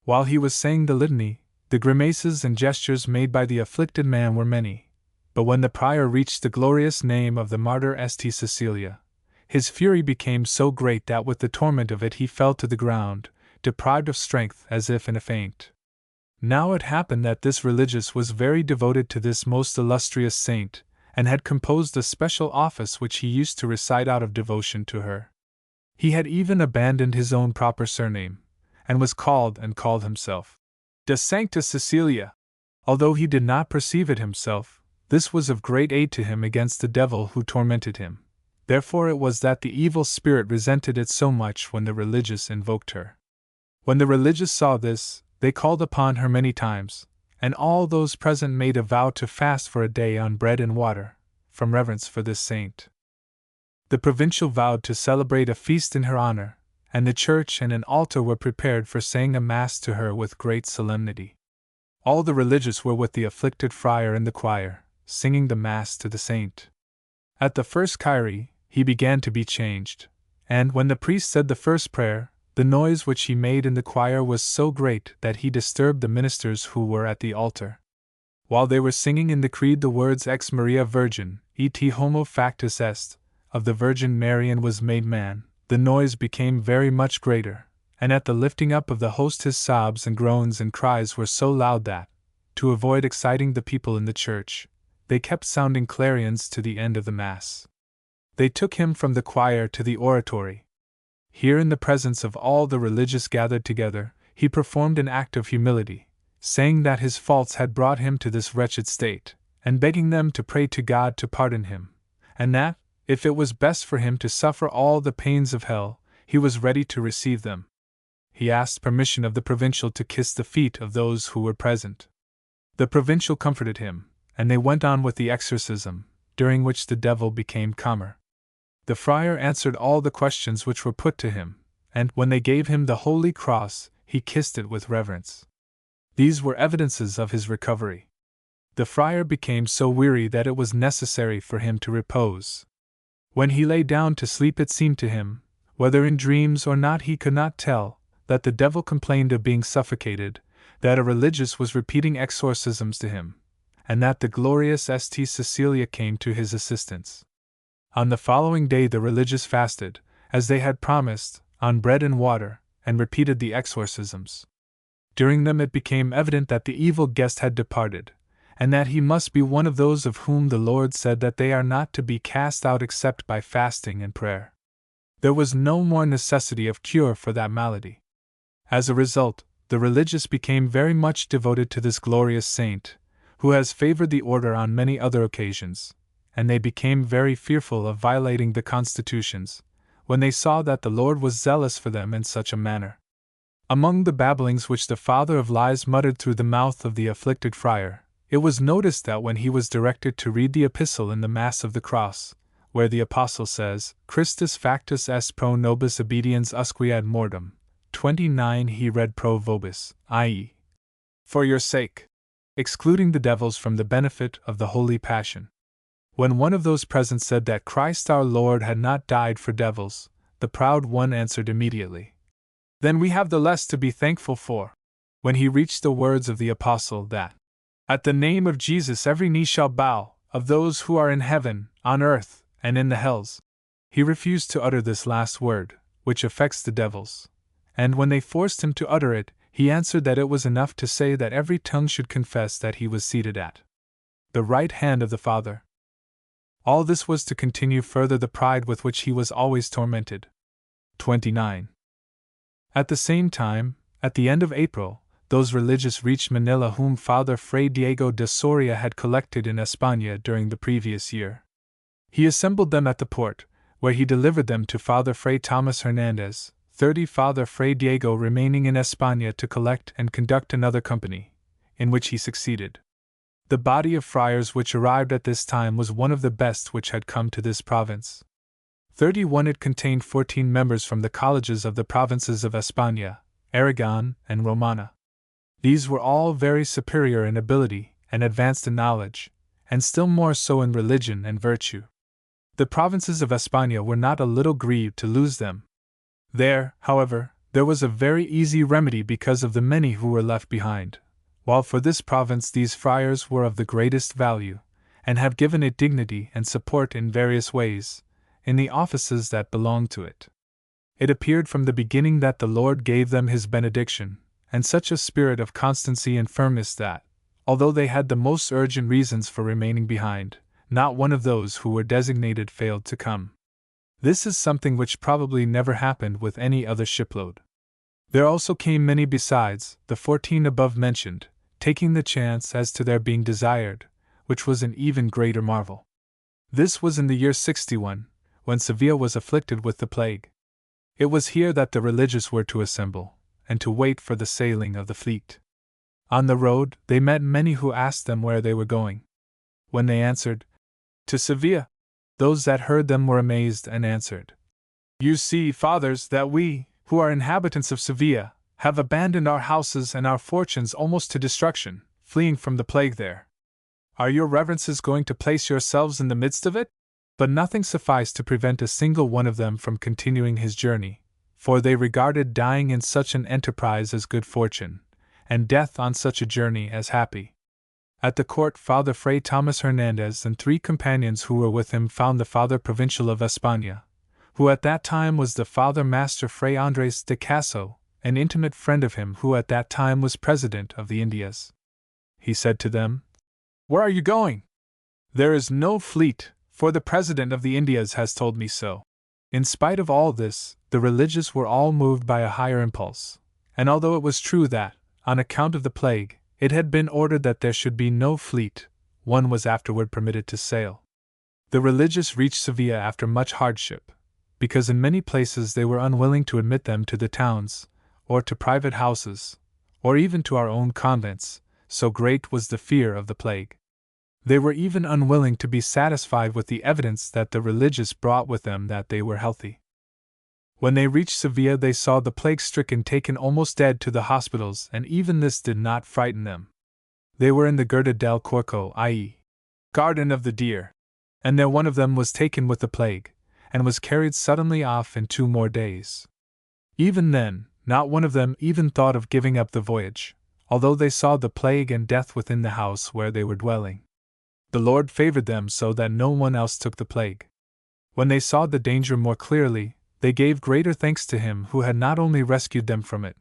While he was saying the litany, the grimaces and gestures made by the afflicted man were many, but when the prior reached the glorious name of the martyr St. Cecilia, his fury became so great that with the torment of it he fell to the ground, deprived of strength as if in a faint. Now it happened that this religious was very devoted to this most illustrious saint, and had composed a special office which he used to recite out of devotion to her. He had even abandoned his own proper surname, and was called himself De Sancta Cecilia. Although he did not perceive it himself, this was of great aid to him against the devil who tormented him. Therefore it was that the evil spirit resented it so much when the religious invoked her. When the religious saw this, they called upon her many times, and all those present made a vow to fast for a day on bread and water, from reverence for this saint. The provincial vowed to celebrate a feast in her honor, and the church and an altar were prepared for saying a mass to her with great solemnity. All the religious were with the afflicted friar in the choir, singing the mass to the saint. At the first Kyrie, he began to be changed, and when the priest said the first prayer, the noise which he made in the choir was so great that he disturbed the ministers who were at the altar. While they were singing in the creed the words Ex Maria Virgin, et homo factus est, of the Virgin Mary and was made man, the noise became very much greater, and at the lifting up of the host his sobs and groans and cries were so loud that, to avoid exciting the people in the church, they kept sounding clarions to the end of the Mass. They took him from the choir to the oratory. Here, in the presence of all the religious gathered together, he performed an act of humility, saying that his faults had brought him to this wretched state, and begging them to pray to God to pardon him, and that, if it was best for him to suffer all the pains of hell, he was ready to receive them. He asked permission of the provincial to kiss the feet of those who were present. The provincial comforted him, and they went on with the exorcism, during which the devil became calmer. The friar answered all the questions which were put to him, and when they gave him the holy cross, he kissed it with reverence. These were evidences of his recovery. The friar became so weary that it was necessary for him to repose. When he lay down to sleep, it seemed to him, whether in dreams or not he could not tell, that the devil complained of being suffocated, that a religious was repeating exorcisms to him, and that the glorious St. Cecilia came to his assistance. On the following day the religious fasted, as they had promised, on bread and water, and repeated the exorcisms. During them it became evident that the evil guest had departed, and that he must be one of those of whom the Lord said that they are not to be cast out except by fasting and prayer. There was no more necessity of cure for that malady. As a result, the religious became very much devoted to this glorious saint, who has favored the order on many other occasions, and they became very fearful of violating the constitutions, when they saw that the Lord was zealous for them in such a manner. Among the babblings which the Father of Lies muttered through the mouth of the afflicted friar, it was noticed that when he was directed to read the epistle in the Mass of the Cross, where the Apostle says, Christus factus est pro nobis obediens usque ad mortem, 29, he read pro vobis, i.e., for your sake, excluding the devils from the benefit of the Holy Passion. When one of those present said that Christ our Lord had not died for devils, the proud one answered immediately, Then we have the less to be thankful for. When he reached the words of the Apostle that, At the name of Jesus every knee shall bow, of those who are in heaven, on earth, and in the hells, he refused to utter this last word, which affects the devils, and when they forced him to utter it, he answered that it was enough to say that every tongue should confess that he was seated at the right hand of the Father. All this was to continue further the pride with which he was always tormented. 29. At the same time, at the end of April, those religious reached Manila whom Father Fray Diego de Soria had collected in España during the previous year. He assembled them at the port, where he delivered them to Father Fray Thomas Hernandez, 30 Father Fray Diego remaining in España to collect and conduct another company, in which he succeeded. The body of friars which arrived at this time was one of the best which had come to this province. 31 It contained 14 members from the colleges of the provinces of España, Aragon, and Romana. These were all very superior in ability and advanced in knowledge, and still more so in religion and virtue. The provinces of España were not a little grieved to lose them. There, however, there was a very easy remedy because of the many who were left behind, while for this province these friars were of the greatest value, and have given it dignity and support in various ways, in the offices that belonged to it. It appeared from the beginning that the Lord gave them his benediction, and such a spirit of constancy and firmness that, although they had the most urgent reasons for remaining behind, not one of those who were designated failed to come. This is something which probably never happened with any other shipload. There also came many besides, the 14 above mentioned, taking the chance as to their being desired, which was an even greater marvel. This was in the year 61, when Seville was afflicted with the plague. It was here that the religious were to assemble, and to wait for the sailing of the fleet. On the road, they met many who asked them where they were going. When they answered, "To Seville," those that heard them were amazed and answered, "You see, fathers, that we, who are inhabitants of Seville, have abandoned our houses and our fortunes almost to destruction, fleeing from the plague there. Are your reverences going to place yourselves in the midst of it?" But nothing sufficed to prevent a single one of them from continuing his journey, for they regarded dying in such an enterprise as good fortune, and death on such a journey as happy. At the court, Father Fray Thomas Hernandez and 3 companions who were with him found the Father Provincial of España, who at that time was the Father Master Fray Andres de Caso, an intimate friend of him who at that time was President of the Indias. He said to them, "Where are you going?" "There is no fleet, for the President of the Indias has told me so." In spite of all this, the religious were all moved by a higher impulse, and although it was true that, on account of the plague, it had been ordered that there should be no fleet, one was afterward permitted to sail. The religious reached Seville after much hardship, because in many places they were unwilling to admit them to the towns, or to private houses, or even to our own convents, so great was the fear of the plague. They were even unwilling to be satisfied with the evidence that the religious brought with them that they were healthy. When they reached Seville, they saw the plague-stricken taken almost dead to the hospitals, and even this did not frighten them. They were in the Guarda del Corco, i.e., Garden of the Deer, and there one of them was taken with the plague, and was carried suddenly off in 2 more days. Even then, not one of them even thought of giving up the voyage, although they saw the plague and death within the house where they were dwelling. The Lord favored them so that no one else took the plague. When they saw the danger more clearly, they gave greater thanks to him who had not only rescued them from it,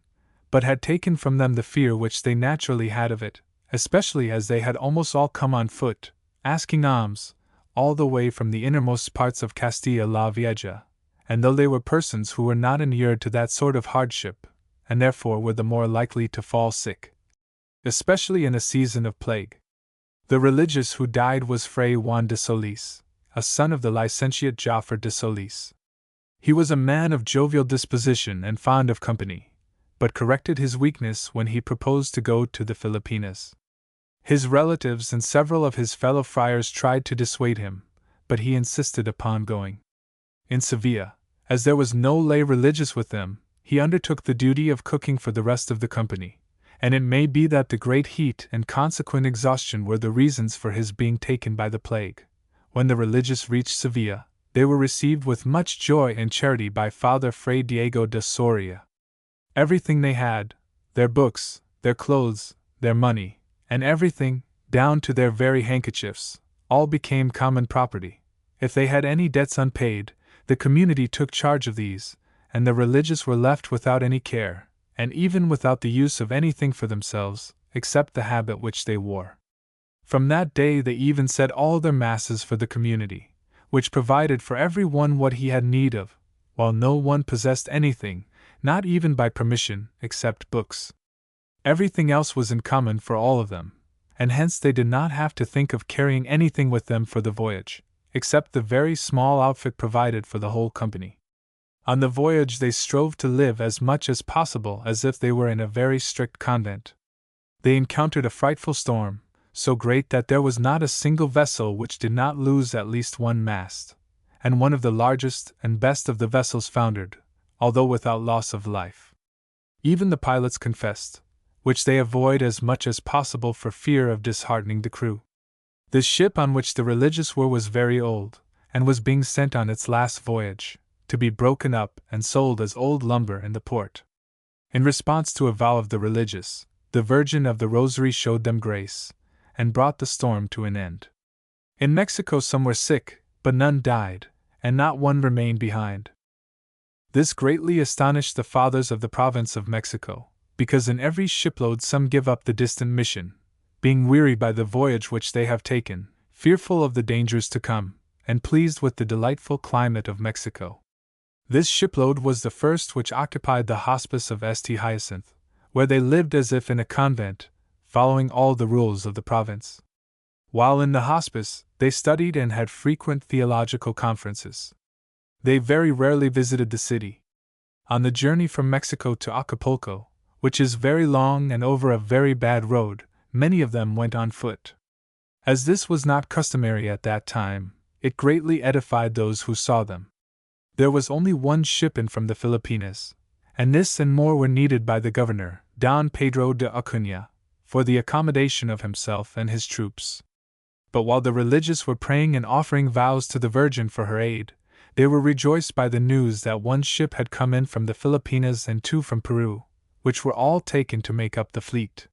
but had taken from them the fear which they naturally had of it, especially as they had almost all come on foot, asking alms, all the way from the innermost parts of Castilla la Vieja, and though they were persons who were not inured to that sort of hardship, and therefore were the more likely to fall sick, especially in a season of plague. The religious who died was Fray Juan de Solis, a son of the licentiate Jaffer de Solis. He was a man of jovial disposition and fond of company, but corrected his weakness when he proposed to go to the Filipinas. His relatives and several of his fellow friars tried to dissuade him, but he insisted upon going. In Seville, as there was no lay religious with them, he undertook the duty of cooking for the rest of the company, and it may be that the great heat and consequent exhaustion were the reasons for his being taken by the plague. When the religious reached Seville, they were received with much joy and charity by Father Fray Diego de Soria. Everything they had, their books, their clothes, their money, and everything, down to their very handkerchiefs, all became common property. If they had any debts unpaid, the community took charge of these, and the religious were left without any care, and even without the use of anything for themselves, except the habit which they wore. From that day they even said all their masses for the community, which provided for every one what he had need of, while no one possessed anything, not even by permission, except books. Everything else was in common for all of them, and hence they did not have to think of carrying anything with them for the voyage, except the very small outfit provided for the whole company. On the voyage they strove to live as much as possible as if they were in a very strict convent. They encountered a frightful storm, so great that there was not a single vessel which did not lose at least one mast, and one of the largest and best of the vessels foundered, although without loss of life. Even the pilots confessed, which they avoid as much as possible for fear of disheartening the crew. The ship on which the religious were was very old, and was being sent on its last voyage, to be broken up and sold as old lumber in the port. In response to a vow of the religious, the Virgin of the Rosary showed them grace, and brought the storm to an end. In Mexico some were sick, but none died, and not one remained behind. This greatly astonished the fathers of the province of Mexico, because in every shipload some give up the distant mission, being weary by the voyage which they have taken, fearful of the dangers to come, and pleased with the delightful climate of Mexico. This shipload was the first which occupied the hospice of St. Hyacinth, where they lived as if in a convent, following all the rules of the province. While in the hospice, they studied and had frequent theological conferences. They very rarely visited the city. On the journey from Mexico to Acapulco, which is very long and over a very bad road, many of them went on foot. As this was not customary at that time, it greatly edified those who saw them. There was only one ship in from the Philippines, and this and more were needed by the governor, Don Pedro de Acuña, for the accommodation of himself and his troops. But while the religious were praying and offering vows to the Virgin for her aid, they were rejoiced by the news that one ship had come in from the Philippines and two from Peru, which were all taken to make up the fleet.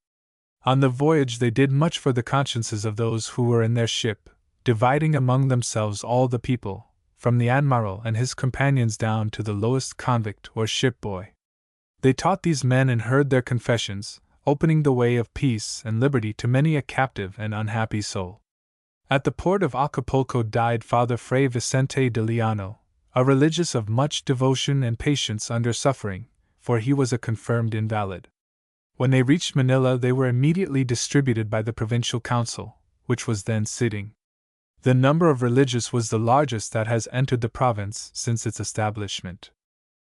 On the voyage they did much for the consciences of those who were in their ship, dividing among themselves all the people, from the admiral and his companions down to the lowest convict or ship-boy. They taught these men and heard their confessions, opening the way of peace and liberty to many a captive and unhappy soul. At the port of Acapulco died Father Fray Vicente de Liano, a religious of much devotion and patience under suffering, for he was a confirmed invalid. When they reached Manila they were immediately distributed by the provincial council, which was then sitting. The number of religious was the largest that has entered the province since its establishment.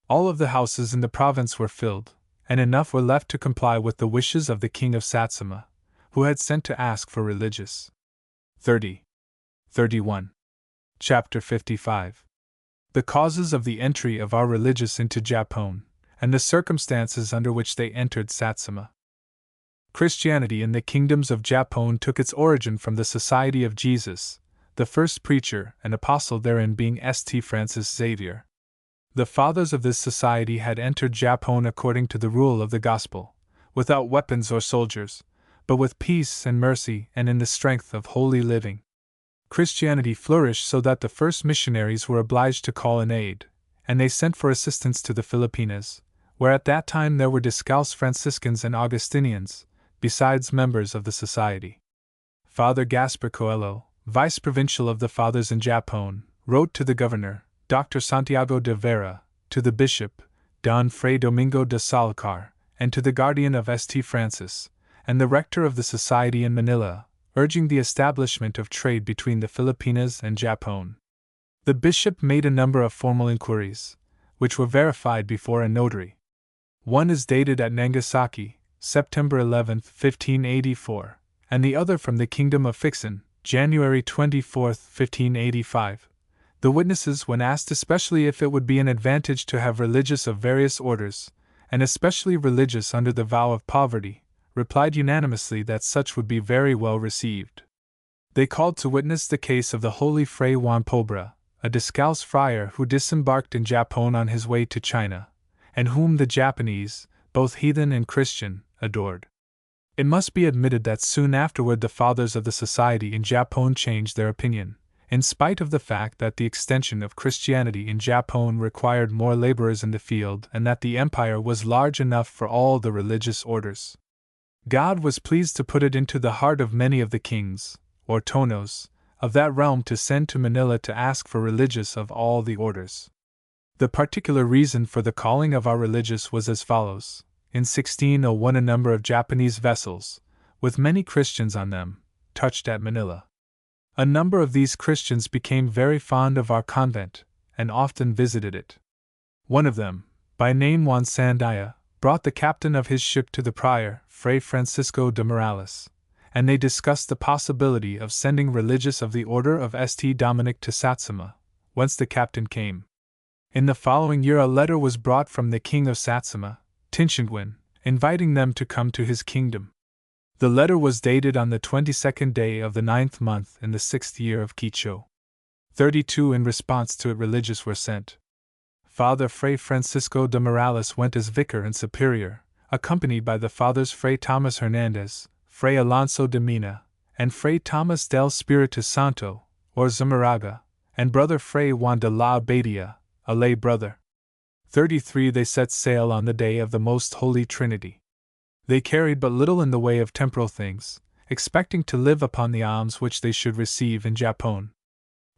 All of the houses in the province were filled, and enough were left to comply with the wishes of the king of Satsuma, who had sent to ask for religious. 31. Chapter 55. The causes of the entry of our religious into Japon, and the circumstances under which they entered Satsuma. Christianity in the kingdoms of Japon took its origin from the Society of Jesus, the first preacher and apostle therein being St. Francis Xavier. The fathers of this society had entered Japon according to the rule of the gospel, without weapons or soldiers, but with peace and mercy and in the strength of holy living. Christianity flourished so that the first missionaries were obliged to call in aid, and they sent for assistance to the Philippines, where at that time there were Descalce Franciscans and Augustinians, besides members of the society. Father Gaspar Coelho, vice-provincial of the Fathers in Japon, wrote to the governor, Dr. Santiago de Vera, to the bishop, Don Fray Domingo de Salazar, and to the guardian of St. Francis, and the rector of the society in Manila, urging the establishment of trade between the Philippines and Japon. The bishop made a number of formal inquiries, which were verified before a notary. One is dated at Nagasaki, September 11, 1584, and the other from the Kingdom of Fixin, January 24, 1585. The witnesses, when asked especially if it would be an advantage to have religious of various orders, and especially religious under the vow of poverty, replied unanimously that such would be very well received. They called to witness the case of the holy Fray Juan Pobra, a Descalce friar who disembarked in Japon on his way to China, and whom the Japanese, both heathen and Christian, adored. It must be admitted that soon afterward the fathers of the society in Japon changed their opinion, in spite of the fact that the extension of Christianity in Japon required more laborers in the field and that the empire was large enough for all the religious orders. God was pleased to put it into the heart of many of the kings, or tonos, of that realm to send to Manila to ask for religious of all the orders. The particular reason for the calling of our religious was as follows. In 1601 a number of Japanese vessels, with many Christians on them, touched at Manila. A number of these Christians became very fond of our convent, and often visited it. One of them, by name Juan Sandaya, brought the captain of his ship to the prior, Fray Francisco de Morales, and they discussed the possibility of sending religious of the order of St. Dominic to Satsuma, whence the captain came. In the following year a letter was brought from the king of Satsuma, Tinshinguin, inviting them to come to his kingdom. The letter was dated on the 22nd day of the 9th month in the 6th year of Quicho. 32 in response to it religious were sent. Father Fray Francisco de Morales went as vicar and superior, accompanied by the fathers Fray Thomas Hernandez, Fray Alonso de Mina, and Fray Thomas del Espiritu Santo, or Zamaraga, and brother Fray Juan de la Abadia, a lay brother. 33 They set sail on the day of the Most Holy Trinity. They carried but little in the way of temporal things, expecting to live upon the alms which they should receive in Japon.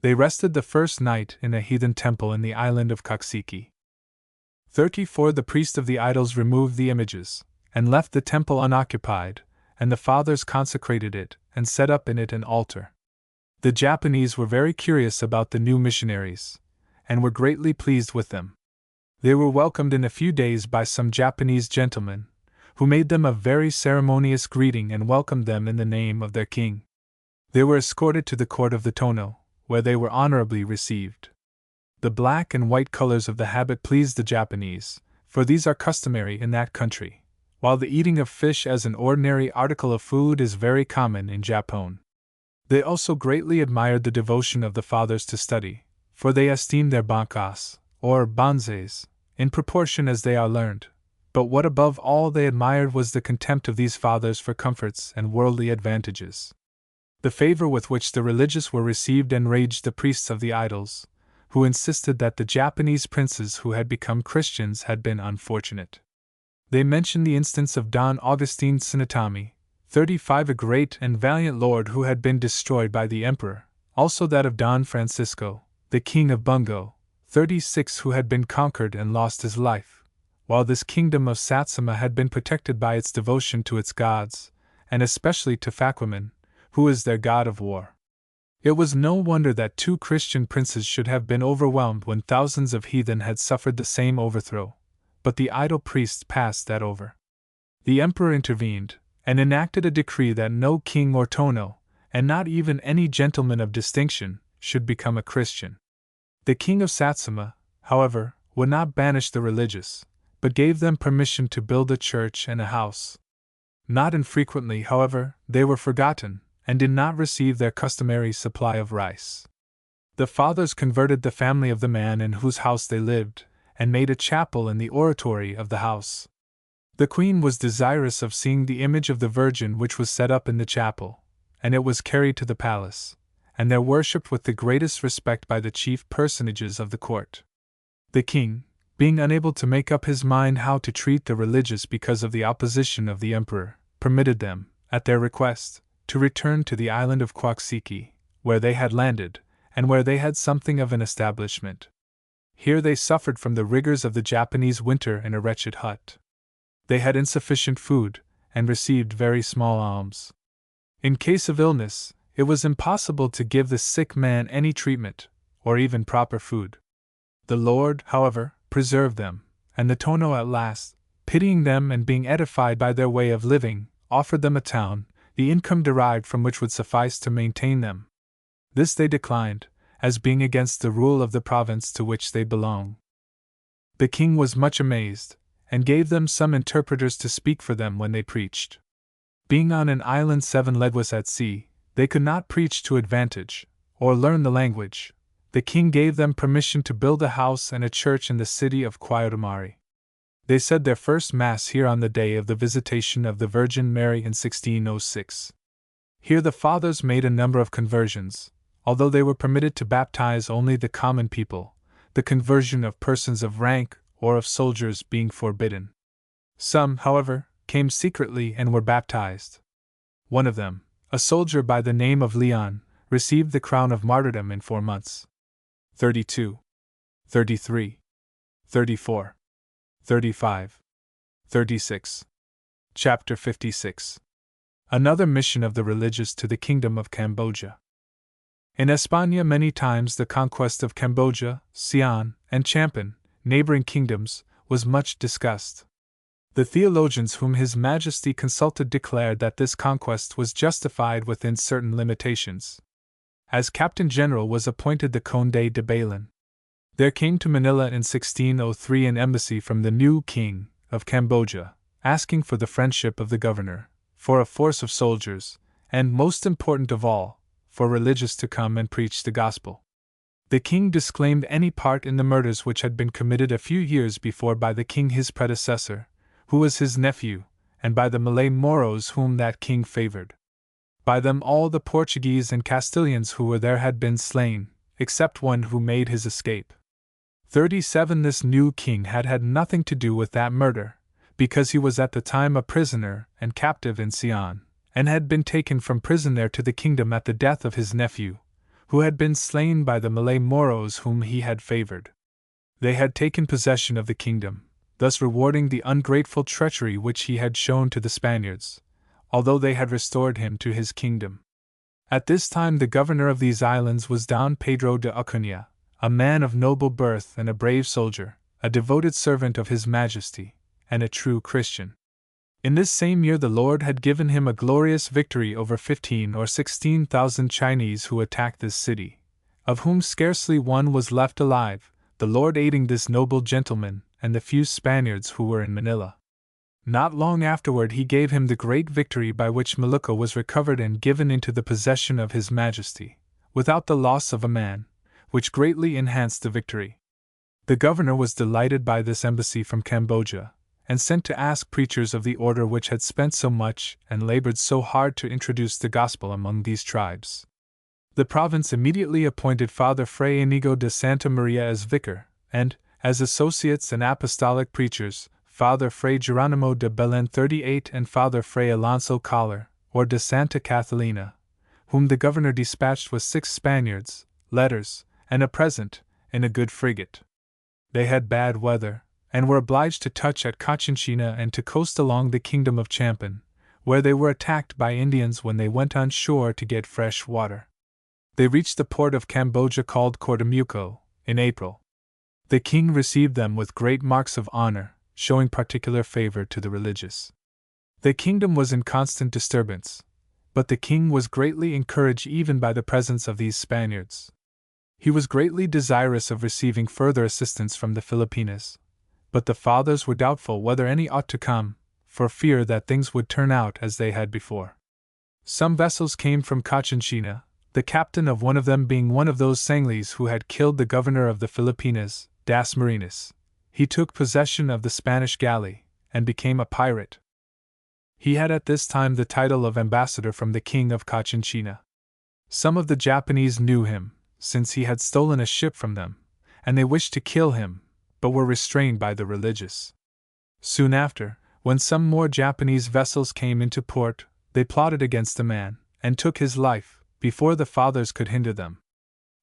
They rested the first night in a heathen temple in the island of Koksiki. 34 The priest of the idols removed the images, and left the temple unoccupied, and the fathers consecrated it, and set up in it an altar. The Japanese were very curious about the new missionaries, and were greatly pleased with them. They were welcomed in a few days by some Japanese gentlemen, who made them a very ceremonious greeting and welcomed them in the name of their king. They were escorted to the court of the Tono, where they were honorably received. The black and white colors of the habit pleased the Japanese, for these are customary in that country, while the eating of fish as an ordinary article of food is very common in Japan. They also greatly admired the devotion of the fathers to study, for they esteemed their bankas, or banzes, in proportion as they are learned. But what above all they admired was the contempt of these fathers for comforts and worldly advantages. The favor with which the religious were received enraged the priests of the idols, who insisted that the Japanese princes who had become Christians had been unfortunate. They mentioned the instance of Don Augustine Tsunetami, 35, a great and valiant lord who had been destroyed by the emperor, also that of Don Francisco, the king of Bungo, 36, who had been conquered and lost his life, while this kingdom of Satsuma had been protected by its devotion to its gods, and especially to Faquiman, who is their god of war. It was no wonder that 2 Christian princes should have been overwhelmed when thousands of heathen had suffered the same overthrow, but the idol priests passed that over. The emperor intervened, and enacted a decree that no king or tono, and not even any gentleman of distinction, should become a Christian. The king of Satsuma, however, would not banish the religious, but gave them permission to build a church and a house. Not infrequently, however, they were forgotten, and did not receive their customary supply of rice. The fathers converted the family of the man in whose house they lived, and made a chapel in the oratory of the house. The queen was desirous of seeing the image of the Virgin which was set up in the chapel, and it was carried to the palace, and there worshipped with the greatest respect by the chief personages of the court. The king, being unable to make up his mind how to treat the religious because of the opposition of the emperor, permitted them, at their request, to return to the island of Koksiki, where they had landed, and where they had something of an establishment. Here they suffered from the rigors of the Japanese winter in a wretched hut. They had insufficient food, and received very small alms. In case of illness, it was impossible to give the sick man any treatment, or even proper food. The Lord, however, preserved them, and the Tono at last, pitying them and being edified by their way of living, offered them a town, the income derived from which would suffice to maintain them. This they declined, as being against the rule of the province to which they belong. The king was much amazed, and gave them some interpreters to speak for them when they preached. Being on an island 7 leagues at sea, they could not preach to advantage, or learn the language. The king gave them permission to build a house and a church in the city of Kwaidomari. They said their first Mass here on the day of the visitation of the Virgin Mary in 1606. Here the fathers made a number of conversions, although they were permitted to baptize only the common people, the conversion of persons of rank or of soldiers being forbidden. Some, however, came secretly and were baptized. One of them, a soldier by the name of Leon, received the crown of martyrdom in 4 months. 32, 33, 34, 35, 36. Chapter 56. Another mission of the religious to the Kingdom of Cambodia. In España, many times the conquest of Cambodia, Siam, and Champan, neighboring kingdoms, was much discussed. The theologians whom His Majesty consulted declared that this conquest was justified within certain limitations. As Captain General was appointed the Conde de Balan. There came to Manila in 1603 an embassy from the new King of Cambodia, asking for the friendship of the governor, for a force of soldiers, and, most important of all, for religious to come and preach the gospel. The king disclaimed any part in the murders which had been committed a few years before by the king his predecessor, who was his nephew, and by the Malay Moros whom that king favored. By them all the Portuguese and Castilians who were there had been slain, except one who made his escape. 37. This new king had had nothing to do with that murder, because he was at the time a prisoner and captive in Siam, and had been taken from prison there to the kingdom at the death of his nephew, who had been slain by the Malay Moros whom he had favored. They had taken possession of the kingdom, thus rewarding the ungrateful treachery which he had shown to the Spaniards, although they had restored him to his kingdom. At this time the governor of these islands was Don Pedro de Acuña, a man of noble birth and a brave soldier, a devoted servant of His Majesty, and a true Christian. In this same year the Lord had given him a glorious victory over 15 or 16,000 Chinese who attacked this city, of whom scarcely one was left alive, the Lord aiding this noble gentleman and the few Spaniards who were in Manila. Not long afterward he gave him the great victory by which Molucca was recovered and given into the possession of His Majesty, without the loss of a man, which greatly enhanced the victory. The governor was delighted by this embassy from Cambodia, and sent to ask preachers of the order which had spent so much and labored so hard to introduce the gospel among these tribes. The province immediately appointed Father Fray Inigo de Santa Maria as vicar, and, as associates and apostolic preachers, Father Fray Geronimo de Belen 38 and Father Fray Alonso Collar, or de Santa Catalina, whom the governor dispatched with 6 Spaniards, letters, and a present, in a good frigate. They had bad weather, and were obliged to touch at Cochinchina and to coast along the kingdom of Champan, where they were attacked by Indians when they went on shore to get fresh water. They reached the port of Cambodia called Cordomuco, in April. The king received them with great marks of honor, showing particular favor to the religious. The kingdom was in constant disturbance, but the king was greatly encouraged even by the presence of these Spaniards. He was greatly desirous of receiving further assistance from the Filipinas, but the fathers were doubtful whether any ought to come, for fear that things would turn out as they had before. Some vessels came from Cochinchina, the captain of one of them being one of those Sanglis who had killed the governor of the Filipinas, Das Marinas. He took possession of the Spanish galley, and became a pirate. He had at this time the title of ambassador from the king of Cochinchina. Some of the Japanese knew him, since he had stolen a ship from them, and they wished to kill him, but were restrained by the religious. Soon after, when some more Japanese vessels came into port, they plotted against the man, and took his life, before the fathers could hinder them.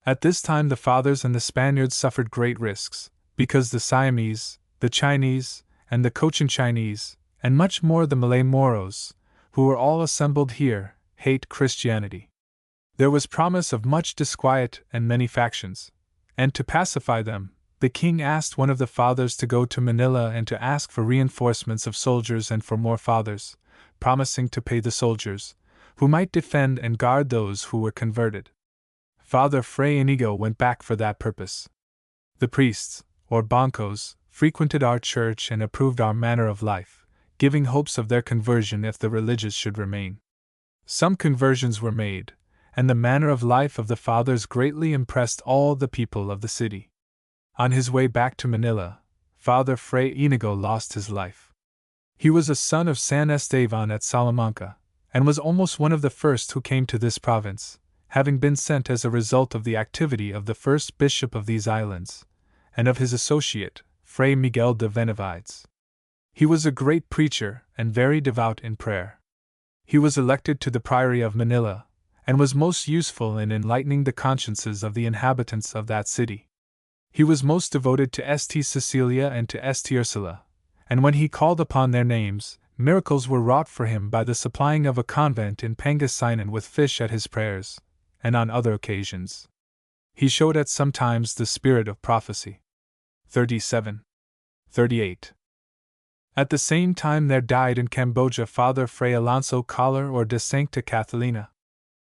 At this time the fathers and the Spaniards suffered great risks, because the Siamese, the Chinese, and the Cochinchinese, and much more the Malay Moros, who were all assembled here, hate Christianity. There was promise of much disquiet and many factions, and to pacify them, the king asked one of the fathers to go to Manila and to ask for reinforcements of soldiers and for more fathers, promising to pay the soldiers, who might defend and guard those who were converted. Father Fray Inigo went back for that purpose. The priests, or Bancos, frequented our church and approved our manner of life, giving hopes of their conversion if the religious should remain. Some conversions were made, and the manner of life of the fathers greatly impressed all the people of the city. On his way back to Manila, Father Fray Inigo lost his life. He was a son of San Estevan at Salamanca, and was almost one of the first who came to this province, having been sent as a result of the activity of the first bishop of these islands, and of his associate, Fray Miguel de Benavides. He was a great preacher and very devout in prayer. He was elected to the priory of Manila, and was most useful in enlightening the consciences of the inhabitants of that city. He was most devoted to St. Cecilia and to St. Ursula, and when he called upon their names, miracles were wrought for him by the supplying of a convent in Pangasinan with fish at his prayers, and on other occasions. He showed at some times the spirit of prophecy. 37. 38. At the same time there died in Cambodia Father Fray Alonso Collar or de Sancta Catalina.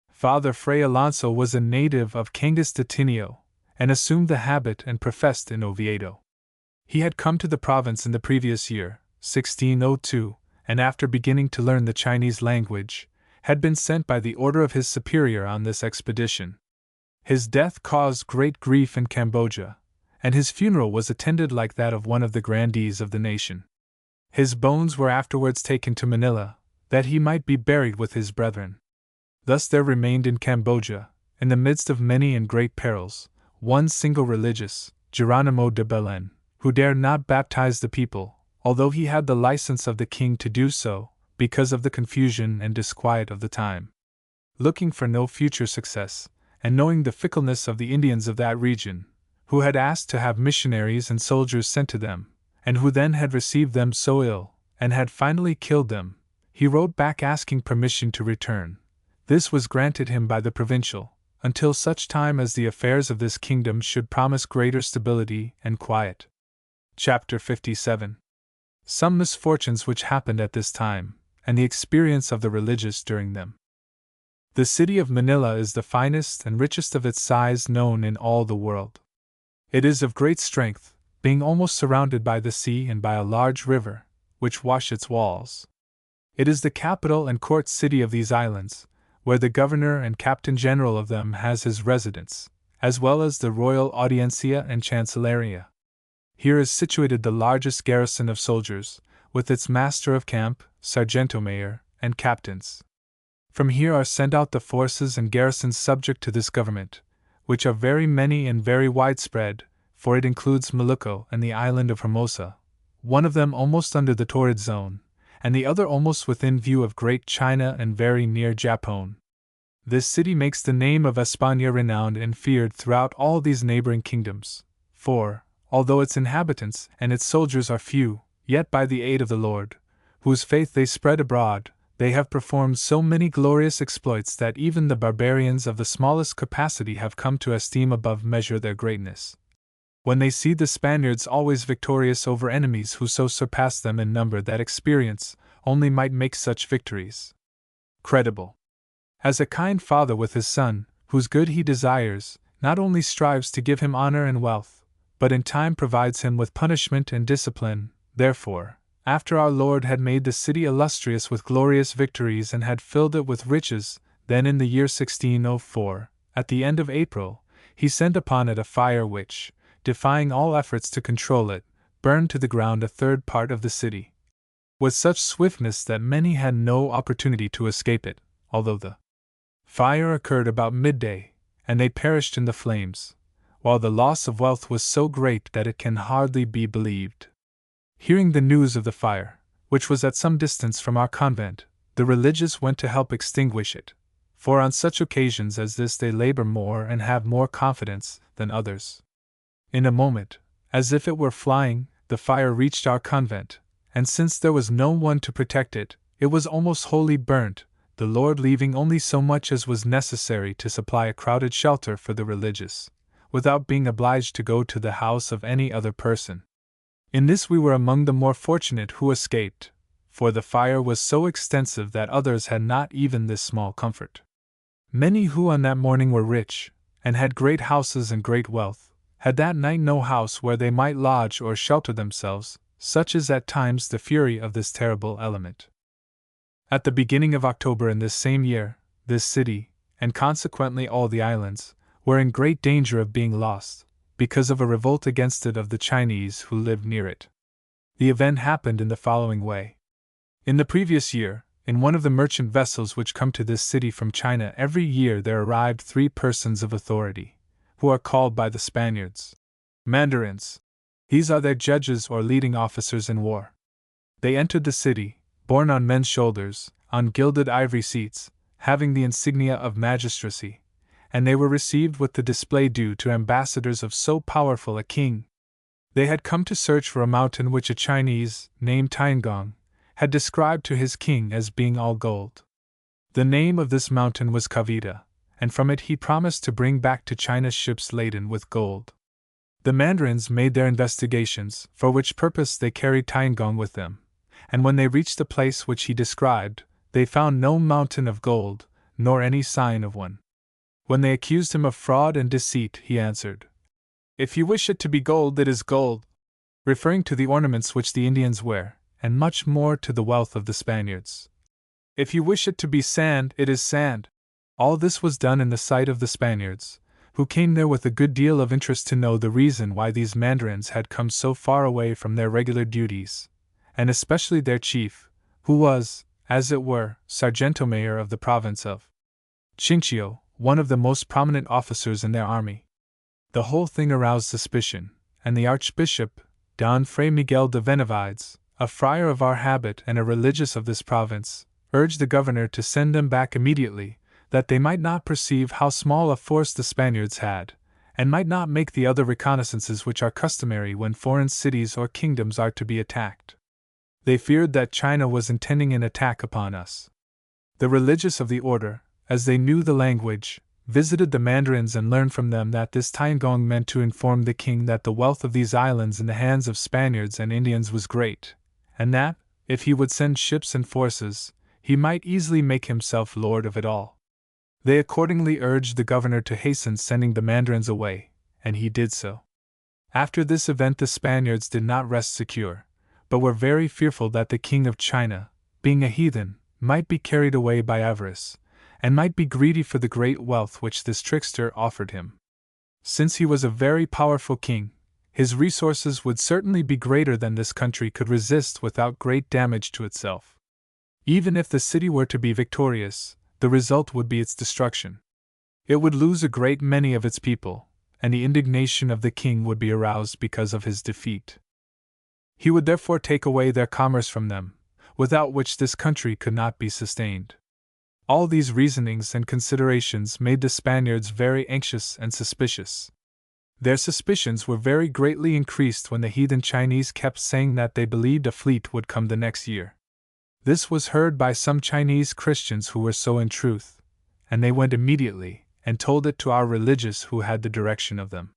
Father Fray Alonso was a native of Cangas de Tineo, and assumed the habit and professed in Oviedo. He had come to the province in the previous year, 1602, and after beginning to learn the Chinese language, had been sent by the order of his superior on this expedition. His death caused great grief in Cambodia, and his funeral was attended like that of one of the grandees of the nation. His bones were afterwards taken to Manila, that he might be buried with his brethren. Thus there remained in Cambodia, in the midst of many and great perils, one single religious, Geronimo de Belen, who dared not baptize the people, although he had the license of the king to do so, because of the confusion and disquiet of the time. Looking for no future success, and knowing the fickleness of the Indians of that region, who had asked to have missionaries and soldiers sent to them, and who then had received them so ill, and had finally killed them, he wrote back asking permission to return. This was granted him by the provincial, until such time as the affairs of this kingdom should promise greater stability and quiet. Chapter 57. Some misfortunes which happened at this time, and the experience of the religious during them. The city of Manila is the finest and richest of its size known in all the world. It is of great strength, being almost surrounded by the sea and by a large river, which wash its walls. It is the capital and court city of these islands, where the governor and captain general of them has his residence, as well as the royal audiencia and chancelleria. Here is situated the largest garrison of soldiers, with its master of camp, sargento mayor, and captains. From here are sent out the forces and garrisons subject to this government, which are very many and very widespread, for it includes Molucco and the island of Hermosa, one of them almost under the torrid zone, and the other almost within view of Great China and very near Japon. This city makes the name of España renowned and feared throughout all these neighboring kingdoms, for, although its inhabitants and its soldiers are few, yet by the aid of the Lord, whose faith they spread abroad, they have performed so many glorious exploits that even the barbarians of the smallest capacity have come to esteem above measure their greatness, when they see the Spaniards always victorious over enemies who so surpass them in number that experience only might make such victories credible. As a kind father with his son, whose good he desires, not only strives to give him honor and wealth, but in time provides him with punishment and discipline, therefore, after our Lord had made the city illustrious with glorious victories and had filled it with riches, then in the year 1604, at the end of April, he sent upon it a fire which, defying all efforts to control it, burned to the ground a third part of the city, with such swiftness that many had no opportunity to escape it, although the fire occurred about midday, and they perished in the flames, while the loss of wealth was so great that it can hardly be believed. Hearing the news of the fire, which was at some distance from our convent, the religious went to help extinguish it, for on such occasions as this they labor more and have more confidence than others. In a moment, as if it were flying, the fire reached our convent, and since there was no one to protect it, it was almost wholly burnt, the Lord leaving only so much as was necessary to supply a crowded shelter for the religious, without being obliged to go to the house of any other person. In this we were among the more fortunate who escaped, for the fire was so extensive that others had not even this small comfort. Many who on that morning were rich, and had great houses and great wealth, had that night no house where they might lodge or shelter themselves, such is at times the fury of this terrible element. At the beginning of October in this same year, this city, and consequently all the islands, were in great danger of being lost, because of a revolt against it of the Chinese who lived near it. The event happened in the following way. In the previous year, in one of the merchant vessels which come to this city from China every year there arrived 3 persons of authority, who are called by the Spaniards mandarins. These are their judges or leading officers in war. They entered the city, borne on men's shoulders, on gilded ivory seats, having the insignia of magistracy, and they were received with the display due to ambassadors of so powerful a king. They had come to search for a mountain which a Chinese, named Tiangong, had described to his king as being all gold. The name of this mountain was Kavita, and from it he promised to bring back to China ships laden with gold. The mandarins made their investigations, for which purpose they carried Tiangong with them, and when they reached the place which he described, they found no mountain of gold, nor any sign of one. When they accused him of fraud and deceit, he answered, "If you wish it to be gold, it is gold," referring to the ornaments which the Indians wear, and much more to the wealth of the Spaniards. "If you wish it to be sand, it is sand." All this was done in the sight of the Spaniards, who came there with a good deal of interest to know the reason why these mandarins had come so far away from their regular duties, and especially their chief, who was, as it were, Sargento-Mayor of the province of Chinchillo, one of the most prominent officers in their army. The whole thing aroused suspicion, and the Archbishop, Don Fray Miguel de Benavides, a friar of our habit and a religious of this province, urged the governor to send them back immediately, that they might not perceive how small a force the Spaniards had, and might not make the other reconnaissances which are customary when foreign cities or kingdoms are to be attacked. They feared that China was intending an attack upon us. The religious of the order, as they knew the language, visited the mandarins and learned from them that this Tiangong meant to inform the king that the wealth of these islands in the hands of Spaniards and Indians was great, and that, if he would send ships and forces, he might easily make himself lord of it all. They accordingly urged the governor to hasten sending the mandarins away, and he did so. After this event the Spaniards did not rest secure, but were very fearful that the king of China, being a heathen, might be carried away by avarice, and might be greedy for the great wealth which this trickster offered him. Since he was a very powerful king, his resources would certainly be greater than this country could resist without great damage to itself. Even if the city were to be victorious, the result would be its destruction. It would lose a great many of its people, and the indignation of the king would be aroused because of his defeat. He would therefore take away their commerce from them, without which this country could not be sustained. All these reasonings and considerations made the Spaniards very anxious and suspicious. Their suspicions were very greatly increased when the heathen Chinese kept saying that they believed a fleet would come the next year. This was heard by some Chinese Christians who were so in truth, and they went immediately and told it to our religious who had the direction of them.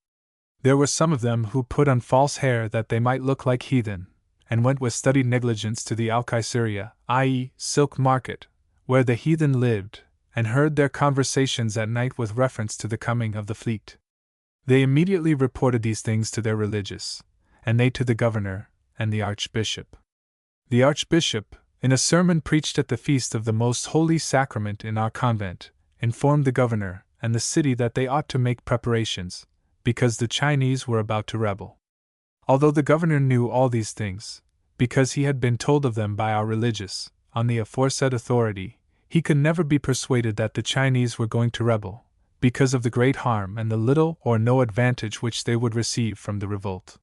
There were some of them who put on false hair that they might look like heathen, and went with studied negligence to the Alcaiceria, i.e., silk market, where the heathen lived, and heard their conversations at night with reference to the coming of the fleet. They immediately reported these things to their religious, and they to the governor and the archbishop. The archbishop, in a sermon preached at the feast of the Most Holy Sacrament in our convent, informed the governor and the city that they ought to make preparations, because the Chinese were about to rebel. Although the governor knew all these things, because he had been told of them by our religious, on the aforesaid authority, he could never be persuaded that the Chinese were going to rebel, because of the great harm and the little or no advantage which they would receive from the revolt.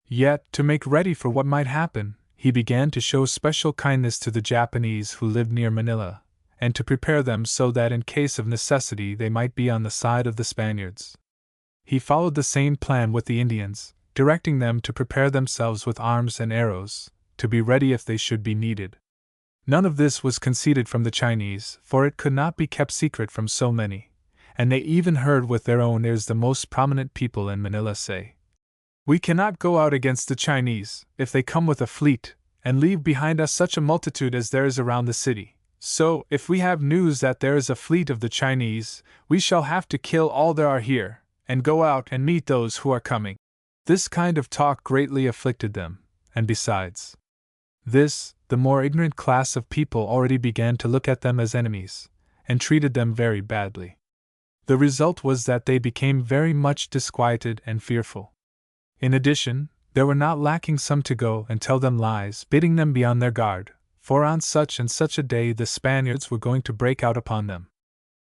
Yet, to make ready for what might happen, he began to show special kindness to the Japanese who lived near Manila, and to prepare them so that in case of necessity they might be on the side of the Spaniards. He followed the same plan with the Indians, directing them to prepare themselves with arms and arrows, to be ready if they should be needed. None of this was concealed from the Chinese, for it could not be kept secret from so many, and they even heard with their own ears the most prominent people in Manila say, "We cannot go out against the Chinese, if they come with a fleet, and leave behind us such a multitude as there is around the city. So, if we have news that there is a fleet of the Chinese, we shall have to kill all there are here, and go out and meet those who are coming." This kind of talk greatly afflicted them, and besides this, the more ignorant class of people already began to look at them as enemies, and treated them very badly. The result was that they became very much disquieted and fearful. In addition, there were not lacking some to go and tell them lies, bidding them be on their guard, for on such and such a day the Spaniards were going to break out upon them.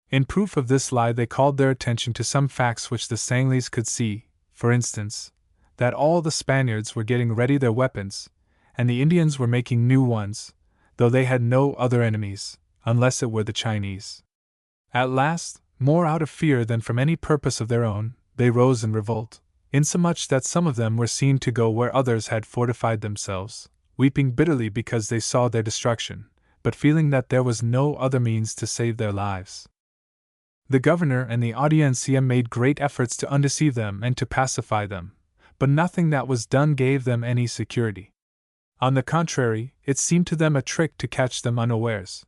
In proof of this lie they called their attention to some facts which the Sanglis could see, for instance, that all the Spaniards were getting ready their weapons, and the Indians were making new ones, though they had no other enemies, unless it were the Chinese. At last, more out of fear than from any purpose of their own, they rose in revolt, insomuch that some of them were seen to go where others had fortified themselves, weeping bitterly because they saw their destruction, but feeling that there was no other means to save their lives. The governor and the audiencia made great efforts to undeceive them and to pacify them, but nothing that was done gave them any security. On the contrary, it seemed to them a trick to catch them unawares.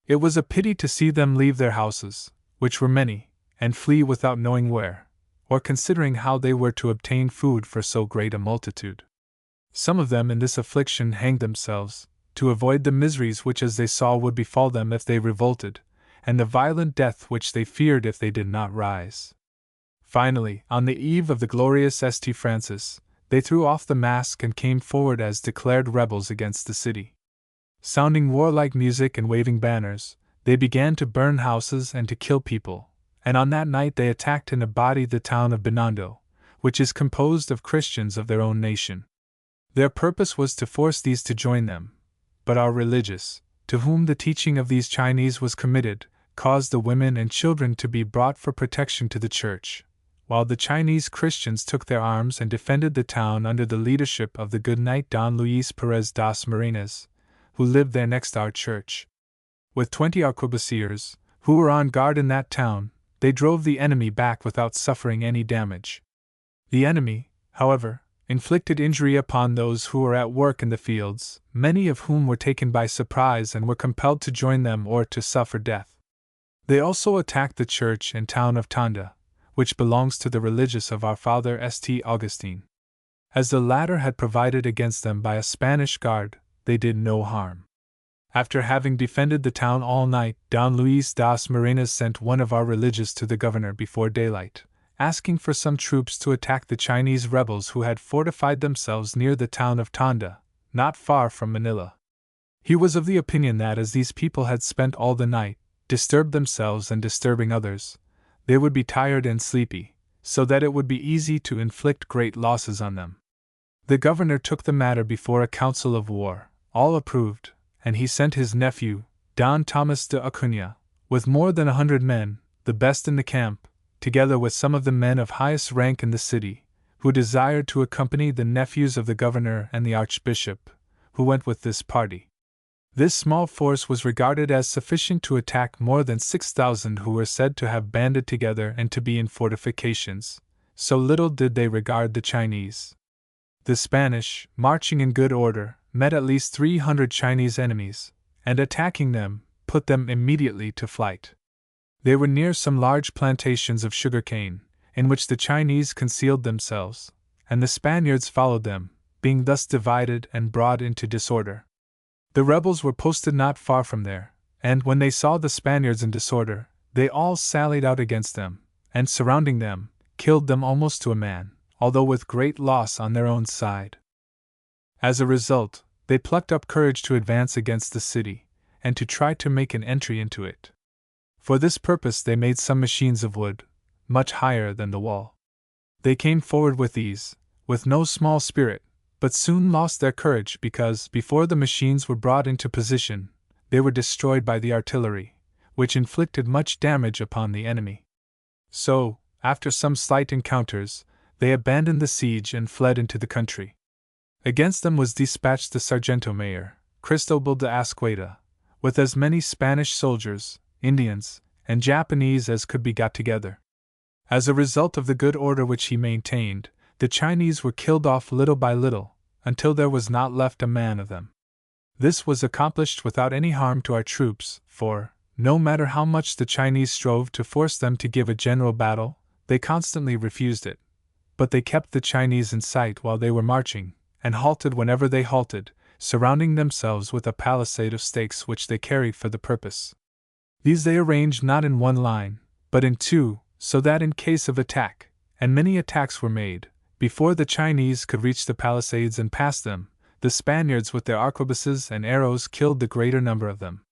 It was a pity to see them leave their houses, which were many, and flee without knowing where, or considering how they were to obtain food for so great a multitude. Some of them in this affliction hanged themselves, to avoid the miseries which as they saw would befall them if they revolted, and the violent death which they feared if they did not rise. Finally, on the eve of the glorious St. Francis, they threw off the mask and came forward as declared rebels against the city. Sounding warlike music and waving banners, they began to burn houses and to kill people, and on that night they attacked in a body the town of Binondo, which is composed of Christians of their own nation. Their purpose was to force these to join them, but our religious, to whom the teaching of these Chinese was committed, caused the women and children to be brought for protection to the church, while the Chinese Christians took their arms and defended the town under the leadership of the good knight Don Luis Perez das Marinas, who lived there next our church. With 20 arquebusiers, who were on guard in that town, they drove the enemy back without suffering any damage. The enemy, however, inflicted injury upon those who were at work in the fields, many of whom were taken by surprise and were compelled to join them or to suffer death. They also attacked the church and town of Tanda, which belongs to the religious of our Father St. Augustine. As the latter had provided against them by a Spanish guard, they did no harm. After having defended the town all night, Don Luis das Marinas sent one of our religious to the governor before daylight, asking for some troops to attack the Chinese rebels who had fortified themselves near the town of Tanda, not far from Manila. He was of the opinion that as these people had spent all the night, disturbed themselves and disturbing others, they would be tired and sleepy, so that it would be easy to inflict great losses on them. The governor took the matter before a council of war, all approved, and he sent his nephew, Don Thomas de Acuna, with more than 100 men, the best in the camp, together with some of the men of highest rank in the city, who desired to accompany the nephews of the governor and the archbishop, who went with this party. This small force was regarded as sufficient to attack more than 6,000 who were said to have banded together and to be in fortifications, so little did they regard the Chinese. The Spanish, marching in good order, met at least 300 Chinese enemies, and attacking them, put them immediately to flight. They were near some large plantations of sugarcane, in which the Chinese concealed themselves, and the Spaniards followed them, being thus divided and brought into disorder. The rebels were posted not far from there, and when they saw the Spaniards in disorder, they all sallied out against them, and surrounding them, killed them almost to a man, although with great loss on their own side. As a result, they plucked up courage to advance against the city, and to try to make an entry into it. For this purpose they made some machines of wood, much higher than the wall. They came forward with these, with no small spirit, but soon lost their courage because, before the machines were brought into position, they were destroyed by the artillery, which inflicted much damage upon the enemy. So, after some slight encounters, they abandoned the siege and fled into the country. Against them was dispatched the Sargento Mayor, Cristobal de Ascueta, with as many Spanish soldiers, Indians, and Japanese as could be got together. As a result of the good order which he maintained, the Chinese were killed off little by little, until there was not left a man of them. This was accomplished without any harm to our troops, for, no matter how much the Chinese strove to force them to give a general battle, they constantly refused it. But they kept the Chinese in sight while they were marching, and halted whenever they halted, surrounding themselves with a palisade of stakes which they carried for the purpose. These they arranged not in one line, but in two, so that in case of attack, and many attacks were made, before the Chinese could reach the palisades and pass them, the Spaniards with their arquebuses and arrows killed the greater number of them.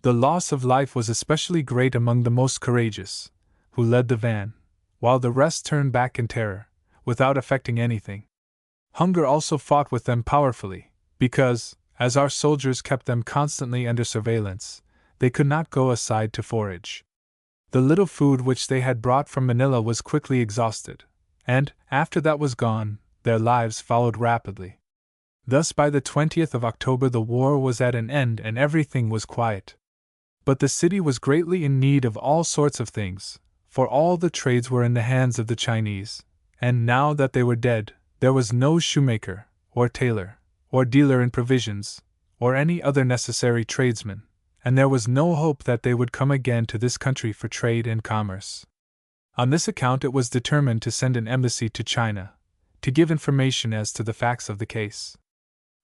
The loss of life was especially great among the most courageous, who led the van, while the rest turned back in terror, without effecting anything. Hunger also fought with them powerfully, because, as our soldiers kept them constantly under surveillance, they could not go aside to forage. The little food which they had brought from Manila was quickly exhausted, and, after that was gone, their lives followed rapidly. Thus by the 20th of October the war was at an end and everything was quiet. But the city was greatly in need of all sorts of things, for all the trades were in the hands of the Chinese, and now that they were dead, there was no shoemaker, or tailor, or dealer in provisions, or any other necessary tradesman, and there was no hope that they would come again to this country for trade and commerce. On this account it was determined to send an embassy to China, to give information as to the facts of the case.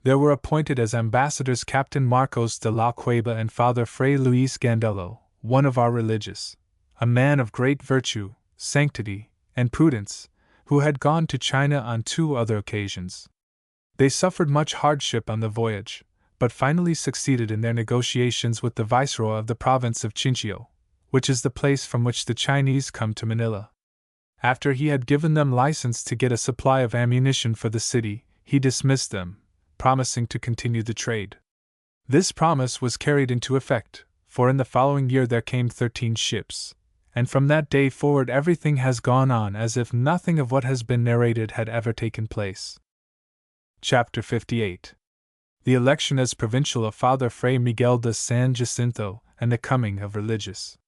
There were appointed as ambassadors Captain Marcos de la Cueva and Father Fray Luis Gandelo, one of our religious, a man of great virtue, sanctity, and prudence, who had gone to China on 2 other occasions. They suffered much hardship on the voyage, but finally succeeded in their negotiations with the viceroy of the province of Chinchio, which is the place from which the Chinese come to Manila. After he had given them license to get a supply of ammunition for the city, he dismissed them, promising to continue the trade. This promise was carried into effect, for in the following year there came 13 ships, and from that day forward everything has gone on as if nothing of what has been narrated had ever taken place. Chapter 58. The election as provincial of Father Fray Miguel de San Jacinto and the coming of religious.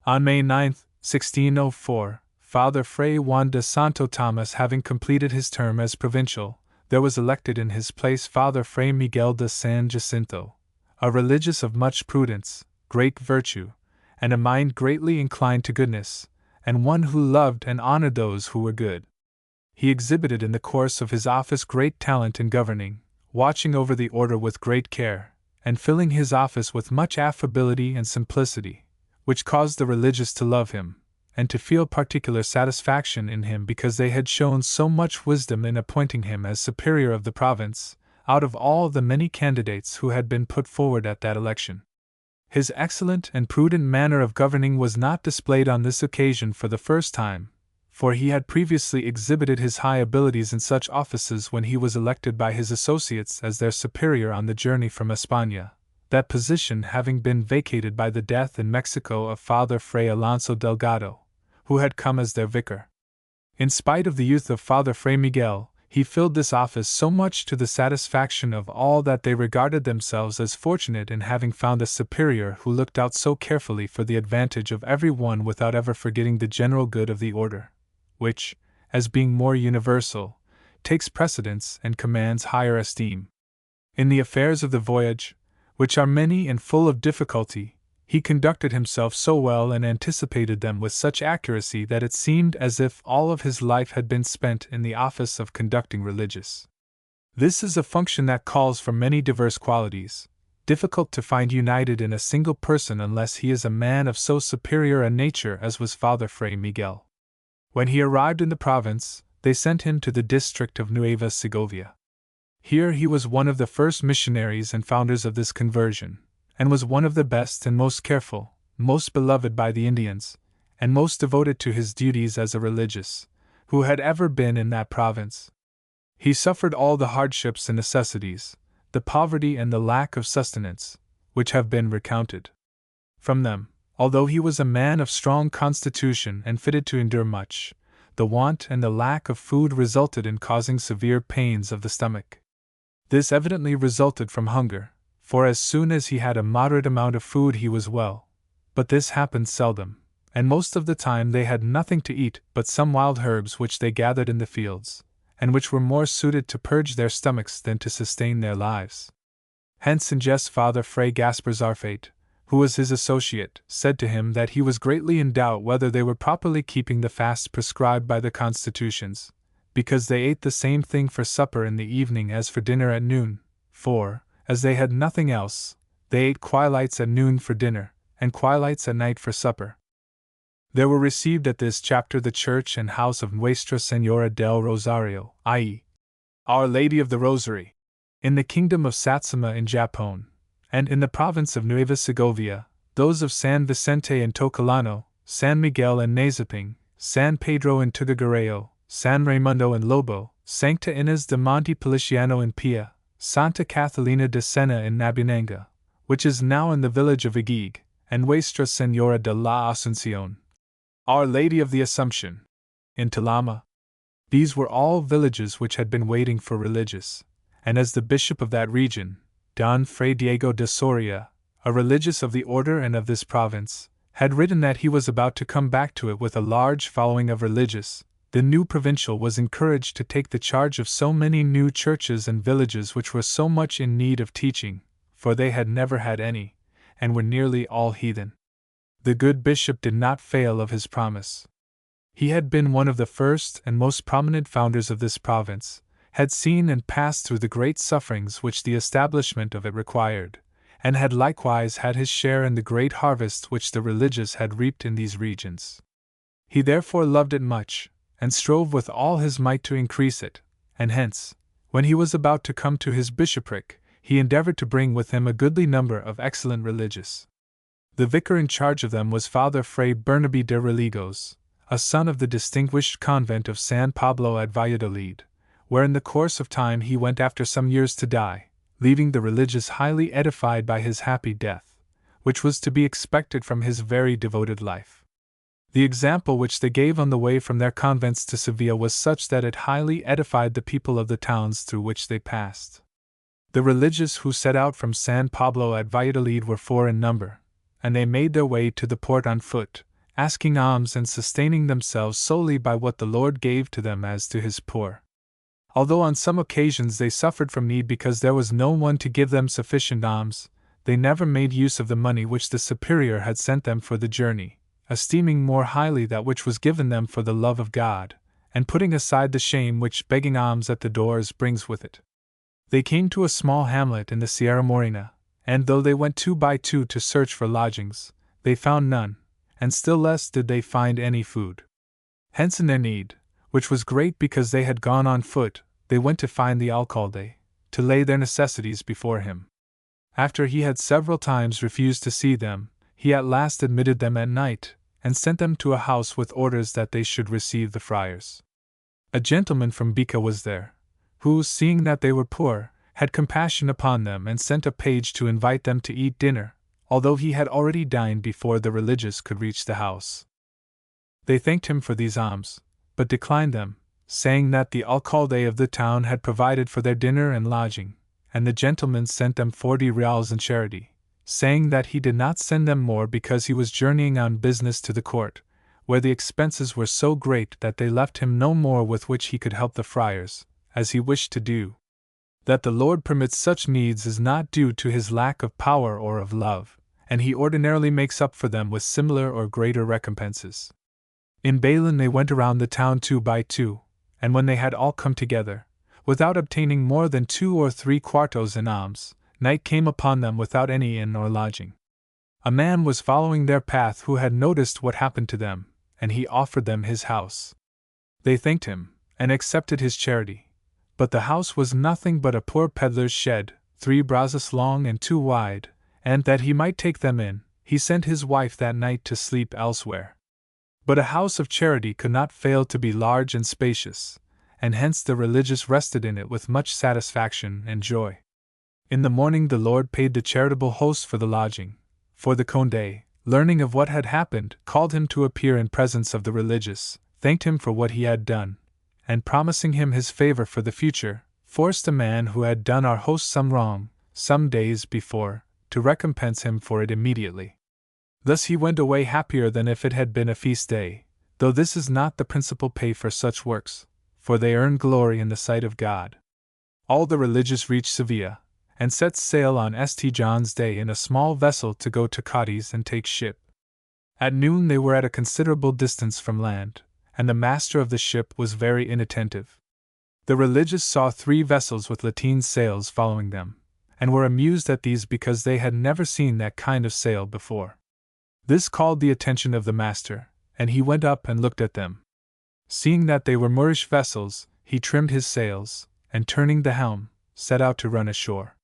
On May 9, 1604, Father Fray Juan de Santo Tomas having completed his term as provincial, there was elected in his place Father Fray Miguel de San Jacinto, a religious of much prudence, great virtue, and a mind greatly inclined to goodness, and one who loved and honored those who were good. He exhibited in the course of his office great talent in governing, watching over the order with great care, and filling his office with much affability and simplicity, which caused the religious to love him, and to feel particular satisfaction in him because they had shown so much wisdom in appointing him as superior of the province, out of all the many candidates who had been put forward at that election. His excellent and prudent manner of governing was not displayed on this occasion for the first time, for he had previously exhibited his high abilities in such offices when he was elected by his associates as their superior on the journey from España, that position having been vacated by the death in Mexico of Father Fray Alonso Delgado, who had come as their vicar. In spite of the youth of Father Fray Miguel, he filled this office so much to the satisfaction of all that they regarded themselves as fortunate in having found a superior who looked out so carefully for the advantage of every one without ever forgetting the general good of the order, which, as being more universal, takes precedence and commands higher esteem. In the affairs of the voyage, which are many and full of difficulty, he conducted himself so well and anticipated them with such accuracy that it seemed as if all of his life had been spent in the office of conducting religious. This is a function that calls for many diverse qualities, difficult to find united in a single person unless he is a man of so superior a nature as was Father Fray Miguel. When he arrived in the province, they sent him to the district of Nueva Segovia. Here he was one of the first missionaries and founders of this conversion, and was one of the best and most careful, most beloved by the Indians, and most devoted to his duties as a religious, who had ever been in that province. He suffered all the hardships and necessities, the poverty and the lack of sustenance, which have been recounted. From them, although he was a man of strong constitution and fitted to endure much, the want and the lack of food resulted in causing severe pains of the stomach. This evidently resulted from hunger, for as soon as he had a moderate amount of food he was well, but this happened seldom, and most of the time they had nothing to eat but some wild herbs which they gathered in the fields, and which were more suited to purge their stomachs than to sustain their lives. Hence in jest Father Fray Gaspar Zarfate, who was his associate, said to him that he was greatly in doubt whether they were properly keeping the fasts prescribed by the constitutions, because they ate the same thing for supper in the evening as for dinner at noon, for, as they had nothing else, they ate quilites at noon for dinner, and quilites at night for supper. There were received at this chapter the church and house of Nuestra Señora del Rosario, i.e., Our Lady of the Rosary, in the kingdom of Satsuma in Japón, and in the province of Nueva Segovia, those of San Vicente and Tocalano, San Miguel and Nazaping, San Pedro and Tuguegareo, San Raimundo and Lobo, Sancta Inés de Monte Feliciano in Pia, Santa Catalina de Sena in Nabunanga, which is now in the village of Iquique, and Nuestra Señora de la Asunción, Our Lady of the Assumption, in Talama. These were all villages which had been waiting for religious, and as the bishop of that region, Don Fray Diego de Soria, a religious of the order and of this province, had written that he was about to come back to it with a large following of religious, the new provincial was encouraged to take the charge of so many new churches and villages which were so much in need of teaching, for they had never had any, and were nearly all heathen. The good bishop did not fail of his promise. He had been one of the first and most prominent founders of this province, had seen and passed through the great sufferings which the establishment of it required, and had likewise had his share in the great harvest which the religious had reaped in these regions. He therefore loved it much, and strove with all his might to increase it, and hence, when he was about to come to his bishopric, he endeavored to bring with him a goodly number of excellent religious. The vicar in charge of them was Father Fray Bernabe de Religos, a son of the distinguished convent of San Pablo at Valladolid, where in the course of time he went after some years to die, leaving the religious highly edified by his happy death, which was to be expected from his very devoted life. The example which they gave on the way from their convents to Seville was such that it highly edified the people of the towns through which they passed. The religious who set out from San Pablo at Valladolid were 4 in number, and they made their way to the port on foot, asking alms and sustaining themselves solely by what the Lord gave to them as to his poor. Although on some occasions they suffered from need because there was no one to give them sufficient alms, they never made use of the money which the superior had sent them for the journey, esteeming more highly that which was given them for the love of God, and putting aside the shame which begging alms at the doors brings with it. They came to a small hamlet in the Sierra Morena, and though they went 2 by 2 to search for lodgings, they found none, and still less did they find any food. Hence in their need, which was great because they had gone on foot, they went to find the alcalde, to lay their necessities before him. After he had several times refused to see them, he at last admitted them at night, and sent them to a house with orders that they should receive the friars. A gentleman from Bica was there, who, seeing that they were poor, had compassion upon them and sent a page to invite them to eat dinner, although he had already dined before the religious could reach the house. They thanked him for these alms, but declined them, saying that the alcalde of the town had provided for their dinner and lodging, and the gentleman sent them 40 reals in charity, saying that he did not send them more because he was journeying on business to the court, where the expenses were so great that they left him no more with which he could help the friars, as he wished to do. That the Lord permits such needs is not due to his lack of power or of love, and he ordinarily makes up for them with similar or greater recompenses. In Bailen they went around the town 2 by 2, and when they had all come together, without obtaining more than 2 or 3 quartos in alms, night came upon them without any inn or lodging. A man was following their path who had noticed what happened to them, and he offered them his house. They thanked him, and accepted his charity, but the house was nothing but a poor peddler's shed, 3 brazas long and 2 wide, and that he might take them in, he sent his wife that night to sleep elsewhere. But a house of charity could not fail to be large and spacious, and hence the religious rested in it with much satisfaction and joy. In the morning the Lord paid the charitable host for the lodging, for the conde, learning of what had happened, called him to appear in presence of the religious, thanked him for what he had done, and promising him his favor for the future, forced a man who had done our host some wrong, some days before, to recompense him for it immediately. Thus he went away happier than if it had been a feast day, though this is not the principal pay for such works, for they earn glory in the sight of God. All the religious reached Sevilla, and set sail on St. John's Day in a small vessel to go to Cadiz and take ship. At noon they were at a considerable distance from land, and the master of the ship was very inattentive. The religious saw 3 vessels with lateen sails following them, and were amused at these because they had never seen that kind of sail before. This called the attention of the master, and he went up and looked at them. Seeing that they were Moorish vessels, he trimmed his sails, and turning the helm, set out to run ashore.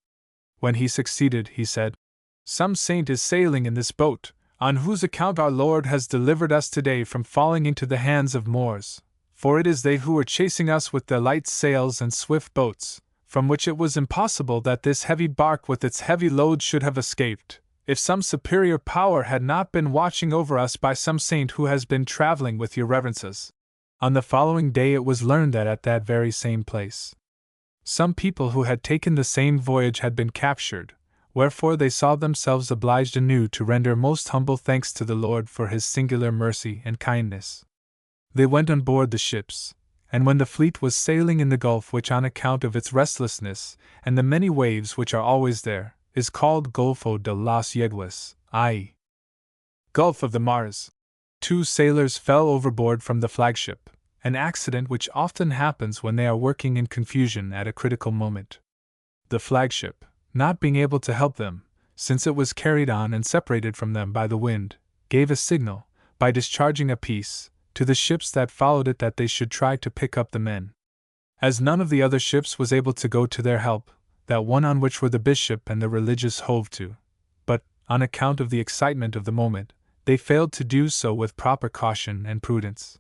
When he succeeded, he said, "Some saint is sailing in this boat, on whose account our Lord has delivered us today from falling into the hands of Moors, for it is they who were chasing us with their light sails and swift boats, from which it was impossible that this heavy bark with its heavy load should have escaped, If some superior power had not been watching over us by some saint who has been traveling with your reverences. On the following day it was learned that at that very same place, some people who had taken the same voyage had been captured, wherefore they saw themselves obliged anew to render most humble thanks to the Lord for his singular mercy and kindness. They went on board the ships, and when the fleet was sailing in the gulf which on account of its restlessness, and the many waves which are always there, is called Golfo de las Yeguas, i.e., Gulf of the Mares, 2 sailors fell overboard from the flagship, an accident which often happens when they are working in confusion at a critical moment. The flagship, not being able to help them, since it was carried on and separated from them by the wind, gave a signal, by discharging a piece, to the ships that followed it that they should try to pick up the men. As none of the other ships was able to go to their help, that one on which were the bishop and the religious hove to, but, on account of the excitement of the moment, they failed to do so with proper caution and prudence.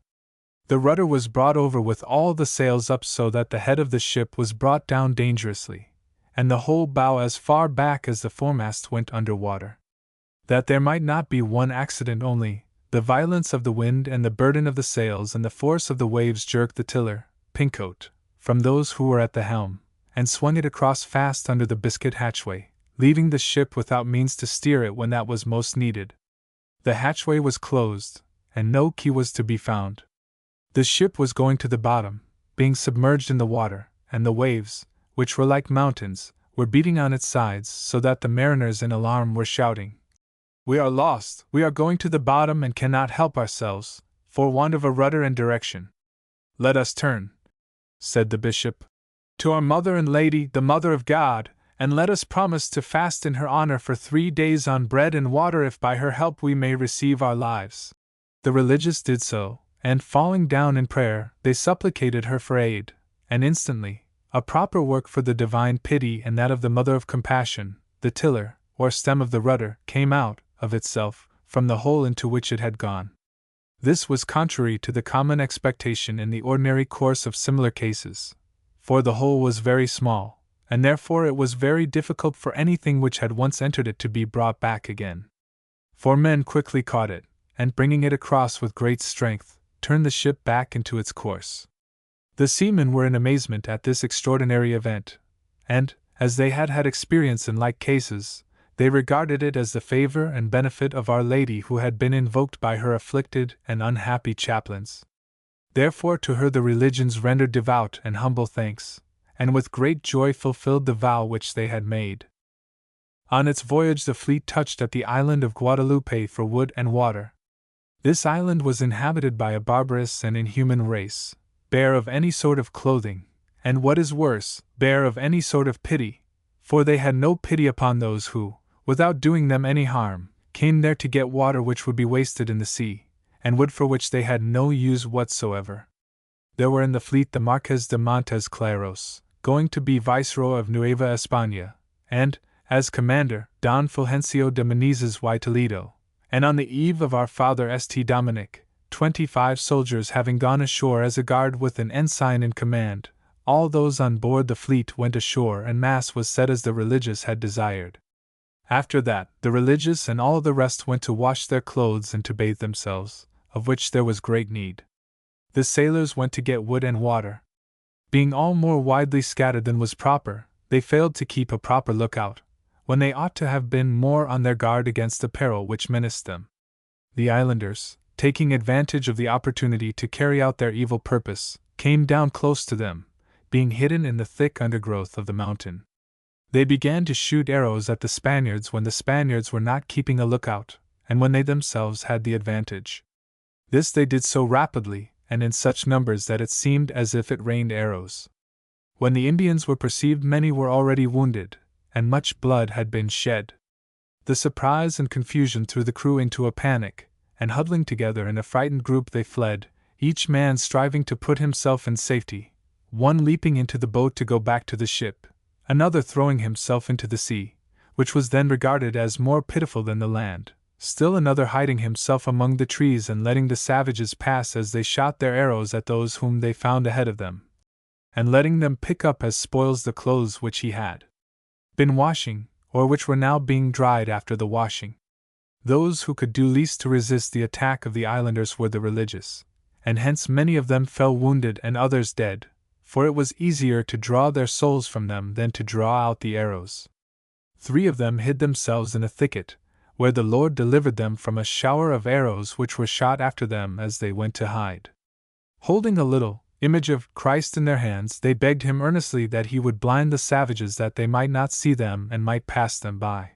The rudder was brought over with all the sails up so that the head of the ship was brought down dangerously, and the whole bow as far back as the foremast went under water. That there might not be one accident only, the violence of the wind and the burden of the sails and the force of the waves jerked the tiller, Pincote, from those who were at the helm, and swung it across fast under the biscuit hatchway, leaving the ship without means to steer it when that was most needed. The hatchway was closed, and no key was to be found. The ship was going to the bottom, being submerged in the water, and the waves, which were like mountains, were beating on its sides so that the mariners in alarm were shouting, "We are lost, we are going to the bottom and cannot help ourselves, for want of a rudder and direction." "Let us turn," said the bishop, "to our Mother and Lady, the Mother of God, and let us promise to fast in her honor for 3 days on bread and water if by her help we may receive our lives." The religious did so, and falling down in prayer, they supplicated her for aid, and instantly, a proper work for the divine pity and that of the Mother of Compassion, the tiller, or stem of the rudder, came out, of itself, from the hole into which it had gone. This was contrary to the common expectation in the ordinary course of similar cases, for the hole was very small, and therefore it was very difficult for anything which had once entered it to be brought back again. 4 men quickly caught it, and bringing it across with great strength, turned the ship back into its course. The seamen were in amazement at this extraordinary event, and, as they had had experience in like cases, they regarded it as the favor and benefit of Our Lady who had been invoked by her afflicted and unhappy chaplains. Therefore to her the religions rendered devout and humble thanks, and with great joy fulfilled the vow which they had made. On its voyage the fleet touched at the island of Guadalupe for wood and water. This island was inhabited by a barbarous and inhuman race, bare of any sort of clothing, and what is worse, bare of any sort of pity, for they had no pity upon those who, without doing them any harm, came there to get water which would be wasted in the sea, and wood for which they had no use whatsoever. There were in the fleet the Marquez de Montes Claros, going to be Viceroy of Nueva España, and, as commander, Don Fulgencio de Menezes y Toledo, and on the eve of our Father St. Dominic, 25 soldiers having gone ashore as a guard with an ensign in command, all those on board the fleet went ashore and mass was said as the religious had desired. After that, the religious and all the rest went to wash their clothes and to bathe themselves, of which there was great need. The sailors went to get wood and water. Being all more widely scattered than was proper, they failed to keep a proper lookout, when they ought to have been more on their guard against the peril which menaced them. The islanders, taking advantage of the opportunity to carry out their evil purpose, came down close to them, being hidden in the thick undergrowth of the mountain. They began to shoot arrows at the Spaniards when the Spaniards were not keeping a lookout, and when they themselves had the advantage. This they did so rapidly, and in such numbers that it seemed as if it rained arrows. When the Indians were perceived, many were already wounded, and much blood had been shed. The surprise and confusion threw the crew into a panic, and huddling together in a frightened group they fled, each man striving to put himself in safety, one leaping into the boat to go back to the ship, another throwing himself into the sea, which was then regarded as more pitiful than the land, still another hiding himself among the trees and letting the savages pass as they shot their arrows at those whom they found ahead of them, and letting them pick up as spoils the clothes which he had been washing, or which were now being dried after the washing. Those who could do least to resist the attack of the islanders were the religious, and hence many of them fell wounded and others dead, for it was easier to draw their souls from them than to draw out the arrows. 3 of them hid themselves in a thicket, where the Lord delivered them from a shower of arrows which were shot after them as they went to hide. Holding a little image of Christ in their hands, they begged him earnestly that he would blind the savages that they might not see them and might pass them by.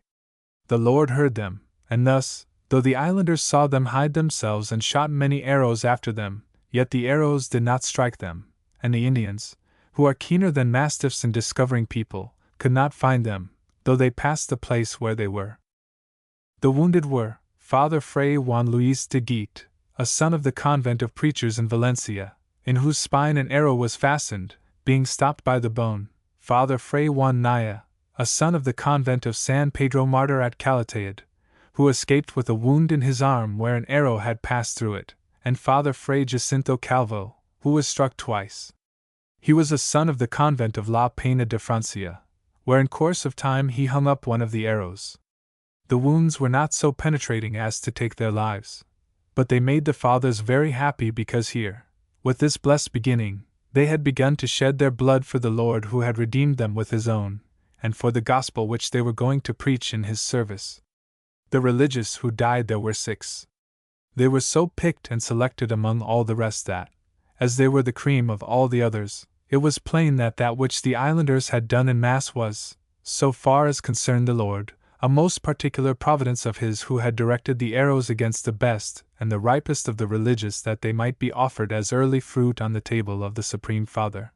The Lord heard them, and thus, though the islanders saw them hide themselves and shot many arrows after them, yet the arrows did not strike them, and the Indians, who are keener than mastiffs in discovering people, could not find them, though they passed the place where they were. The wounded were Father Fray Juan Luis de Guite, a son of the convent of preachers in Valencia, in whose spine an arrow was fastened, being stopped by the bone; Father Fray Juan Naya, a son of the convent of San Pedro Martyr at Calatayud, who escaped with a wound in his arm where an arrow had passed through it; and Father Fray Jacinto Calvo, who was struck twice. He was a son of the convent of La Peña de Francia, where in course of time he hung up one of the arrows. The wounds were not so penetrating as to take their lives, but they made the fathers very happy because here, with this blessed beginning, they had begun to shed their blood for the Lord who had redeemed them with his own, and for the gospel which they were going to preach in his service. The religious who died there were 6. They were so picked and selected among all the rest that, as they were the cream of all the others, it was plain that that which the islanders had done in mass was, so far as concerned the Lord, a most particular providence of his who had directed the arrows against the best and the ripest of the religious, that they might be offered as early fruit on the table of the Supreme Father,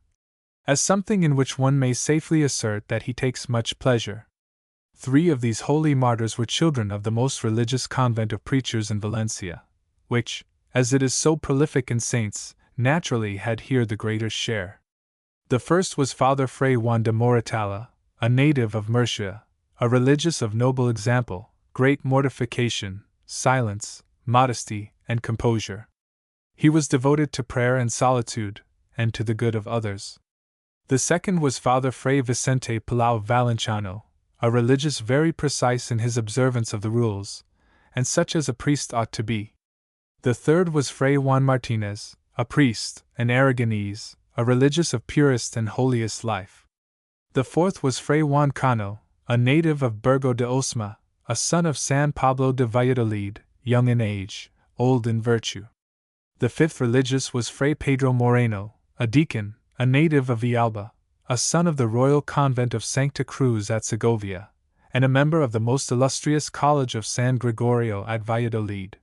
as something in which one may safely assert that he takes much pleasure. 3 of these holy martyrs were children of the most religious convent of preachers in Valencia, which, as it is so prolific in saints, naturally had here the greater share. The first was Father Fray Juan de Moratalla, a native of Murcia, a religious of noble example, great mortification, silence, modesty, and composure. He was devoted to prayer and solitude, and to the good of others. The second was Father Fray Vicente Palau Valenciano, a religious very precise in his observance of the rules, and such as a priest ought to be. The third was Fray Juan Martinez, a priest, an Aragonese, a religious of purest and holiest life. The fourth was Fray Juan Cano, a native of Burgo de Osma, a son of San Pablo de Valladolid, young in age, old in virtue. The fifth religious was Fray Pedro Moreno, a deacon, a native of Villalba, a son of the royal convent of Sancta Cruz at Segovia, and a member of the most illustrious college of San Gregorio at Valladolid.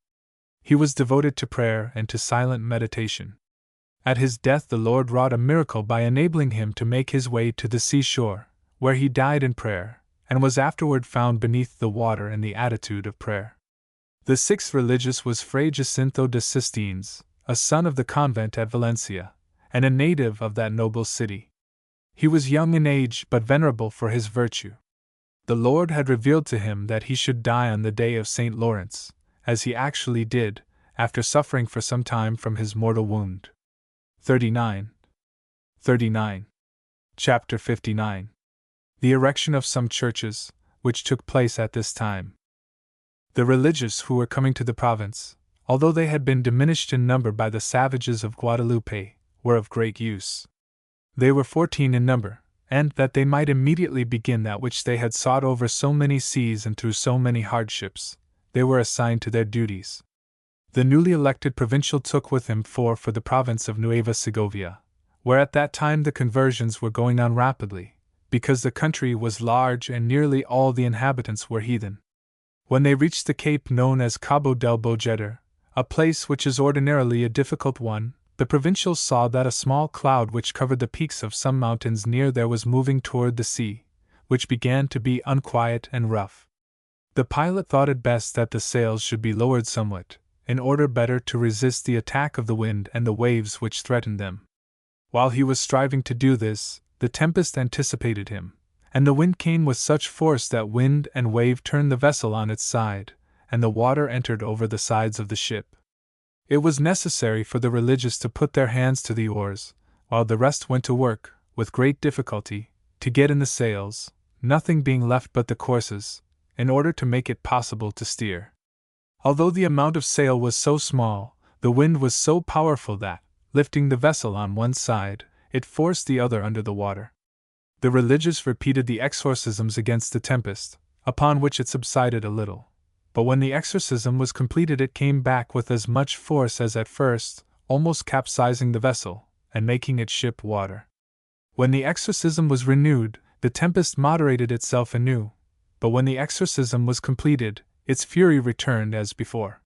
He was devoted to prayer and to silent meditation. At his death the Lord wrought a miracle by enabling him to make his way to the seashore, where he died in prayer, and was afterward found beneath the water in the attitude of prayer. The sixth religious was Fray Jacinto de Sistines, a son of the convent at Valencia, and a native of that noble city. He was young in age but venerable for his virtue. The Lord had revealed to him that he should die on the day of St. Lawrence, as he actually did, after suffering for some time from his mortal wound. 39. Chapter 59. The erection of some churches, which took place at this time. The religious who were coming to the province, although they had been diminished in number by the savages of Guadalupe, were of great use. They were 14 in number, and that they might immediately begin that which they had sought over so many seas and through so many hardships, they were assigned to their duties. The newly elected provincial took with him 4 for the province of Nueva Segovia, where at that time the conversions were going on rapidly, because the country was large and nearly all the inhabitants were heathen. When they reached the cape known as Cabo del Bojeter, a place which is ordinarily a difficult one, the provincials saw that a small cloud which covered the peaks of some mountains near there was moving toward the sea, which began to be unquiet and rough. The pilot thought it best that the sails should be lowered somewhat, in order better to resist the attack of the wind and the waves which threatened them. While he was striving to do this, the tempest anticipated him, and the wind came with such force that wind and wave turned the vessel on its side, and the water entered over the sides of the ship. It was necessary for the religious to put their hands to the oars, while the rest went to work, with great difficulty, to get in the sails, nothing being left but the courses, in order to make it possible to steer. Although the amount of sail was so small, the wind was so powerful that, lifting the vessel on one side, it forced the other under the water. The religious repeated the exorcisms against the tempest, upon which it subsided a little. But when the exorcism was completed, it came back with as much force as at first, almost capsizing the vessel, and making it ship water. When the exorcism was renewed, the tempest moderated itself anew, but when the exorcism was completed, its fury returned as before.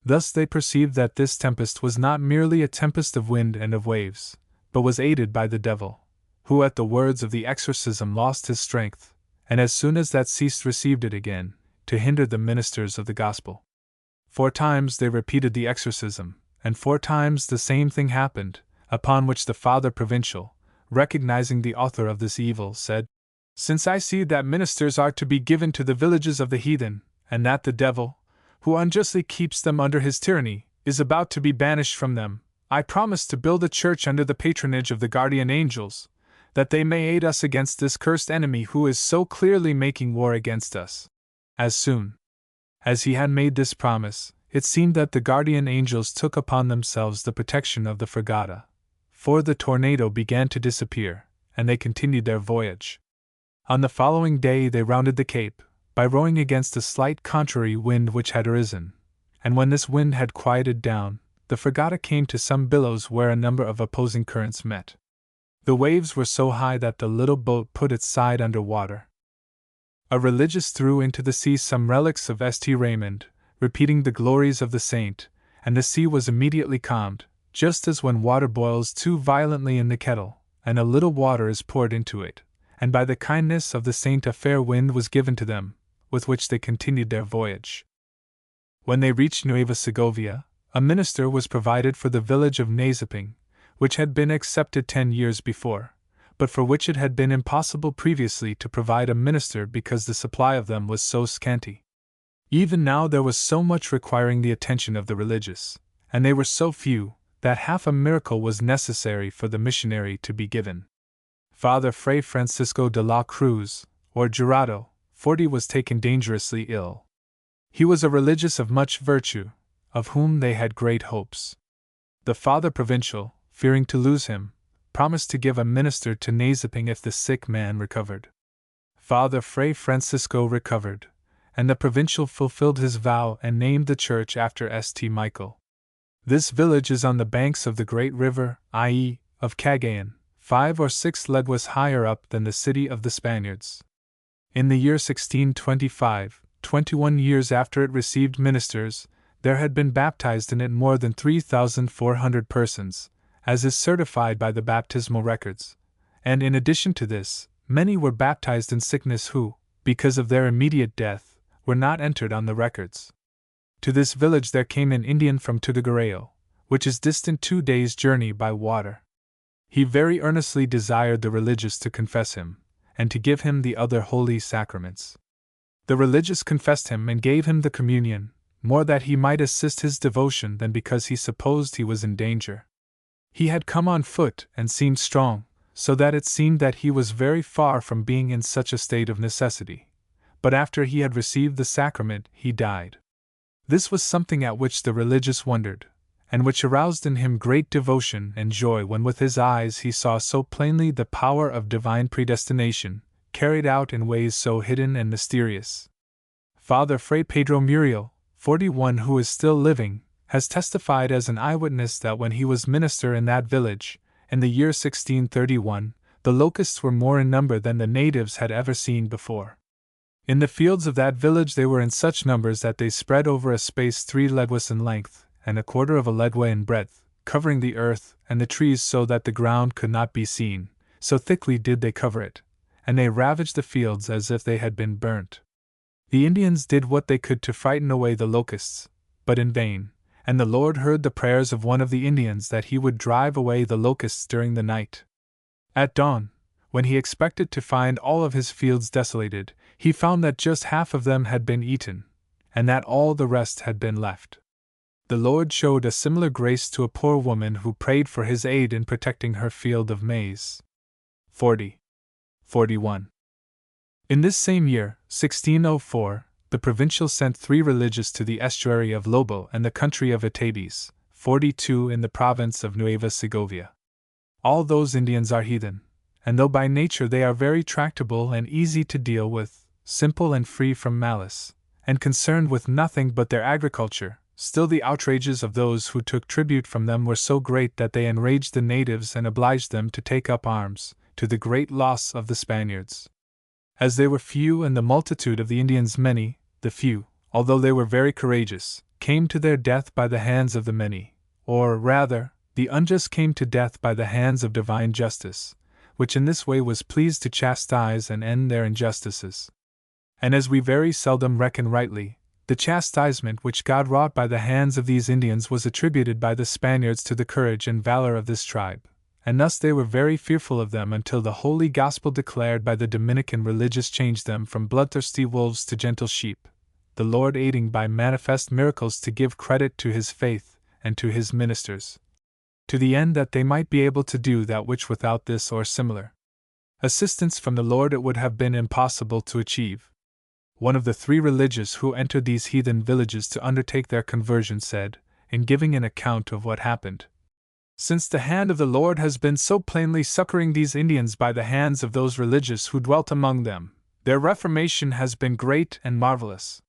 Thus they perceived that this tempest was not merely a tempest of wind and of waves, but was aided by the devil, who at the words of the exorcism lost his strength, and as soon as that ceased received it again, to hinder the ministers of the gospel. 4 times they repeated the exorcism, and 4 times the same thing happened, upon which the Father Provincial, recognizing the author of this evil, said, "Since I see that ministers are to be given to the villages of the heathen, and that the devil, who unjustly keeps them under his tyranny, is about to be banished from them, I promise to build a church under the patronage of the guardian angels, that they may aid us against this cursed enemy who is so clearly making war against us." As soon as he had made this promise, it seemed that the guardian angels took upon themselves the protection of the fragata, for the tornado began to disappear, and they continued their voyage. On the following day they rounded the Cape, by rowing against a slight contrary wind which had arisen, and when this wind had quieted down, the fragata came to some billows where a number of opposing currents met. The waves were so high that the little boat put its side under water. A religious threw into the sea some relics of St. Raymond, repeating the glories of the saint, and the sea was immediately calmed, just as when water boils too violently in the kettle, and a little water is poured into it, and by the kindness of the saint a fair wind was given to them, with which they continued their voyage. When they reached Nueva Segovia, a minister was provided for the village of Nazaping, which had been accepted 10 years before, but for which it had been impossible previously to provide a minister because the supply of them was so scanty. Even now there was so much requiring the attention of the religious, and they were so few, that half a miracle was necessary for the missionary to be given. Father Fray Francisco de la Cruz, or Jurado, 40, was taken dangerously ill. He was a religious of much virtue, of whom they had great hopes. The Father Provincial, fearing to lose him, promised to give a minister to Nazaping if the sick man recovered. Father Fray Francisco recovered, and the provincial fulfilled his vow and named the church after St. Michael. This village is on the banks of the great river, i.e., of Cagayan, 5 or 6 leguas higher up than the city of the Spaniards. In the year 1625, 21 years after it received ministers, there had been baptized in it more than 3,400 persons, as is certified by the baptismal records, and in addition to this, many were baptized in sickness who, because of their immediate death, were not entered on the records. To this village there came an Indian from Tutugareo, which is distant 2 days' journey by water. He very earnestly desired the religious to confess him, and to give him the other holy sacraments. The religious confessed him and gave him the communion, more that he might assist his devotion than because he supposed he was in danger. He had come on foot and seemed strong, so that it seemed that he was very far from being in such a state of necessity. But after he had received the sacrament, he died. This was something at which the religious wondered, and which aroused in him great devotion and joy when with his eyes he saw so plainly the power of divine predestination, carried out in ways so hidden and mysterious. Father Fray Pedro Muriel, 41, who is still living, has testified as an eyewitness that when he was minister in that village, in the year 1631, the locusts were more in number than the natives had ever seen before. In the fields of that village they were in such numbers that they spread over a space 3 leguas in length, and 1/4 of a legua in breadth, covering the earth and the trees so that the ground could not be seen, so thickly did they cover it, and they ravaged the fields as if they had been burnt. The Indians did what they could to frighten away the locusts, but in vain, and the Lord heard the prayers of one of the Indians that he would drive away the locusts during the night. At dawn, when he expected to find all of his fields desolated, he found that just half of them had been eaten, and that all the rest had been left. The Lord showed a similar grace to a poor woman who prayed for his aid in protecting her field of maize. 40. 41. In this same year, 1604, the provincial sent 3 religious to the estuary of Lobo and the country of Atades, 42 in the province of Nueva Segovia. All those Indians are heathen, and though by nature they are very tractable and easy to deal with, simple and free from malice, and concerned with nothing but their agriculture, still the outrages of those who took tribute from them were so great that they enraged the natives and obliged them to take up arms, to the great loss of the Spaniards. As they were few and the multitude of the Indians many, the few, although they were very courageous, came to their death by the hands of the many, or, rather, the unjust came to death by the hands of divine justice, which in this way was pleased to chastise and end their injustices. And as we very seldom reckon rightly, the chastisement which God wrought by the hands of these Indians was attributed by the Spaniards to the courage and valor of this tribe, and thus they were very fearful of them until the holy gospel declared by the Dominican religious changed them from bloodthirsty wolves to gentle sheep, the Lord aiding by manifest miracles to give credit to his faith and to his ministers, to the end that they might be able to do that which without this or similar assistance from the Lord it would have been impossible to achieve. One of the 3 religious who entered these heathen villages to undertake their conversion said, in giving an account of what happened, "Since the hand of the Lord has been so plainly succoring these Indians by the hands of those religious who dwelt among them, their reformation has been great and marvelous.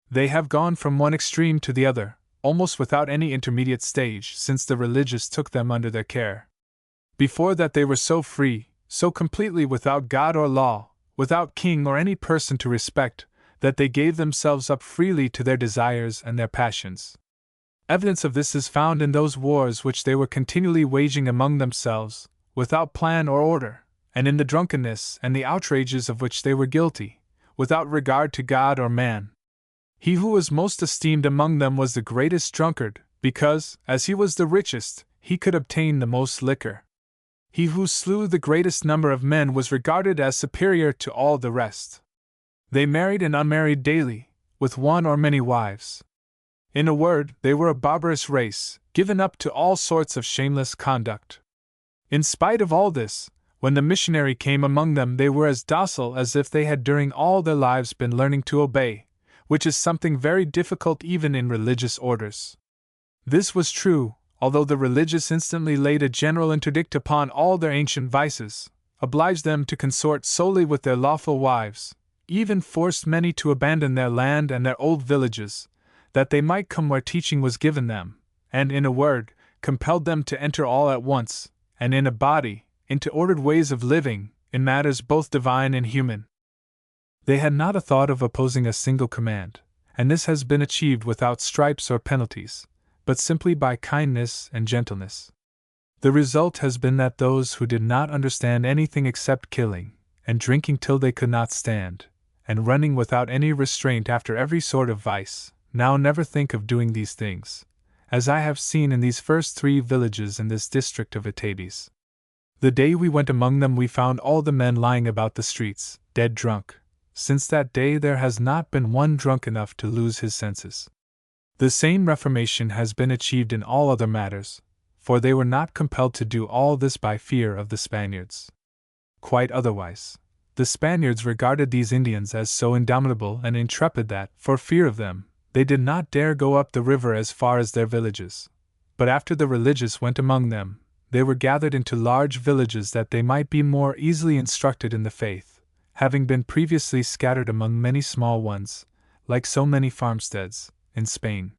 They have gone from one extreme to the other, almost without any intermediate stage, since the religious took them under their care. Before that they were so free, so completely without God or law, without king or any person to respect, that they gave themselves up freely to their desires and their passions. Evidence of this is found in those wars which they were continually waging among themselves, without plan or order, and in the drunkenness and the outrages of which they were guilty, without regard to God or man. He who was most esteemed among them was the greatest drunkard, because, as he was the richest, he could obtain the most liquor. He who slew the greatest number of men was regarded as superior to all the rest. They married and unmarried daily, with one or many wives. In a word, they were a barbarous race, given up to all sorts of shameless conduct. In spite of all this, when the missionary came among them, they were as docile as if they had during all their lives been learning to obey, which is something very difficult even in religious orders. This was true, although the religious instantly laid a general interdict upon all their ancient vices, obliged them to consort solely with their lawful wives, even forced many to abandon their land and their old villages, that they might come where teaching was given them, and, in a word, compelled them to enter all at once, and in a body, into ordered ways of living, in matters both divine and human. They had not a thought of opposing a single command, and this has been achieved without stripes or penalties, but simply by kindness and gentleness. The result has been that those who did not understand anything except killing, and drinking till they could not stand, and running without any restraint after every sort of vice, now never think of doing these things, as I have seen in these first 3 villages in this district of Atades. The day we went among them we found all the men lying about the streets, dead drunk. Since that day there has not been one drunk enough to lose his senses. The same reformation has been achieved in all other matters, for they were not compelled to do all this by fear of the Spaniards. Quite otherwise. The Spaniards regarded these Indians as so indomitable and intrepid that, for fear of them, they did not dare go up the river as far as their villages. But after the religious went among them, they were gathered into large villages that they might be more easily instructed in the faith, having been previously scattered among many small ones, like so many farmsteads, in Spain.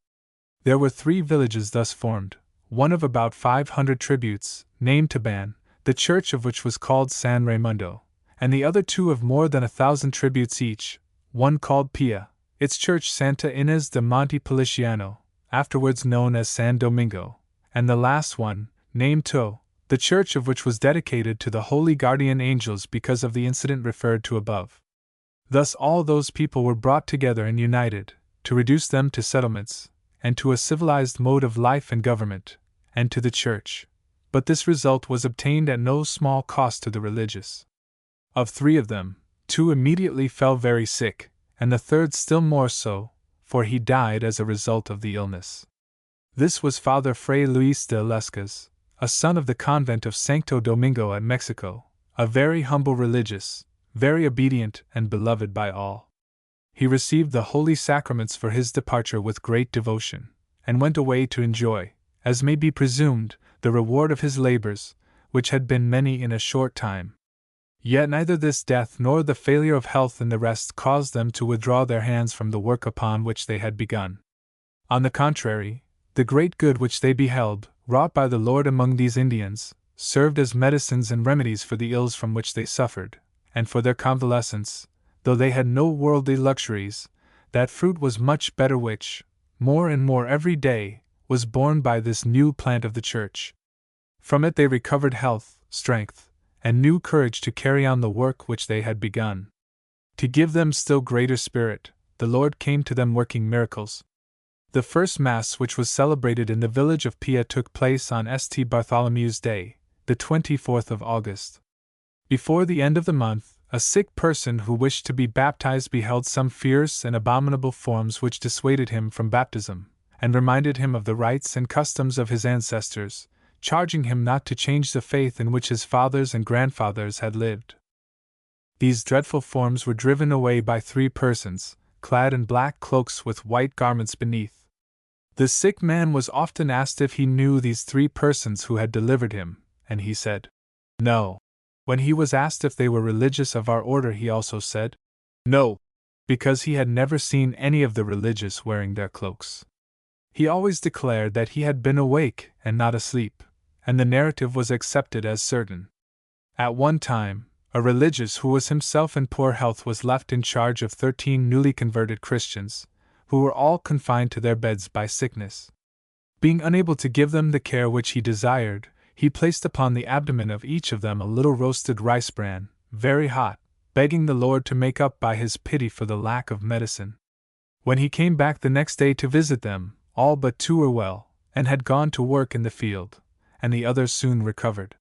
There were 3 villages thus formed, one of about 500 tributes, named Taban, the church of which was called San Raimundo, and the other 2 of more than 1,000 tributes each, one called Pia, its church Santa Inés de Monte Feliciano, afterwards known as San Domingo, and the last one, named To, the church of which was dedicated to the holy guardian angels because of the incident referred to above. Thus all those people were brought together and united, to reduce them to settlements, and to a civilized mode of life and government, and to the church. But this result was obtained at no small cost to the religious. Of 3 of them, 2 immediately fell very sick, and the third still more so, for he died as a result of the illness. This was Father Fray Luis de Lescas, a son of the convent of Santo Domingo at Mexico, a very humble religious, very obedient and beloved by all. He received the holy sacraments for his departure with great devotion, and went away to enjoy, as may be presumed, the reward of his labors, which had been many in a short time. Yet neither this death nor the failure of health in the rest caused them to withdraw their hands from the work upon which they had begun. On the contrary, the great good which they beheld, wrought by the Lord among these Indians, served as medicines and remedies for the ills from which they suffered, and for their convalescence, though they had no worldly luxuries. That fruit was much better which, more and more every day, was borne by this new plant of the Church. From it they recovered health, strength, and new courage to carry on the work which they had begun. To give them still greater spirit, the Lord came to them working miracles. The first Mass which was celebrated in the village of Pia took place on St. Bartholomew's Day, the 24th of August. Before the end of the month, a sick person who wished to be baptized beheld some fierce and abominable forms which dissuaded him from baptism, and reminded him of the rites and customs of his ancestors, charging him not to change the faith in which his fathers and grandfathers had lived. These dreadful forms were driven away by 3 persons, clad in black cloaks with white garments beneath. The sick man was often asked if he knew these 3 persons who had delivered him, and he said, "No." When he was asked if they were religious of our order, he also said, "No," because he had never seen any of the religious wearing their cloaks. He always declared that he had been awake and not asleep, and the narrative was accepted as certain. At one time, a religious who was himself in poor health was left in charge of 13 newly converted Christians, who were all confined to their beds by sickness. Being unable to give them the care which he desired, he placed upon the abdomen of each of them a little roasted rice bran, very hot, begging the Lord to make up by his pity for the lack of medicine. When he came back the next day to visit them, all but 2 were well, and had gone to work in the field, and the others soon recovered.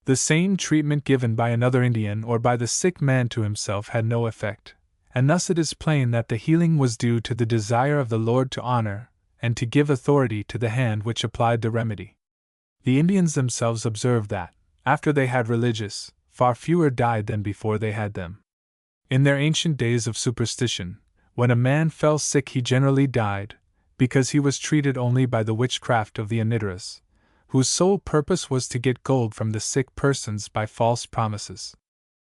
The same treatment given by another Indian or by the sick man to himself had no effect, and thus it is plain that the healing was due to the desire of the Lord to honor, and to give authority to the hand which applied the remedy. The Indians themselves observed that, after they had religious, far fewer died than before they had them. In their ancient days of superstition, when a man fell sick he generally died, because he was treated only by the witchcraft of the Anidaras, whose sole purpose was to get gold from the sick persons by false promises.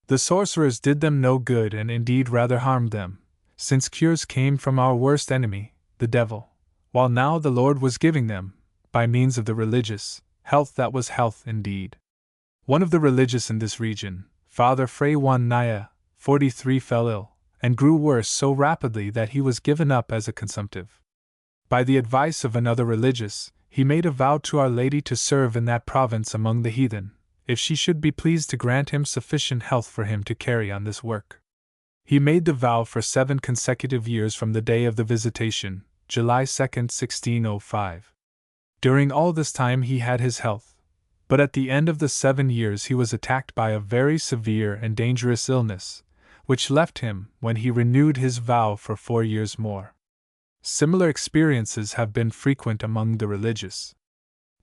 The sorcerers did them no good and indeed rather harmed them, since cures came from our worst enemy, the devil, while now the Lord was giving them, by means of the religious, health that was health indeed. One of the religious in this region, Father Fray Juan Naya, 43, fell ill, and grew worse so rapidly that he was given up as a consumptive. By the advice of another religious, he made a vow to Our Lady to serve in that province among the heathen, if she should be pleased to grant him sufficient health for him to carry on this work. He made the vow for 7 consecutive years from the day of the visitation, July 2, 1605. During all this time he had his health, but at the end of the 7 years he was attacked by a very severe and dangerous illness, which left him, when he renewed his vow, for 4 years more. Similar experiences have been frequent among the religious.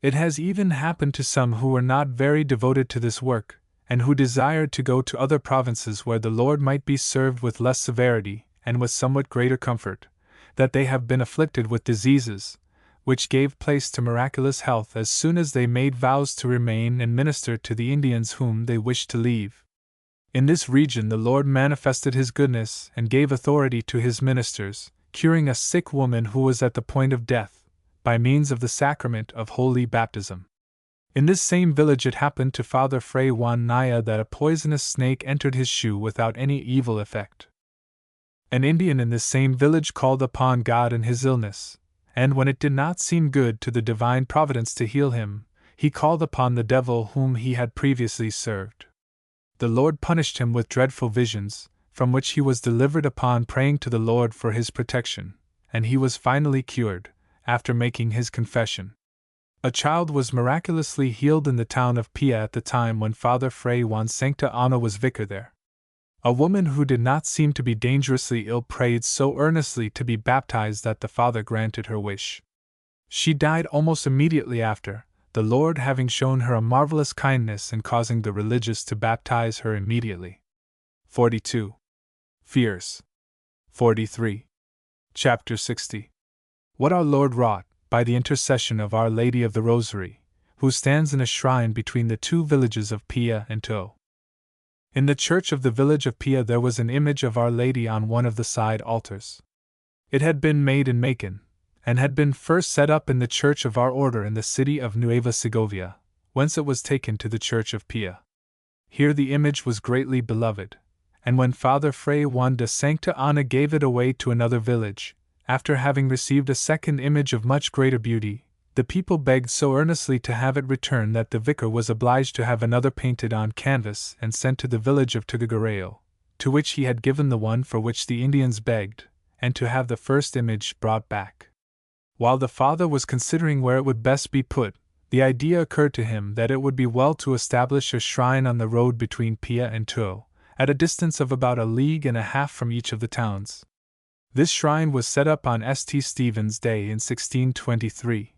It has even happened to some who were not very devoted to this work, and who desired to go to other provinces where the Lord might be served with less severity and with somewhat greater comfort, that they have been afflicted with diseases, which gave place to miraculous health as soon as they made vows to remain and minister to the Indians whom they wished to leave. In this region the Lord manifested His goodness and gave authority to His ministers, curing a sick woman who was at the point of death, by means of the sacrament of holy baptism. In this same village it happened to Father Fray Juan Naya that a poisonous snake entered his shoe without any evil effect. An Indian in this same village called upon God in his illness, and when it did not seem good to the divine providence to heal him, he called upon the devil whom he had previously served. The Lord punished him with dreadful visions, from which he was delivered upon praying to the Lord for his protection, and he was finally cured, after making his confession. A child was miraculously healed in the town of Pia at the time when Father Fray Juan Sancta Ana was vicar there. A woman who did not seem to be dangerously ill prayed so earnestly to be baptized that the Father granted her wish. She died almost immediately after, the Lord having shown her a marvelous kindness in causing the religious to baptize her immediately. 42. Fears. 43. Chapter 60. What our Lord wrought, by the intercession of Our Lady of the Rosary, who stands in a shrine between the two villages of Pia and To. In the church of the village of Pia there was an image of Our Lady on one of the side altars. It had been made in Macon, and had been first set up in the church of our order in the city of Nueva Segovia, whence it was taken to the church of Pia. Here the image was greatly beloved, and when Father Fray Juan de Sancta Ana gave it away to another village, after having received a second image of much greater beauty, the people begged so earnestly to have it returned that the vicar was obliged to have another painted on canvas and sent to the village of Tuguegareo, to which he had given the one for which the Indians begged, and to have the first image brought back. While the father was considering where it would best be put, the idea occurred to him that it would be well to establish a shrine on the road between Pia and To, at a distance of about 1.5 leagues from each of the towns. This shrine was set up on St. Stephen's Day in 1623.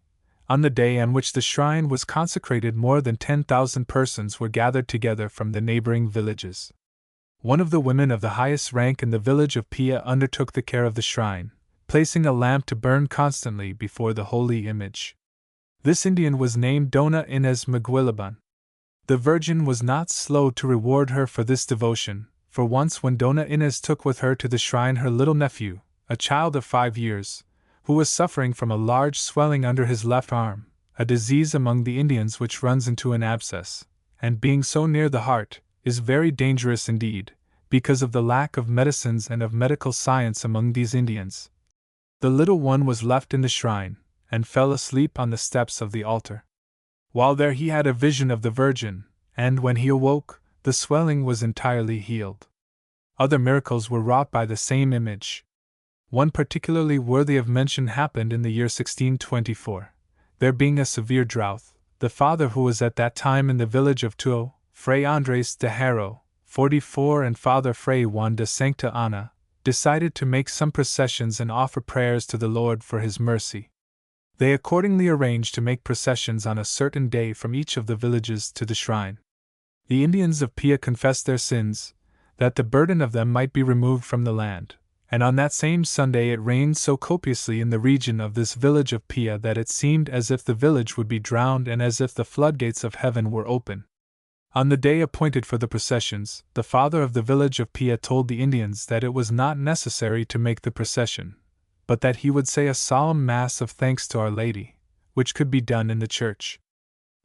On the day on which the shrine was consecrated, more than 10,000 persons were gathered together from the neighboring villages. One of the women of the highest rank in the village of Pia undertook the care of the shrine, placing a lamp to burn constantly before the holy image. This Indian was named Dona Inez Maguilaban. The Virgin was not slow to reward her for this devotion, for once when Dona Inez took with her to the shrine her little nephew, a child of 5 years, who was suffering from a large swelling under his left arm, a disease among the Indians which runs into an abscess, and being so near the heart, is very dangerous indeed, because of the lack of medicines and of medical science among these Indians. The little one was left in the shrine, and fell asleep on the steps of the altar. While there he had a vision of the Virgin, and when he awoke, the swelling was entirely healed. Other miracles were wrought by the same image. One particularly worthy of mention happened in the year 1624. There being a severe drought, the father who was at that time in the village of To, Fray Andres de Haro, 44, and Father Fray Juan de Sancta Ana, decided to make some processions and offer prayers to the Lord for his mercy. They accordingly arranged to make processions on a certain day from each of the villages to the shrine. The Indians of Pia confessed their sins, that the burden of them might be removed from the land, and on that same Sunday it rained so copiously in the region of this village of Pia that it seemed as if the village would be drowned and as if the floodgates of heaven were open. On the day appointed for the processions, the father of the village of Pia told the Indians that it was not necessary to make the procession, but that he would say a solemn Mass of thanks to Our Lady, which could be done in the church.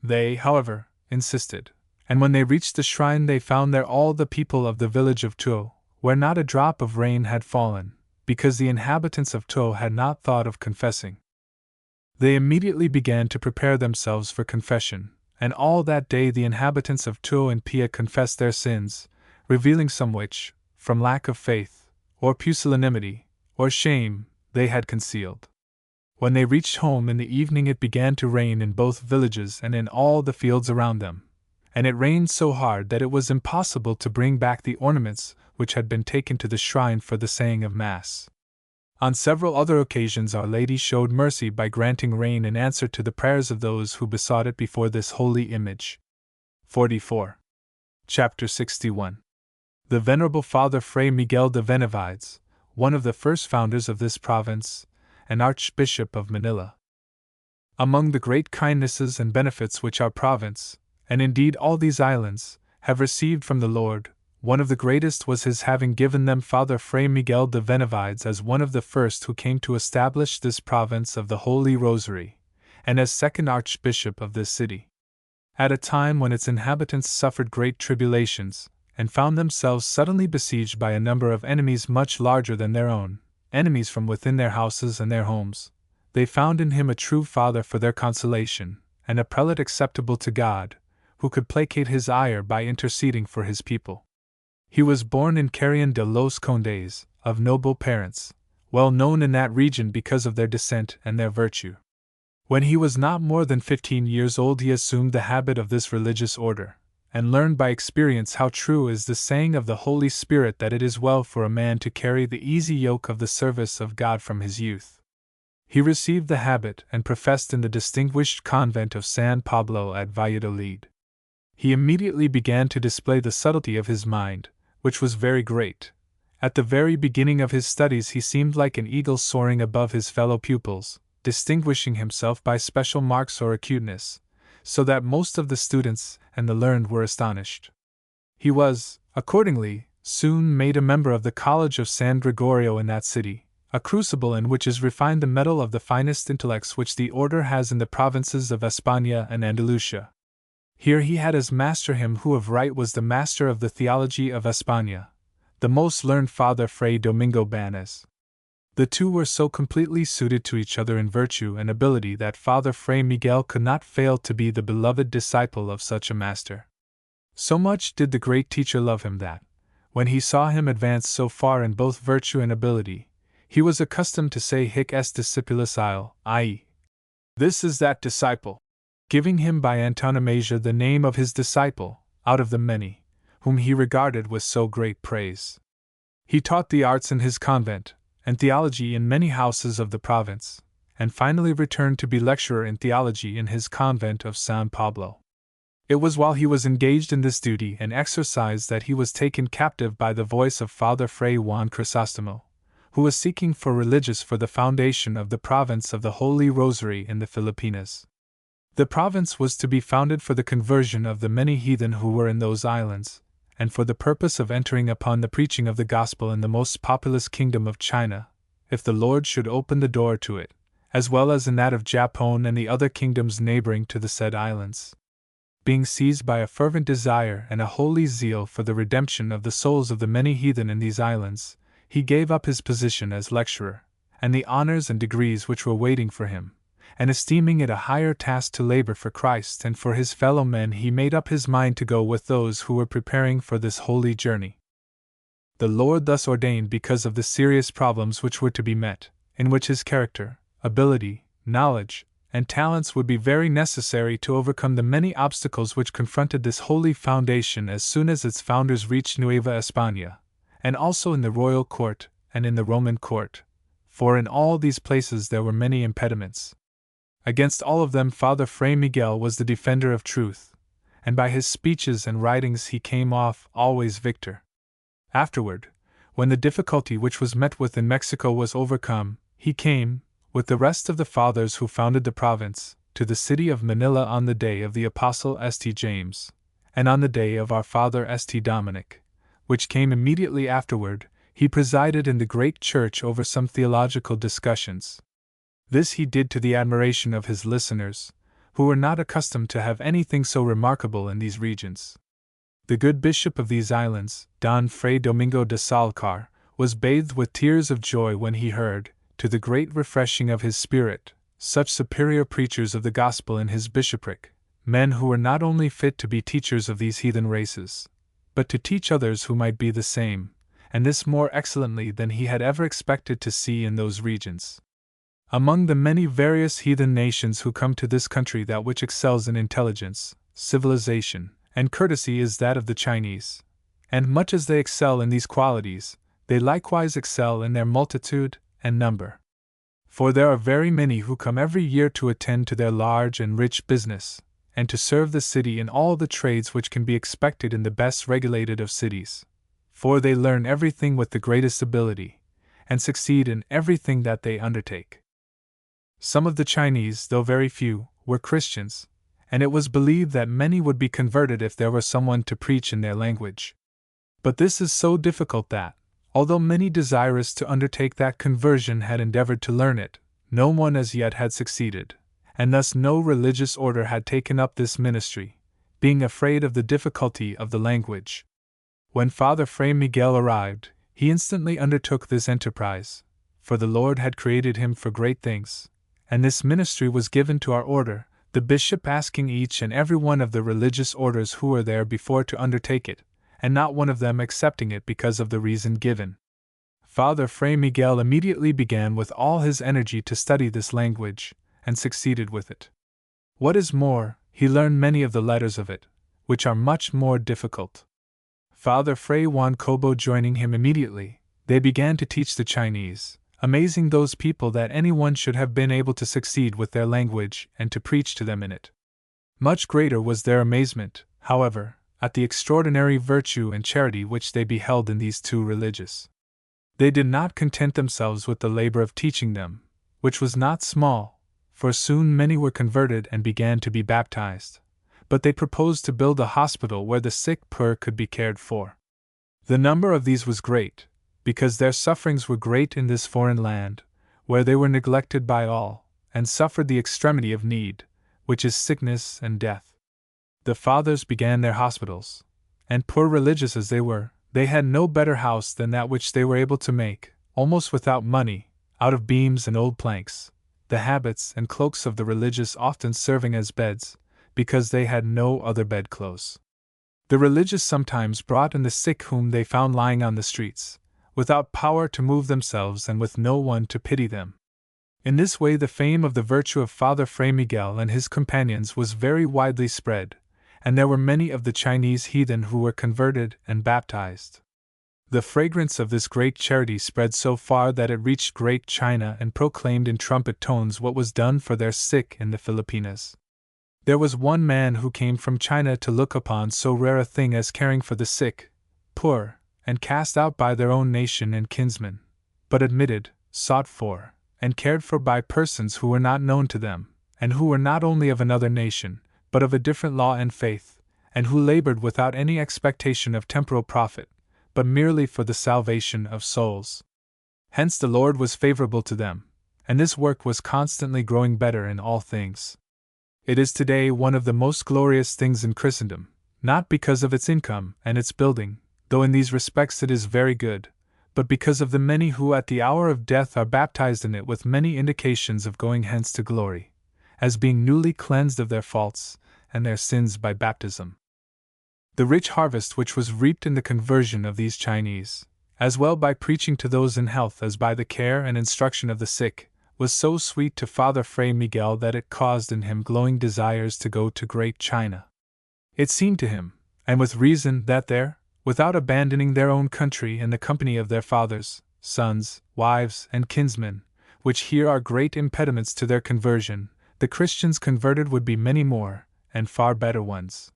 They, however, insisted, and when they reached the shrine they found there all the people of the village of To, where not a drop of rain had fallen, because the inhabitants of To had not thought of confessing. They immediately began to prepare themselves for confession, and all that day the inhabitants of To and Pia confessed their sins, revealing some which, from lack of faith, or pusillanimity, or shame, they had concealed. When they reached home in the evening it began to rain in both villages and in all the fields around them, and it rained so hard that it was impossible to bring back the ornaments which had been taken to the shrine for the saying of Mass. On several other occasions Our Lady showed mercy by granting rain in answer to the prayers of those who besought it before this holy image. 44. Chapter 61. The Venerable Father Fray Miguel de Benavides, one of the first founders of this province, and Archbishop of Manila. Among the great kindnesses and benefits which our province, and indeed all these islands, have received from the Lord, one of the greatest was his having given them Father Fray Miguel de Benavides as one of the first who came to establish this province of the Holy Rosary, and as second Archbishop of this city. At a time when its inhabitants suffered great tribulations, and found themselves suddenly besieged by a number of enemies much larger than their own, enemies from within their houses and their homes, they found in him a true father for their consolation, and a prelate acceptable to God, who could placate his ire by interceding for his people. He was born in Carrion de los Condes, of noble parents, well known in that region because of their descent and their virtue. When he was not more than 15 years old he assumed the habit of this religious order, and learned by experience how true is the saying of the Holy Spirit that it is well for a man to carry the easy yoke of the service of God from his youth. He received the habit and professed in the distinguished convent of San Pablo at Valladolid. He immediately began to display the subtlety of his mind, which was very great. At the very beginning of his studies he seemed like an eagle soaring above his fellow pupils, distinguishing himself by special marks or acuteness, so that most of the students and the learned were astonished. He was, accordingly, soon made a member of the College of San Gregorio in that city, a crucible in which is refined the metal of the finest intellects which the order has in the provinces of España and Andalusia. Here he had as master him who of right was the master of the theology of España, the most learned Father Fray Domingo Banez. The two were so completely suited to each other in virtue and ability that Father Fray Miguel could not fail to be the beloved disciple of such a master. So much did the great teacher love him that, when he saw him advance so far in both virtue and ability, he was accustomed to say hic est discipulus il, i.e., this is that disciple, giving him by antonomasia the name of his disciple, out of the many, whom he regarded with so great praise. He taught the arts in his convent, and theology in many houses of the province, and finally returned to be lecturer in theology in his convent of San Pablo. It was while he was engaged in this duty and exercise that he was taken captive by the voice of Father Fray Juan Crisostomo, who was seeking for religious for the foundation of the province of the Holy Rosary in the Filipinas. The province was to be founded for the conversion of the many heathen who were in those islands, and for the purpose of entering upon the preaching of the gospel in the most populous kingdom of China, if the Lord should open the door to it, as well as in that of Japan and the other kingdoms neighboring to the said islands. Being seized by a fervent desire and a holy zeal for the redemption of the souls of the many heathen in these islands, he gave up his position as lecturer, and the honors and degrees which were waiting for him, and esteeming it a higher task to labor for Christ and for his fellow men, he made up his mind to go with those who were preparing for this holy journey. The Lord thus ordained because of the serious problems which were to be met, in which his character, ability, knowledge, and talents would be very necessary to overcome the many obstacles which confronted this holy foundation as soon as its founders reached Nueva España, and also in the royal court and in the Roman court, for in all these places there were many impediments. Against all of them Father Fray Miguel was the defender of truth, and by his speeches and writings he came off always victor. Afterward, when the difficulty which was met with in Mexico was overcome, he came, with the rest of the fathers who founded the province, to the city of Manila on the day of the Apostle St. James, and on the day of our Father St. Dominic, which came immediately afterward. He presided in the great church over some theological discussions. This he did to the admiration of his listeners, who were not accustomed to have anything so remarkable in these regions. The good bishop of these islands, Don Fray Domingo de Salcar, was bathed with tears of joy when he heard, to the great refreshing of his spirit, such superior preachers of the gospel in his bishopric, men who were not only fit to be teachers of these heathen races, but to teach others who might be the same, and this more excellently than he had ever expected to see in those regions. Among the many various heathen nations who come to this country, that which excels in intelligence, civilization, and courtesy is that of the Chinese, and much as they excel in these qualities, they likewise excel in their multitude and number. For there are very many who come every year to attend to their large and rich business, and to serve the city in all the trades which can be expected in the best regulated of cities, for they learn everything with the greatest ability, and succeed in everything that they undertake. Some of the Chinese, though very few, were Christians, and it was believed that many would be converted if there were someone to preach in their language. But this is so difficult that, although many desirous to undertake that conversion had endeavored to learn it, no one as yet had succeeded, and thus no religious order had taken up this ministry, being afraid of the difficulty of the language. When Father Fray Miguel arrived, he instantly undertook this enterprise, for the Lord had created him for great things, and this ministry was given to our order, the bishop asking each and every one of the religious orders who were there before to undertake it, and not one of them accepting it because of the reason given. Father Fray Miguel immediately began with all his energy to study this language, and succeeded with it. What is more, he learned many of the letters of it, which are much more difficult. Father Fray Juan Cobo joining him immediately, they began to teach the Chinese, amazing those people that anyone should have been able to succeed with their language and to preach to them in it. Much greater was their amazement, however, at the extraordinary virtue and charity which they beheld in these two religious. They did not content themselves with the labor of teaching them, which was not small, for soon many were converted and began to be baptized, but they proposed to build a hospital where the sick poor could be cared for. The number of these was great, because their sufferings were great in this foreign land, where they were neglected by all, and suffered the extremity of need, which is sickness and death. The fathers began their hospitals, and poor religious as they were, they had no better house than that which they were able to make, almost without money, out of beams and old planks, the habits and cloaks of the religious often serving as beds, because they had no other bedclothes. The religious sometimes brought in the sick whom they found lying on the streets, without power to move themselves and with no one to pity them. In this way the fame of the virtue of Father Fray Miguel and his companions was very widely spread, and there were many of the Chinese heathen who were converted and baptized. The fragrance of this great charity spread so far that it reached Great China and proclaimed in trumpet tones what was done for their sick in the Philippines. There was one man who came from China to look upon so rare a thing as caring for the sick, poor, and cast out by their own nation and kinsmen, but admitted, sought for, and cared for by persons who were not known to them, and who were not only of another nation, but of a different law and faith, and who labored without any expectation of temporal profit, but merely for the salvation of souls. Hence the Lord was favorable to them, and this work was constantly growing better in all things. It is today one of the most glorious things in Christendom, not because of its income and its building, though in these respects it is very good, but because of the many who at the hour of death are baptized in it with many indications of going hence to glory, as being newly cleansed of their faults and their sins by baptism. The rich harvest which was reaped in the conversion of these Chinese, as well by preaching to those in health as by the care and instruction of the sick, was so sweet to Father Fray Miguel that it caused in him glowing desires to go to Great China. It seemed to him, and with reason, that there, without abandoning their own country and the company of their fathers, sons, wives, and kinsmen, which here are great impediments to their conversion, the Christians converted would be many more, and far better ones.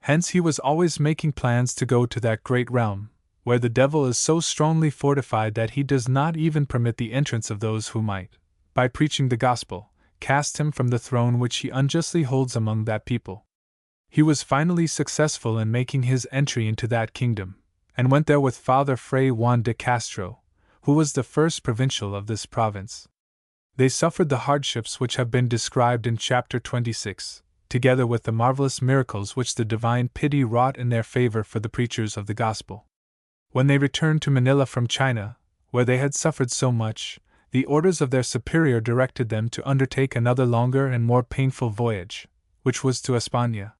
Hence he was always making plans to go to that great realm, where the devil is so strongly fortified that he does not even permit the entrance of those who might, by preaching the gospel, cast him from the throne which he unjustly holds among that people. He was finally successful in making his entry into that kingdom, and went there with Father Fray Juan de Castro, who was the first provincial of this province. They suffered the hardships which have been described in chapter 26, together with the marvelous miracles which the divine pity wrought in their favor for the preachers of the gospel. When they returned to Manila from China, where they had suffered so much, the orders of their superior directed them to undertake another longer and more painful voyage, which was to España.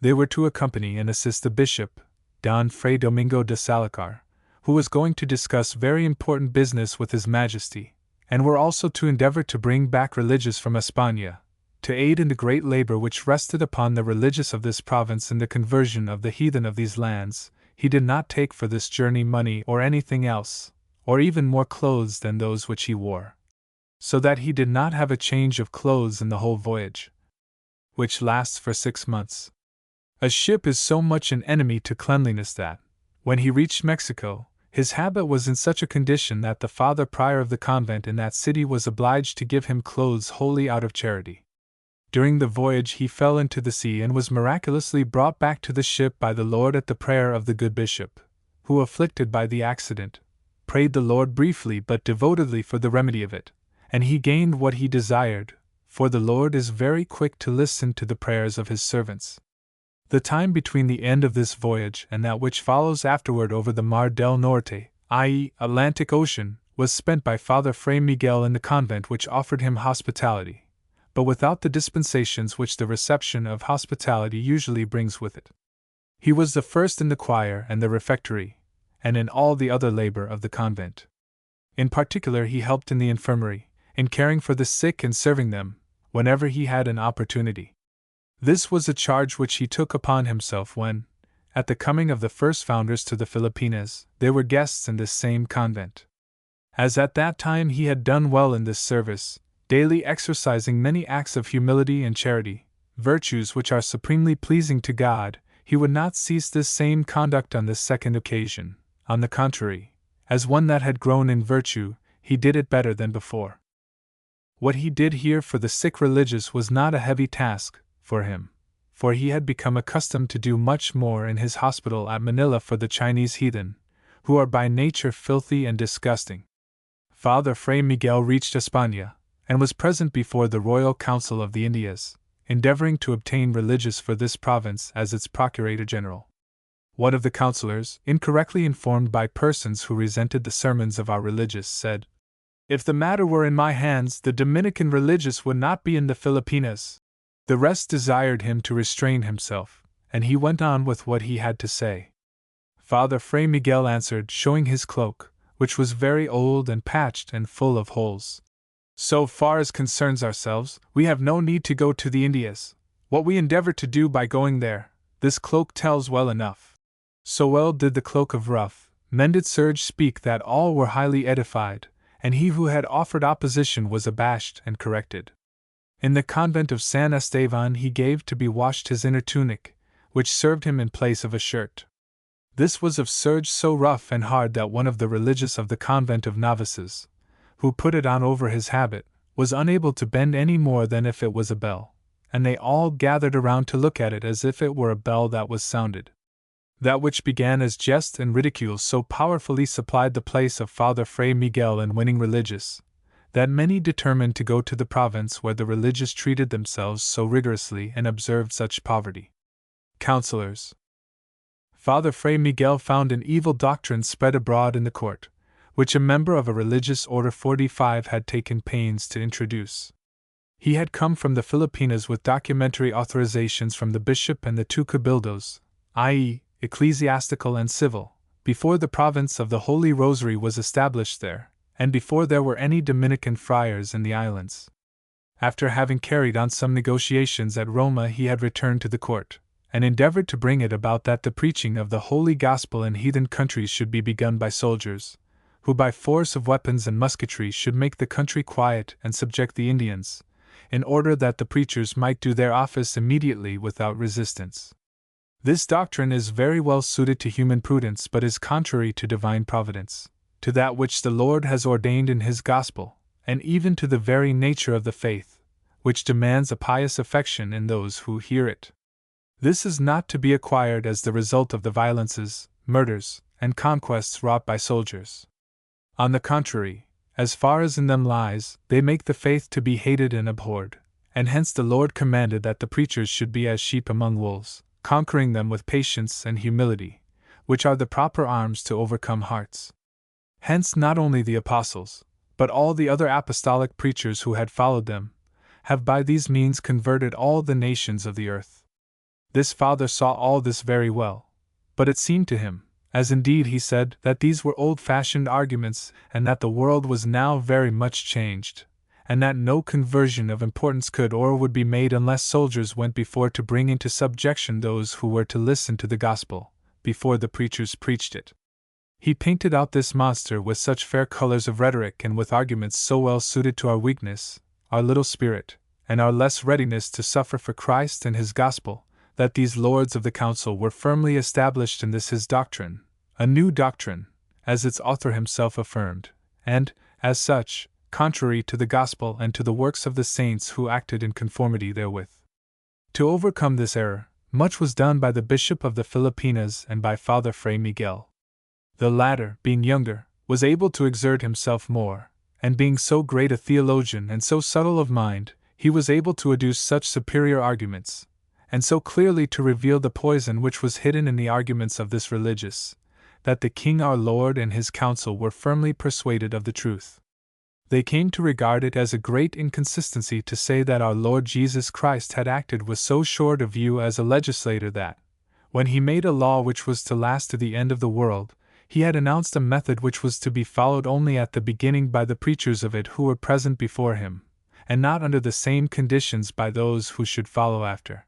They were to accompany and assist the bishop, Don Fray Domingo de Salacar, who was going to discuss very important business with His Majesty, and were also to endeavor to bring back religious from España, to aid in the great labor which rested upon the religious of this province in the conversion of the heathen of these lands. He did not take for this journey money or anything else, or even more clothes than those which he wore, so that he did not have a change of clothes in the whole voyage, which lasts for 6 months. A ship is so much an enemy to cleanliness that, when he reached Mexico, his habit was in such a condition that the Father Prior of the convent in that city was obliged to give him clothes wholly out of charity. During the voyage he fell into the sea and was miraculously brought back to the ship by the Lord at the prayer of the good bishop, who, afflicted by the accident, prayed the Lord briefly but devotedly for the remedy of it, and he gained what he desired, for the Lord is very quick to listen to the prayers of his servants. The time between the end of this voyage and that which follows afterward over the Mar del Norte, i.e., Atlantic Ocean, was spent by Father Fray Miguel in the convent which offered him hospitality, but without the dispensations which the reception of hospitality usually brings with it. He was the first in the choir and the refectory, and in all the other labor of the convent. In particular he helped in the infirmary, in caring for the sick and serving them, whenever he had an opportunity. This was a charge which he took upon himself when, at the coming of the first founders to the Philippines, they were guests in this same convent. As at that time he had done well in this service, daily exercising many acts of humility and charity, virtues which are supremely pleasing to God, he would not cease this same conduct on this second occasion. On the contrary, as one that had grown in virtue, he did it better than before. What he did here for the sick religious was not a heavy task for him, for he had become accustomed to do much more in his hospital at Manila for the Chinese heathen, who are by nature filthy and disgusting. Father Fray Miguel reached España, and was present before the Royal Council of the Indias, endeavoring to obtain religious for this province as its Procurator General. One of the councillors, incorrectly informed by persons who resented the sermons of our religious, said, "If the matter were in my hands, the Dominican religious would not be in the Filipinas." The rest desired him to restrain himself, and he went on with what he had to say. Father Fray Miguel answered, showing his cloak, which was very old and patched and full of holes. "So far as concerns ourselves, we have no need to go to the Indias. What we endeavor to do by going there, this cloak tells well enough." So well did the cloak of rough, mended serge speak that all were highly edified, and he who had offered opposition was abashed and corrected. In the convent of San Estevan he gave to be washed his inner tunic, which served him in place of a shirt. This was of serge so rough and hard that one of the religious of the convent of novices, who put it on over his habit, was unable to bend any more than if it was a bell, and they all gathered around to look at it as if it were a bell that was sounded. That which began as jest and ridicule so powerfully supplied the place of Father Fray Miguel in winning religious, that many determined to go to the province where the religious treated themselves so rigorously and observed such poverty. Councillors. Father Fray Miguel found an evil doctrine spread abroad in the court, which a member of a religious order 45 had taken pains to introduce. He had come from the Filipinas with documentary authorizations from the bishop and the two cabildos, i.e., ecclesiastical and civil, before the province of the Holy Rosary was established there, and before there were any Dominican friars in the islands. After having carried on some negotiations at Roma, he had returned to the court, and endeavored to bring it about that the preaching of the Holy Gospel in heathen countries should be begun by soldiers, who by force of weapons and musketry should make the country quiet and subject the Indians, in order that the preachers might do their office immediately without resistance. This doctrine is very well suited to human prudence, but is contrary to divine providence, to that which the Lord has ordained in His gospel, and even to the very nature of the faith, which demands a pious affection in those who hear it. This is not to be acquired as the result of the violences, murders, and conquests wrought by soldiers. On the contrary, as far as in them lies, they make the faith to be hated and abhorred, and hence the Lord commanded that the preachers should be as sheep among wolves, conquering them with patience and humility, which are the proper arms to overcome hearts. Hence not only the apostles, but all the other apostolic preachers who had followed them, have by these means converted all the nations of the earth. This father saw all this very well, but it seemed to him, as indeed he said, that these were old-fashioned arguments, and that the world was now very much changed, and that no conversion of importance could or would be made unless soldiers went before to bring into subjection those who were to listen to the gospel, before the preachers preached it. He painted out this monster with such fair colors of rhetoric and with arguments so well suited to our weakness, our little spirit, and our less readiness to suffer for Christ and His gospel, that these lords of the council were firmly established in this his doctrine, a new doctrine, as its author himself affirmed, and, as such, contrary to the gospel and to the works of the saints who acted in conformity therewith. To overcome this error, much was done by the Bishop of the Filipinas and by Father Fray Miguel. The latter, being younger, was able to exert himself more, and being so great a theologian and so subtle of mind, he was able to adduce such superior arguments, and so clearly to reveal the poison which was hidden in the arguments of this religious, that the King our Lord and his council were firmly persuaded of the truth. They came to regard it as a great inconsistency to say that our Lord Jesus Christ had acted with so short a view as a legislator that, when he made a law which was to last to the end of the world, he had announced a method which was to be followed only at the beginning by the preachers of it who were present before him, and not under the same conditions by those who should follow after.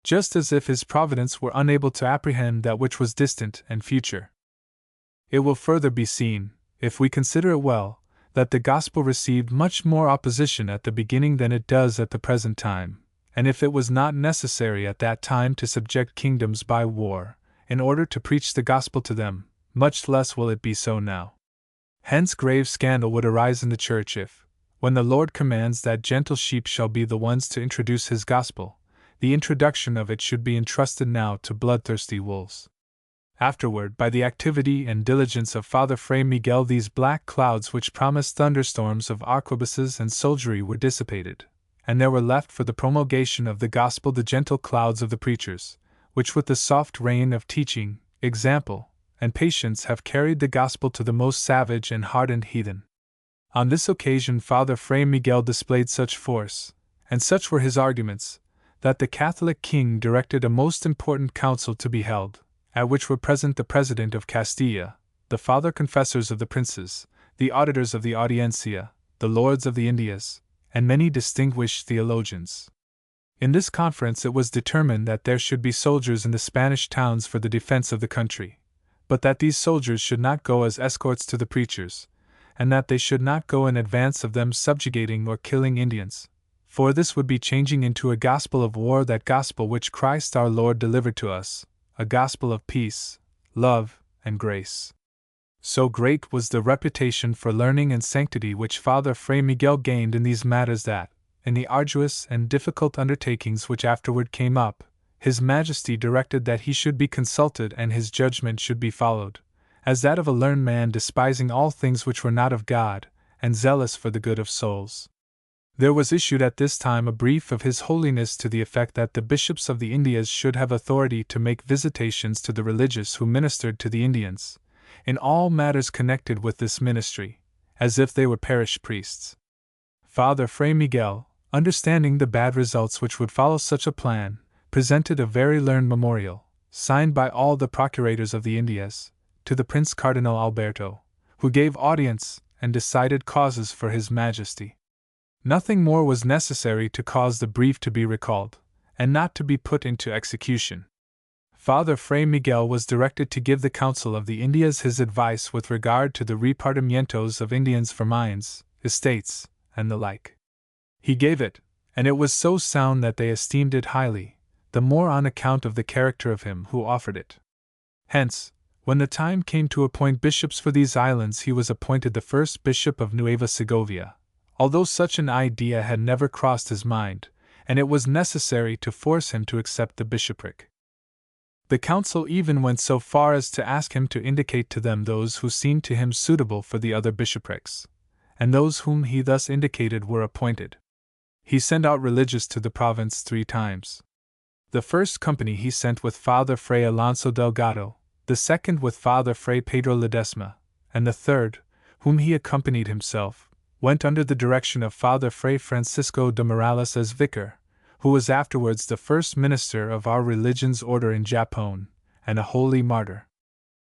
Just as if his providence were unable to apprehend that which was distant and future. It will further be seen, if we consider it well, that the gospel received much more opposition at the beginning than it does at the present time, and if it was not necessary at that time to subject kingdoms by war, in order to preach the gospel to them, much less will it be so now. Hence grave scandal would arise in the church if, when the Lord commands that gentle sheep shall be the ones to introduce his gospel, the introduction of it should be entrusted now to bloodthirsty wolves. Afterward, by the activity and diligence of Father Fray Miguel, these black clouds which promised thunderstorms of arquebuses and soldiery were dissipated, and there were left for the promulgation of the gospel the gentle clouds of the preachers, which with the soft rain of teaching, example, and patience have carried the gospel to the most savage and hardened heathen. On this occasion Father Fray Miguel displayed such force, and such were his arguments, that the Catholic king directed a most important council to be held, at which were present the President of Castilla, the Father Confessors of the Princes, the Auditors of the Audiencia, the Lords of the Indias, and many distinguished theologians. In this conference it was determined that there should be soldiers in the Spanish towns for the defense of the country, but that these soldiers should not go as escorts to the preachers, and that they should not go in advance of them subjugating or killing Indians, for this would be changing into a gospel of war that gospel which Christ our Lord delivered to us, a gospel of peace, love, and grace. So great was the reputation for learning and sanctity which Father Fray Miguel gained in these matters that, in the arduous and difficult undertakings which afterward came up, His Majesty directed that he should be consulted and his judgment should be followed, as that of a learned man despising all things which were not of God, and zealous for the good of souls. There was issued at this time a brief of His Holiness to the effect that the bishops of the Indias should have authority to make visitations to the religious who ministered to the Indians, in all matters connected with this ministry, as if they were parish priests. Father Fray Miguel, understanding the bad results which would follow such a plan, presented a very learned memorial, signed by all the procurators of the Indias, to the Prince Cardinal Alberto, who gave audience and decided causes for His Majesty. Nothing more was necessary to cause the brief to be recalled, and not to be put into execution. Father Fray Miguel was directed to give the Council of the Indias his advice with regard to the repartimientos of Indians for mines, estates, and the like. He gave it, and it was so sound that they esteemed it highly, the more on account of the character of him who offered it. Hence, when the time came to appoint bishops for these islands, he was appointed the first bishop of Nueva Segovia, although such an idea had never crossed his mind, and it was necessary to force him to accept the bishopric. The council even went so far as to ask him to indicate to them those who seemed to him suitable for the other bishoprics, and those whom he thus indicated were appointed. He sent out religious to the province 3 times. The first company he sent with Father Fray Alonso Delgado, the second with Father Fray Pedro Ledesma, and the third, whom he accompanied himself, went under the direction of Father Fray Francisco de Morales as vicar, who was afterwards the first minister of our religion's order in Japón, and a holy martyr.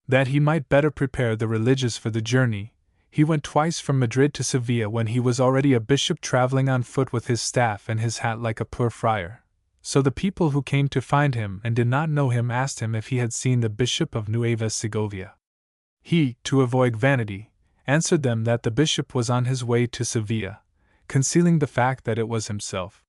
That he might better prepare the religious for the journey, he went twice from Madrid to Sevilla when he was already a bishop, traveling on foot with his staff and his hat like a poor friar. So the people who came to find him and did not know him asked him if he had seen the Bishop of Nueva Segovia. He, to avoid vanity, answered them that the bishop was on his way to Sevilla, concealing the fact that it was himself.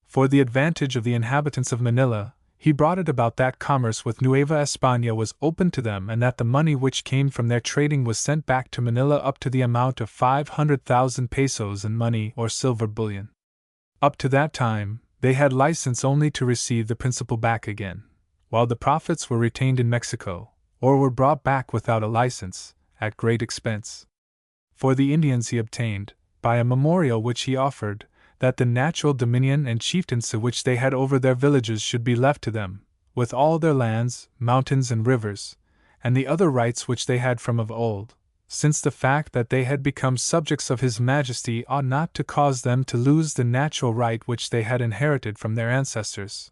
For the advantage of the inhabitants of Manila, he brought it about that commerce with Nueva España was open to them, and that the money which came from their trading was sent back to Manila up to the amount of 500,000 pesos in money or silver bullion. Up to that time, they had license only to receive the principal back again, while the profits were retained in Mexico, or were brought back without a license, at great expense. For the Indians he obtained, by a memorial which he offered, that the natural dominion and chieftaincy which they had over their villages should be left to them, with all their lands, mountains, and rivers, and the other rights which they had from of old, since the fact that they had become subjects of His Majesty ought not to cause them to lose the natural right which they had inherited from their ancestors.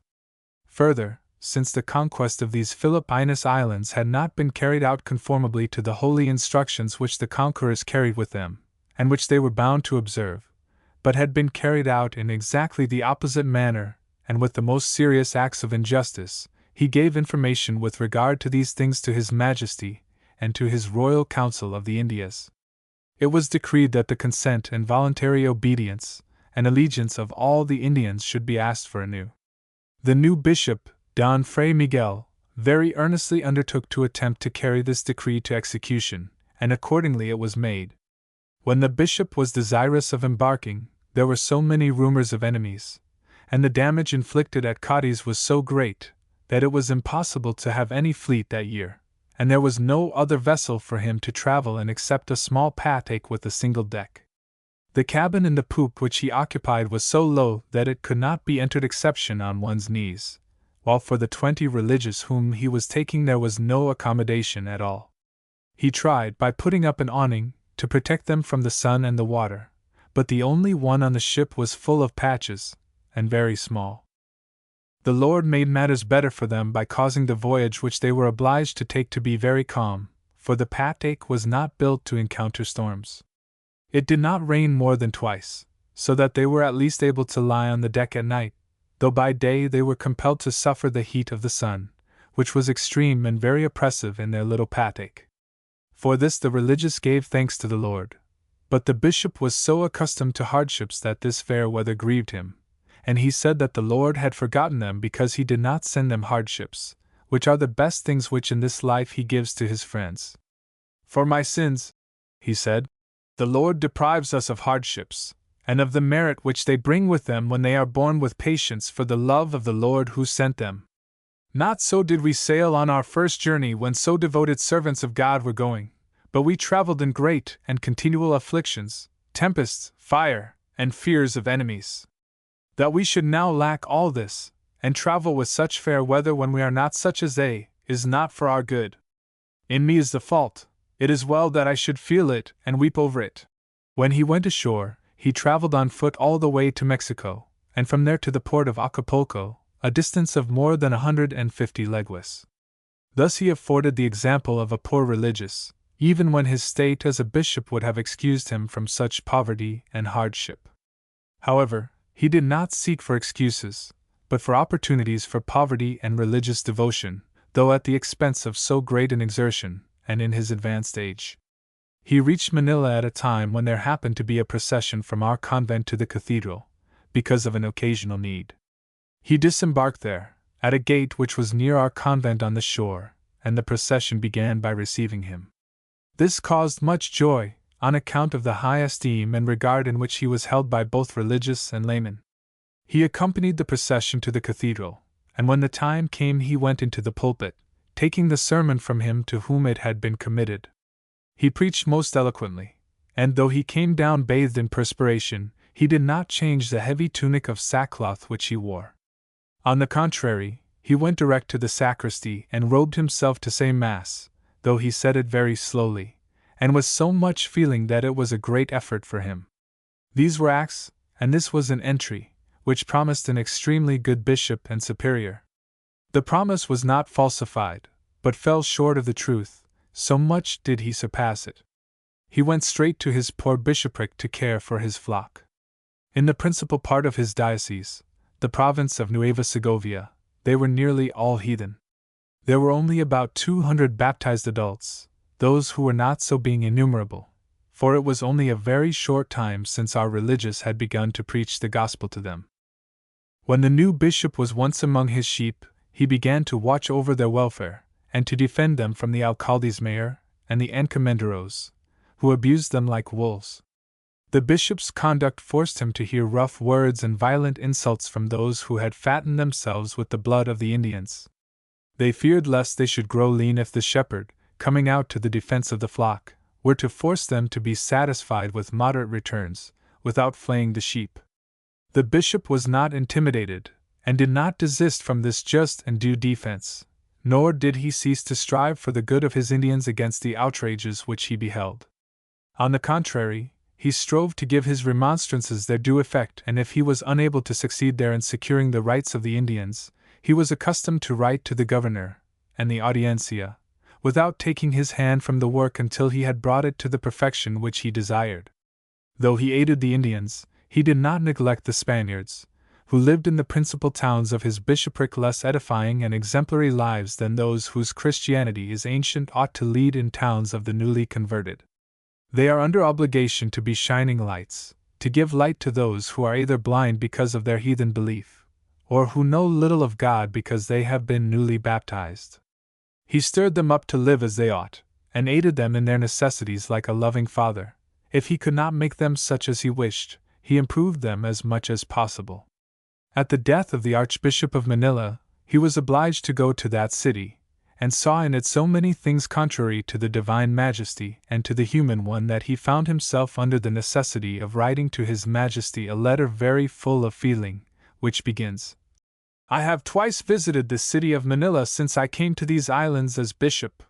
Further, since the conquest of these Philippine Islands had not been carried out conformably to the holy instructions which the conquerors carried with them, and which they were bound to observe, but had been carried out in exactly the opposite manner, and with the most serious acts of injustice, he gave information with regard to these things to His Majesty, and to his Royal Council of the Indias. It was decreed that the consent and voluntary obedience, and allegiance of all the Indians should be asked for anew. The new bishop, Don Fray Miguel, very earnestly undertook to attempt to carry this decree to execution, and accordingly it was made. When the bishop was desirous of embarking, there were so many rumors of enemies, and the damage inflicted at Cadiz was so great, that it was impossible to have any fleet that year, and there was no other vessel for him to travel in except a small patake with a single deck. The cabin in the poop which he occupied was so low that it could not be entered except on one's knees, while for the 20 religious whom he was taking there was no accommodation at all. He tried, by putting up an awning, to protect them from the sun and the water, but the only one on the ship was full of patches, and very small. The Lord made matters better for them by causing the voyage which they were obliged to take to be very calm, for the patake was not built to encounter storms. It did not rain more than twice, so that they were at least able to lie on the deck at night, though by day they were compelled to suffer the heat of the sun, which was extreme and very oppressive in their little patake. For this the religious gave thanks to the Lord, but the bishop was so accustomed to hardships that this fair weather grieved him, and he said that the Lord had forgotten them because he did not send them hardships, which are the best things which in this life he gives to his friends. For my sins, he said, the Lord deprives us of hardships, and of the merit which they bring with them when they are borne with patience for the love of the Lord who sent them. Not so did we sail on our first journey when so devoted servants of God were going, but we traveled in great and continual afflictions, tempests, fire, and fears of enemies. That we should now lack all this, and travel with such fair weather when we are not such as they, is not for our good. In me is the fault. It is well that I should feel it and weep over it. When he went ashore, he traveled on foot all the way to Mexico, and from there to the port of Acapulco, a distance of more than 150 leguas. Thus he afforded the example of a poor religious, even when his state as a bishop would have excused him from such poverty and hardship. However, he did not seek for excuses, but for opportunities for poverty and religious devotion, though at the expense of so great an exertion, and in his advanced age. He reached Manila at a time when there happened to be a procession from our convent to the cathedral, because of an occasional need. He disembarked there, at a gate which was near our convent on the shore, and the procession began by receiving him. This caused much joy, on account of the high esteem and regard in which he was held by both religious and laymen. He accompanied the procession to the cathedral, and when the time came he went into the pulpit, taking the sermon from him to whom it had been committed. He preached most eloquently, and though he came down bathed in perspiration, he did not change the heavy tunic of sackcloth which he wore. On the contrary, he went direct to the sacristy and robed himself to say Mass, though he said it very slowly, and with so much feeling that it was a great effort for him. These were acts, and this was an entry, which promised an extremely good bishop and superior. The promise was not falsified, but fell short of the truth, so much did he surpass it. He went straight to his poor bishopric to care for his flock. In the principal part of his diocese, the province of Nueva Segovia, they were nearly all heathen. There were only about 200 baptized adults, those who were not so being innumerable, for it was only a very short time since our religious had begun to preach the gospel to them. When the new bishop was once among his sheep, he began to watch over their welfare, and to defend them from the alcalde's mayor and the encomenderos, who abused them like wolves. The bishop's conduct forced him to hear rough words and violent insults from those who had fattened themselves with the blood of the Indians. They feared lest they should grow lean if the shepherd, coming out to the defense of the flock, were to force them to be satisfied with moderate returns, without flaying the sheep. The bishop was not intimidated, and did not desist from this just and due defense, nor did he cease to strive for the good of his Indians against the outrages which he beheld. On the contrary, he strove to give his remonstrances their due effect, and if he was unable to succeed there in securing the rights of the Indians, he was accustomed to write to the governor and the audiencia, without taking his hand from the work until he had brought it to the perfection which he desired. Though he aided the Indians, he did not neglect the Spaniards, who lived in the principal towns of his bishopric less edifying and exemplary lives than those whose Christianity is ancient ought to lead in towns of the newly converted. They are under obligation to be shining lights, to give light to those who are either blind because of their heathen belief, or who know little of God because they have been newly baptized. He stirred them up to live as they ought, and aided them in their necessities like a loving father. If he could not make them such as he wished, he improved them as much as possible. At the death of the Archbishop of Manila, he was obliged to go to that city, and saw in it so many things contrary to the divine majesty and to the human one that he found himself under the necessity of writing to His Majesty a letter very full of feeling, which begins, "I have twice visited the city of Manila since I came to these islands as bishop.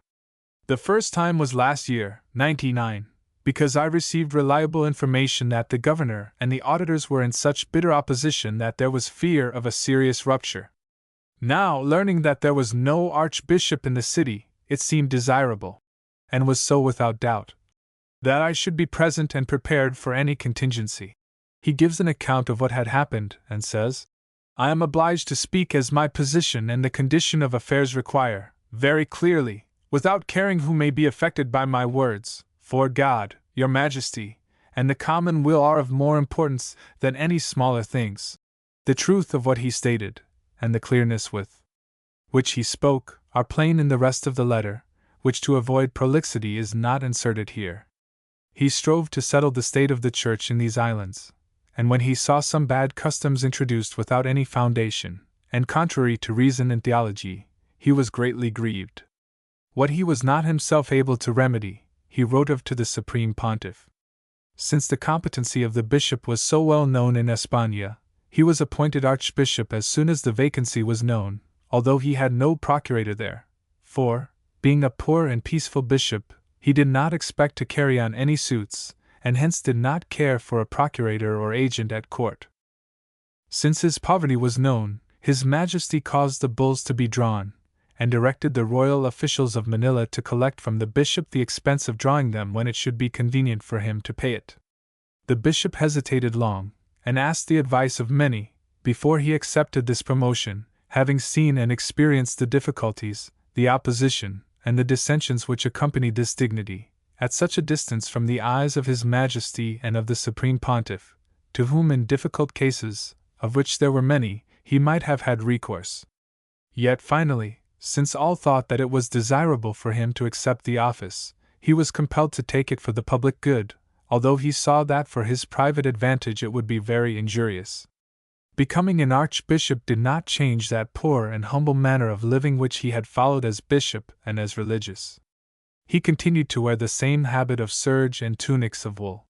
The first time was last year, 99, because I received reliable information that the governor and the auditors were in such bitter opposition that there was fear of a serious rupture. Now, learning that there was no archbishop in the city, it seemed desirable, and was so without doubt, that I should be present and prepared for any contingency." He gives an account of what had happened, and says, "I am obliged to speak as my position and the condition of affairs require, very clearly, without caring who may be affected by my words, for God, your Majesty, and the common will are of more importance than any smaller things." The truth of what he stated, and the clearness with which he spoke, are plain in the rest of the letter, which to avoid prolixity is not inserted here. He strove to settle the state of the Church in these islands, and when he saw some bad customs introduced without any foundation, and contrary to reason and theology, he was greatly grieved. What he was not himself able to remedy, he wrote of to the Supreme Pontiff. Since the competency of the bishop was so well known in España, he was appointed archbishop as soon as the vacancy was known, although he had no procurator there, for, being a poor and peaceful bishop, he did not expect to carry on any suits, and hence did not care for a procurator or agent at court. Since his poverty was known, His Majesty caused the bulls to be drawn, and directed the royal officials of Manila to collect from the bishop the expense of drawing them when it should be convenient for him to pay it. The bishop hesitated long, and asked the advice of many, before he accepted this promotion, having seen and experienced the difficulties, the opposition, and the dissensions which accompanied this dignity, at such a distance from the eyes of His Majesty and of the Supreme Pontiff, to whom in difficult cases, of which there were many, he might have had recourse. Yet finally, since all thought that it was desirable for him to accept the office, he was compelled to take it for the public good, although he saw that for his private advantage it would be very injurious. Becoming an archbishop did not change that poor and humble manner of living which he had followed as bishop and as religious. He continued to wear the same habit of serge and tunics of wool.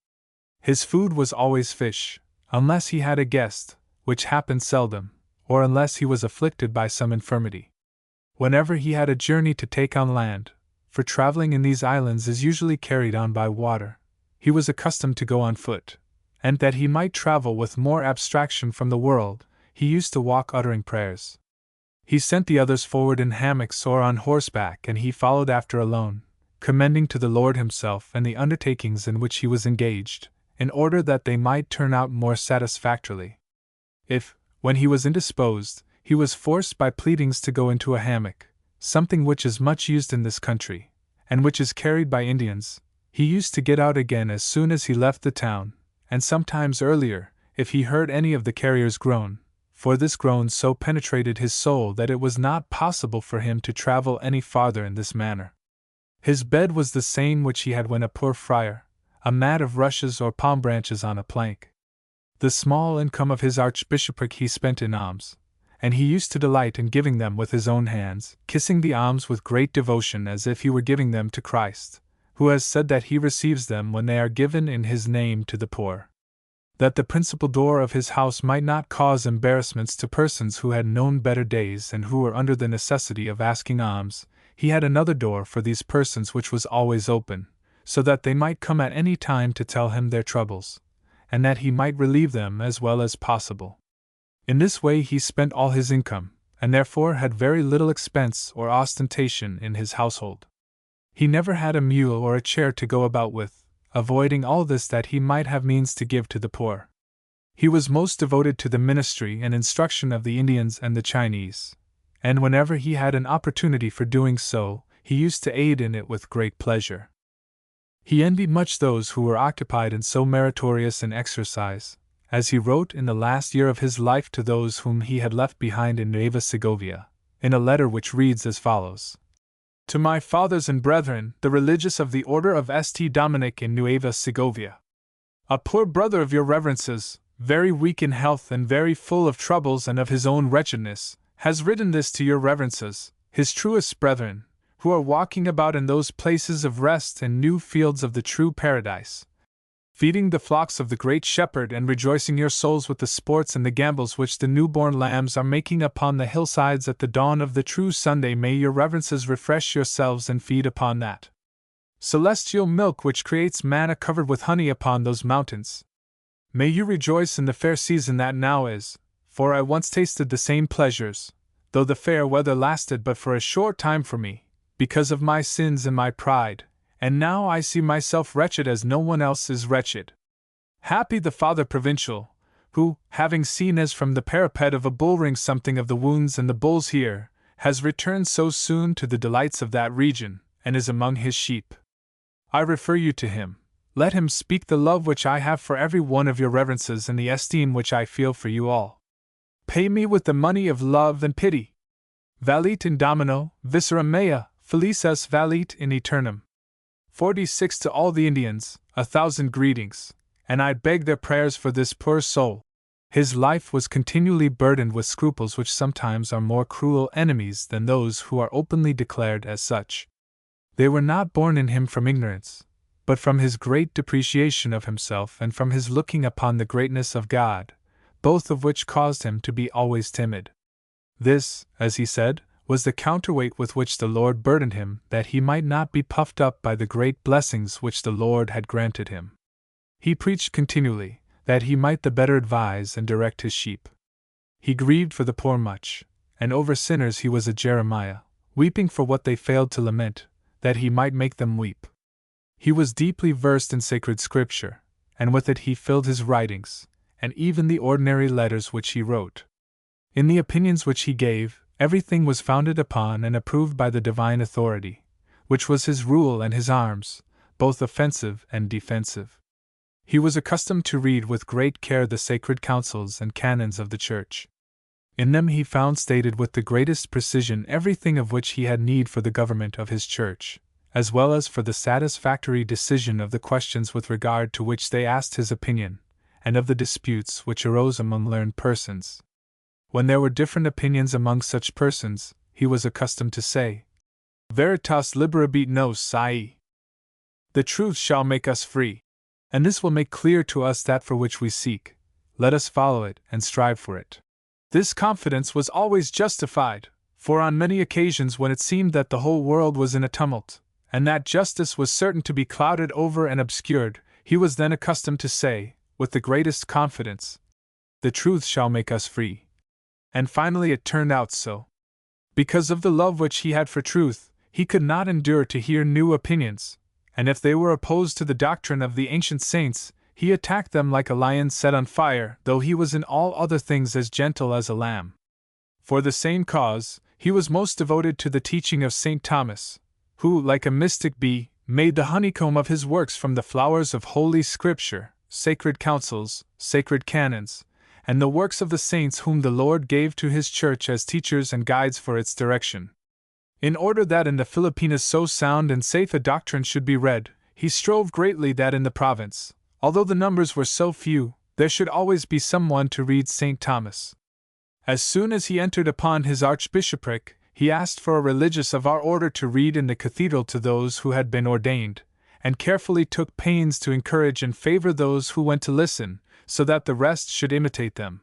His food was always fish, unless he had a guest, which happened seldom, or unless he was afflicted by some infirmity. Whenever he had a journey to take on land, for traveling in these islands is usually carried on by water, he was accustomed to go on foot, and that he might travel with more abstraction from the world, he used to walk uttering prayers. He sent the others forward in hammocks or on horseback, and he followed after alone, commending to the Lord himself and the undertakings in which he was engaged, in order that they might turn out more satisfactorily. If, when he was indisposed, he was forced by pleadings to go into a hammock, something which is much used in this country, and which is carried by Indians, he used to get out again as soon as he left the town, and sometimes earlier, if he heard any of the carriers groan, for this groan so penetrated his soul that it was not possible for him to travel any farther in this manner. His bed was the same which he had when a poor friar, a mat of rushes or palm branches on a plank. The small income of his archbishopric he spent in alms, and he used to delight in giving them with his own hands, kissing the alms with great devotion as if he were giving them to Christ, who has said that he receives them when they are given in his name to the poor. That the principal door of his house might not cause embarrassments to persons who had known better days and who were under the necessity of asking alms, he had another door for these persons which was always open, so that they might come at any time to tell him their troubles, and that he might relieve them as well as possible. In this way he spent all his income, and therefore had very little expense or ostentation in his household. He never had a mule or a chair to go about with, avoiding all this that he might have means to give to the poor. He was most devoted to the ministry and instruction of the Indians and the Chinese, and whenever he had an opportunity for doing so, he used to aid in it with great pleasure. He envied much those who were occupied in so meritorious an exercise, as he wrote in the last year of his life to those whom he had left behind in Nueva Segovia, in a letter which reads as follows: To my fathers and brethren, the religious of the order of St. Dominic in Nueva Segovia. A poor brother of your reverences, very weak in health and very full of troubles and of his own wretchedness, has written this to your reverences, his truest brethren, who are walking about in those places of rest and new fields of the true paradise, feeding the flocks of the great shepherd and rejoicing your souls with the sports and the gambols which the newborn lambs are making upon the hillsides at the dawn of the true Sunday. May your reverences refresh yourselves and feed upon that celestial milk which creates manna covered with honey upon those mountains. May you rejoice in the fair season that now is, for I once tasted the same pleasures, though the fair weather lasted but for a short time for me, because of my sins and my pride, and now I see myself wretched as no one else is wretched. Happy the Father Provincial, who, having seen as from the parapet of a bull-ring something of the wounds and the bulls here, has returned so soon to the delights of that region, and is among his sheep. I refer you to him. Let him speak the love which I have for every one of your reverences and the esteem which I feel for you all. Pay me with the money of love and pity. Valet in Domino, viscera mea, felices valet in aeternum. 46 To all the Indians, 1,000 greetings, and I beg their prayers for this poor soul. His life was continually burdened with scruples which sometimes are more cruel enemies than those who are openly declared as such. They were not born in him from ignorance, but from his great depreciation of himself and from his looking upon the greatness of God, both of which caused him to be always timid. This, as he said, was the counterweight with which the Lord burdened him, that he might not be puffed up by the great blessings which the Lord had granted him. He preached continually, that he might the better advise and direct his sheep. He grieved for the poor much, and over sinners he was a Jeremiah, weeping for what they failed to lament, that he might make them weep. He was deeply versed in sacred scripture, and with it he filled his writings, and even the ordinary letters which he wrote. In the opinions which he gave, everything was founded upon and approved by the divine authority, which was his rule and his arms, both offensive and defensive. He was accustomed to read with great care the sacred councils and canons of the Church. In them he found stated with the greatest precision everything of which he had need for the government of his Church, as well as for the satisfactory decision of the questions with regard to which they asked his opinion, and of the disputes which arose among learned persons. When there were different opinions among such persons, he was accustomed to say, Veritas liberabit nos, i.e., the truth shall make us free, and this will make clear to us that for which we seek. Let us follow it and strive for it. This confidence was always justified, for on many occasions when it seemed that the whole world was in a tumult, and that justice was certain to be clouded over and obscured, he was then accustomed to say, with the greatest confidence, the truth shall make us free. And finally it turned out so. Because of the love which he had for truth, he could not endure to hear new opinions, and if they were opposed to the doctrine of the ancient saints, he attacked them like a lion set on fire, though he was in all other things as gentle as a lamb. For the same cause, he was most devoted to the teaching of St. Thomas, who, like a mystic bee, made the honeycomb of his works from the flowers of Holy Scripture, sacred councils, sacred canons, and the works of the saints whom the Lord gave to his Church as teachers and guides for its direction. In order that in the Philippines so sound and safe a doctrine should be read, he strove greatly that in the province, although the numbers were so few, there should always be someone to read St. Thomas. As soon as he entered upon his archbishopric, he asked for a religious of our order to read in the cathedral to those who had been ordained, and carefully took pains to encourage and favor those who went to listen, so that the rest should imitate them.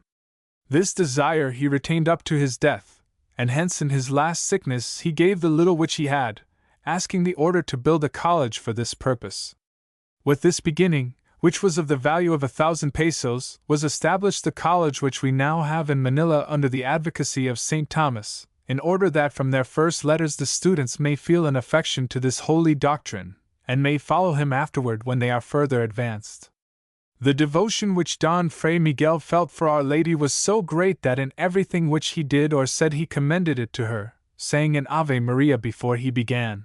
This desire he retained up to his death, and hence in his last sickness he gave the little which he had, asking the order to build a college for this purpose. With this beginning, which was of the value of 1,000 pesos, was established the college which we now have in Manila under the advocacy of St. Thomas, in order that from their first letters the students may feel an affection to this holy doctrine, and may follow him afterward when they are further advanced. The devotion which Don Fray Miguel felt for Our Lady was so great that in everything which he did or said he commended it to her, saying an Ave Maria before he began.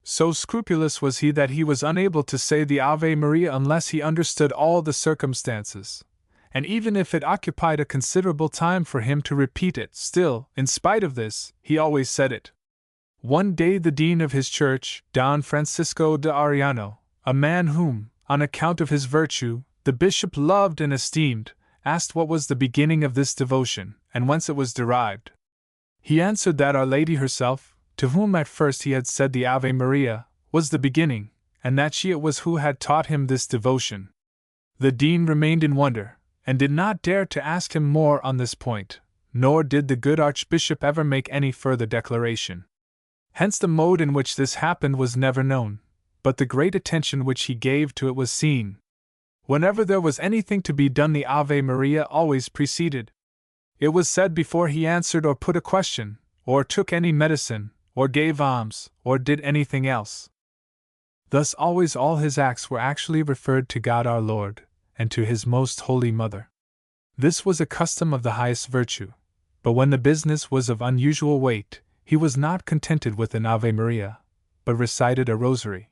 So scrupulous was he that he was unable to say the Ave Maria unless he understood all the circumstances, and even if it occupied a considerable time for him to repeat it, still, in spite of this, he always said it. One day the dean of his church, Don Francisco de Arellano, a man whom, on account of his virtue, the bishop loved and esteemed, asked what was the beginning of this devotion, and whence it was derived. He answered that Our Lady herself, to whom at first he had said the Ave Maria, was the beginning, and that she it was who had taught him this devotion. The dean remained in wonder, and did not dare to ask him more on this point, nor did the good archbishop ever make any further declaration. Hence the mode in which this happened was never known, but the great attention which he gave to it was seen. Whenever there was anything to be done, the Ave Maria always preceded. It was said before he answered or put a question, or took any medicine, or gave alms, or did anything else. Thus always all his acts were actually referred to God our Lord, and to his most holy Mother. This was a custom of the highest virtue, but when the business was of unusual weight, he was not contented with an Ave Maria, but recited a rosary.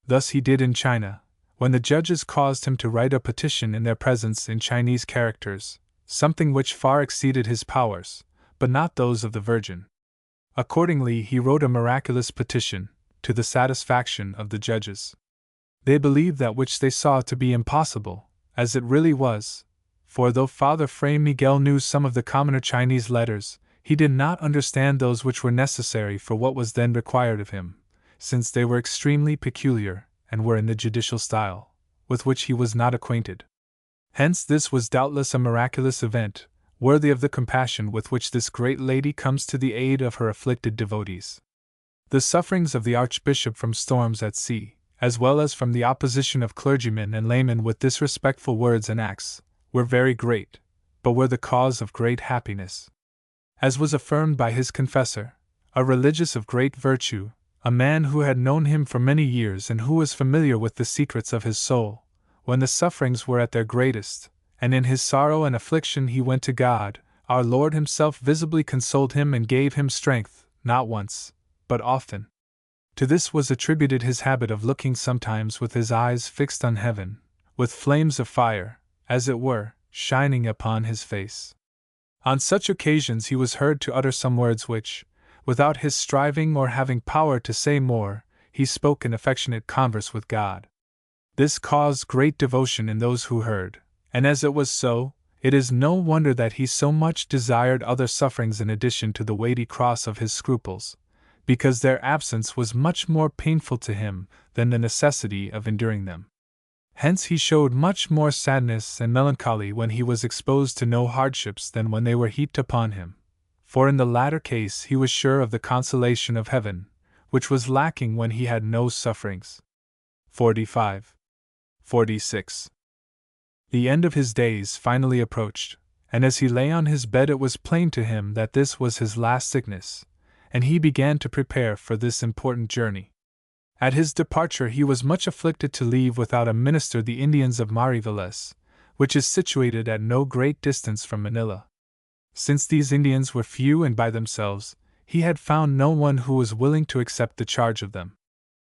Thus he did in China, when the judges caused him to write a petition in their presence in Chinese characters, something which far exceeded his powers, but not those of the Virgin. Accordingly, he wrote a miraculous petition, to the satisfaction of the judges. They believed that which they saw to be impossible, as it really was, for though Father Fray Miguel knew some of the commoner Chinese letters, he did not understand those which were necessary for what was then required of him, since they were extremely peculiar, and were in the judicial style, with which he was not acquainted. Hence this was doubtless a miraculous event, worthy of the compassion with which this great lady comes to the aid of her afflicted devotees. The sufferings of the Archbishop from storms at sea, as well as from the opposition of clergymen and laymen with disrespectful words and acts, were very great, but were the cause of great happiness. As was affirmed by his confessor, a religious of great virtue, a man who had known him for many years and who was familiar with the secrets of his soul, when the sufferings were at their greatest, and in his sorrow and affliction he went to God, our Lord himself visibly consoled him and gave him strength, not once, but often. To this was attributed his habit of looking sometimes with his eyes fixed on heaven, with flames of fire, as it were, shining upon his face. On such occasions he was heard to utter some words which, without his striving or having power to say more, he spoke in affectionate converse with God. This caused great devotion in those who heard, and as it was so, it is no wonder that he so much desired other sufferings in addition to the weighty cross of his scruples, because their absence was much more painful to him than the necessity of enduring them. Hence he showed much more sadness and melancholy when he was exposed to no hardships than when they were heaped upon him, for in the latter case he was sure of the consolation of heaven, which was lacking when he had no sufferings. 45. 46. The end of his days finally approached, and as he lay on his bed it was plain to him that this was his last sickness, and he began to prepare for this important journey. At his departure he was much afflicted to leave without a minister the Indians of Mariveles, which is situated at no great distance from Manila. Since these Indians were few and by themselves, he had found no one who was willing to accept the charge of them.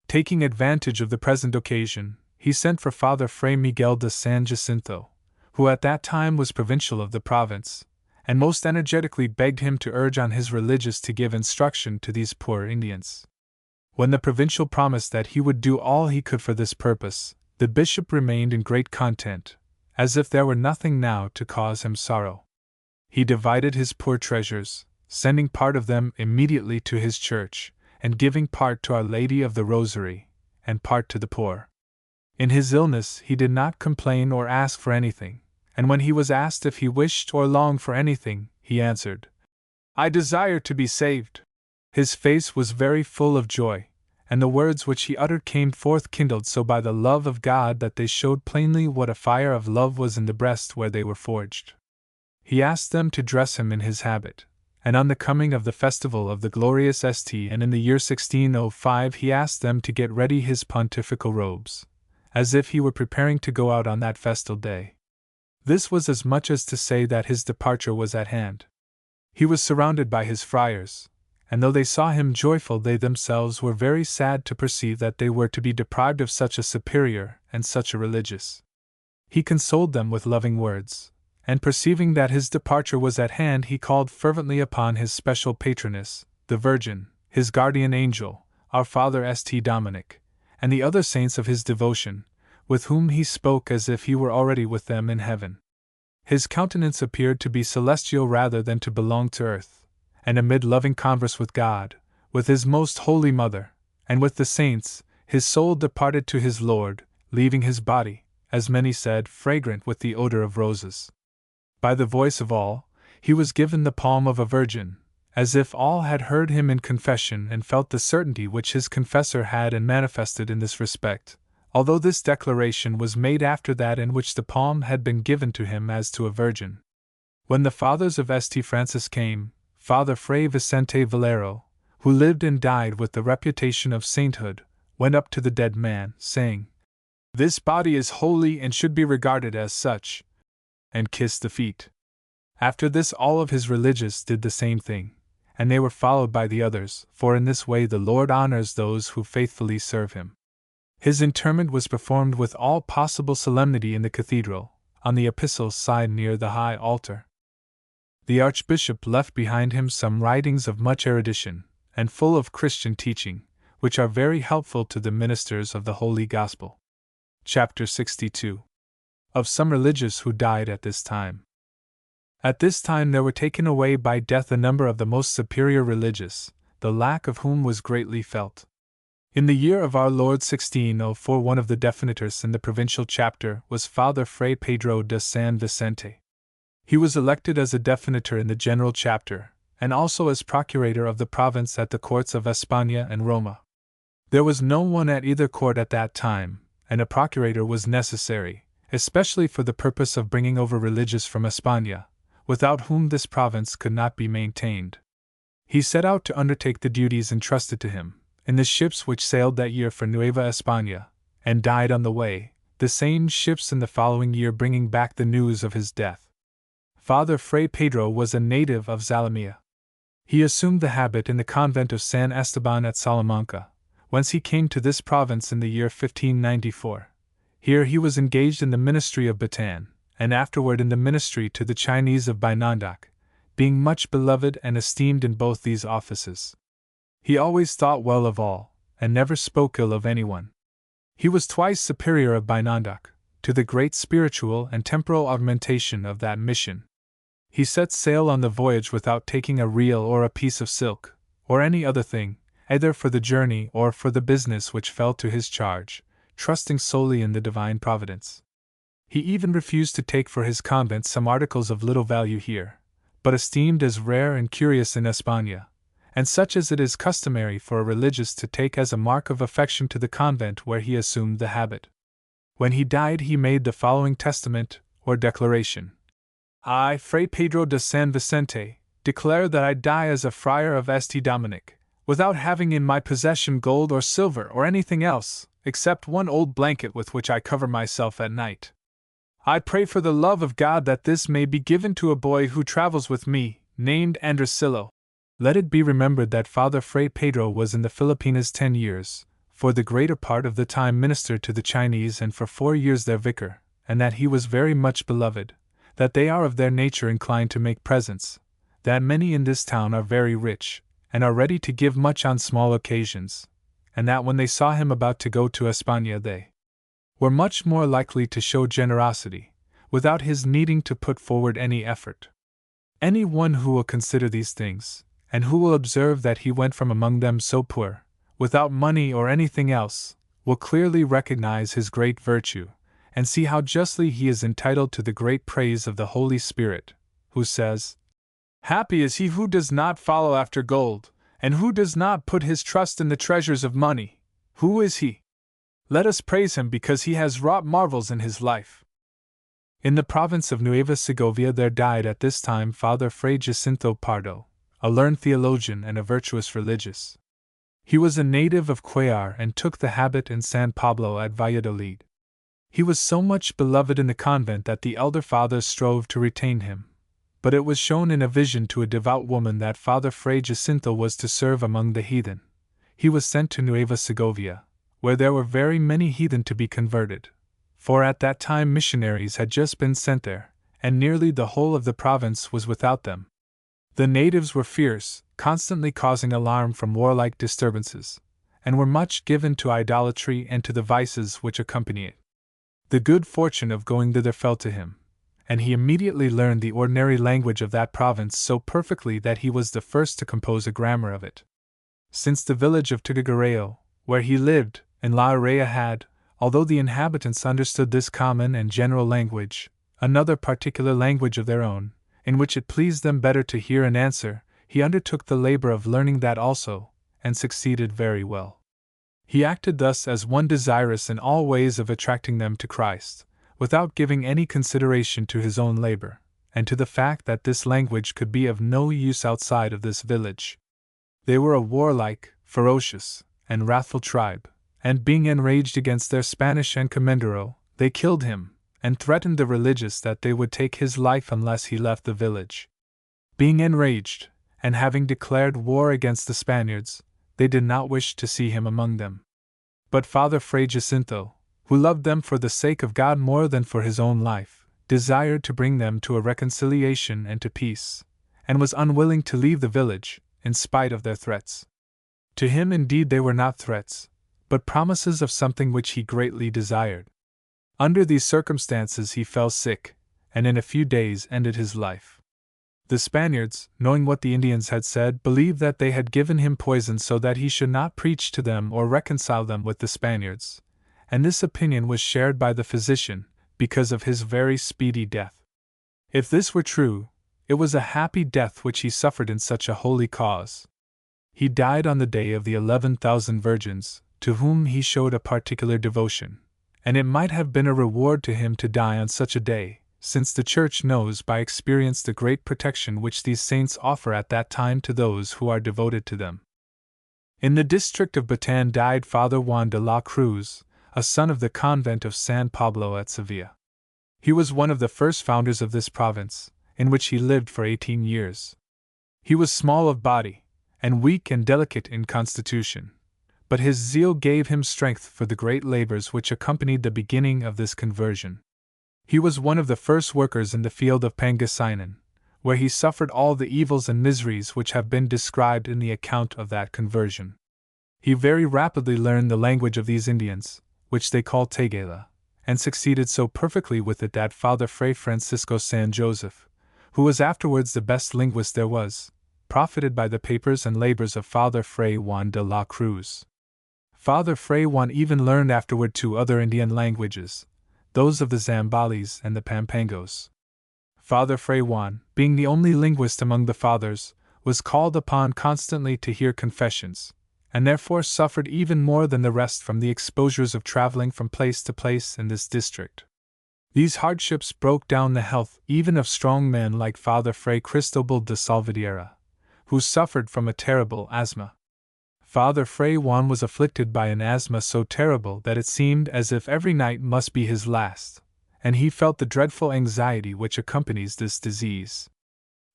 Taking advantage of the present occasion, he sent for Father Fray Miguel de San Jacinto, who at that time was provincial of the province, and most energetically begged him to urge on his religious to give instruction to these poor Indians. When the provincial promised that he would do all he could for this purpose, the bishop remained in great content, as if there were nothing now to cause him sorrow. He divided his poor treasures, sending part of them immediately to his church, and giving part to Our Lady of the Rosary, and part to the poor. In his illness he did not complain or ask for anything, and when he was asked if he wished or longed for anything, he answered, "I desire to be saved." His face was very full of joy, and the words which he uttered came forth kindled so by the love of God that they showed plainly what a fire of love was in the breast where they were forged. He asked them to dress him in his habit, and on the coming of the festival of the glorious St. and in the year 1605 he asked them to get ready his pontifical robes, as if he were preparing to go out on that festal day. This was as much as to say that his departure was at hand. He was surrounded by his friars, and though they saw him joyful, they themselves were very sad to perceive that they were to be deprived of such a superior and such a religious. He consoled them with loving words, and perceiving that his departure was at hand, he called fervently upon his special patroness, the Virgin, his guardian angel, our Father St. Dominic, and the other saints of his devotion, with whom he spoke as if he were already with them in heaven. His countenance appeared to be celestial rather than to belong to earth, and amid loving converse with God, with his most holy Mother, and with the saints, his soul departed to his Lord, leaving his body, as many said, fragrant with the odor of roses. By the voice of all, he was given the palm of a virgin, as if all had heard him in confession and felt the certainty which his confessor had and manifested in this respect, although this declaration was made after that in which the palm had been given to him as to a virgin. When the fathers of St. Francis came, Father Fray Vicente Valero, who lived and died with the reputation of sainthood, went up to the dead man, saying, "This body is holy and should be regarded as such," and kissed the feet. After this all of his religious did the same thing, and they were followed by the others, for in this way the Lord honors those who faithfully serve him. His interment was performed with all possible solemnity in the cathedral, on the epistle side near the high altar. The Archbishop left behind him some writings of much erudition, and full of Christian teaching, which are very helpful to the ministers of the Holy Gospel. Chapter 62. Of some religious who died at this time. At this time there were taken away by death a number of the most superior religious, the lack of whom was greatly felt. In the year of our Lord 1604, one of the definitors in the provincial chapter was Father Fray Pedro de San Vicente. He was elected as a definitor in the general chapter, and also as procurator of the province at the courts of España and Roma. There was no one at either court at that time, and a procurator was necessary, especially for the purpose of bringing over religious from España, without whom this province could not be maintained. He set out to undertake the duties entrusted to him, in the ships which sailed that year for Nueva España, and died on the way, the same ships in the following year bringing back the news of his death. Father Fray Pedro was a native of Zalamea. He assumed the habit in the convent of San Esteban at Salamanca, whence he came to this province in the year 1594. Here he was engaged in the ministry of Bataan, and afterward in the ministry to the Chinese of Bainandak, being much beloved and esteemed in both these offices. He always thought well of all, and never spoke ill of anyone. He was twice superior of Bainandak, to the great spiritual and temporal augmentation of that mission. He set sail on the voyage without taking a reel or a piece of silk, or any other thing, either for the journey or for the business which fell to his charge, trusting solely in the divine providence. He even refused to take for his convent some articles of little value here, but esteemed as rare and curious in España, and such as it is customary for a religious to take as a mark of affection to the convent where he assumed the habit. When he died he made the following testament, or declaration. I, Fray Pedro de San Vicente, declare that I die as a friar of St. Dominic, without having in my possession gold or silver or anything else, except one old blanket with which I cover myself at night. I pray for the love of God that this may be given to a boy who travels with me, named Andresillo. Let it be remembered that Father Fray Pedro was in the Philippines 10 years, for the greater part of the time ministered to the Chinese and for 4 years their vicar, and that he was very much beloved, that they are of their nature inclined to make presents, that many in this town are very rich, and are ready to give much on small occasions, and that when they saw him about to go to España they were much more likely to show generosity, without his needing to put forward any effort. Any one who will consider these things, and who will observe that he went from among them so poor, without money or anything else, will clearly recognize his great virtue, and see how justly he is entitled to the great praise of the Holy Spirit, who says, "Happy is he who does not follow after gold, and who does not put his trust in the treasures of money. Who is he? Let us praise him because he has wrought marvels in his life." In the province of Nueva Segovia there died at this time Father Fray Jacinto Pardo, a learned theologian and a virtuous religious. He was a native of Cuellar and took the habit in San Pablo at Valladolid. He was so much beloved in the convent that the elder fathers strove to retain him, but it was shown in a vision to a devout woman that Father Fray Jacinto was to serve among the heathen. He was sent to Nueva Segovia, where there were very many heathen to be converted, for at that time missionaries had just been sent there, and nearly the whole of the province was without them. The natives were fierce, constantly causing alarm from warlike disturbances, and were much given to idolatry and to the vices which accompany it. The good fortune of going thither fell to him, and he immediately learned the ordinary language of that province so perfectly that he was the first to compose a grammar of it. Since the village of Tuguegareo, where he lived, in La Araya had, although the inhabitants understood this common and general language, another particular language of their own, in which it pleased them better to hear and answer, he undertook the labor of learning that also, and succeeded very well. He acted thus as one desirous in all ways of attracting them to Christ, without giving any consideration to his own labor, and to the fact that this language could be of no use outside of this village. They were a warlike, ferocious, and wrathful tribe, and being enraged against their Spanish encomendero, they killed him, and threatened the religious that they would take his life unless he left the village. Being enraged, and having declared war against the Spaniards, they did not wish to see him among them. But Father Fray Jacinto, who loved them for the sake of God more than for his own life, desired to bring them to a reconciliation and to peace, and was unwilling to leave the village, in spite of their threats. To him indeed they were not threats, but promises of something which he greatly desired. Under these circumstances he fell sick, and in a few days ended his life. The Spaniards, knowing what the Indians had said, believed that they had given him poison so that he should not preach to them or reconcile them with the Spaniards, and this opinion was shared by the physician, because of his very speedy death. If this were true, it was a happy death which he suffered in such a holy cause. He died on the day of the 11,000 virgins, to whom he showed a particular devotion, and it might have been a reward to him to die on such a day, since the Church knows by experience the great protection which these saints offer at that time to those who are devoted to them. In the district of Batan died Father Juan de la Cruz, a son of the convent of San Pablo at Sevilla. He was one of the first founders of this province, in which he lived for 18 years. He was small of body, and weak and delicate in constitution, but his zeal gave him strength for the great labors which accompanied the beginning of this conversion. He was one of the first workers in the field of Pangasinan, where he suffered all the evils and miseries which have been described in the account of that conversion. He very rapidly learned the language of these Indians, which they call Tagala, and succeeded so perfectly with it that Father Fray Francisco San Joseph, who was afterwards the best linguist there was, profited by the papers and labors of Father Fray Juan de la Cruz. Father Fray Juan even learned afterward 2 other Indian languages, those of the Zambales and the Pampangos. Father Fray Juan, being the only linguist among the fathers, was called upon constantly to hear confessions, and therefore suffered even more than the rest from the exposures of traveling from place to place in this district. These hardships broke down the health even of strong men like Father Fray Cristobal de Salvadera, who suffered from a terrible asthma. Father Fray Juan was afflicted by an asthma so terrible that it seemed as if every night must be his last, and he felt the dreadful anxiety which accompanies this disease.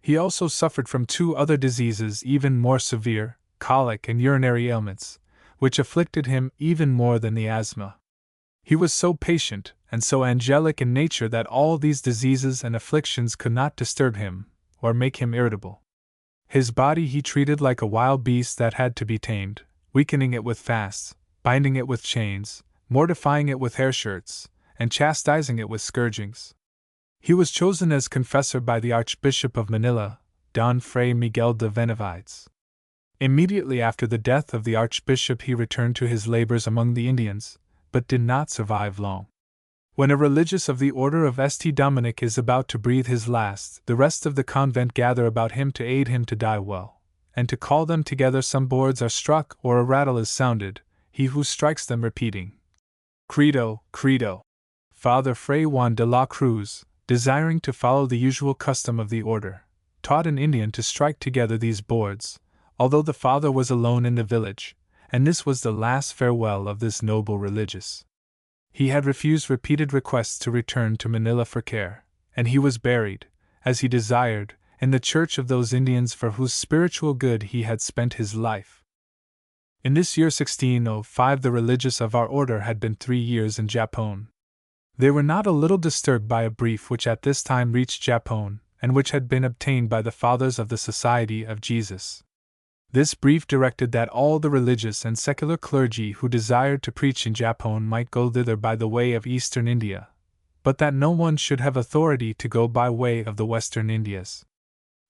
He also suffered from 2 other diseases even more severe, colic and urinary ailments, which afflicted him even more than the asthma. He was so patient and so angelic in nature that all these diseases and afflictions could not disturb him, or make him irritable. His body he treated like a wild beast that had to be tamed, weakening it with fasts, binding it with chains, mortifying it with hair shirts, and chastising it with scourgings. He was chosen as confessor by the Archbishop of Manila, Don Fray Miguel de Benavides. Immediately after the death of the Archbishop he returned to his labors among the Indians, but did not survive long. When a religious of the order of St. Dominic is about to breathe his last, the rest of the convent gather about him to aid him to die well, and to call them together some boards are struck or a rattle is sounded, he who strikes them repeating, Credo, Credo. Father Fray Juan de la Cruz, desiring to follow the usual custom of the order, taught an Indian to strike together these boards, although the father was alone in the village, and this was the last farewell of this noble religious. He had refused repeated requests to return to Manila for care, and he was buried, as he desired, in the church of those Indians for whose spiritual good he had spent his life. In this year 1605 the religious of our order had been 3 years in Japon. They were not a little disturbed by a brief which at this time reached Japon, and which had been obtained by the Fathers of the Society of Jesus. This brief directed that all the religious and secular clergy who desired to preach in Japon might go thither by the way of Eastern India, but that no one should have authority to go by way of the Western Indias.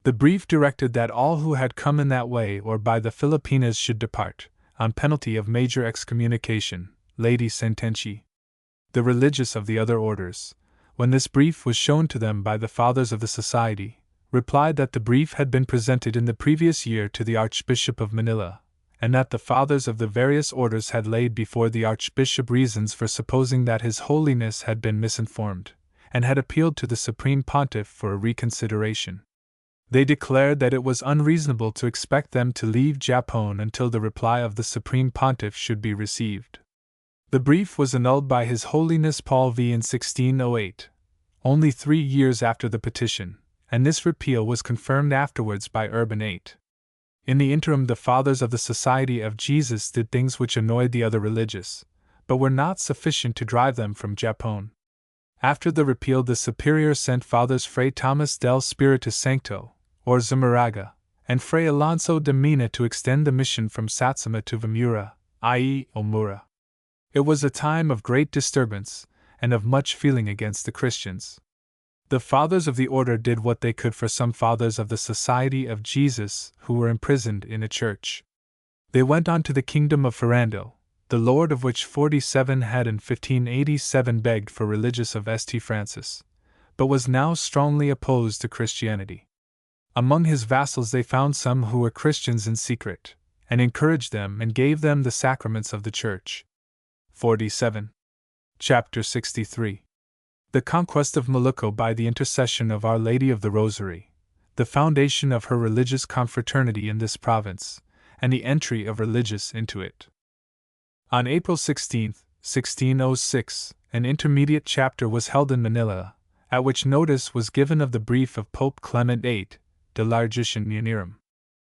The brief directed that all who had come in that way or by the Filipinas should depart, on penalty of major excommunication, ledi sententia. The religious of the other orders, when this brief was shown to them by the Fathers of the Society, replied that the brief had been presented in the previous year to the Archbishop of Manila, and that the Fathers of the various orders had laid before the Archbishop reasons for supposing that His Holiness had been misinformed, and had appealed to the Supreme Pontiff for a reconsideration. They declared that it was unreasonable to expect them to leave Japon until the reply of the Supreme Pontiff should be received. The brief was annulled by His Holiness Paul V in 1608, only 3 years after the petition, and this repeal was confirmed afterwards by Urban VIII. In the interim the Fathers of the Society of Jesus did things which annoyed the other religious, but were not sufficient to drive them from Japon. After the repeal the Superior sent Fathers Fray Thomas del Spiritu Sancto, or Zamaraga, and Fray Alonso de Mina to extend the mission from Satsuma to Vimura, i.e. Omura. It was a time of great disturbance, and of much feeling against the Christians. The Fathers of the Order did what they could for some Fathers of the Society of Jesus who were imprisoned in a church. They went on to the kingdom of Ferrando, the lord of which 47 had in 1587 begged for religious of St. Francis, but was now strongly opposed to Christianity. Among his vassals they found some who were Christians in secret, and encouraged them and gave them the sacraments of the Church. 47. Chapter 63. The conquest of Molucco by the intercession of Our Lady of the Rosary, the foundation of her religious confraternity in this province, and the entry of religious into it. On April 16, 1606, an intermediate chapter was held in Manila, at which notice was given of the brief of Pope Clement VIII, De Largitia Neonerum.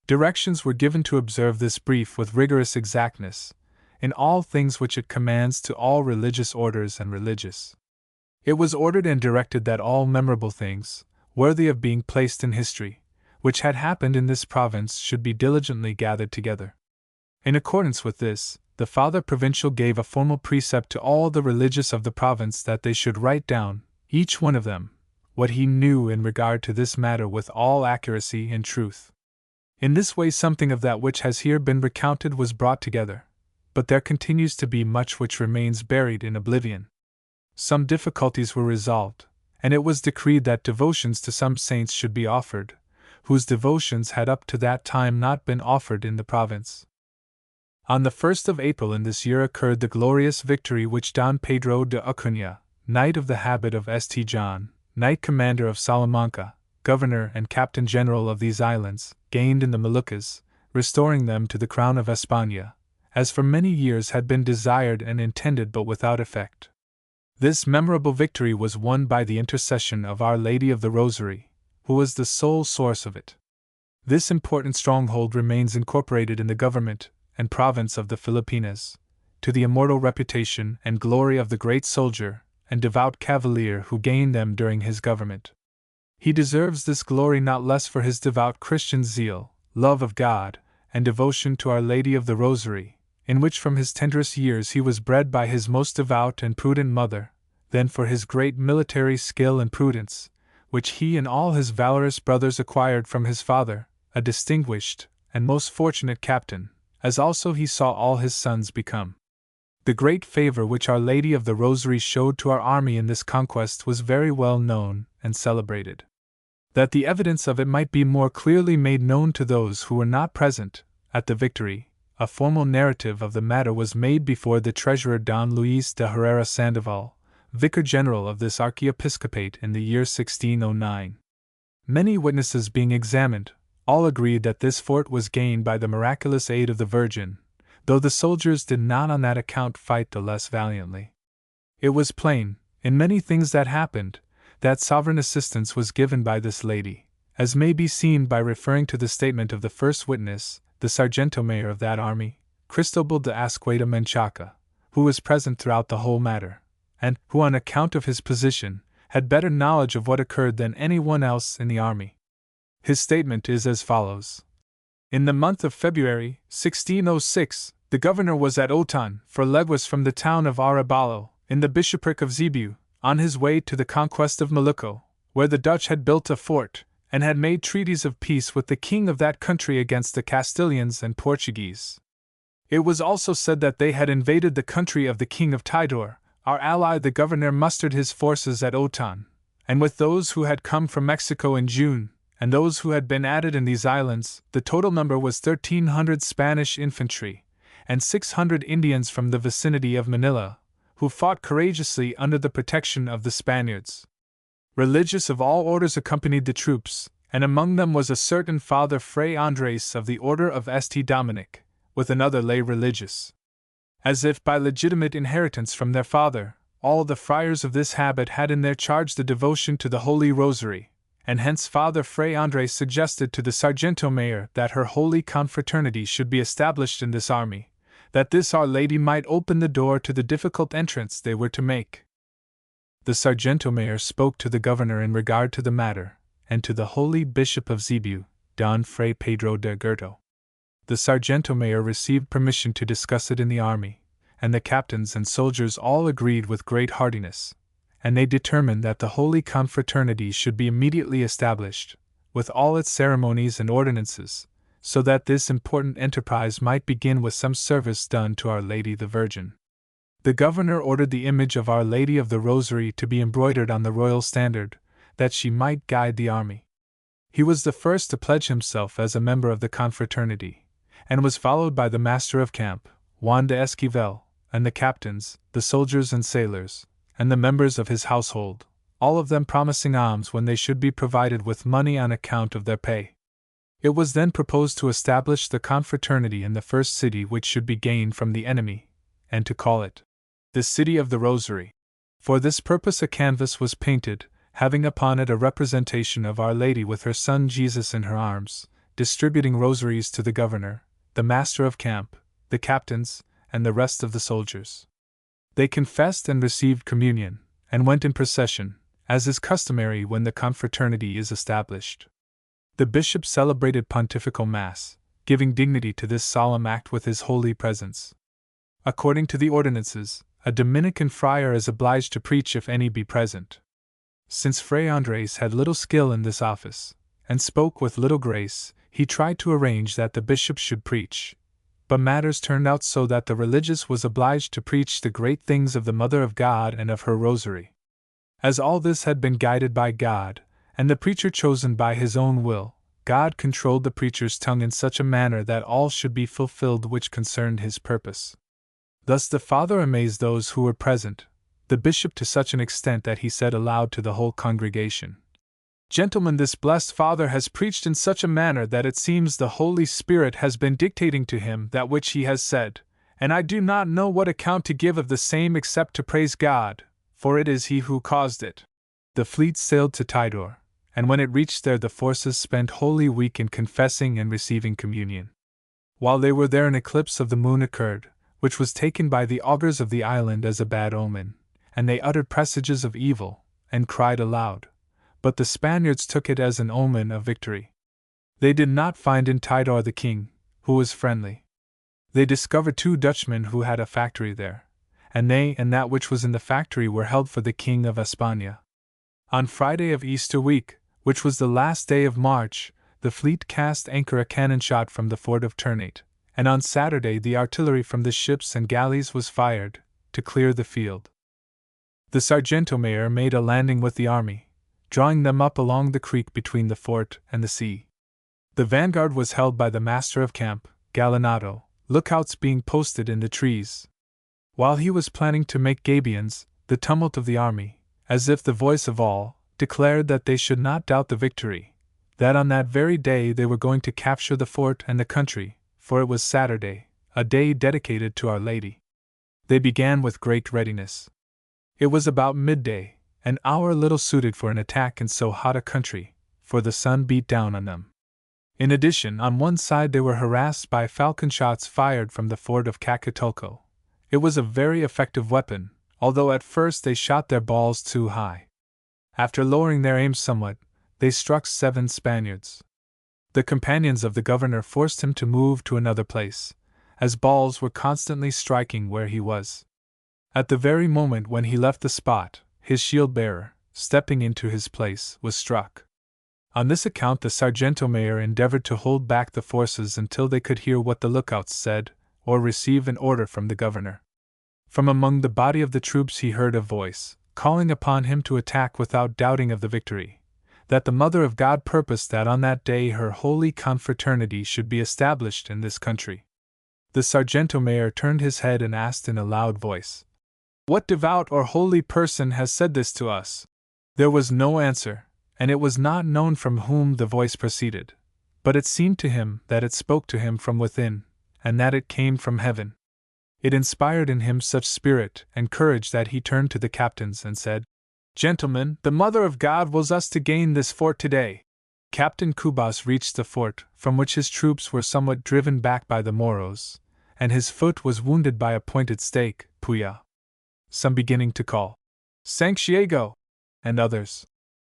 Directions were given to observe this brief with rigorous exactness, in all things which it commands to all religious orders and religious. It was ordered and directed that all memorable things, worthy of being placed in history, which had happened in this province should be diligently gathered together. In accordance with this, the Father Provincial gave a formal precept to all the religious of the province that they should write down, each one of them, what he knew in regard to this matter with all accuracy and truth. In this way something of that which has here been recounted was brought together, but there continues to be much which remains buried in oblivion. Some difficulties were resolved, and it was decreed that devotions to some saints should be offered, whose devotions had up to that time not been offered in the province. On the 1st of April in this year occurred the glorious victory which Don Pedro de Acuña, Knight of the Habit of St. John, Knight Commander of Salamanca, Governor and Captain General of these islands, gained in the Moluccas, restoring them to the crown of España, as for many years had been desired and intended but without effect. This memorable victory was won by the intercession of Our Lady of the Rosary, who was the sole source of it. This important stronghold remains incorporated in the government and province of the Filipinas, to the immortal reputation and glory of the great soldier and devout cavalier who gained them during his government. He deserves this glory not less for his devout Christian zeal, love of God, and devotion to Our Lady of the Rosary, in which from his tenderest years he was bred by his most devout and prudent mother, than for his great military skill and prudence, which he and all his valorous brothers acquired from his father, a distinguished and most fortunate captain, as also he saw all his sons become. The great favor which Our Lady of the Rosary showed to our army in this conquest was very well known and celebrated. That the evidence of it might be more clearly made known to those who were not present at the victory, a formal narrative of the matter was made before the treasurer Don Luis de Herrera Sandoval, Vicar General of this archiepiscopate in the year 1609. Many witnesses being examined, all agreed that this fort was gained by the miraculous aid of the Virgin, though the soldiers did not on that account fight the less valiantly. It was plain, in many things that happened, that sovereign assistance was given by this lady, as may be seen by referring to the statement of the first witness, the Sargento-Mayor of that army, Cristobal de Azqueta Menchaca, who was present throughout the whole matter, and who, on account of his position, had better knowledge of what occurred than any one else in the army. His statement is as follows. In the month of February, 1606, the governor was at Otan, 4 leguas from the town of Arabalo, in the bishopric of Zebu, on his way to the conquest of Molucco, where the Dutch had built a fort, and had made treaties of peace with the king of that country against the Castilians and Portuguese. It was also said that they had invaded the country of the king of Tidor. Our ally the governor mustered his forces at Otan, and with those who had come from Mexico in June, and those who had been added in these islands, the total number was 1,300 Spanish infantry, and 600 Indians from the vicinity of Manila, who fought courageously under the protection of the Spaniards. Religious of all orders accompanied the troops, and among them was a certain Father Fray Andres of the order of St. Dominic, with another lay religious. As if by legitimate inheritance from their father, all the friars of this habit had in their charge the devotion to the Holy Rosary, and hence Father Fray Andres suggested to the Sargento-Mayor that her holy confraternity should be established in this army, that this Our Lady might open the door to the difficult entrance they were to make. The Sargento-Mayor spoke to the governor in regard to the matter, and to the holy Bishop of Zebu, Don Fray Pedro de Gurto. The Sargento-Mayor received permission to discuss it in the army, and the captains and soldiers all agreed with great heartiness, and they determined that the holy confraternity should be immediately established, with all its ceremonies and ordinances, so that this important enterprise might begin with some service done to Our Lady the Virgin. The governor ordered the image of Our Lady of the Rosary to be embroidered on the royal standard, that she might guide the army. He was the first to pledge himself as a member of the confraternity, and was followed by the master of camp, Juan de Esquivel, and the captains, the soldiers and sailors, and the members of his household, all of them promising alms when they should be provided with money on account of their pay. It was then proposed to establish the confraternity in the first city which should be gained from the enemy, and to call it the City of the Rosary. For this purpose a canvas was painted, having upon it a representation of Our Lady with her Son Jesus in her arms, distributing rosaries to the governor, the master of camp, the captains, and the rest of the soldiers. They confessed and received communion, and went in procession, as is customary when the confraternity is established. The bishop celebrated pontifical mass, giving dignity to this solemn act with his holy presence. According to the ordinances, a Dominican friar is obliged to preach if any be present. Since Fray Andres had little skill in this office, and spoke with little grace, he tried to arrange that the bishop should preach. But matters turned out so that the religious was obliged to preach the great things of the Mother of God and of her Rosary. As all this had been guided by God, and the preacher chosen by his own will, God controlled the preacher's tongue in such a manner that all should be fulfilled which concerned his purpose. Thus the Father amazed those who were present, the bishop to such an extent that he said aloud to the whole congregation, "Gentlemen, this blessed Father has preached in such a manner that it seems the Holy Spirit has been dictating to him that which he has said, and I do not know what account to give of the same except to praise God, for it is He who caused it." The fleet sailed to Tidor, and when it reached there the forces spent Holy Week in confessing and receiving communion. While they were there an eclipse of the moon occurred, which was taken by the augurs of the island as a bad omen, and they uttered presages of evil, and cried aloud. But the Spaniards took it as an omen of victory. They did not find in Tidor the king, who was friendly. They discovered 2 Dutchmen who had a factory there, and they and that which was in the factory were held for the king of España. On Friday of Easter week, which was the last day of March, the fleet cast anchor a cannon shot from the fort of Ternate, and on Saturday the artillery from the ships and galleys was fired, to clear the field. The Sargento-Mayor made a landing with the army, drawing them up along the creek between the fort and the sea. The vanguard was held by the master of camp, Gallinado, lookouts being posted in the trees. While he was planning to make gabions, the tumult of the army, as if the voice of all, declared that they should not doubt the victory, that on that very day they were going to capture the fort and the country, for it was Saturday, a day dedicated to Our Lady. They began with great readiness. It was about midday, an hour little suited for an attack in so hot a country, for the sun beat down on them. In addition, on one side they were harassed by falcon shots fired from the fort of Cacatulco. It was a very effective weapon, although at first they shot their balls too high. After lowering their aim somewhat, they struck 7 Spaniards. The companions of the governor forced him to move to another place, as balls were constantly striking where he was. At the very moment when he left the spot, his shield-bearer, stepping into his place, was struck. On this account the Sargento Mayor endeavored to hold back the forces until they could hear what the lookouts said, or receive an order from the governor. From among the body of the troops he heard a voice, calling upon him to attack without doubting of the victory, that the Mother of God purposed that on that day her holy confraternity should be established in this country. The Sargento Mayor turned his head and asked in a loud voice, "What devout or holy person has said this to us?" There was no answer, and it was not known from whom the voice proceeded, but it seemed to him that it spoke to him from within, and that it came from heaven. It inspired in him such spirit and courage that he turned to the captains and said, "Gentlemen, the Mother of God wills us to gain this fort today." Captain Cubas reached the fort, from which his troops were somewhat driven back by the Moros, and his foot was wounded by a pointed stake, puya. Some beginning to call, "Santiago!" and others,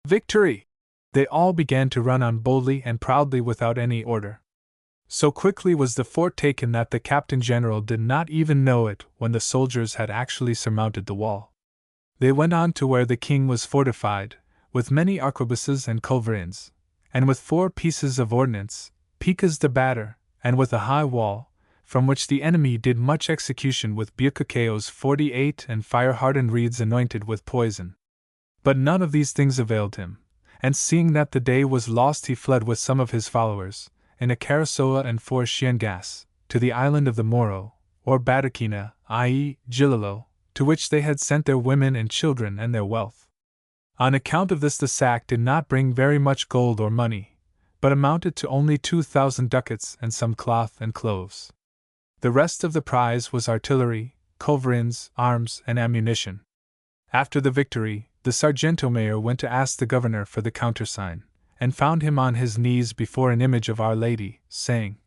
"Victory!" They all began to run on boldly and proudly without any order. So quickly was the fort taken that the Captain General did not even know it when the soldiers had actually surmounted the wall. They went on to where the king was fortified, with many arquebuses and culverins, and with 4 pieces of ordnance, picas de batter, and with a high wall, from which the enemy did much execution with bucaqueos 48 and fire-hardened reeds anointed with poison. But none of these things availed him, and seeing that the day was lost he fled with some of his followers, in a carasoa and 4 chiengas, to the island of the Moro, or Bataquina, i.e., Gilolo, to which they had sent their women and children and their wealth. On account of this the sack did not bring very much gold or money, but amounted to only 2,000 ducats and some cloth and cloves. The rest of the prize was artillery, culverins, arms, and ammunition. After the victory, the Sargento Mayor went to ask the governor for the countersign, and found him on his knees before an image of Our Lady, saying,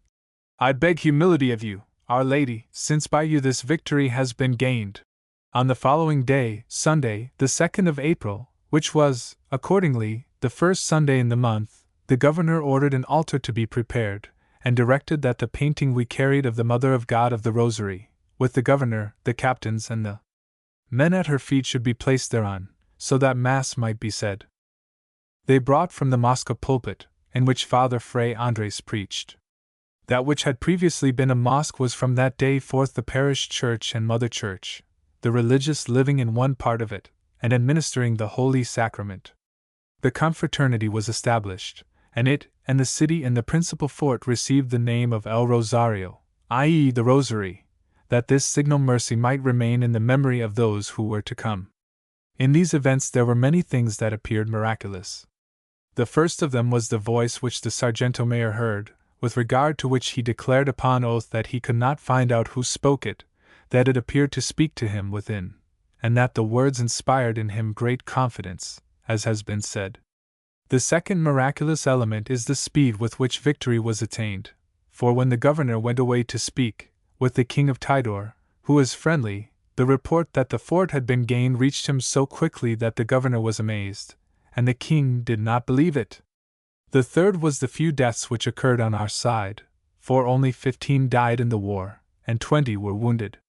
"I beg humility of you, Our Lady, since by you this victory has been gained." On the following day, Sunday, the 2nd of April, which was, accordingly, the first Sunday in the month, the governor ordered an altar to be prepared, and directed that the painting we carried of the Mother of God of the Rosary, with the governor, the captains, and the men at her feet should be placed thereon, so that Mass might be said. They brought from the mosque a pulpit, in which Father Fray Andres preached. That which had previously been a mosque was from that day forth the parish church and mother church, the religious living in one part of it, and administering the Holy Sacrament. The confraternity was established, and it and the city and the principal fort received the name of El Rosario, i.e., the Rosary, that this signal mercy might remain in the memory of those who were to come. In these events there were many things that appeared miraculous. The first of them was the voice which the Sargento Mayor heard, with regard to which he declared upon oath that he could not find out who spoke it, that it appeared to speak to him within, and that the words inspired in him great confidence, as has been said. The second miraculous element is the speed with which victory was attained, for when the governor went away to speak with the king of Tidor, who is friendly, the report that the fort had been gained reached him so quickly that the governor was amazed, and the king did not believe it. The third was the few deaths which occurred on our side, for only 15 died in the war, and 20 were wounded.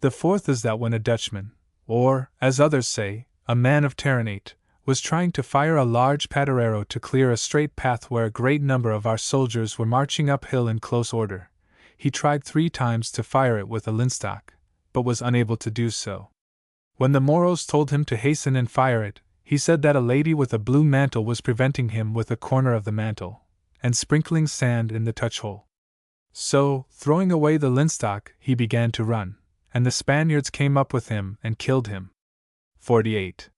The fourth is that when a Dutchman, or, as others say, a man of Taranate, was trying to fire a large paterero to clear a straight path where a great number of our soldiers were marching uphill in close order, he tried 3 times to fire it with a linstock, but was unable to do so. When the Moros told him to hasten and fire it, he said that a lady with a blue mantle was preventing him with a corner of the mantle, and sprinkling sand in the touch-hole. So, throwing away the linstock, he began to run, and the Spaniards came up with him and killed him. 48.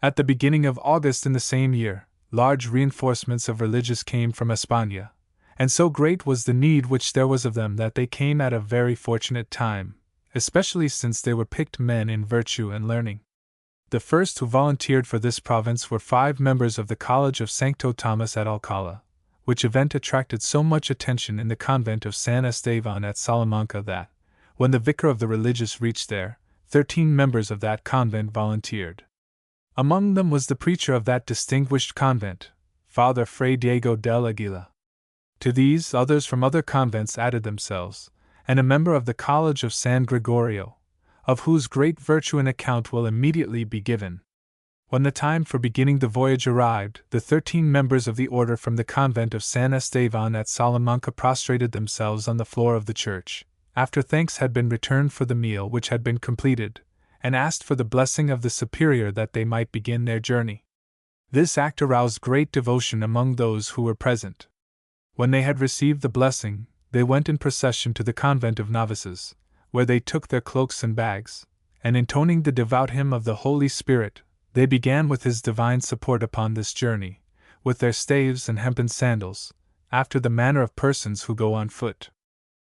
At the beginning of August in the same year, large reinforcements of religious came from España, and so great was the need which there was of them that they came at a very fortunate time, especially since they were picked men in virtue and learning. The first who volunteered for this province were 5 members of the College of Sancto Thomas at Alcala, which event attracted so much attention in the convent of San Estevan at Salamanca that, when the vicar of the religious reached there, 13 members of that convent volunteered. Among them was the preacher of that distinguished convent, Father Fray Diego del Aguila. To these, others from other convents added themselves, and a member of the College of San Gregorio, of whose great virtue an account will immediately be given. When the time for beginning the voyage arrived, the 13 members of the order from the convent of San Estevan at Salamanca prostrated themselves on the floor of the church, after thanks had been returned for the meal which had been completed, and asked for the blessing of the superior that they might begin their journey. This act aroused great devotion among those who were present. When they had received the blessing, they went in procession to the convent of novices, where they took their cloaks and bags, and intoning the devout hymn of the Holy Spirit, they began with His divine support upon this journey, with their staves and hempen sandals, after the manner of persons who go on foot.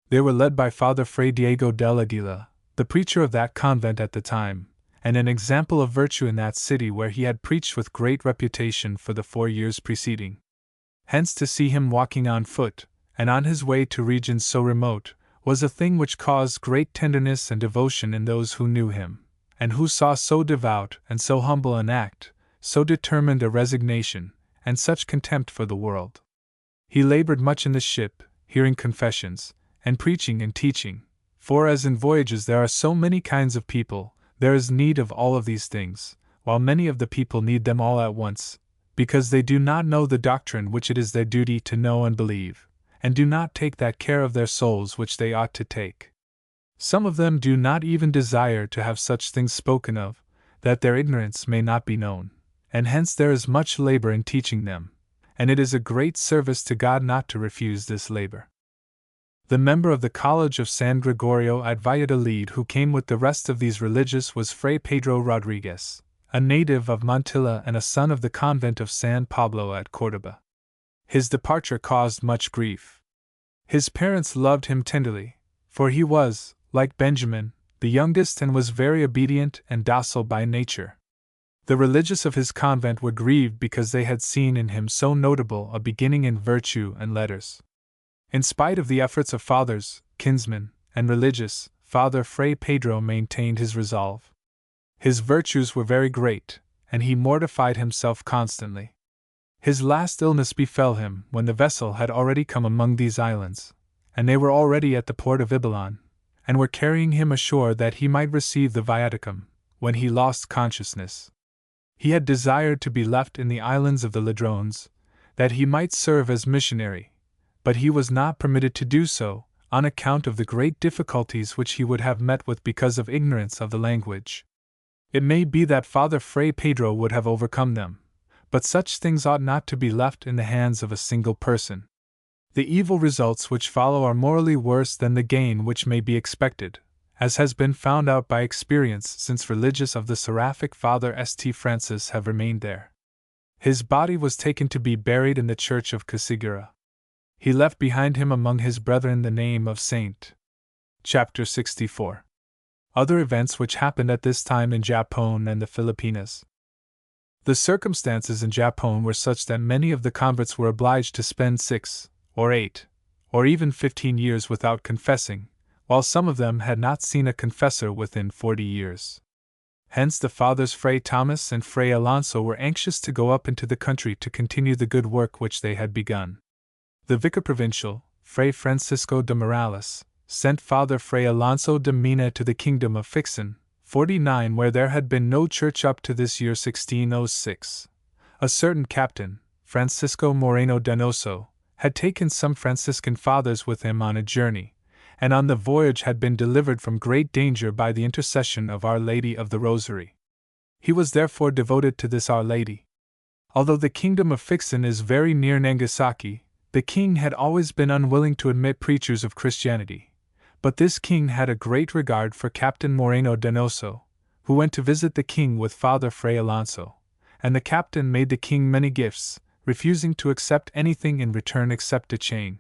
They were led by Father Fray Diego del Aguila, the preacher of that convent at the time, and an example of virtue in that city where he had preached with great reputation for the 4 years preceding. Hence to see him walking on foot, and on his way to regions so remote, was a thing which caused great tenderness and devotion in those who knew him, and who saw so devout and so humble an act, so determined a resignation, and such contempt for the world. He labored much in the ship, hearing confessions, and preaching and teaching, for as in voyages there are so many kinds of people, there is need of all of these things, while many of the people need them all at once, because they do not know the doctrine which it is their duty to know and believe, and do not take that care of their souls which they ought to take. Some of them do not even desire to have such things spoken of, that their ignorance may not be known, and hence there is much labor in teaching them, and it is a great service to God not to refuse this labor. The member of the College of San Gregorio at Valladolid who came with the rest of these religious was Fray Pedro Rodriguez, a native of Montilla and a son of the convent of San Pablo at Córdoba. His departure caused much grief. His parents loved him tenderly, for he was, like Benjamin, the youngest and was very obedient and docile by nature. The religious of his convent were grieved because they had seen in him so notable a beginning in virtue and letters. In spite of the efforts of fathers, kinsmen, and religious, Father Fray Pedro maintained his resolve. His virtues were very great, and he mortified himself constantly. His last illness befell him when the vessel had already come among these islands, and they were already at the port of Ibilon, and were carrying him ashore that he might receive the viaticum, when he lost consciousness. He had desired to be left in the islands of the Ladrones, that he might serve as missionary, but he was not permitted to do so, on account of the great difficulties which he would have met with because of ignorance of the language. It may be that Father Fray Pedro would have overcome them, but such things ought not to be left in the hands of a single person. The evil results which follow are morally worse than the gain which may be expected, as has been found out by experience since religious of the seraphic Father St. Francis have remained there. His body was taken to be buried in the church of Casigura. He left behind him among his brethren the name of Saint. Chapter 64. Other events which happened at this time in Japon and the Philippines. The circumstances in Japon were such that many of the converts were obliged to spend 6, or 8, or even 15 years without confessing, while some of them had not seen a confessor within 40 years. Hence the fathers Fray Thomas and Fray Alonso were anxious to go up into the country to continue the good work which they had begun. The vicar provincial, Fray Francisco de Morales, sent Father Fray Alonso de Mina to the kingdom of Fixen, 49, where there had been no church up to this year 1606. A certain captain, Francisco Moreno Donoso, had taken some Franciscan fathers with him on a journey, and on the voyage had been delivered from great danger by the intercession of Our Lady of the Rosary. He was therefore devoted to this Our Lady. Although the kingdom of Fixen is very near Nagasaki, the king had always been unwilling to admit preachers of Christianity, but this king had a great regard for Captain Moreno Donoso, who went to visit the king with Father Fray Alonso, and the captain made the king many gifts, refusing to accept anything in return except a chain.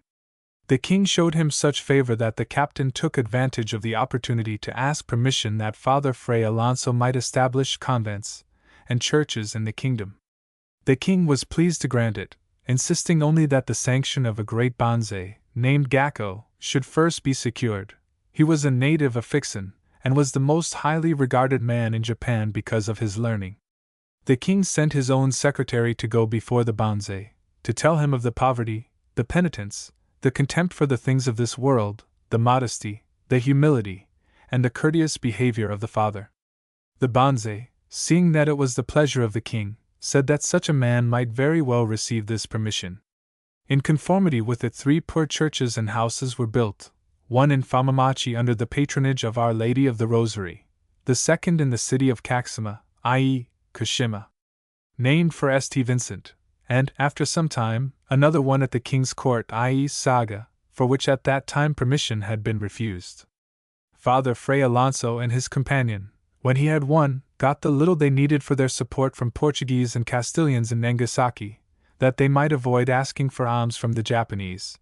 The king showed him such favor that the captain took advantage of the opportunity to ask permission that Father Fray Alonso might establish convents, and churches in the kingdom. The king was pleased to grant it, insisting only that the sanction of a great bonze, named Gakko, should first be secured. He was a native of Fixin, and was the most highly regarded man in Japan because of his learning. The king sent his own secretary to go before the bonze, to tell him of the poverty, the penitence, the contempt for the things of this world, the modesty, the humility, and the courteous behavior of the father. The bonze, seeing that it was the pleasure of the king, said that such a man might very well receive this permission. In conformity with it, 3 poor churches and houses were built, one in Famamachi under the patronage of Our Lady of the Rosary, the second in the city of Kaksima, i.e., Kashima, named for St. Vincent, and, after some time, another one at the king's court, i.e., Saga, for which at that time permission had been refused. Father Fray Alonso and his companion, when he had won, got the little they needed for their support from Portuguese and Castilians in Nagasaki, that they might avoid asking for alms from the Japanese,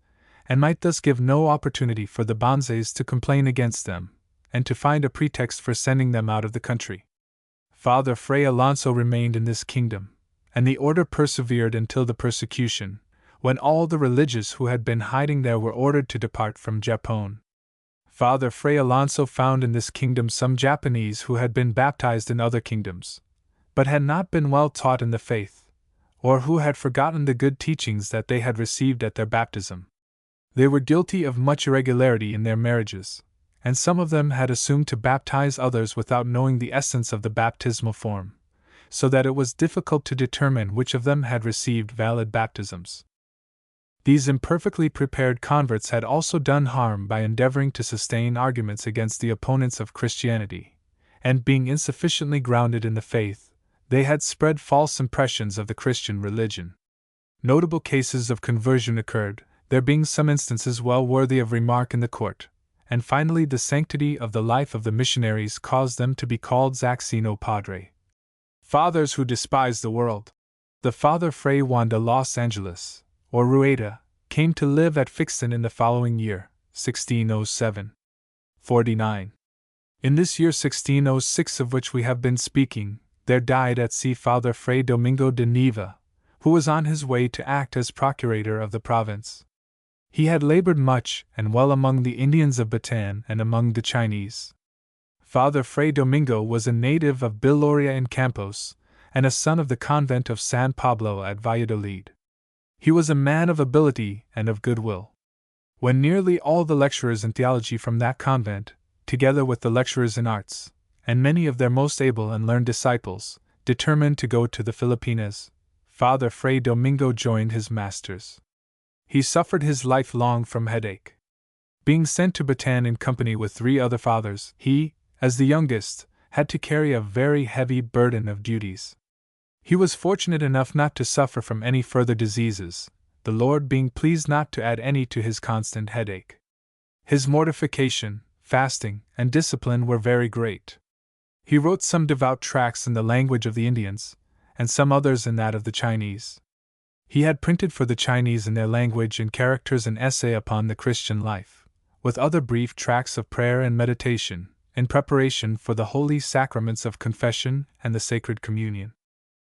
and might thus give no opportunity for the bonzes to complain against them, and to find a pretext for sending them out of the country. Father Fray Alonso remained in this kingdom, and the order persevered until the persecution, when all the religious who had been hiding there were ordered to depart from Japan. Father Fray Alonso found in this kingdom some Japanese who had been baptized in other kingdoms, but had not been well taught in the faith, or who had forgotten the good teachings that they had received at their baptism. They were guilty of much irregularity in their marriages, and some of them had assumed to baptize others without knowing the essence of the baptismal form, so that it was difficult to determine which of them had received valid baptisms. These imperfectly prepared converts had also done harm by endeavoring to sustain arguments against the opponents of Christianity, and being insufficiently grounded in the faith, they had spread false impressions of the Christian religion. Notable cases of conversion occurred, there being some instances well worthy of remark in the court, and finally the sanctity of the life of the missionaries caused them to be called Zaxino Padre, fathers who despise the world. The Father Fray Juan de Los Angeles, or Rueda, came to live at Fixin in the following year, 1607. 49. In this year 1606 of which we have been speaking, there died at sea Father Fray Domingo de Neva, who was on his way to act as procurator of the province. He had labored much and well among the Indians of Bataan and among the Chinese. Father Fray Domingo was a native of Biloria in Campos, and a son of the convent of San Pablo at Valladolid. He was a man of ability and of goodwill. When nearly all the lecturers in theology from that convent, together with the lecturers in arts, and many of their most able and learned disciples, determined to go to the Philippines, Father Fray Domingo joined his masters. He suffered his life long from headache. Being sent to Bataan in company with 3 other fathers, he, as the youngest, had to carry a very heavy burden of duties. He was fortunate enough not to suffer from any further diseases, the Lord being pleased not to add any to his constant headache. His mortification, fasting, and discipline were very great. He wrote some devout tracts in the language of the Indians, and some others in that of the Chinese. He had printed for the Chinese in their language and characters an essay upon the Christian life, with other brief tracts of prayer and meditation, in preparation for the holy sacraments of confession and the sacred communion.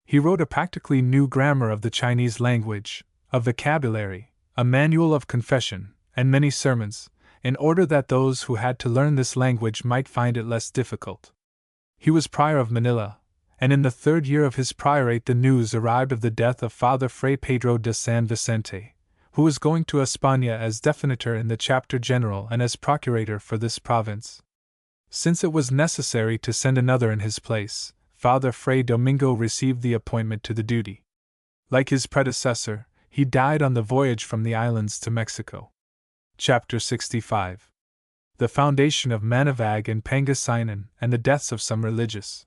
He wrote a practically new grammar of the Chinese language, a vocabulary, a manual of confession, and many sermons, in order that those who had to learn this language might find it less difficult. He was prior of Manila, and in the 3rd year of his priorate the news arrived of the death of Father Fray Pedro de San Vicente, who was going to España as definitor in the chapter general and as procurator for this province. Since it was necessary to send another in his place, Father Fray Domingo received the appointment to the duty. Like his predecessor, he died on the voyage from the islands to Mexico. Chapter 65. The foundation of Manavag and Pangasinan and the deaths of some religious.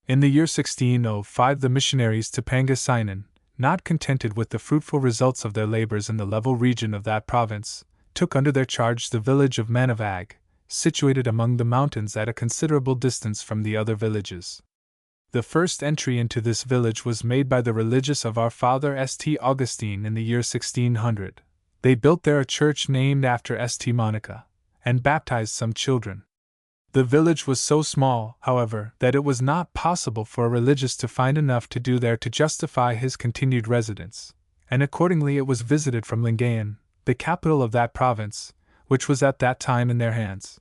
In the year 1605 the missionaries to Pangasinan, not contented with the fruitful results of their labors in the level region of that province, took under their charge the village of Manavag, situated among the mountains at a considerable distance from the other villages. The first entry into this village was made by the religious of our Father St. Augustine in the year 1600. They built there a church named after St. Monica, and baptized some children. The village was so small, however, that it was not possible for a religious to find enough to do there to justify his continued residence, and accordingly it was visited from Lingayen, the capital of that province, which was at that time in their hands.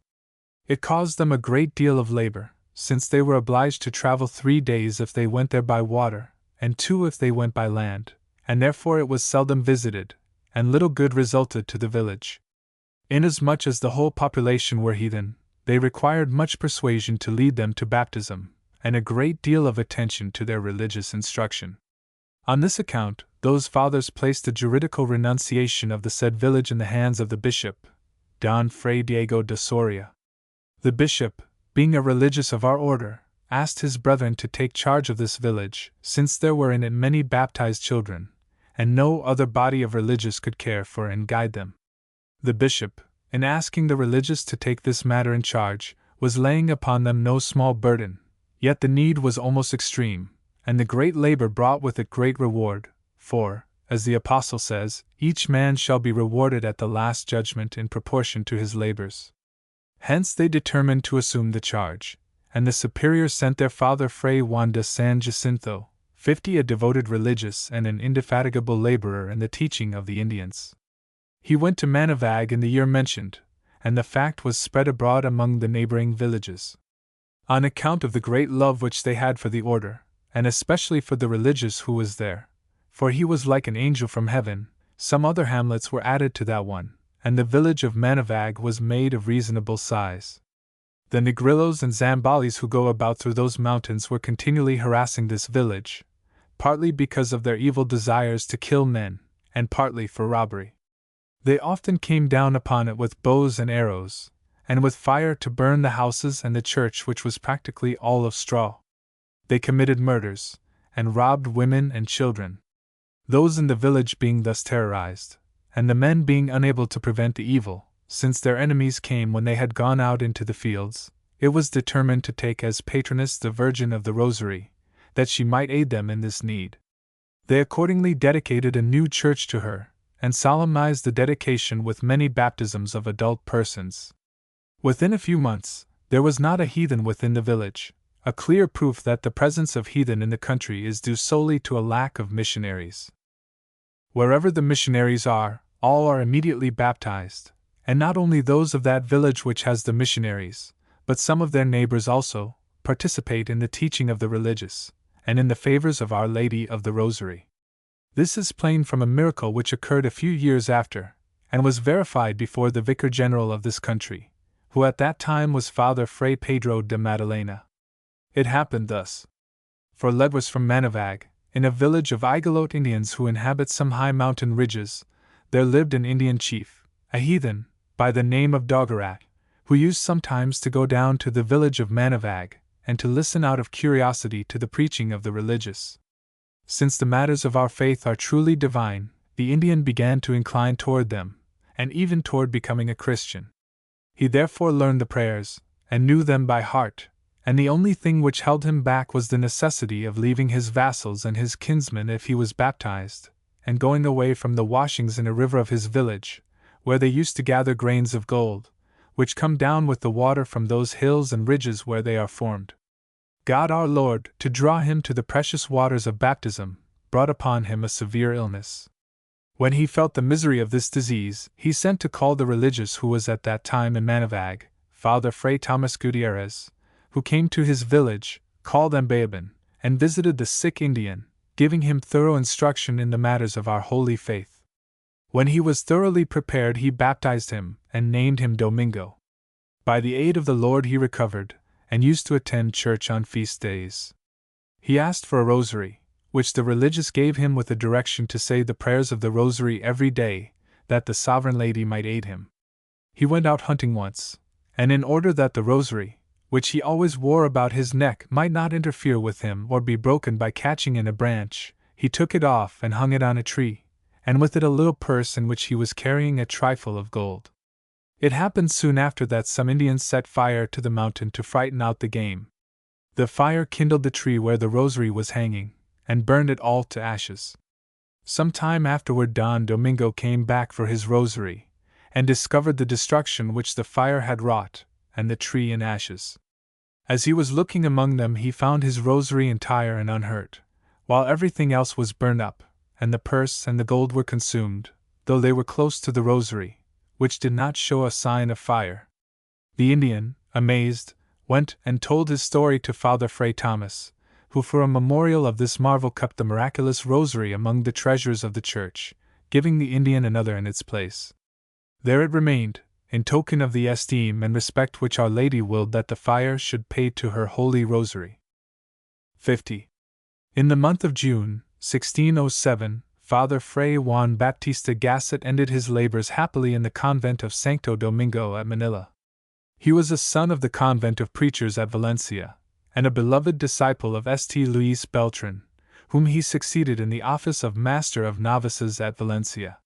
It caused them a great deal of labor, since they were obliged to travel 3 days if they went there by water, and 2 if they went by land, and therefore it was seldom visited, and little good resulted to the village. Inasmuch as the whole population were heathen, they required much persuasion to lead them to baptism, and a great deal of attention to their religious instruction. On this account, those fathers placed the juridical renunciation of the said village in the hands of the bishop, Don Fray Diego de Soria. The bishop, being a religious of our order, asked his brethren to take charge of this village, since there were in it many baptized children, and no other body of religious could care for and guide them. The bishop, in asking the religious to take this matter in charge, was laying upon them no small burden, yet the need was almost extreme, and the great labor brought with it great reward, for, as the apostle says, each man shall be rewarded at the last judgment in proportion to his labors. Hence they determined to assume the charge, and the superiors sent their father Fray Juan de San Jacinto, 50, a devoted religious and an indefatigable laborer in the teaching of the Indians. He went to Manavag in the year mentioned, and the fact was spread abroad among the neighboring villages. On account of the great love which they had for the order, and especially for the religious who was there, for he was like an angel from heaven, some other hamlets were added to that one, and the village of Manavag was made of reasonable size. The Negrillos and Zambalis who go about through those mountains were continually harassing this village, partly because of their evil desires to kill men, and partly for robbery. They often came down upon it with bows and arrows, and with fire to burn the houses and the church, which was practically all of straw. They committed murders, and robbed women and children. Those in the village being thus terrorized, and the men being unable to prevent the evil, since their enemies came when they had gone out into the fields, it was determined to take as patroness the Virgin of the Rosary, that she might aid them in this need. They accordingly dedicated a new church to her, and solemnized the dedication with many baptisms of adult persons. Within a few months, there was not a heathen within the village, a clear proof that the presence of heathen in the country is due solely to a lack of missionaries. Wherever the missionaries are, all are immediately baptized, and not only those of that village which has the missionaries, but some of their neighbors also, participate in the teaching of the religious, and in the favors of Our Lady of the Rosary. This is plain from a miracle which occurred a few years after, and was verified before the Vicar General of this country, who at that time was Father Fray Pedro de Madalena. It happened thus. For led was from Manavag, in a village of Igalote Indians who inhabit some high mountain ridges, there lived an Indian chief, a heathen, by the name of Dogarat, who used sometimes to go down to the village of Manavag, and to listen out of curiosity to the preaching of the religious. Since the matters of our faith are truly divine, the Indian began to incline toward them, and even toward becoming a Christian. He therefore learned the prayers, and knew them by heart, and the only thing which held him back was the necessity of leaving his vassals and his kinsmen if he was baptized, and going away from the washings in a river of his village, where they used to gather grains of gold, which come down with the water from those hills and ridges where they are formed. God our Lord, to draw him to the precious waters of baptism, brought upon him a severe illness. When he felt the misery of this disease, he sent to call the religious who was at that time in Manavag, Father Fray Thomas Gutierrez, who came to his village, called Ambayaban, and visited the sick Indian, giving him thorough instruction in the matters of our holy faith. When he was thoroughly prepared, he baptized him, and named him Domingo. By the aid of the Lord he recovered, and used to attend church on feast days. He asked for a rosary, which the religious gave him with a direction to say the prayers of the rosary every day, that the Sovereign Lady might aid him. He went out hunting once, and in order that the rosary, which he always wore about his neck, might not interfere with him or be broken by catching in a branch, he took it off and hung it on a tree, and with it a little purse in which he was carrying a trifle of gold. It happened soon after that some Indians set fire to the mountain to frighten out the game. The fire kindled the tree where the rosary was hanging, and burned it all to ashes. Some time afterward Don Domingo came back for his rosary, and discovered the destruction which the fire had wrought, and the tree in ashes. As he was looking among them, he found his rosary entire and unhurt, while everything else was burned up, and the purse and the gold were consumed, though they were close to the rosary, which did not show a sign of fire. The Indian, amazed, went and told his story to Father Fray Thomas, who for a memorial of this marvel kept the miraculous rosary among the treasures of the church, giving the Indian another in its place. There it remained, in token of the esteem and respect which Our Lady willed that the fire should pay to her holy rosary. 50. In the month of June, 1607, Father Fray Juan Baptista Gasset ended his labors happily in the convent of Santo Domingo at Manila. He was a son of the convent of preachers at Valencia, and a beloved disciple of St. Luis Beltran, whom he succeeded in the office of Master of Novices at Valencia.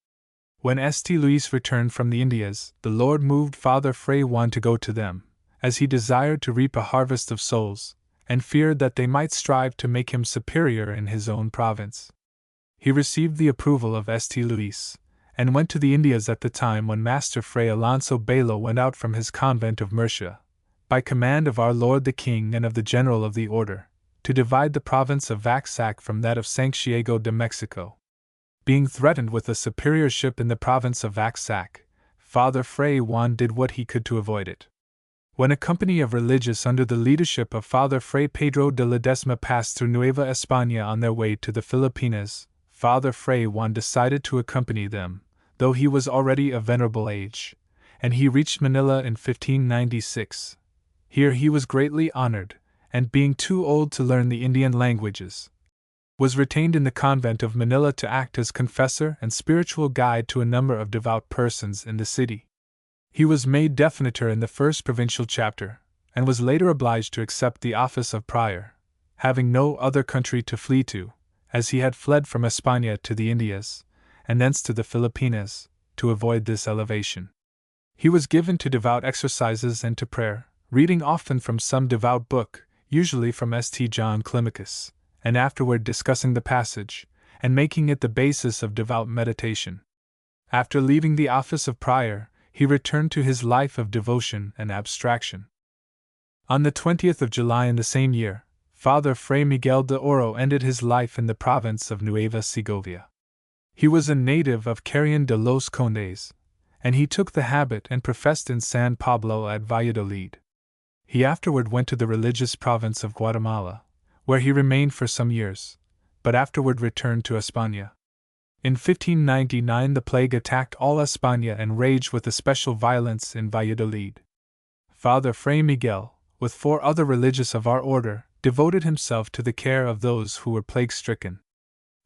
When St. Luis returned from the Indias, the Lord moved Father Fray Juan to go to them, as he desired to reap a harvest of souls, and feared that they might strive to make him superior in his own province. He received the approval of St. Luis, and went to the Indias at the time when Master Fray Alonso Bello went out from his convent of Murcia, by command of our Lord the King and of the General of the Order, to divide the province of Vaxac from that of Santiago de Mexico. Being threatened with a superiorship in the province of Vaxac, Father Fray Juan did what he could to avoid it. When a company of religious under the leadership of Father Fray Pedro de Ledesma passed through Nueva España on their way to the Filipinas, Father Fray Juan decided to accompany them, though he was already of venerable age, and he reached Manila in 1596. Here he was greatly honored, and being too old to learn the Indian languages, was retained in the convent of Manila to act as confessor and spiritual guide to a number of devout persons in the city. He was made definitor in the first provincial chapter, and was later obliged to accept the office of prior, having no other country to flee to, as he had fled from España to the Indias, and thence to the Filipinas, to avoid this elevation. He was given to devout exercises and to prayer, reading often from some devout book, usually from St. John Climacus, and afterward discussing the passage, and making it the basis of devout meditation. After leaving the office of prior, he returned to his life of devotion and abstraction. On the 20th of July in the same year, Father Fray Miguel de Oro ended his life in the province of Nueva Segovia. He was a native of Carrion de los Condes, and he took the habit and professed in San Pablo at Valladolid. He afterward went to the religious province of Guatemala, where he remained for some years, but afterward returned to España. In 1599 the plague attacked all España and raged with especial violence in Valladolid. Father Fray Miguel, with 4 other religious of our order, devoted himself to the care of those who were plague-stricken.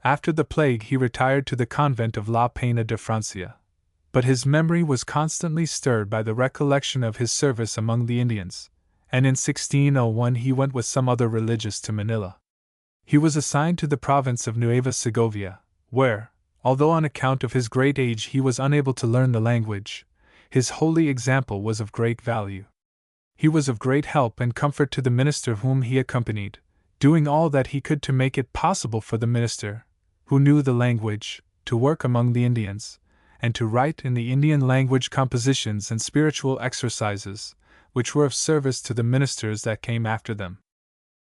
After the plague he retired to the convent of La Peña de Francia, but his memory was constantly stirred by the recollection of his service among the Indians, and in 1601 he went with some other religious to Manila. He was assigned to the province of Nueva Segovia, where, although on account of his great age he was unable to learn the language, his holy example was of great value. He was of great help and comfort to the minister whom he accompanied, doing all that he could to make it possible for the minister, who knew the language, to work among the Indians, and to write in the Indian language compositions and spiritual exercises, which were of service to the ministers that came after them.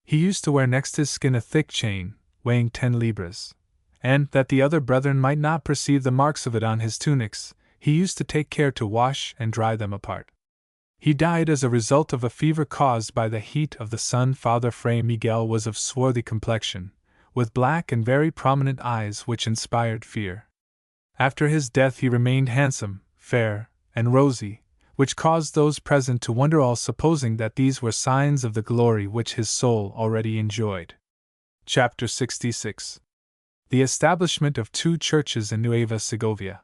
He used to wear next his skin a thick chain, weighing 10 libras, and, that the other brethren might not perceive the marks of it on his tunics, he used to take care to wash and dry them apart. He died as a result of a fever caused by the heat of the sun. Father Fray Miguel was of swarthy complexion, with black and very prominent eyes which inspired fear. After his death he remained handsome, fair, and rosy, which caused those present to wonder, all supposing that these were signs of the glory which his soul already enjoyed. Chapter 66. The establishment of 2 churches in Nueva Segovia.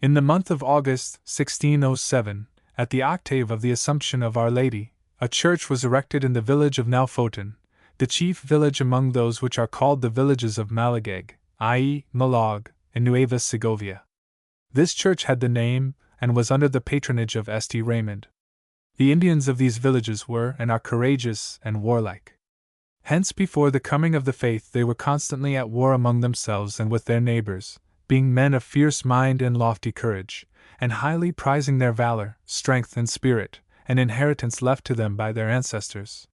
In the month of August, 1607, at the octave of the Assumption of Our Lady, a church was erected in the village of Nalfoten, the chief village among those which are called the villages of Malageg, i.e., Malog, in Nueva Segovia. This church had the name, and was under the patronage of St. Raymond. The Indians of these villages were and are courageous and warlike. Hence before the coming of the faith they were constantly at war among themselves and with their neighbors, being men of fierce mind and lofty courage, and highly prizing their valor, strength, and spirit, an inheritance left to them by their ancestors.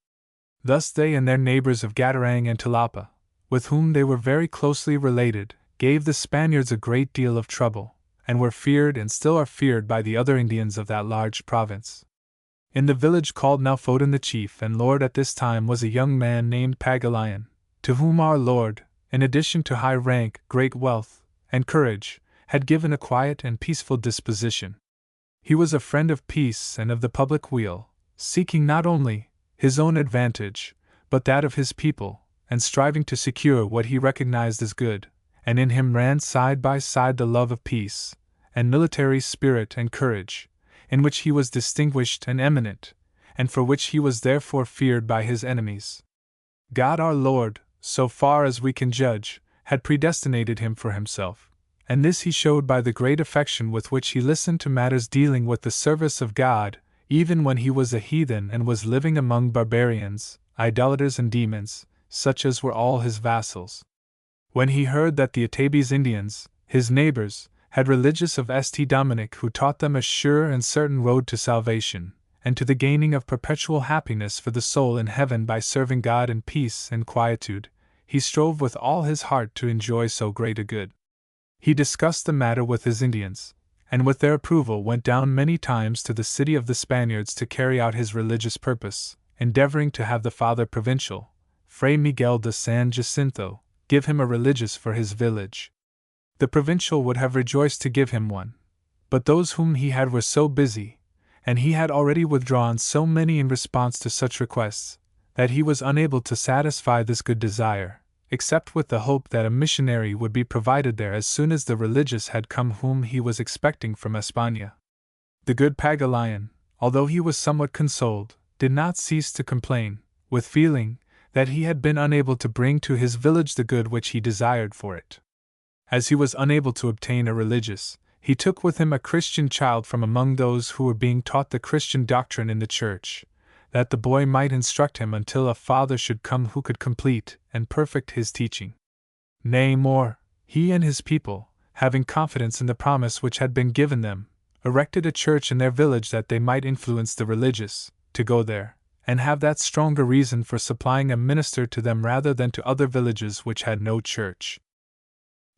Thus they and their neighbors of Gadarang and Talapa, with whom they were very closely related, gave the Spaniards a great deal of trouble, and were feared and still are feared by the other Indians of that large province. In the village called Nalfoden, the chief and lord at this time was a young man named Pagalayan, to whom our Lord, in addition to high rank, great wealth, and courage, had given a quiet and peaceful disposition. He was a friend of peace and of the public weal, seeking not only his own advantage, but that of his people, and striving to secure what he recognized as good, and in him ran side by side the love of peace, and military spirit and courage, in which he was distinguished and eminent, and for which he was therefore feared by his enemies. God our Lord, so far as we can judge, had predestinated him for himself, and this he showed by the great affection with which he listened to matters dealing with the service of God, even when he was a heathen and was living among barbarians, idolaters and demons, such as were all his vassals. When he heard that the Atabes Indians, his neighbors, had religious of St. Dominic who taught them a sure and certain road to salvation, and to the gaining of perpetual happiness for the soul in heaven by serving God in peace and quietude, he strove with all his heart to enjoy so great a good. He discussed the matter with his Indians, and with their approval went down many times to the city of the Spaniards to carry out his religious purpose, endeavoring to have the Father Provincial, Fray Miguel de San Jacinto, give him a religious for his village. The provincial would have rejoiced to give him one, but those whom he had were so busy, and he had already withdrawn so many in response to such requests, that he was unable to satisfy this good desire, except with the hope that a missionary would be provided there as soon as the religious had come whom he was expecting from España. The good Pagalayan, although he was somewhat consoled, did not cease to complain, with feeling, that he had been unable to bring to his village the good which he desired for it. As he was unable to obtain a religious, he took with him a Christian child from among those who were being taught the Christian doctrine in the church, that the boy might instruct him until a father should come who could complete and perfect his teaching. Nay, more, he and his people, having confidence in the promise which had been given them, erected a church in their village that they might influence the religious to go there, and have that stronger reason for supplying a minister to them rather than to other villages which had no church.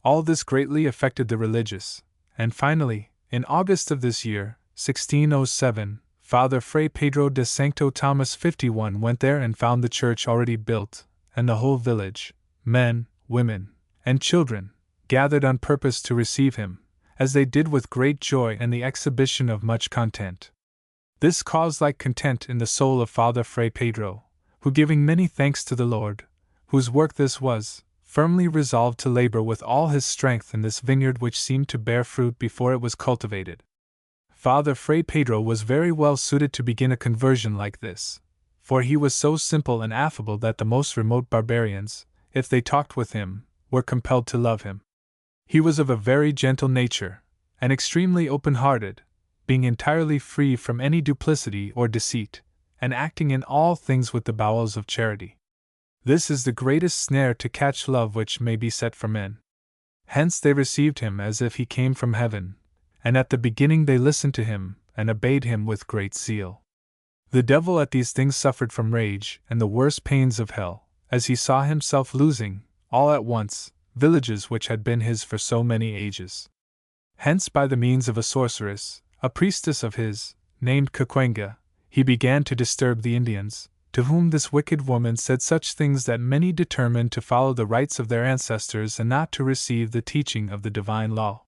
All this greatly affected the religious, and finally, in August of this year, 1607, Father Fray Pedro de Sancto Thomas 51 went there and found the church already built, and the whole village, men, women, and children, gathered on purpose to receive him, as they did with great joy and the exhibition of much content. This caused like content in the soul of Father Fray Pedro, who, giving many thanks to the Lord, whose work this was, firmly resolved to labor with all his strength in this vineyard which seemed to bear fruit before it was cultivated. Father Fray Pedro was very well suited to begin a conversion like this, for he was so simple and affable that the most remote barbarians, if they talked with him, were compelled to love him. He was of a very gentle nature, and extremely open-hearted, being entirely free from any duplicity or deceit, and acting in all things with the bowels of charity. This is the greatest snare to catch love which may be set for men. Hence they received him as if he came from heaven, and at the beginning they listened to him, and obeyed him with great zeal. The devil at these things suffered from rage and the worst pains of hell, as he saw himself losing, all at once, villages which had been his for so many ages. Hence by the means of a sorceress, a priestess of his, named Caquenga, he began to disturb the Indians, to whom this wicked woman said such things that many determined to follow the rites of their ancestors and not to receive the teaching of the divine law.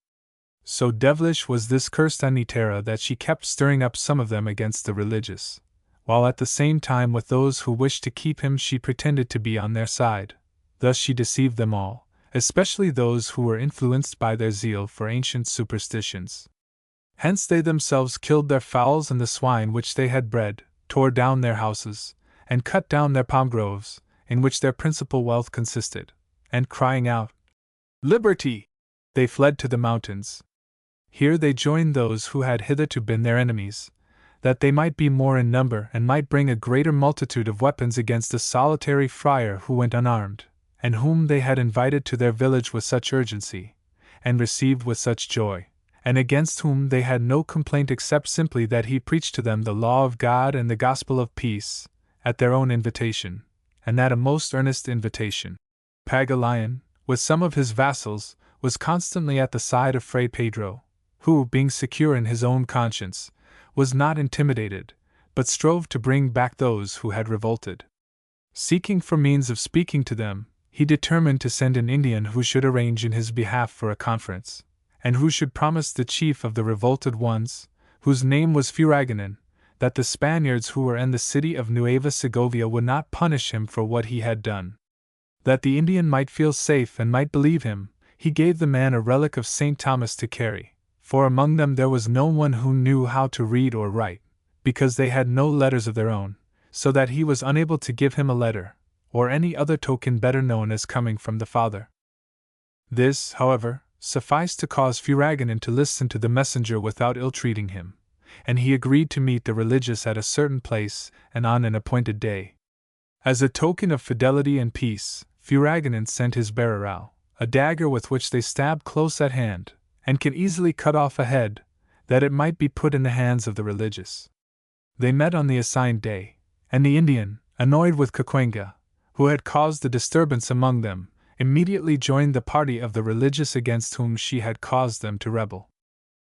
So devilish was this cursed Anitera that she kept stirring up some of them against the religious, while at the same time with those who wished to keep him she pretended to be on their side. Thus she deceived them all, especially those who were influenced by their zeal for ancient superstitions. Hence they themselves killed their fowls and the swine which they had bred, tore down their houses, and cut down their palm groves, in which their principal wealth consisted, and crying out, "Liberty!" they fled to the mountains. Here they joined those who had hitherto been their enemies, that they might be more in number and might bring a greater multitude of weapons against a solitary friar who went unarmed, and whom they had invited to their village with such urgency, and received with such joy, and against whom they had no complaint except simply that he preached to them the law of God and the gospel of peace, at their own invitation, and that a most earnest invitation. Pagulayan, with some of his vassals, was constantly at the side of Fray Pedro, who, being secure in his own conscience, was not intimidated, but strove to bring back those who had revolted. Seeking for means of speaking to them, he determined to send an Indian who should arrange in his behalf for a conference, and who should promise the chief of the revolted ones, whose name was Furaganan, that the Spaniards who were in the city of Nueva Segovia would not punish him for what he had done. That the Indian might feel safe and might believe him, he gave the man a relic of St. Thomas to carry, for among them there was no one who knew how to read or write, because they had no letters of their own, so that he was unable to give him a letter, or any other token better known as coming from the Father. This, however, sufficed to cause Furaganan to listen to the messenger without ill-treating him, and he agreed to meet the religious at a certain place and on an appointed day. As a token of fidelity and peace, Furaganan sent his bearer out, a dagger with which they stabbed close at hand, and can easily cut off a head, that it might be put in the hands of the religious. They met on the assigned day, and the Indian, annoyed with Cacuenga, who had caused the disturbance among them, immediately joined the party of the religious against whom she had caused them to rebel.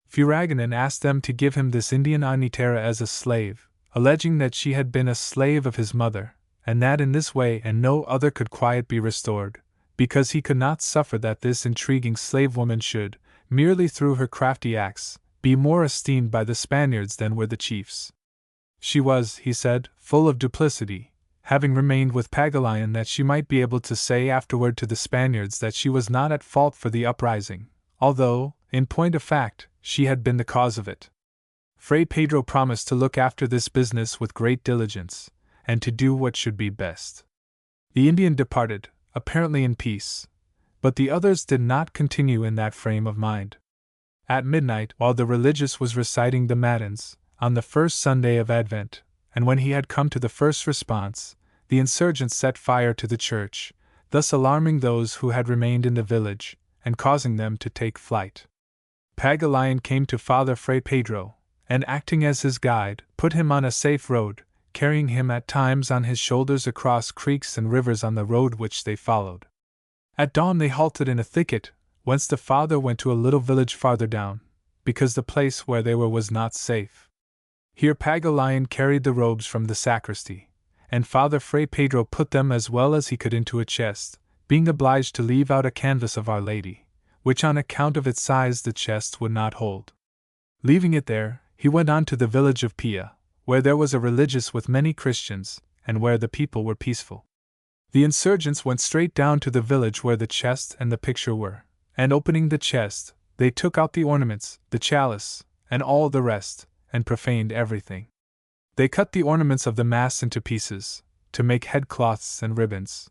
Furaganan asked them to give him this Indian Anitera as a slave, alleging that she had been a slave of his mother, and that in this way and no other could quiet be restored, because he could not suffer that this intriguing slave woman should, merely through her crafty acts, be more esteemed by the Spaniards than were the chiefs. She was, he said, full of duplicity, having remained with Pagulayan that she might be able to say afterward to the Spaniards that she was not at fault for the uprising, although, in point of fact, she had been the cause of it. Fray Pedro promised to look after this business with great diligence, and to do what should be best. The Indian departed, apparently in peace, but the others did not continue in that frame of mind. At midnight, while the religious was reciting the Matins, on the first Sunday of Advent, and when he had come to the first response, the insurgents set fire to the church, thus alarming those who had remained in the village, and causing them to take flight. Pagulayan came to Father Fray Pedro, and acting as his guide, put him on a safe road, carrying him at times on his shoulders across creeks and rivers on the road which they followed. At dawn they halted in a thicket, whence the father went to a little village farther down, because the place where they were was not safe. Here Pagulayan carried the robes from the sacristy, and Father Fray Pedro put them as well as he could into a chest, being obliged to leave out a canvas of Our Lady, which on account of its size the chest would not hold. Leaving it there, he went on to the village of Pia, where there was a religious with many Christians, and where the people were peaceful. The insurgents went straight down to the village where the chest and the picture were, and opening the chest, they took out the ornaments, the chalice, and all the rest, and profaned everything. They cut the ornaments of the Mass into pieces, to make headcloths and ribbons.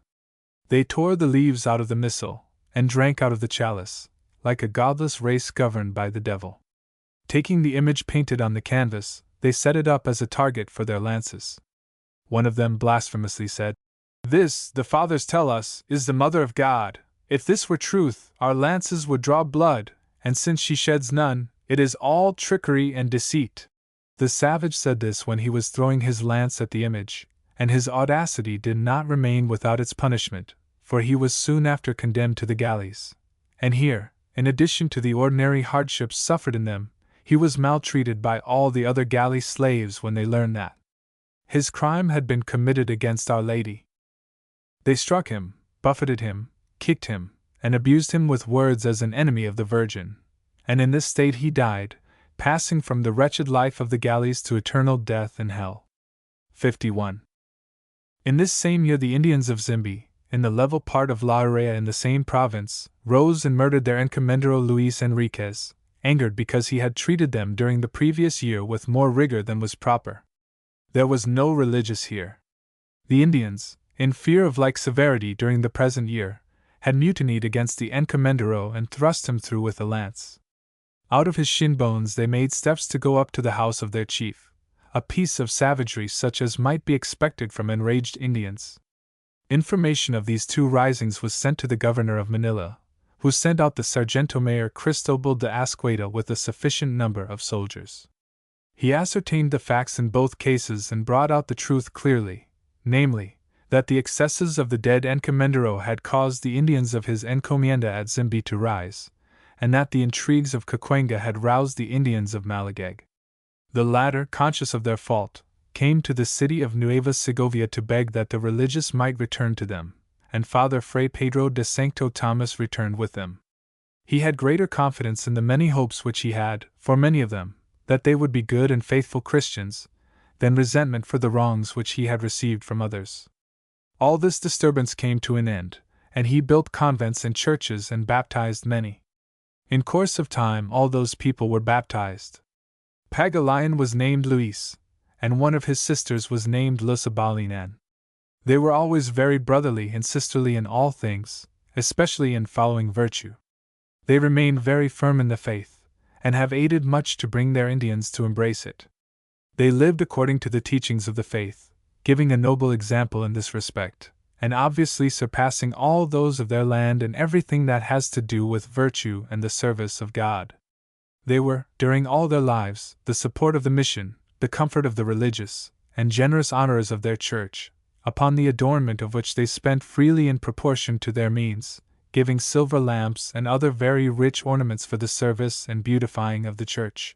They tore the leaves out of the missal, and drank out of the chalice, like a godless race governed by the devil. Taking the image painted on the canvas, they set it up as a target for their lances. One of them blasphemously said, "This, the fathers tell us, is the Mother of God. If this were truth, our lances would draw blood, and since she sheds none, it is all trickery and deceit." The savage said this when he was throwing his lance at the image, and his audacity did not remain without its punishment, for he was soon after condemned to the galleys. And here, in addition to the ordinary hardships suffered in them, he was maltreated by all the other galley slaves when they learned that his crime had been committed against Our Lady. They struck him, buffeted him, kicked him, and abused him with words as an enemy of the Virgin, and in this state he died, passing from the wretched life of the galleys to eternal death in hell. 51. In this same year the Indians of Zimbi, in the level part of La Araya in the same province, rose and murdered their encomendero Luis Enriquez, angered because he had treated them during the previous year with more rigor than was proper. There was no religious here. The Indians, in fear of like severity during the present year, had mutinied against the encomendero and thrust him through with a lance. Out of his shin bones they made steps to go up to the house of their chief, a piece of savagery such as might be expected from enraged Indians. Information of these two risings was sent to the governor of Manila, who sent out the Sargento Mayor Cristobal de Asqueda with a sufficient number of soldiers. He ascertained the facts in both cases and brought out the truth clearly, namely, that the excesses of the dead encomendero had caused the Indians of his encomienda at Zimbi to rise, and that the intrigues of Cacuenga had roused the Indians of Malagag. The latter, conscious of their fault, came to the city of Nueva Segovia to beg that the religious might return to them, and Father Fray Pedro de Sancto Thomas returned with them. He had greater confidence in the many hopes which he had, for many of them, that they would be good and faithful Christians, than resentment for the wrongs which he had received from others. All this disturbance came to an end, and he built convents and churches and baptized many. In course of time all those people were baptized. Pagulayan was named Luis, and one of his sisters was named Lusabalinan. They were always very brotherly and sisterly in all things, especially in following virtue. They remained very firm in the faith, and have aided much to bring their Indians to embrace it. They lived according to the teachings of the faith, giving a noble example in this respect, and obviously surpassing all those of their land in everything that has to do with virtue and the service of God. They were, during all their lives, the support of the mission, the comfort of the religious, and generous honorers of their church, upon the adornment of which they spent freely in proportion to their means, giving silver lamps and other very rich ornaments for the service and beautifying of the church.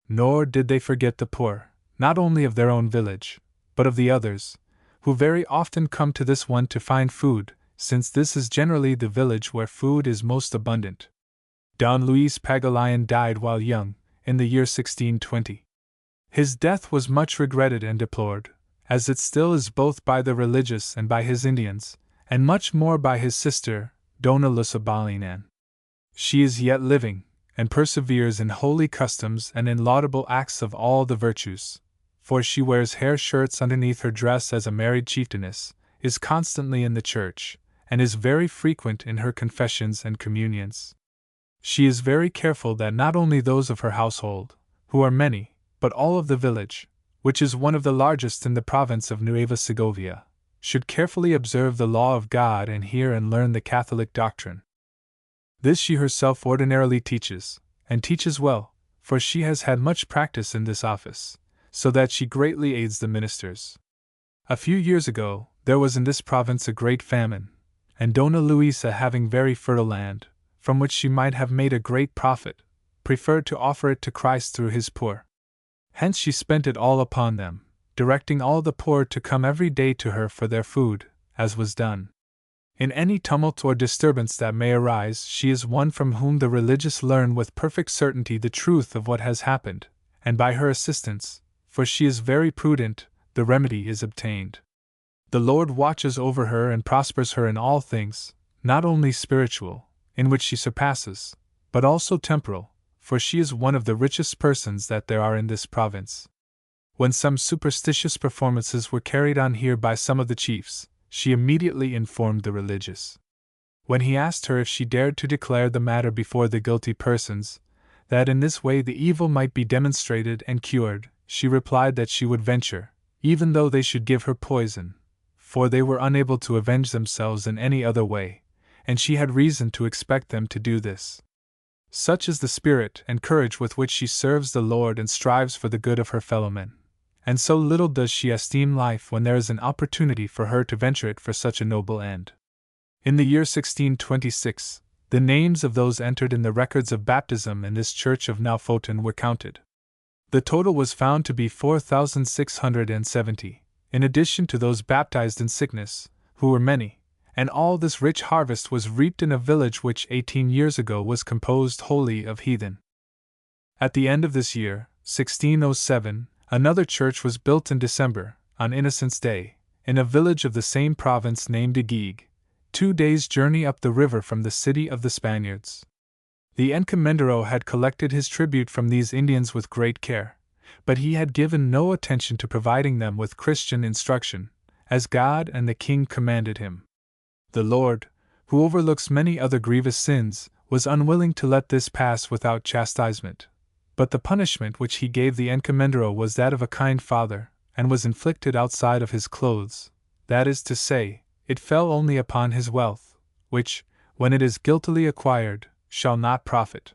Nor did they forget the poor, not only of their own village, but of the others, who very often come to this one to find food, since this is generally the village where food is most abundant. Don Luis Pagulayan died while young, in the year 1620. His death was much regretted and deplored, as it still is both by the religious and by his Indians, and much more by his sister, Dona Lusabalinan. She is yet living, and perseveres in holy customs and in laudable acts of all the virtues, for she wears hair shirts underneath her dress as a married chieftainess, is constantly in the church, and is very frequent in her confessions and communions. She is very careful that not only those of her household, who are many, but all of the village, which is one of the largest in the province of Nueva Segovia, should carefully observe the law of God and hear and learn the Catholic doctrine. This she herself ordinarily teaches, and teaches well, for she has had much practice in this office, so that she greatly aids the ministers. A few years ago, there was in this province a great famine, and Dona Luisa, having very fertile land, from which she might have made a great profit, preferred to offer it to Christ through his poor. Hence she spent it all upon them, directing all the poor to come every day to her for their food, as was done. In any tumult or disturbance that may arise, she is one from whom the religious learn with perfect certainty the truth of what has happened, and by her assistance, for she is very prudent, the remedy is obtained. The Lord watches over her and prospers her in all things, not only spiritual, in which she surpasses, but also temporal, for she is one of the richest persons that there are in this province. When some superstitious performances were carried on here by some of the chiefs, she immediately informed the religious. When he asked her if she dared to declare the matter before the guilty persons, that in this way the evil might be demonstrated and cured, she replied that she would venture, even though they should give her poison, for they were unable to avenge themselves in any other way, and she had reason to expect them to do this. Such is the spirit and courage with which she serves the Lord and strives for the good of her fellowmen, and so little does she esteem life when there is an opportunity for her to venture it for such a noble end. In the year 1626, the names of those entered in the records of baptism in this church of Naufoten were counted. The total was found to be 4,670, in addition to those baptized in sickness, who were many, and all this rich harvest was reaped in a village which 18 years ago was composed wholly of heathen. At the end of this year, 1607, another church was built in December, on Innocents' Day, in a village of the same province named Iquique, 2 days' journey up the river from the city of the Spaniards. The encomendero had collected his tribute from these Indians with great care, but he had given no attention to providing them with Christian instruction, as God and the King commanded him. The Lord, who overlooks many other grievous sins, was unwilling to let this pass without chastisement. But the punishment which he gave the encomendero was that of a kind father, and was inflicted outside of his clothes, that is to say, it fell only upon his wealth, which, when it is guiltily acquired, shall not profit.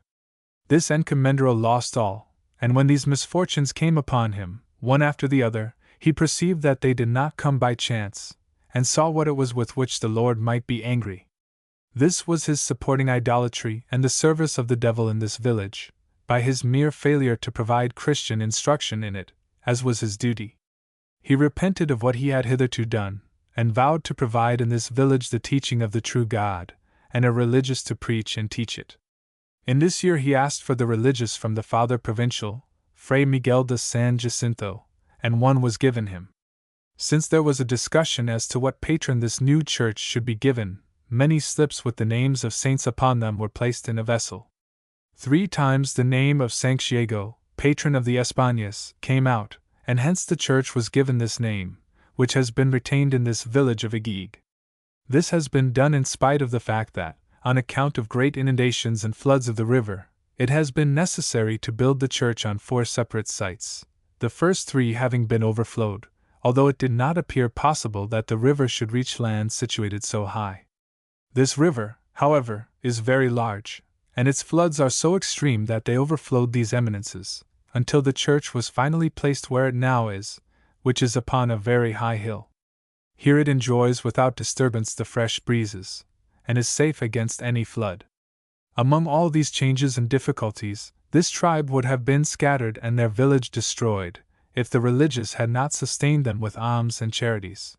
This encomendero lost all, and when these misfortunes came upon him, one after the other, he perceived that they did not come by chance, and saw what it was with which the Lord might be angry. This was his supporting idolatry and the service of the devil in this village, by his mere failure to provide Christian instruction in it, as was his duty. He repented of what he had hitherto done, and vowed to provide in this village the teaching of the true God, and a religious to preach and teach it. In this year he asked for the religious from the Father Provincial, Fray Miguel de San Jacinto, and one was given him. Since there was a discussion as to what patron this new church should be given, many slips with the names of saints upon them were placed in a vessel. 3 times the name of San Diego, patron of the Españas, came out, and hence the church was given this name, which has been retained in this village of Iquique. This has been done in spite of the fact that, on account of great inundations and floods of the river, it has been necessary to build the church on 4 separate sites, the first 3 having been overflowed, although it did not appear possible that the river should reach land situated so high. This river, however, is very large, and its floods are so extreme that they overflowed these eminences, until the church was finally placed where it now is, which is upon a very high hill. Here it enjoys without disturbance the fresh breezes, and is safe against any flood. Among all these changes and difficulties, this tribe would have been scattered and their village destroyed, if the religious had not sustained them with alms and charities.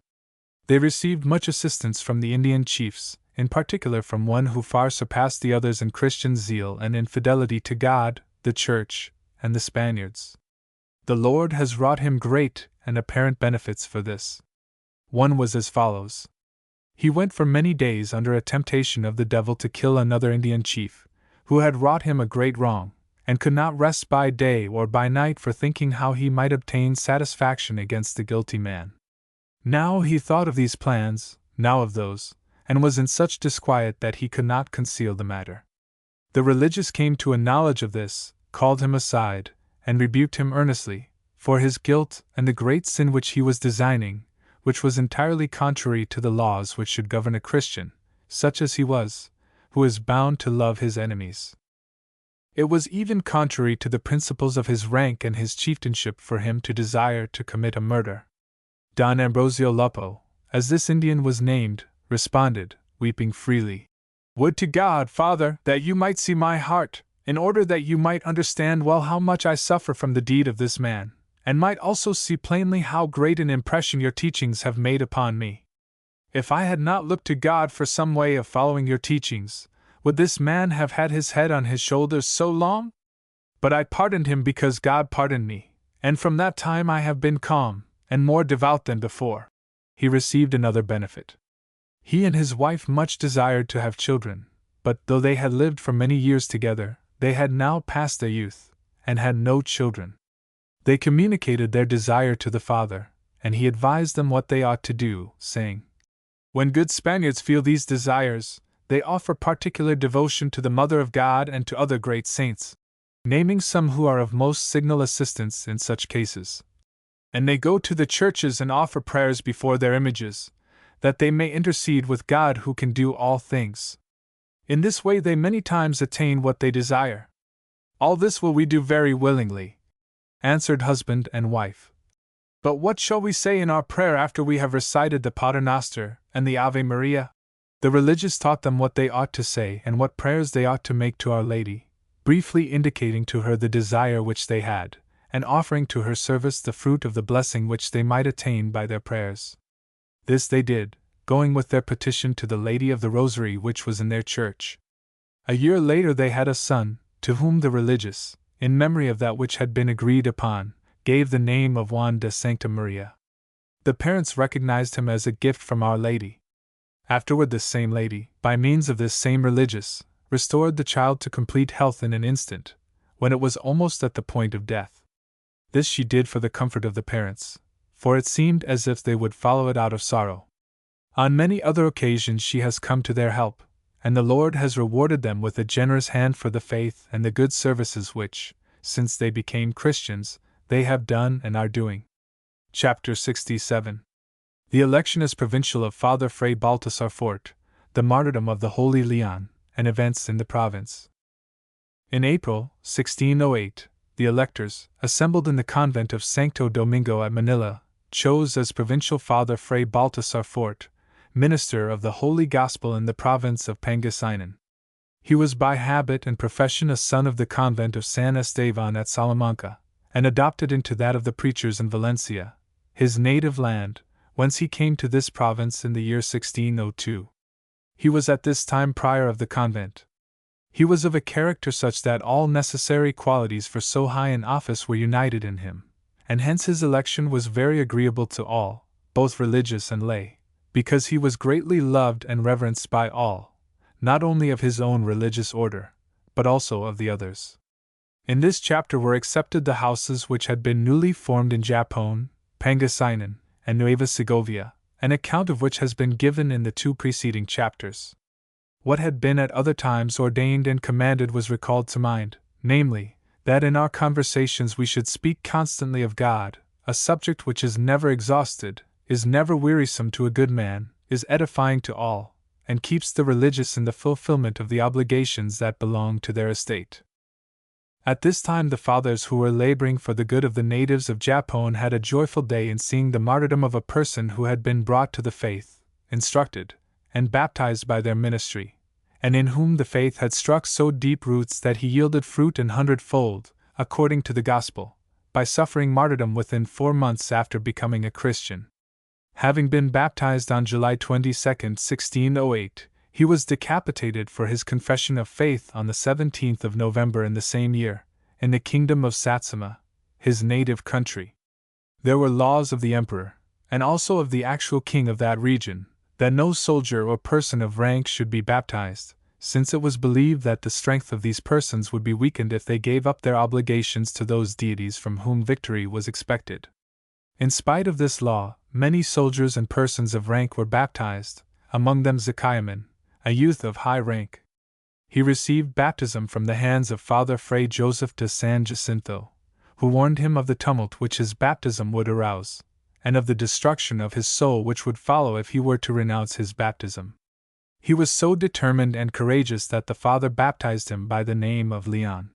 They received much assistance from the Indian chiefs, in particular from one who far surpassed the others in Christian zeal and in fidelity to God, the Church, and the Spaniards. The Lord has wrought him great and apparent benefits for this. One was as follows. He went for many days under a temptation of the devil to kill another Indian chief, who had wrought him a great wrong, and could not rest by day or by night for thinking how he might obtain satisfaction against the guilty man. Now he thought of these plans, now of those, and was in such disquiet that he could not conceal the matter. The religious came to a knowledge of this, called him aside, and rebuked him earnestly, for his guilt and the great sin which he was designing, which was entirely contrary to the laws which should govern a Christian, such as he was, who is bound to love his enemies. It was even contrary to the principles of his rank and his chieftainship for him to desire to commit a murder. Don Ambrosio Lupo, as this Indian was named, responded, weeping freely, "Would to God, Father, that you might see my heart, in order that you might understand well how much I suffer from the deed of this man, and might also see plainly how great an impression your teachings have made upon me. If I had not looked to God for some way of following your teachings, would this man have had his head on his shoulders so long? But I pardoned him because God pardoned me, and from that time I have been calm, and more devout than before." He received another benefit. He and his wife much desired to have children, but though they had lived for many years together, they had now passed their youth, and had no children. They communicated their desire to the father, and he advised them what they ought to do, saying, "When good Spaniards feel these desires, they offer particular devotion to the Mother of God and to other great saints, naming some who are of most signal assistance in such cases. And they go to the churches and offer prayers before their images, that they may intercede with God who can do all things. In this way they many times attain what they desire." "All this will we do very willingly," answered husband and wife. "But what shall we say in our prayer after we have recited the Pater Noster and the Ave Maria?" The religious taught them what they ought to say and what prayers they ought to make to Our Lady, briefly indicating to her the desire which they had, and offering to her service the fruit of the blessing which they might attain by their prayers. This they did, going with their petition to the Lady of the Rosary which was in their church. A year later they had a son, to whom the religious, in memory of that which had been agreed upon, gave the name of Juan de Sancta Maria. The parents recognized him as a gift from Our Lady. Afterward this same lady, by means of this same religious, restored the child to complete health in an instant, when it was almost at the point of death. This she did for the comfort of the parents, for it seemed as if they would follow it out of sorrow. On many other occasions she has come to their help, and the Lord has rewarded them with a generous hand for the faith and the good services which, since they became Christians, they have done and are doing. Chapter 67. The election as provincial of Father Fray Baltasar Fort, the martyrdom of the Holy Leon, and events in the province. In April, 1608, the electors, assembled in the convent of Santo Domingo at Manila, chose as provincial Father Fray Baltasar Fort, minister of the Holy Gospel in the province of Pangasinan. He was by habit and profession a son of the convent of San Esteban at Salamanca, and adopted into that of the preachers in Valencia, his native land, whence he came to this province in the year 1602. He was at this time prior of the convent. He was of a character such that all necessary qualities for so high an office were united in him, and hence his election was very agreeable to all, both religious and lay, because he was greatly loved and reverenced by all, not only of his own religious order, but also of the others. In this chapter were accepted the houses which had been newly formed in Japon, Pangasinan, and Nueva Segovia, an account of which has been given in the 2 preceding chapters. What had been at other times ordained and commanded was recalled to mind, namely, that in our conversations we should speak constantly of God, a subject which is never exhausted, is never wearisome to a good man, is edifying to all, and keeps the religious in the fulfillment of the obligations that belong to their estate. At this time the fathers who were laboring for the good of the natives of Japon had a joyful day in seeing the martyrdom of a person who had been brought to the faith, instructed, and baptized by their ministry, and in whom the faith had struck so deep roots that he yielded fruit 100-fold, according to the gospel, by suffering martyrdom within 4 months after becoming a Christian. Having been baptized on July 22, 1608, he was decapitated for his confession of faith on the 17th of November in the same year, in the kingdom of Satsuma, his native country. There were laws of the emperor, and also of the actual king of that region, that no soldier or person of rank should be baptized, since it was believed that the strength of these persons would be weakened if they gave up their obligations to those deities from whom victory was expected. In spite of this law, many soldiers and persons of rank were baptized, among them Zachayaman, a youth of high rank. He received baptism from the hands of Father Fray Joseph de San Jacinto, who warned him of the tumult which his baptism would arouse, and of the destruction of his soul which would follow if he were to renounce his baptism. He was so determined and courageous that the Father baptized him by the name of Leon.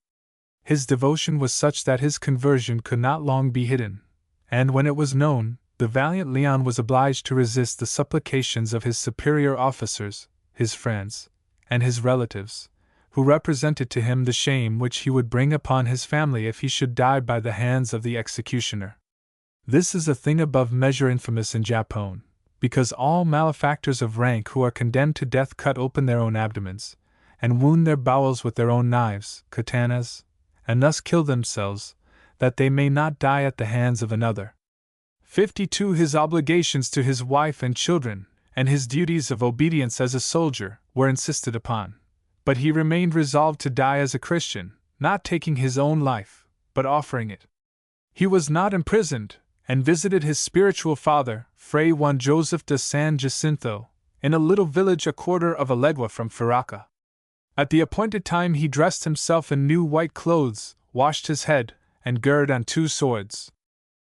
His devotion was such that his conversion could not long be hidden, and when it was known, the valiant Leon was obliged to resist the supplications of his superior officers, his friends, and his relatives, who represented to him the shame which he would bring upon his family if he should die by the hands of the executioner. This is a thing above measure infamous in Japon, because all malefactors of rank who are condemned to death cut open their own abdomens, and wound their bowels with their own knives, katanas, and thus kill themselves, that they may not die at the hands of another. 52. His obligations to his wife and children, and his duties of obedience as a soldier, were insisted upon, but he remained resolved to die as a Christian, not taking his own life, but offering it. He was not imprisoned, and visited his spiritual father, Fray Juan Joseph de San Jacinto, in a little village a quarter of a legua from Faraca. At the appointed time he dressed himself in new white clothes, washed his head, and girded on 2 swords.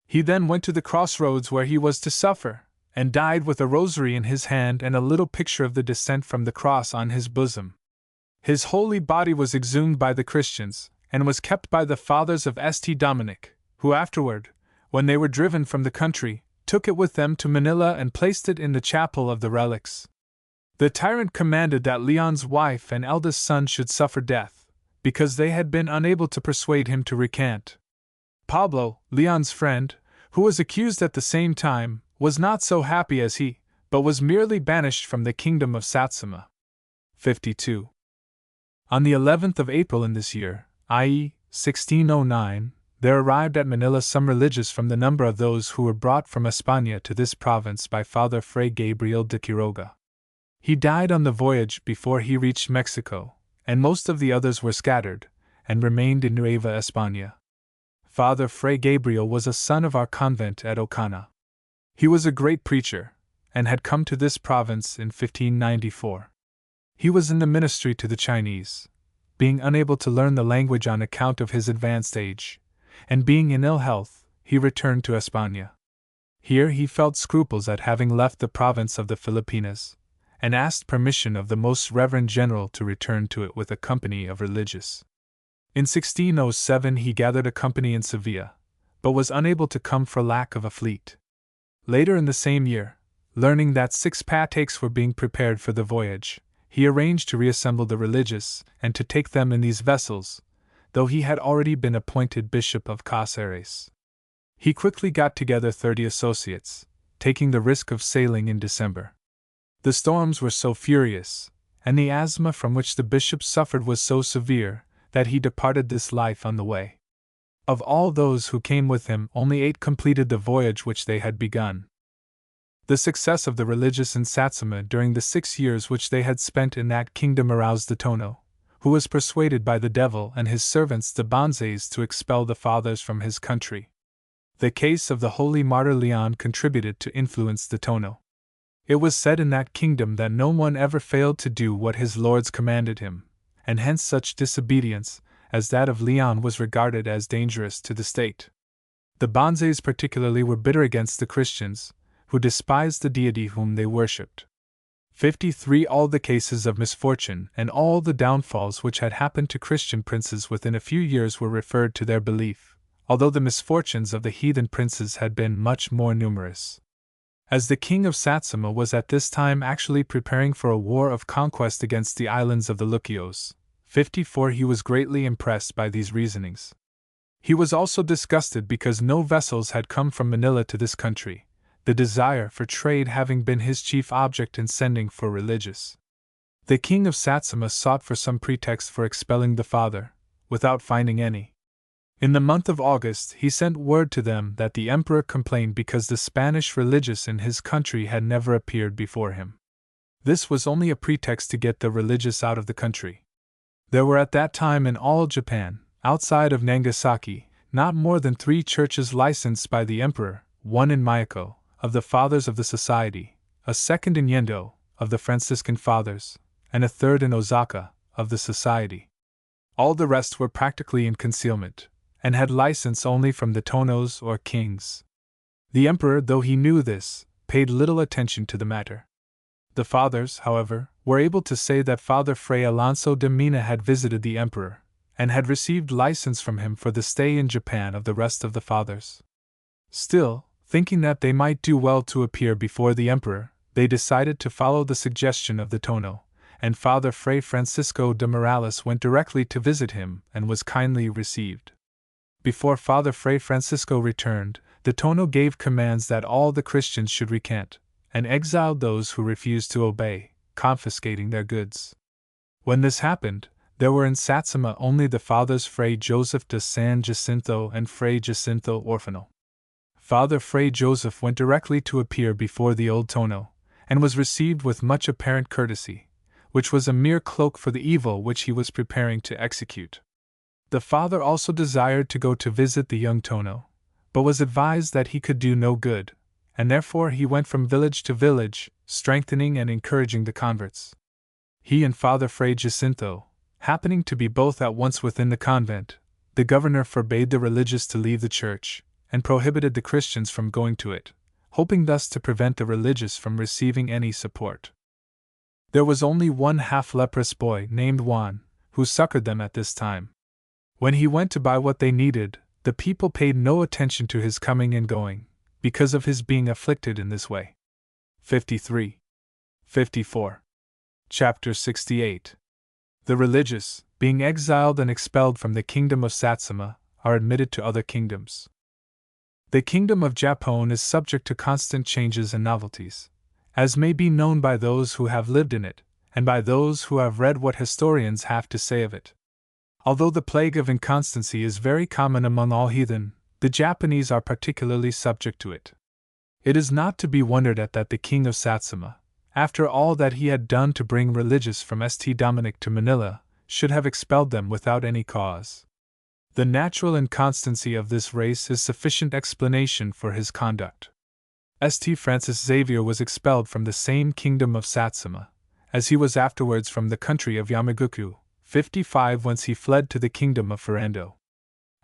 He then went to the crossroads where he was to suffer, and died with a rosary in his hand and a little picture of the descent from the cross on his bosom. His holy body was exhumed by the Christians, and was kept by the fathers of St. Dominic, who afterward, when they were driven from the country, took it with them to Manila and placed it in the chapel of the relics. The tyrant commanded that Leon's wife and eldest son should suffer death, because they had been unable to persuade him to recant. Pablo, Leon's friend, who was accused at the same time, was not so happy as he, but was merely banished from the kingdom of Satsuma. 52. On the 11th of April in this year, i.e., 1609, there arrived at Manila some religious from the number of those who were brought from España to this province by Father Fray Gabriel de Quiroga. He died on the voyage before he reached Mexico, and most of the others were scattered, and remained in Nueva España. Father Fray Gabriel was a son of our convent at Ocana. He was a great preacher, and had come to this province in 1594. He was in the ministry to the Chinese, being unable to learn the language on account of his advanced age, and being in ill health, he returned to España. Here he felt scruples at having left the province of the Filipinas, and asked permission of the Most Reverend General to return to it with a company of religious. In 1607 he gathered a company in Seville, but was unable to come for lack of a fleet. Later in the same year, learning that 6 patakes were being prepared for the voyage, he arranged to reassemble the religious and to take them in these vessels, though he had already been appointed Bishop of Cáceres. He quickly got together 30 associates, taking the risk of sailing in December. The storms were so furious, and the asthma from which the bishop suffered was so severe, that he departed this life on the way. Of all those who came with him, only 8 completed the voyage which they had begun. The success of the religious in Satsuma during the 6 years which they had spent in that kingdom aroused the Tono, who was persuaded by the devil and his servants the Bonzes to expel the fathers from his country. The case of the holy martyr Leon contributed to influence the Tono. It was said in that kingdom that no one ever failed to do what his lords commanded him, and hence such disobedience as that of Leon was regarded as dangerous to the state. The Bonzes particularly were bitter against the Christians, who despised the deity whom they worshipped. 53. All the cases of misfortune and all the downfalls which had happened to Christian princes within a few years were referred to their belief, although the misfortunes of the heathen princes had been much more numerous. As the king of Satsuma was at this time actually preparing for a war of conquest against the islands of the Lukios, 54, he was greatly impressed by these reasonings. He was also disgusted because no vessels had come from Manila to this country, the desire for trade having been his chief object in sending for religious. The king of Satsuma sought for some pretext for expelling the father, without finding any. In the month of August he sent word to them that the emperor complained because the Spanish religious in his country had never appeared before him. This was only a pretext to get the religious out of the country. There were at that time in all Japan, outside of Nagasaki, not more than 3 churches licensed by the emperor, one in Miyako, of the Fathers of the Society, a second in Yendo, of the Franciscan Fathers, and a third in Osaka, of the Society. All the rest were practically in concealment, and had license only from the Tonos or kings. The emperor, though he knew this, paid little attention to the matter. The fathers, however, were able to say that Father Fray Alonso de Mina had visited the emperor, and had received license from him for the stay in Japan of the rest of the fathers. Still, thinking that they might do well to appear before the emperor, they decided to follow the suggestion of the Tono, and Father Fray Francisco de Morales went directly to visit him and was kindly received. Before Father Fray Francisco returned, the Tono gave commands that all the Christians should recant, and exiled those who refused to obey, confiscating their goods. When this happened, there were in Satsuma only the Fathers Fray Joseph de San Jacinto and Fray Jacinto Orfano. Father Fray Joseph went directly to appear before the old Tono, and was received with much apparent courtesy, which was a mere cloak for the evil which he was preparing to execute. The father also desired to go to visit the young Tono, but was advised that he could do no good, and therefore he went from village to village, strengthening and encouraging the converts. He and Father Fray Jacinto, happening to be both at once within the convent, the governor forbade the religious to leave the church, and prohibited the Christians from going to it, hoping thus to prevent the religious from receiving any support. There was only one half-leprous boy named Juan, who succored them at this time. When he went to buy what they needed, the people paid no attention to his coming and going, because of his being afflicted in this way. 53. 54. Chapter 68. The religious, being exiled and expelled from the kingdom of Satsuma, are admitted to other kingdoms. The kingdom of Japon is subject to constant changes and novelties, as may be known by those who have lived in it, and by those who have read what historians have to say of it. Although the plague of inconstancy is very common among all heathen, the Japanese are particularly subject to it. It is not to be wondered at that the king of Satsuma, after all that he had done to bring religious from St. Dominic to Manila, should have expelled them without any cause. The natural inconstancy of this race is sufficient explanation for his conduct. St. Francis Xavier was expelled from the same kingdom of Satsuma, as he was afterwards from the country of Yamaguku, 55, whence he fled to the kingdom of Ferrando.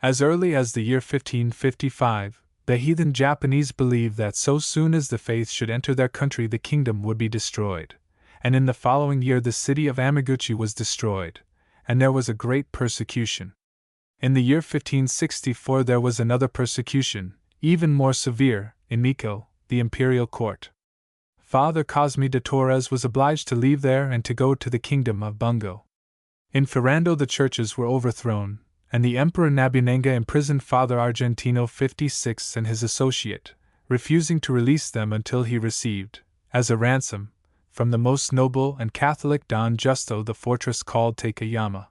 As early as the year 1555, the heathen Japanese believed that so soon as the faith should enter their country the kingdom would be destroyed, and in the following year the city of Amaguchi was destroyed, and there was a great persecution. In the year 1564 there was another persecution, even more severe, in Miko, the imperial court. Father Cosme de Torres was obliged to leave there and to go to the kingdom of Bungo. In Ferrando the churches were overthrown, and the Emperor Nabunanga imprisoned Father Argentino 56 and his associate, refusing to release them until he received, as a ransom, from the most noble and Catholic Don Justo the fortress called Takayama.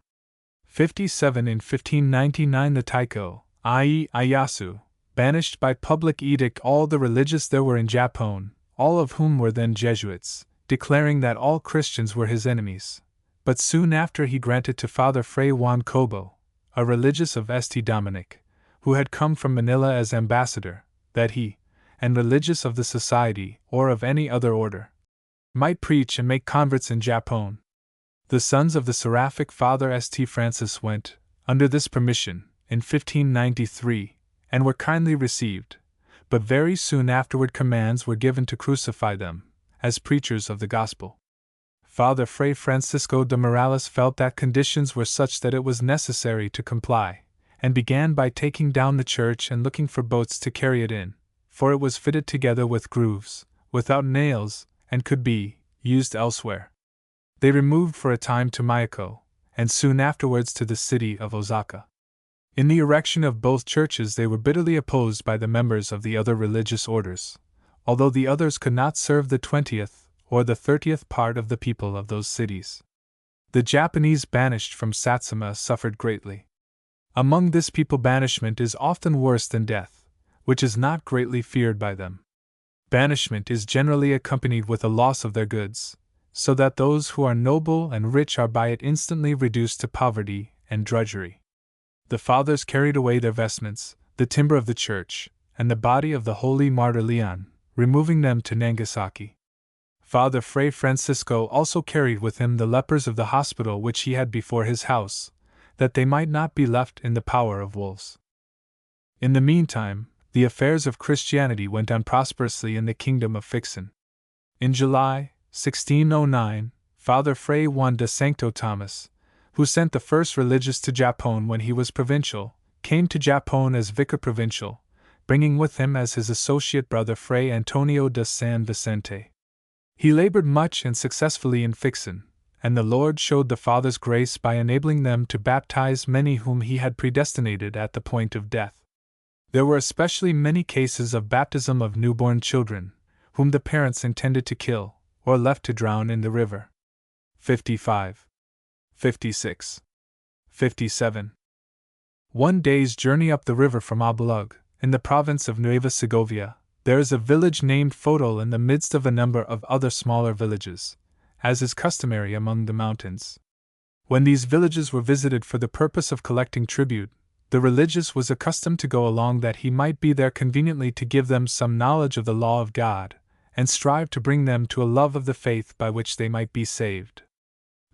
57 In 1599 the Taiko, i.e. Ieyasu, banished by public edict all the religious there were in Japan, all of whom were then Jesuits, declaring that all Christians were his enemies. But soon after he granted to Father Fray Juan Cobo, a religious of St. Dominic, who had come from Manila as ambassador, that he, and religious of the society, or of any other order, might preach and make converts in Japan. The sons of the seraphic Father St. Francis went, under this permission, in 1593, and were kindly received, but very soon afterward commands were given to crucify them, as preachers of the gospel. Father Fray Francisco de Morales felt that conditions were such that it was necessary to comply, and began by taking down the church and looking for boats to carry it in, for it was fitted together with grooves, without nails, and could be used elsewhere. They removed for a time to Miyako, and soon afterwards to the city of Osaka. In the erection of both churches they were bitterly opposed by the members of the other religious orders, although the others could not serve the 20th or the 30th part of the people of those cities. The Japanese banished from Satsuma suffered greatly. Among this people banishment is often worse than death, which is not greatly feared by them. Banishment is generally accompanied with a loss of their goods, so that those who are noble and rich are by it instantly reduced to poverty and drudgery. The fathers carried away their vestments, the timber of the church, and the body of the holy martyr Leon, removing them to Nagasaki. Father Fray Francisco also carried with him the lepers of the hospital which he had before his house, that they might not be left in the power of wolves. In the meantime, the affairs of Christianity went on prosperously in the kingdom of Fixin. In July 1609, Father Fray Juan de Sancto Thomas, who sent the first religious to Japan when he was provincial, came to Japan as vicar provincial, bringing with him as his associate brother Fray Antonio de San Vicente. He labored much and successfully in Fixin, and the Lord showed the fathers grace by enabling them to baptize many whom he had predestinated at the point of death. There were especially many cases of baptism of newborn children, whom the parents intended to kill, or left to drown in the river. 55. 56. 57. One day's journey up the river from Abalug, in the province of Nueva Segovia, there is a village named Fodol in the midst of a number of other smaller villages, as is customary among the mountains. When these villages were visited for the purpose of collecting tribute, the religious was accustomed to go along that he might be there conveniently to give them some knowledge of the law of God, and strive to bring them to a love of the faith by which they might be saved.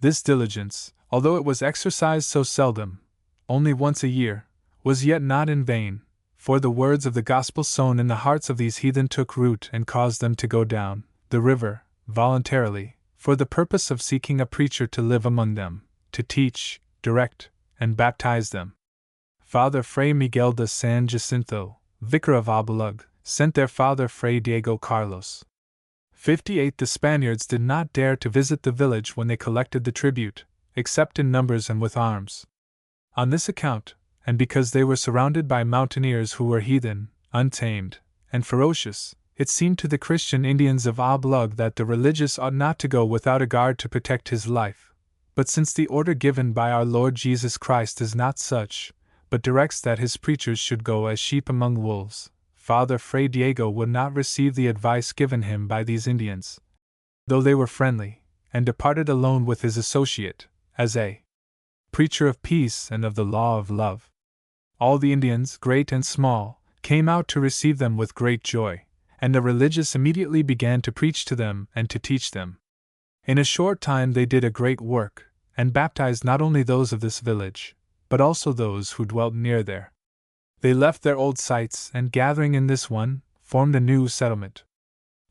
This diligence, although it was exercised so seldom, only once a year, was yet not in vain, for the words of the gospel sown in the hearts of these heathen took root and caused them to go down the river, voluntarily, for the purpose of seeking a preacher to live among them, to teach, direct, and baptize them. Father Fray Miguel de San Jacinto, vicar of Abalug, sent their father Fray Diego Carlos. 58 The Spaniards did not dare to visit the village when they collected the tribute, except in numbers and with arms. On this account, and because they were surrounded by mountaineers who were heathen, untamed, and ferocious, it seemed to the Christian Indians of Abalug that the religious ought not to go without a guard to protect his life. But since the order given by our Lord Jesus Christ is not such, but directs that his preachers should go as sheep among wolves, Father Fray Diego would not receive the advice given him by these Indians, though they were friendly, and departed alone with his associate, as a preacher of peace and of the law of love. All the Indians, great and small, came out to receive them with great joy, and the religious immediately began to preach to them and to teach them. In a short time they did a great work, and baptized not only those of this village, but also those who dwelt near there. They left their old sites and, gathering in this one, formed a new settlement.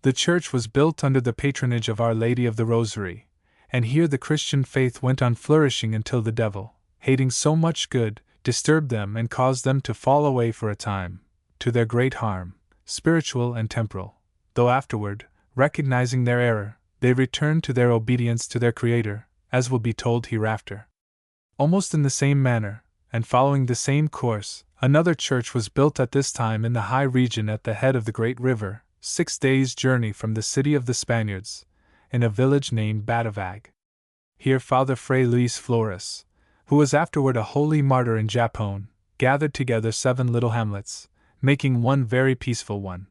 The church was built under the patronage of Our Lady of the Rosary, and here the Christian faith went on flourishing until the devil, hating so much good, disturbed them and caused them to fall away for a time, to their great harm, spiritual and temporal, though afterward, recognizing their error, they returned to their obedience to their Creator, as will be told hereafter. Almost in the same manner, and following the same course, another church was built at this time in the high region at the head of the great river, 6 days' journey from the city of the Spaniards, in a village named Batavag. Here Father Fray Luis Flores, who was afterward a holy martyr in Japón, gathered together 7 little hamlets, making one very peaceful one.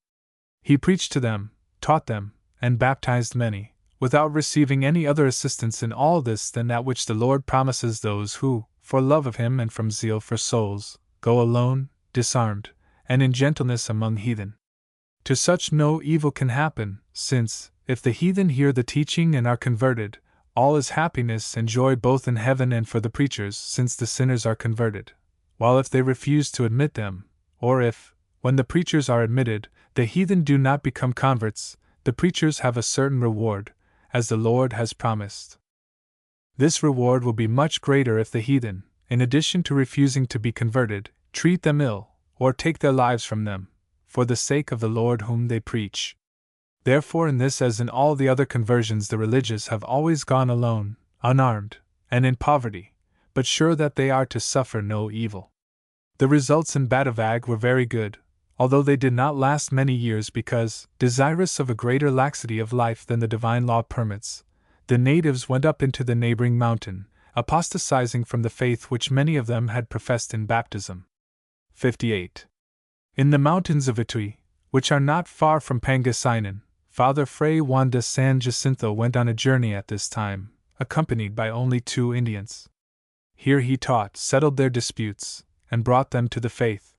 He preached to them, taught them, and baptized many, without receiving any other assistance in all this than that which the Lord promises those who, for love of Him and from zeal for souls, go alone, disarmed, and in gentleness among heathen. To such no evil can happen, since, if the heathen hear the teaching and are converted, all is happiness and joy both in heaven and for the preachers, since the sinners are converted. While if they refuse to admit them, or if, when the preachers are admitted, the heathen do not become converts, the preachers have a certain reward, as the Lord has promised. This reward will be much greater if the heathen, in addition to refusing to be converted, treat them ill, or take their lives from them, for the sake of the Lord whom they preach. Therefore, in this as in all the other conversions, the religious have always gone alone, unarmed, and in poverty, but sure that they are to suffer no evil. The results in Batavag were very good, although they did not last many years because, desirous of a greater laxity of life than the divine law permits, the natives went up into the neighboring mountain, apostatizing from the faith which many of them had professed in baptism. 58. In the mountains of Itui, which are not far from Pangasinan, Father Fray Juan de San Jacinto went on a journey at this time, accompanied by only 2 Indians. Here he taught, settled their disputes, and brought them to the faith.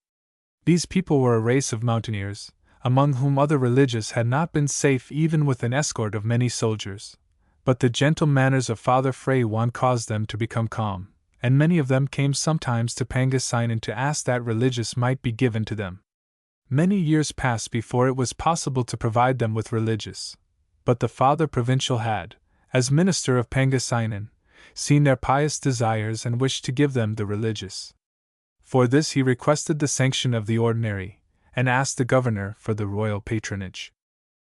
These people were a race of mountaineers, among whom other religious had not been safe even with an escort of many soldiers. But the gentle manners of Father Fray Juan caused them to become calm, and many of them came sometimes to Pangasinan to ask that religious might be given to them. Many years passed before it was possible to provide them with religious, but the Father Provincial had, as minister of Pangasinan, seen their pious desires and wished to give them the religious. For this he requested the sanction of the ordinary, and asked the governor for the royal patronage.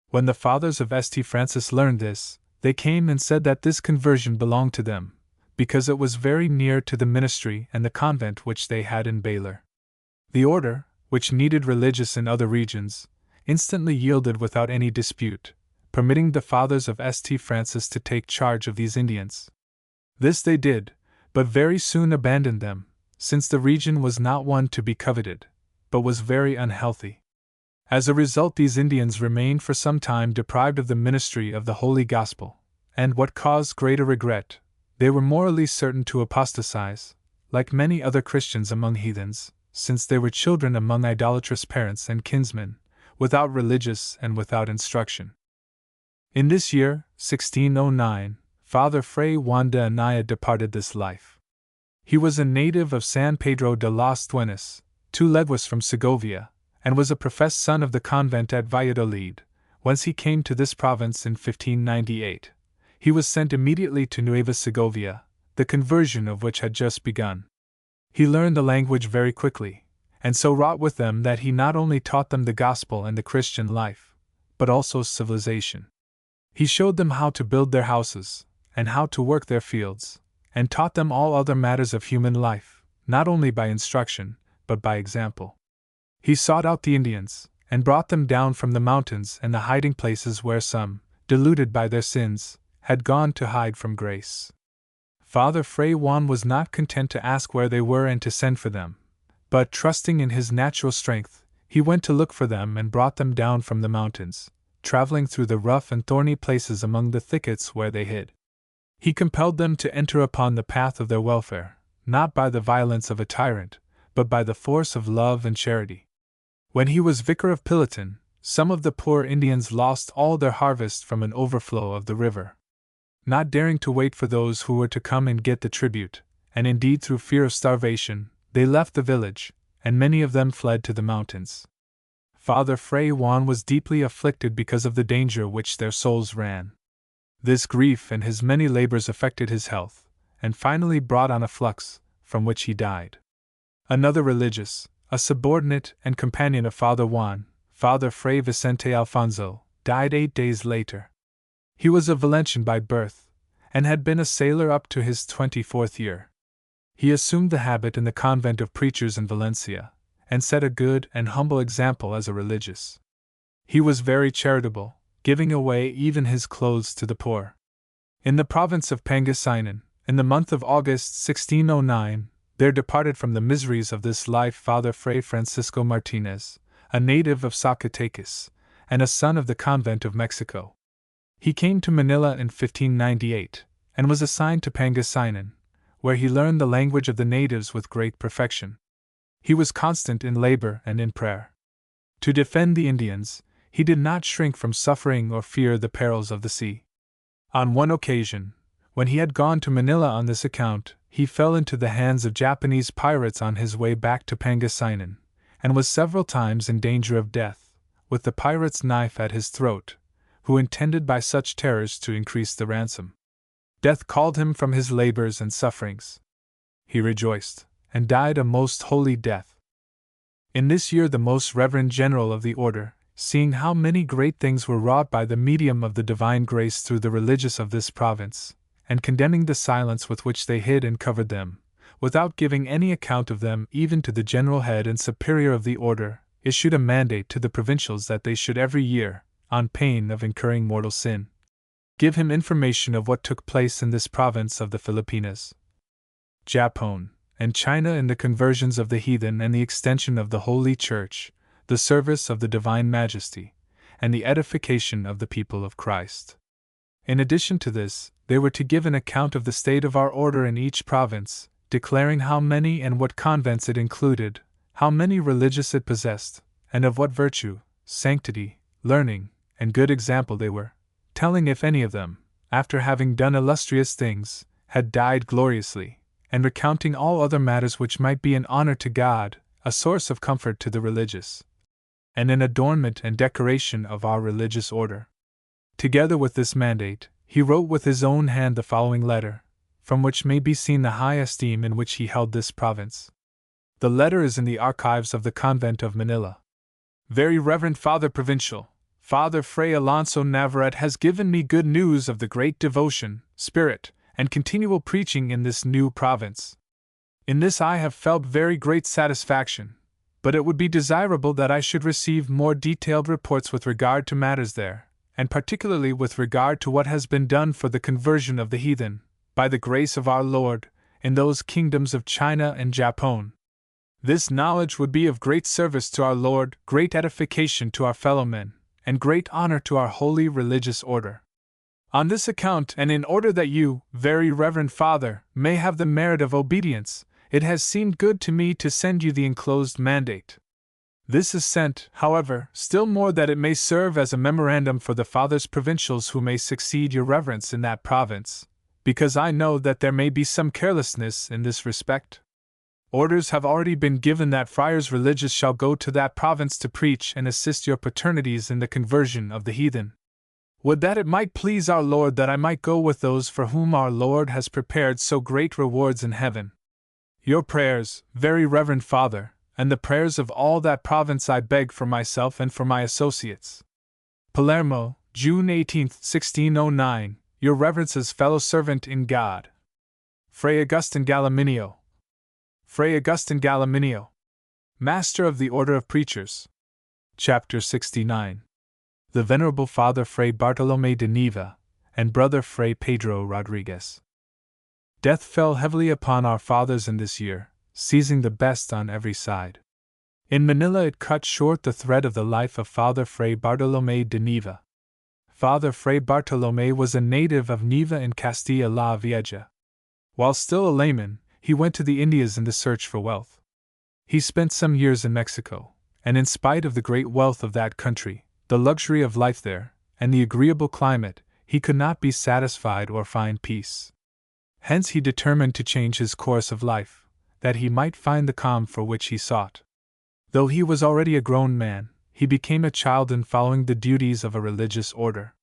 When the fathers of St. Francis learned this, they came and said that this conversion belonged to them, because it was very near to the ministry and the convent which they had in Baylor. The order, which needed religious in other regions, instantly yielded without any dispute, permitting the fathers of St. Francis to take charge of these Indians. This they did, but very soon abandoned them, since the region was not one to be coveted, but was very unhealthy. As a result, these Indians remained for some time deprived of the ministry of the Holy Gospel, and what caused greater regret, they were morally certain to apostatize, like many other Christians among heathens, since they were children among idolatrous parents and kinsmen, without religious and without instruction. In this year, 1609, Father Fray Juan de Anaya departed this life. He was a native of San Pedro de las Duenas, 2 leguas from Segovia, and was a professed son of the convent at Valladolid, whence he came to this province in 1598. He was sent immediately to Nueva Segovia, the conversion of which had just begun. He learned the language very quickly, and so wrought with them that he not only taught them the gospel and the Christian life, but also civilization. He showed them how to build their houses, and how to work their fields, and taught them all other matters of human life, not only by instruction, but by example. He sought out the Indians, and brought them down from the mountains and the hiding places where some, deluded by their sins, had gone to hide from grace. Father Fray Juan was not content to ask where they were and to send for them, but, trusting in his natural strength, he went to look for them and brought them down from the mountains, traveling through the rough and thorny places among the thickets where they hid. He compelled them to enter upon the path of their welfare, not by the violence of a tyrant, but by the force of love and charity. When he was vicar of Pilotin, some of the poor Indians lost all their harvest from an overflow of the river. Not daring to wait for those who were to come and get the tribute, and indeed through fear of starvation, they left the village, and many of them fled to the mountains. Father Fray Juan was deeply afflicted because of the danger which their souls ran. This grief and his many labors affected his health, and finally brought on a flux, from which he died. Another religious, a subordinate and companion of Father Juan, Father Fray Vicente Alfonso, died 8 days later. He was a Valencian by birth, and had been a sailor up to his 24th year. He assumed the habit in the convent of preachers in Valencia, and set a good and humble example as a religious. He was very charitable, giving away even his clothes to the poor. In the province of Pangasinan, in the month of August 1609, there departed from the miseries of this life Father Fray Francisco Martinez, a native of Zacatecas, and a son of the convent of Mexico. He came to Manila in 1598, and was assigned to Pangasinan, where he learned the language of the natives with great perfection. He was constant in labor and in prayer. To defend the Indians, he did not shrink from suffering or fear the perils of the sea. On one occasion, when he had gone to Manila on this account, he fell into the hands of Japanese pirates on his way back to Pangasinan, and was several times in danger of death, with the pirate's knife at his throat, who intended by such terrors to increase the ransom. Death called him from his labors and sufferings. He rejoiced, and died a most holy death. In this year the most reverend general of the order, seeing how many great things were wrought by the medium of the divine grace through the religious of this province, and condemning the silence with which they hid and covered them, without giving any account of them even to the general head and superior of the order, issued a mandate to the provincials that they should every year, on pain of incurring mortal sin, give him information of what took place in this province of the Filipinas, Japon, and China in the conversions of the heathen and the extension of the Holy Church, the service of the Divine Majesty, and the edification of the people of Christ. In addition to this, they were to give an account of the state of our order in each province, declaring how many and what convents it included, how many religious it possessed, and of what virtue, sanctity, learning, and good example they were, telling if any of them, after having done illustrious things, had died gloriously, and recounting all other matters which might be an honor to God, a source of comfort to the religious, and an adornment and decoration of our religious order. Together with this mandate, he wrote with his own hand the following letter, from which may be seen the high esteem in which he held this province. The letter is in the archives of the convent of Manila. Very Reverend Father Provincial, Father Fray Alonso Navarrete has given me good news of the great devotion, spirit, and continual preaching in this new province. In this I have felt very great satisfaction, but it would be desirable that I should receive more detailed reports with regard to matters there, and particularly with regard to what has been done for the conversion of the heathen, by the grace of our Lord, in those kingdoms of China and Japon. This knowledge would be of great service to our Lord, great edification to our fellow men, and great honor to our holy religious order. On this account, and in order that you, very reverend Father, may have the merit of obedience, it has seemed good to me to send you the enclosed mandate. This is sent, however, still more that it may serve as a memorandum for the Fathers Provincials who may succeed your reverence in that province, because I know that there may be some carelessness in this respect. Orders have already been given that friars religious shall go to that province to preach and assist your paternities in the conversion of the heathen. Would that it might please our Lord that I might go with those for whom our Lord has prepared so great rewards in heaven. Your prayers, very reverend Father, and the prayers of all that province I beg for myself and for my associates. Palermo, June 18, 1609, Your Reverence's fellow servant in God. Fray Agustin Galaminio. Fray Agustin Galaminio, Master of the Order of Preachers. Chapter 69. The Venerable Father Fray Bartolomé de Neva, and Brother Fray Pedro Rodriguez. Death fell heavily upon our fathers in this year, seizing the best on every side. In Manila it cut short the thread of the life of Father Fray Bartolomé de Neva. Father Fray Bartolomé was a native of Neva in Castilla la Vieja. While still a layman, he went to the Indias in the search for wealth. He spent some years in Mexico, and in spite of the great wealth of that country, the luxury of life there, and the agreeable climate, he could not be satisfied or find peace. Hence he determined to change his course of life, that he might find the calm for which he sought. Though he was already a grown man, he became a child in following the duties of a religious order.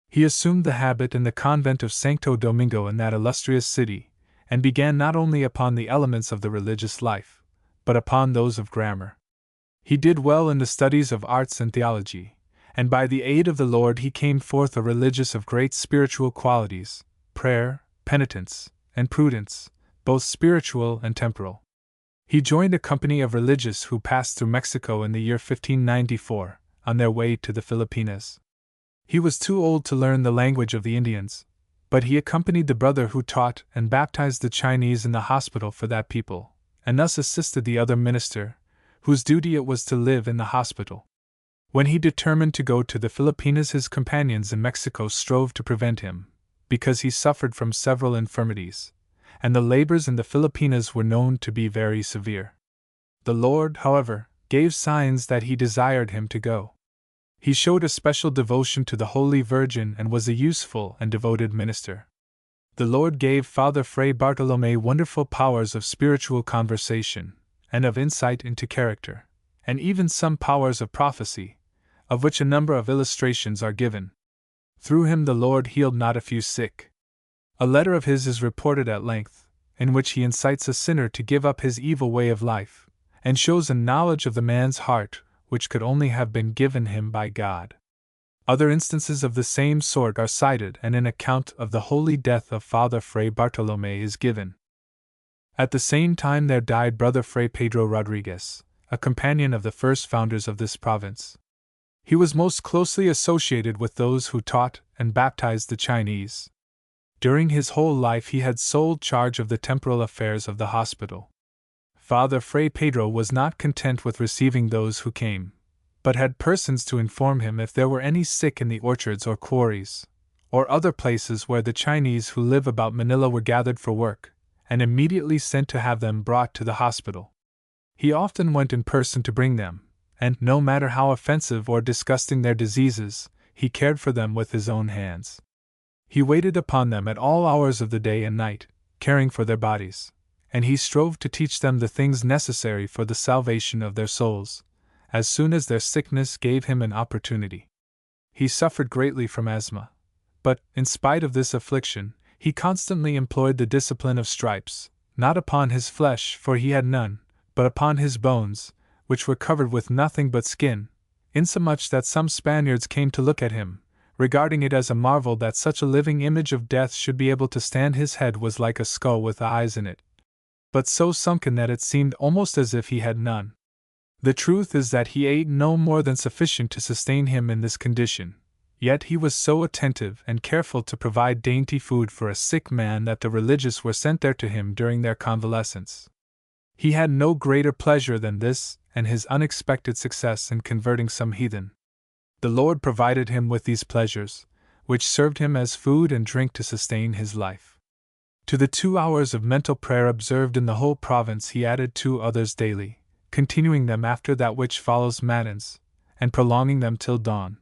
He assumed the habit in the convent of Santo Domingo in that illustrious city, and began not only upon the elements of the religious life, but upon those of grammar. He did well in the studies of arts and theology, and by the aid of the Lord he came forth a religious of great spiritual qualities, prayer, penitence, and prudence, both spiritual and temporal. He joined a company of religious who passed through Mexico in the year 1594, on their way to the Philippines. He was too old to learn the language of the Indians, but he accompanied the brother who taught and baptized the Chinese in the hospital for that people, and thus assisted the other minister, whose duty it was to live in the hospital. When he determined to go to the Philippines, his companions in Mexico strove to prevent him, because he suffered from several infirmities, and the labors in the Philippines were known to be very severe. The Lord, however, gave signs that he desired him to go. He showed a special devotion to the Holy Virgin and was a useful and devoted minister. The Lord gave Father Fray Bartolome wonderful powers of spiritual conversation, and of insight into character, and even some powers of prophecy, of which a number of illustrations are given. Through him the Lord healed not a few sick. A letter of his is reported at length, in which he incites a sinner to give up his evil way of life, and shows a knowledge of the man's heart which could only have been given him by God. Other instances of the same sort are cited, and an account of the holy death of Father Fray Bartolome is given. At the same time there died Brother Fray Pedro Rodriguez, a companion of the first founders of this province. He was most closely associated with those who taught and baptized the Chinese. During his whole life he had sole charge of the temporal affairs of the hospital. Father Fray Pedro was not content with receiving those who came, but had persons to inform him if there were any sick in the orchards or quarries, or other places where the Chinese who live about Manila were gathered for work, and immediately sent to have them brought to the hospital. He often went in person to bring them, and, no matter how offensive or disgusting their diseases, he cared for them with his own hands. He waited upon them at all hours of the day and night, caring for their bodies, and he strove to teach them the things necessary for the salvation of their souls, as soon as their sickness gave him an opportunity. He suffered greatly from asthma, but, in spite of this affliction, he constantly employed the discipline of stripes, not upon his flesh, for he had none, but upon his bones, which were covered with nothing but skin, insomuch that some Spaniards came to look at him, regarding it as a marvel that such a living image of death should be able to stand. His head was like a skull with eyes in it, but so sunken that it seemed almost as if he had none. The truth is that he ate no more than sufficient to sustain him in this condition, yet he was so attentive and careful to provide dainty food for a sick man that the religious were sent there to him during their convalescence. He had no greater pleasure than this and his unexpected success in converting some heathen. The Lord provided him with these pleasures, which served him as food and drink to sustain his life. To the 2 hours of mental prayer observed in the whole province he added 2 others daily, continuing them after that which follows matins, and prolonging them till dawn.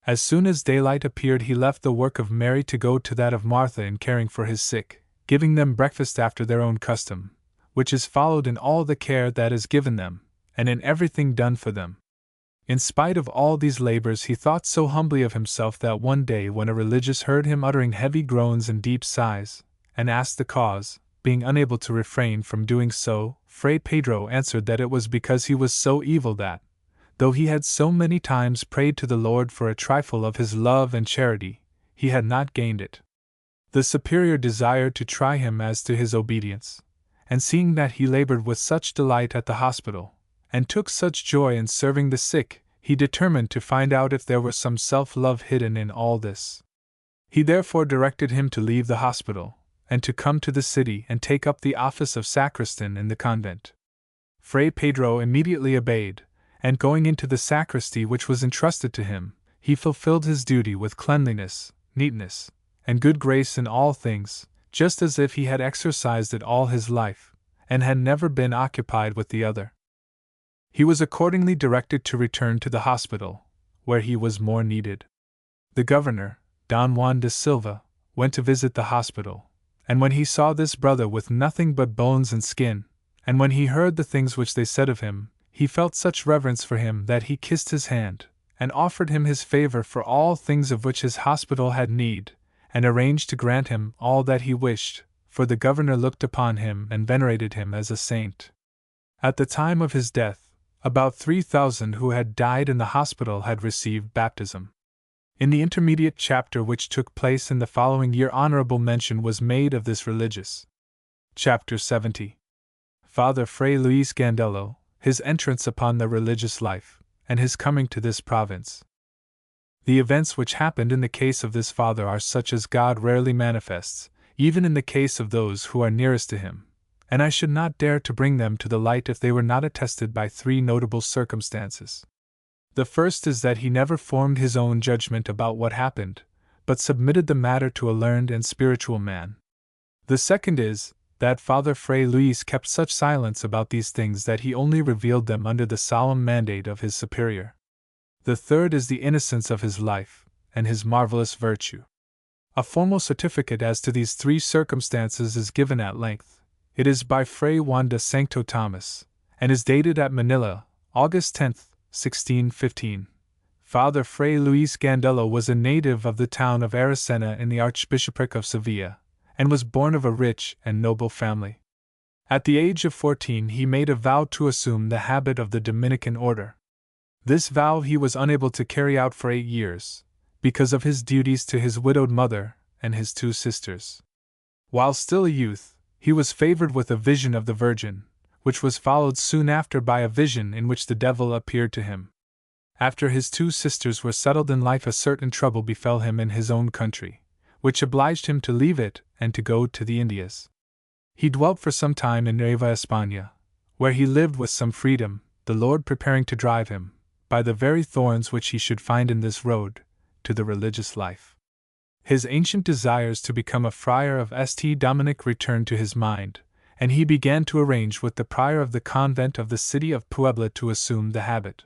As soon as daylight appeared he left the work of Mary to go to that of Martha in caring for his sick, giving them breakfast after their own custom, which is followed in all the care that is given them, and in everything done for them. In spite of all these labors he thought so humbly of himself that one day when a religious heard him uttering heavy groans and deep sighs, and asked the cause, being unable to refrain from doing so, Fray Pedro answered that it was because he was so evil that, though he had so many times prayed to the Lord for a trifle of his love and charity, he had not gained it. The superior desired to try him as to his obedience, and seeing that he labored with such delight at the hospital, and took such joy in serving the sick, he determined to find out if there were some self-love hidden in all this. He therefore directed him to leave the hospital, and to come to the city and take up the office of sacristan in the convent. Fray Pedro immediately obeyed, and going into the sacristy which was entrusted to him, he fulfilled his duty with cleanliness, neatness, and good grace in all things, just as if he had exercised it all his life, and had never been occupied with the other. He was accordingly directed to return to the hospital, where he was more needed. The governor, Don Juan de Silva, went to visit the hospital, and when he saw this brother with nothing but bones and skin, and when he heard the things which they said of him, he felt such reverence for him that he kissed his hand, and offered him his favor for all things of which his hospital had need, and arranged to grant him all that he wished, for the governor looked upon him and venerated him as a saint. At the time of his death, about 3,000 who had died in the hospital had received baptism. In the intermediate chapter which took place in the following year, honorable mention was made of this religious. Chapter 70. Father Fray Luis Gandelo, his entrance upon the religious life, and his coming to this province. The events which happened in the case of this father are such as God rarely manifests, even in the case of those who are nearest to him, and I should not dare to bring them to the light if they were not attested by three notable circumstances. The first is that he never formed his own judgment about what happened, but submitted the matter to a learned and spiritual man. The second is that Father Fray Luis kept such silence about these things that he only revealed them under the solemn mandate of his superior. The third is the innocence of his life, and his marvelous virtue. A formal certificate as to these three circumstances is given at length. It is by Fray Juan de Sancto Thomas, and is dated at Manila, August 10, 1615. Father Fray Luis Gandelo was a native of the town of Aracena in the Archbishopric of Sevilla, and was born of a rich and noble family. At the age of 14 he made a vow to assume the habit of the Dominican order. This vow he was unable to carry out for 8 years, because of his duties to his widowed mother and his 2 sisters. While still a youth, he was favored with a vision of the Virgin, which was followed soon after by a vision in which the devil appeared to him. After his 2 sisters were settled in life, a certain trouble befell him in his own country, which obliged him to leave it and to go to the Indias. He dwelt for some time in Nueva España, where he lived with some freedom, the Lord preparing to drive him, by the very thorns which he should find in this road, to the religious life. His ancient desires to become a friar of St. Dominic returned to his mind, and he began to arrange with the prior of the convent of the city of Puebla to assume the habit.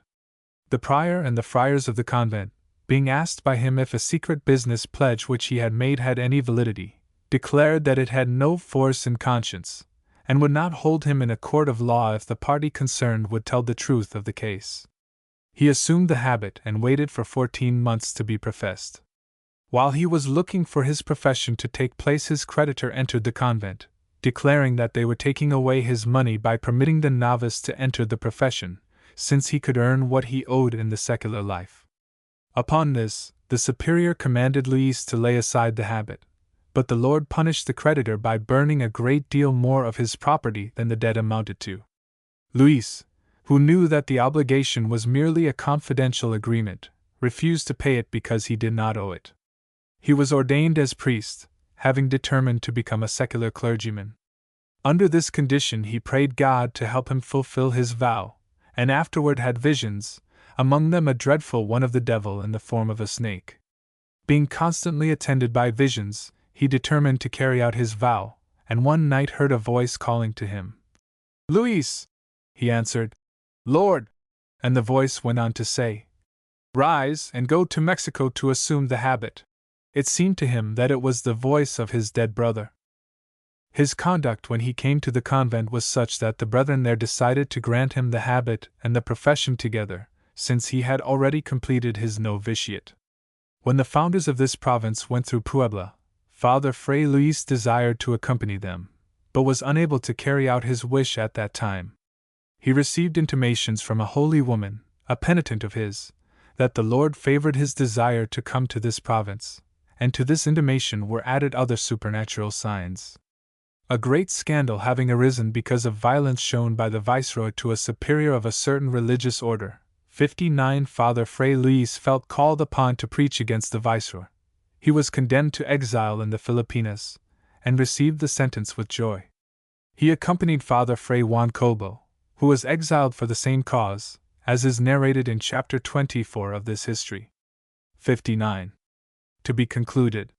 The prior and the friars of the convent, being asked by him if a secret business pledge which he had made had any validity, declared that it had no force in conscience, and would not hold him in a court of law if the party concerned would tell the truth of the case. He assumed the habit and waited for 14 months to be professed. While he was looking for his profession to take place, his creditor entered the convent, declaring that they were taking away his money by permitting the novice to enter the profession, since he could earn what he owed in the secular life. Upon this, the superior commanded Luis to lay aside the habit, but the Lord punished the creditor by burning a great deal more of his property than the debt amounted to. Luis, who knew that the obligation was merely a confidential agreement, refused to pay it because he did not owe it. He was ordained as priest, having determined to become a secular clergyman. Under this condition he prayed God to help him fulfill his vow, and afterward had visions, among them a dreadful one of the devil in the form of a snake. Being constantly attended by visions, he determined to carry out his vow, and one night heard a voice calling to him. "Luis!" He answered, "Lord!" And the voice went on to say, "Rise and go to Mexico to assume the habit." It seemed to him that it was the voice of his dead brother. His conduct when he came to the convent was such that the brethren there decided to grant him the habit and the profession together, since he had already completed his novitiate. When the founders of this province went through Puebla, Father Fray Luis desired to accompany them, but was unable to carry out his wish at that time. He received intimations from a holy woman, a penitent of his, that the Lord favored his desire to come to this province, and to this intimation were added other supernatural signs. A great scandal having arisen because of violence shown by the viceroy to a superior of a certain religious order, 59 Father Fray Luis felt called upon to preach against the viceroy. He was condemned to exile in the Filipinas, and received the sentence with joy. He accompanied Father Fray Juan Cobo, who was exiled for the same cause, as is narrated in chapter 24 of this history. 59. To be concluded.